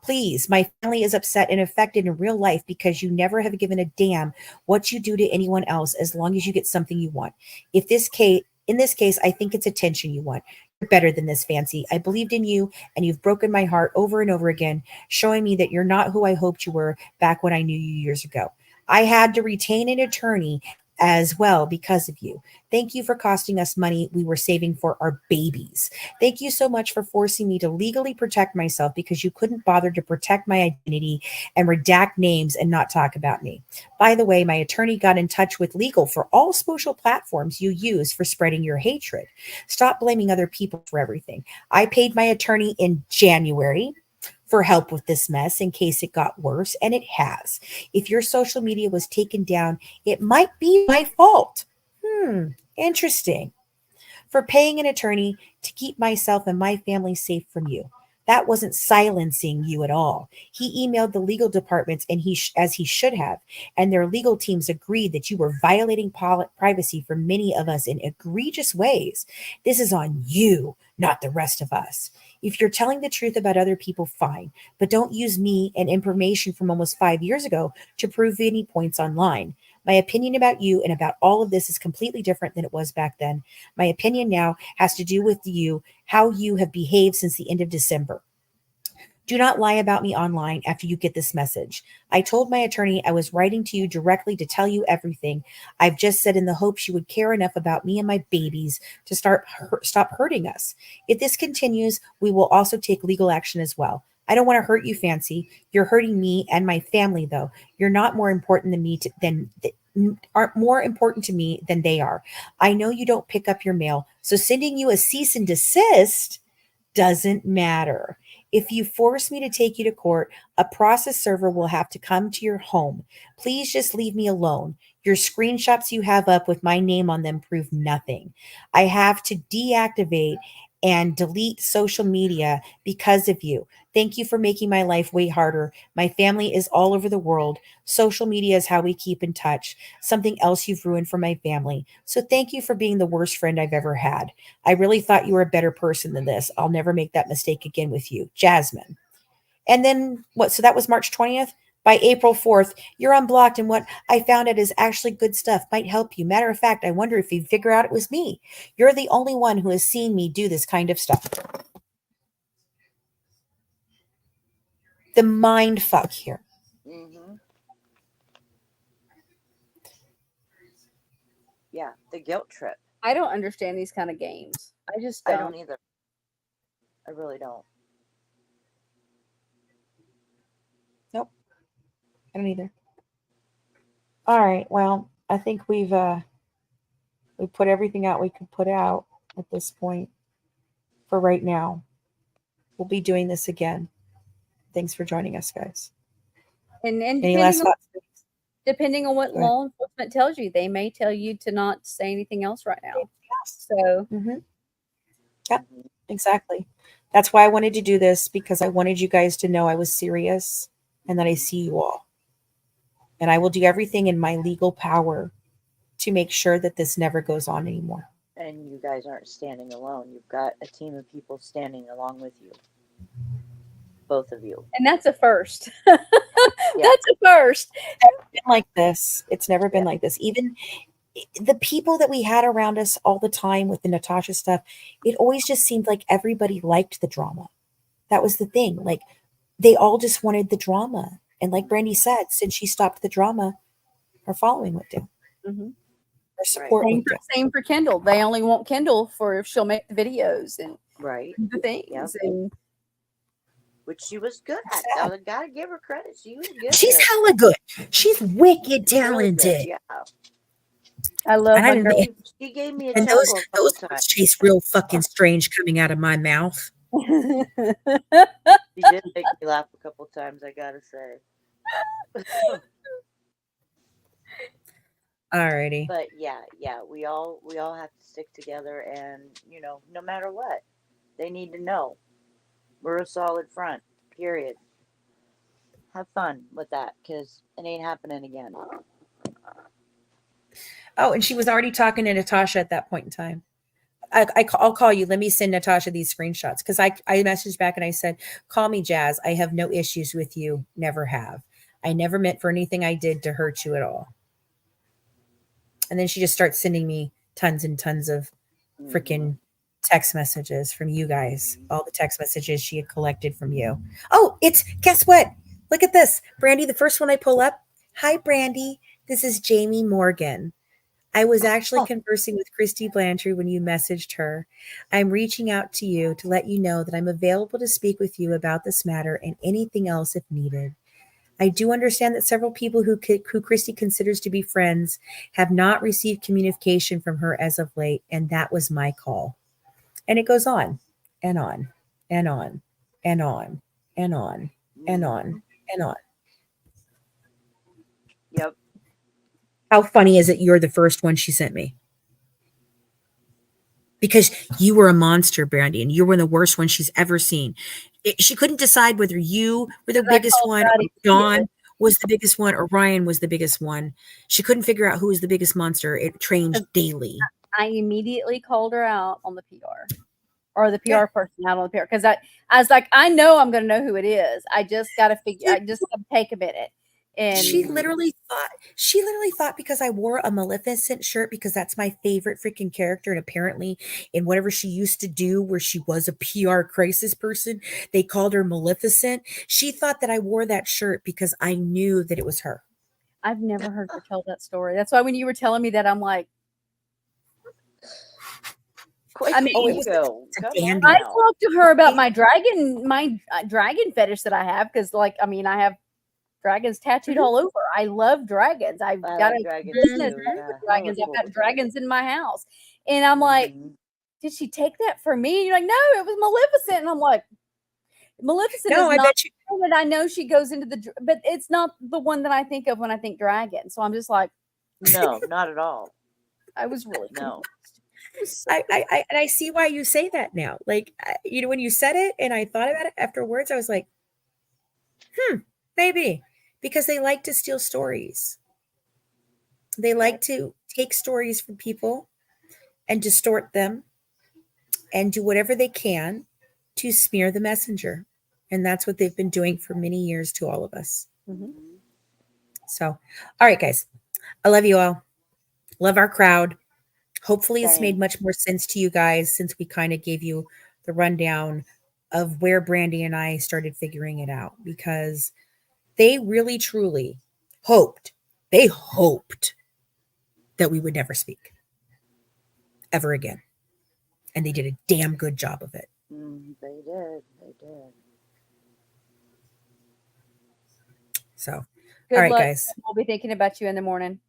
Please, my family is upset and affected in real life because you never have given a damn what you do to anyone else as long as you get something you want. In this case, I think it's attention you want. You're better than this, Fancy. I believed in you and you've broken my heart over and over again, showing me that you're not who I hoped you were back when I knew you years ago. I had to retain an attorney as well because of you. Thank you for costing us money we were saving for our babies. Thank you so much for forcing me to legally protect myself because you couldn't bother to protect my identity and redact names and not talk about me. By the way, my attorney got in touch with legal for all social platforms you use for spreading your hatred. Stop blaming other people for everything. I paid my attorney in January for help with this mess in case it got worse, and it has. If your social media was taken down, it might be my fault. Interesting. For paying an attorney to keep myself and my family safe from you. That wasn't silencing you at all. He emailed the legal departments and as he should have, and their legal teams agreed that you were violating privacy for many of us in egregious ways. This is on you, not the rest of us. If you're telling the truth about other people, fine, but don't use me and information from almost 5 years ago to prove any points online. My opinion about you and about all of this is completely different than it was back then. My opinion now has to do with you, how you have behaved since the end of December. Do not lie about me online after you get this message. I told my attorney I was writing to you directly to tell you everything I've just said in the hopes you would care enough about me and my babies to stop hurting us. If this continues, we will also take legal action as well. I don't want to hurt you, Fancy. You're hurting me and my family, though. You're not more important than me aren't more important to me than they are. I know you don't pick up your mail, so sending you a cease and desist doesn't matter. If you force me to take you to court, a process server will have to come to your home. Please just leave me alone. Your screenshots you have up with my name on them prove nothing. I have to deactivate and delete social media because of you. Thank you for making my life way harder. My family is all over the world. Social media is how we keep in touch. Something else you've ruined for my family. So thank you for being the worst friend I've ever had. I really thought you were a better person than this. I'll never make that mistake again with you. Jasmine. And then what? So that was March 20th. By April 4th, you're unblocked, and what I found out is actually good stuff. Might help you. Matter of fact, I wonder if you'd figure out it was me. You're the only one who has seen me do this kind of stuff. The mind fuck here. Mm-hmm. Yeah, the guilt trip. I don't understand these kind of games. I just I don't. don't either. I really don't. Nope. I don't either. All right. Well, I think we put everything out we could put out at this point for right now. We'll be doing this again. Thanks for joining us, guys. And Any last thoughts? depending on what Go ahead. law enforcement tells you, they may tell you to not say anything else right now. So Mm-hmm. Yep, exactly. That's why I wanted to do this, because I wanted you guys to know I was serious and that I see you all. And I will do everything in my legal power to make sure that this never goes on anymore. And you guys aren't standing alone. You've got a team of people standing along with you. Both of you. and that's a first. That's a first. It's never been like this. It's never been like this. Even the people that we had around us all the time with the Natasha stuff, it always just seemed like everybody liked the drama. That was the thing. Like, they all just wanted the drama. And like Brande said, since she stopped the drama, her following went down. Mm-hmm. Her support went down. Same for Kendall. They only want Kendall for if she'll make the videos and Right. the things. Yep. And Which she was good at. I gotta give her credit. She was good. She's at it. hella good. She's wicked Really good, talented. yeah. I love And I my didn't girl. think- She gave me a And chuckle those a couple words times. taste real fucking strange coming out of my mouth. She did make me laugh a couple times, I gotta say. Alrighty. But yeah, we all have to stick together, and no matter what, they need to know we're a solid front. Period. Have fun with that, because it ain't happening again. Oh, and she was already talking to Natasha at that point in time. I'll call you. Let me send Natasha these screenshots, because I messaged back and I said, call me Jazz. I have no issues with you. Never have. I never meant for anything I did to hurt you at all. And then she just starts sending me tons and tons of freaking text messages from you guys. All the text messages she had collected from you. Oh, guess what? Look at this. Brande, the first one I pull up. Hi, Brande. This is Jamie Morgan. I was actually conversing with Christy Blanchard when you messaged her. I'm reaching out to you to let you know that I'm available to speak with you about this matter and anything else if needed. I do understand that several people who Christy considers to be friends have not received communication from her as of late, and that was my call. And it goes on and on and on and on and on and on and on. Yep. How funny is it you're the first one she sent me? Because you were a monster, Brande, and you were the worst one she's ever seen. She couldn't decide whether you were the biggest one, or Dawn was the biggest one, or Ryan was the biggest one. She couldn't figure out who was the biggest monster. It changed daily. I immediately called her out on the PR, or the PR person out on the PR, because I was like, I know I'm going to know who it is. I just got to figure. I just got to take a minute. And she literally thought because I wore a Maleficent shirt, because that's my favorite freaking character, and apparently in whatever she used to do where she was a PR crisis person, they called her Maleficent. She thought that I wore that shirt because I knew that it was her. I've never heard her tell that story. That's why when you were telling me that, I'm like, Quick, I mean, I talked to her about my dragon fetish that I have, because I have dragons tattooed all over. I love dragons. I've got a business for dragons. I've got dragons in my house. And I'm like, did she take that for me? And you're like, no, it was Maleficent. And I'm like, Maleficent is not the one that I know she goes into but it's not the one that I think of when I think dragon. So I'm just like, no, not at all. I was really confused. I see why you say that now. Like, when you said it and I thought about it afterwards, I was like, maybe, because they like to steal stories. They like to take stories from people and distort them and do whatever they can to smear the messenger. And that's what they've been doing for many years to all of us. So, all right, guys, I love you all. Love our crowd. Hopefully it's made much more sense to you guys since we kind of gave you the rundown of where Brandy and I started figuring it out, because they really truly hoped that we would never speak ever again. And they did a damn good job of it. They did. They did. So, Good all right, luck. guys. We'll be thinking about you in the morning.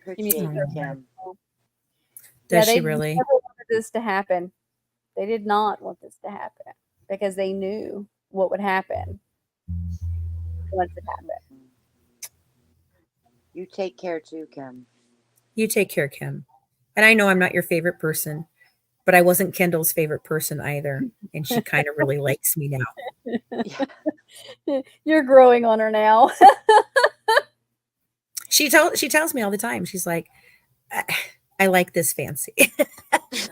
Appreciate You, you, Kim. Does they she really? never wanted this to happen. They did not want this to happen because they knew what would happen once it happened. You take care too, Kim. You take care, Kim. And I know I'm not your favorite person, but I wasn't Kendall's favorite person either. And she kind of really likes me now. You're growing on her now. She tells me all the time. She's like, I like this Fancy.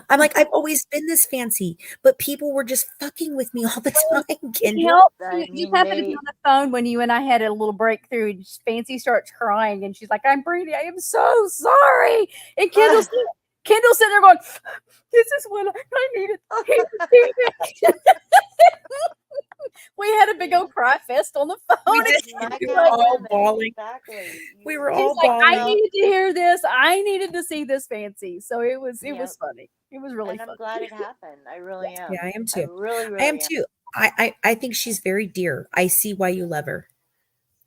I'm like, I've always been this Fancy, but people were just fucking with me all the time, Kendall. You just happened to be on the phone when you and I had a little breakthrough, and Fancy starts crying, and she's like, "I'm Brady. I am so sorry." And Kendall's sitting there going, "This is what I needed." We had a big old cry fest on the phone. We were all bawling. Exactly. We were all like, bawling. I needed to hear this. I needed to see this Fancy. So it was funny. It was really fun. I'm glad it happened. I really am. Yeah, I am too. I am too. I think she's very dear. I see why you love her.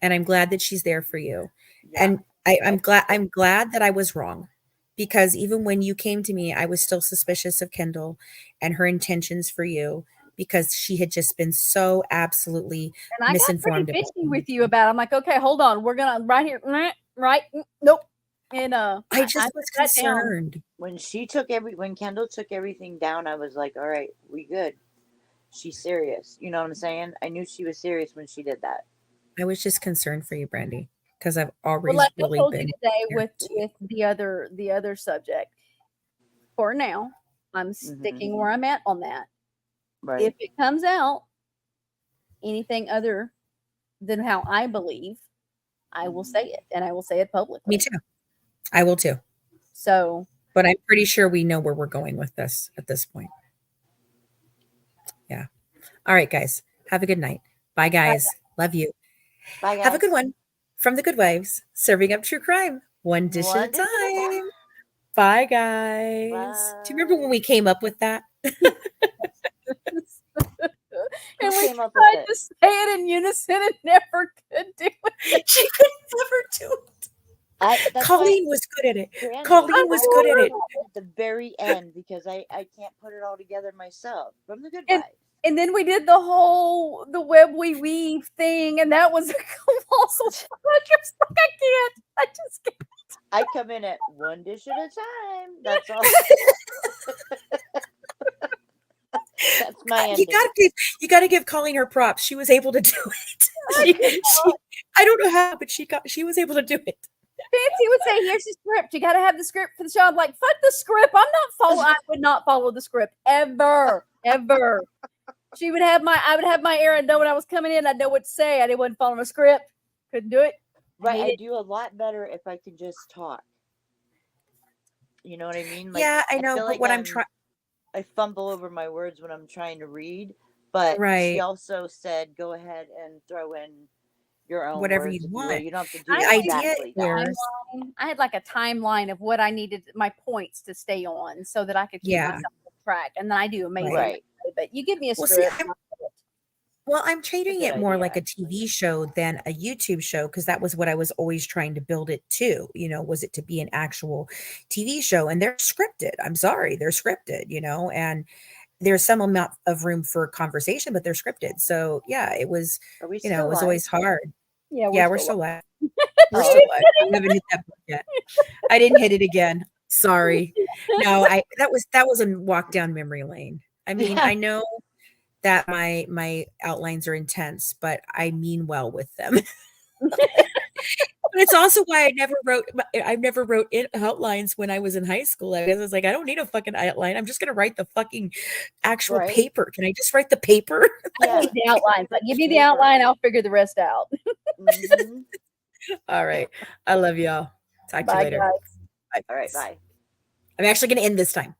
And I'm glad that she's there for you. Yeah. And I'm glad that I was wrong. Because even when you came to me, I was still suspicious of Kendall and her intentions for you, because she had just been so absolutely misinformed. And I got pretty bitchy with you about it. I'm like, okay, hold on. We're going to right here. Right. Nope. And I just was concerned. When Kendall took everything down, I was like, all right, we good. She's serious. You know what I'm saying? I knew she was serious when she did that. I was just concerned for you, Brandy, because I've already like really I told been you today with the other subject. For now, I'm sticking where I'm at on that. Right. If it comes out anything other than how I believe, I will say it, and I will say it publicly. Me too. I will too. So, but I'm pretty sure we know where we're going with this at this point. Yeah. All right, guys. Have a good night. Bye, guys. Bye. Love you. Bye, guys. Have a good one. From the Good Wives, serving up true crime, one dish at a time. Bye, guys. Bye. Do you remember when we came up with that? And we tried to say it in unison and never could do it. She could never do it. Colleen was good at it. Brandy, Colleen was good at it. At the very end, because I can't put it all together myself. From the Good Wives. And then we did the web we weave thing, and that was a colossal challenge. I just can't. I come in at one dish at a time. That's all. That's my ending. You gotta give Colleen her props. She was able to do it. I don't know how, but she was able to do it. Fancy would say, "Here's the script. You got to have the script for the show." I'm like, "Fuck the script. I would not follow the script ever. I would have my air and know when I was coming in. I'd know what to say. I wasn't following a script. Couldn't do it. Right. I do a lot better if I can just talk. You know what I mean? Like, yeah, I know. But what I'm trying, I fumble over my words when I'm trying to read. But she also said, "Go ahead and throw in your own whatever words you want." You don't have to do exactly that. I had like a timeline of what I needed my points to stay on so that I could keep myself on track. And then I do amazing. Right. But you give me a script. Well, I'm treating it more like a TV show than a YouTube show, because that was what I was always trying to build it to. Was it to be an actual TV show? And they're scripted. I'm sorry, they're scripted. And there's some amount of room for conversation, but they're scripted. So yeah, it was. It was always hard. Yeah, we're still live. We're still live. I haven't hit that book yet. I didn't hit it again. Sorry. No, that was a walk down memory lane. I mean, Yeah. I know that my outlines are intense, but I mean well with them. But it's also why I never wrote in outlines when I was in high school. I was like, I don't need a fucking outline. I'm just gonna write the fucking actual Right. paper. Can I just write the paper? I Yeah. need the outline. But give me the Paper. outline, I'll figure the rest out. Mhm. All right. I love y'all. Talk to you Bye, later. guys. Bye. All right. Bye. I'm actually gonna end this time.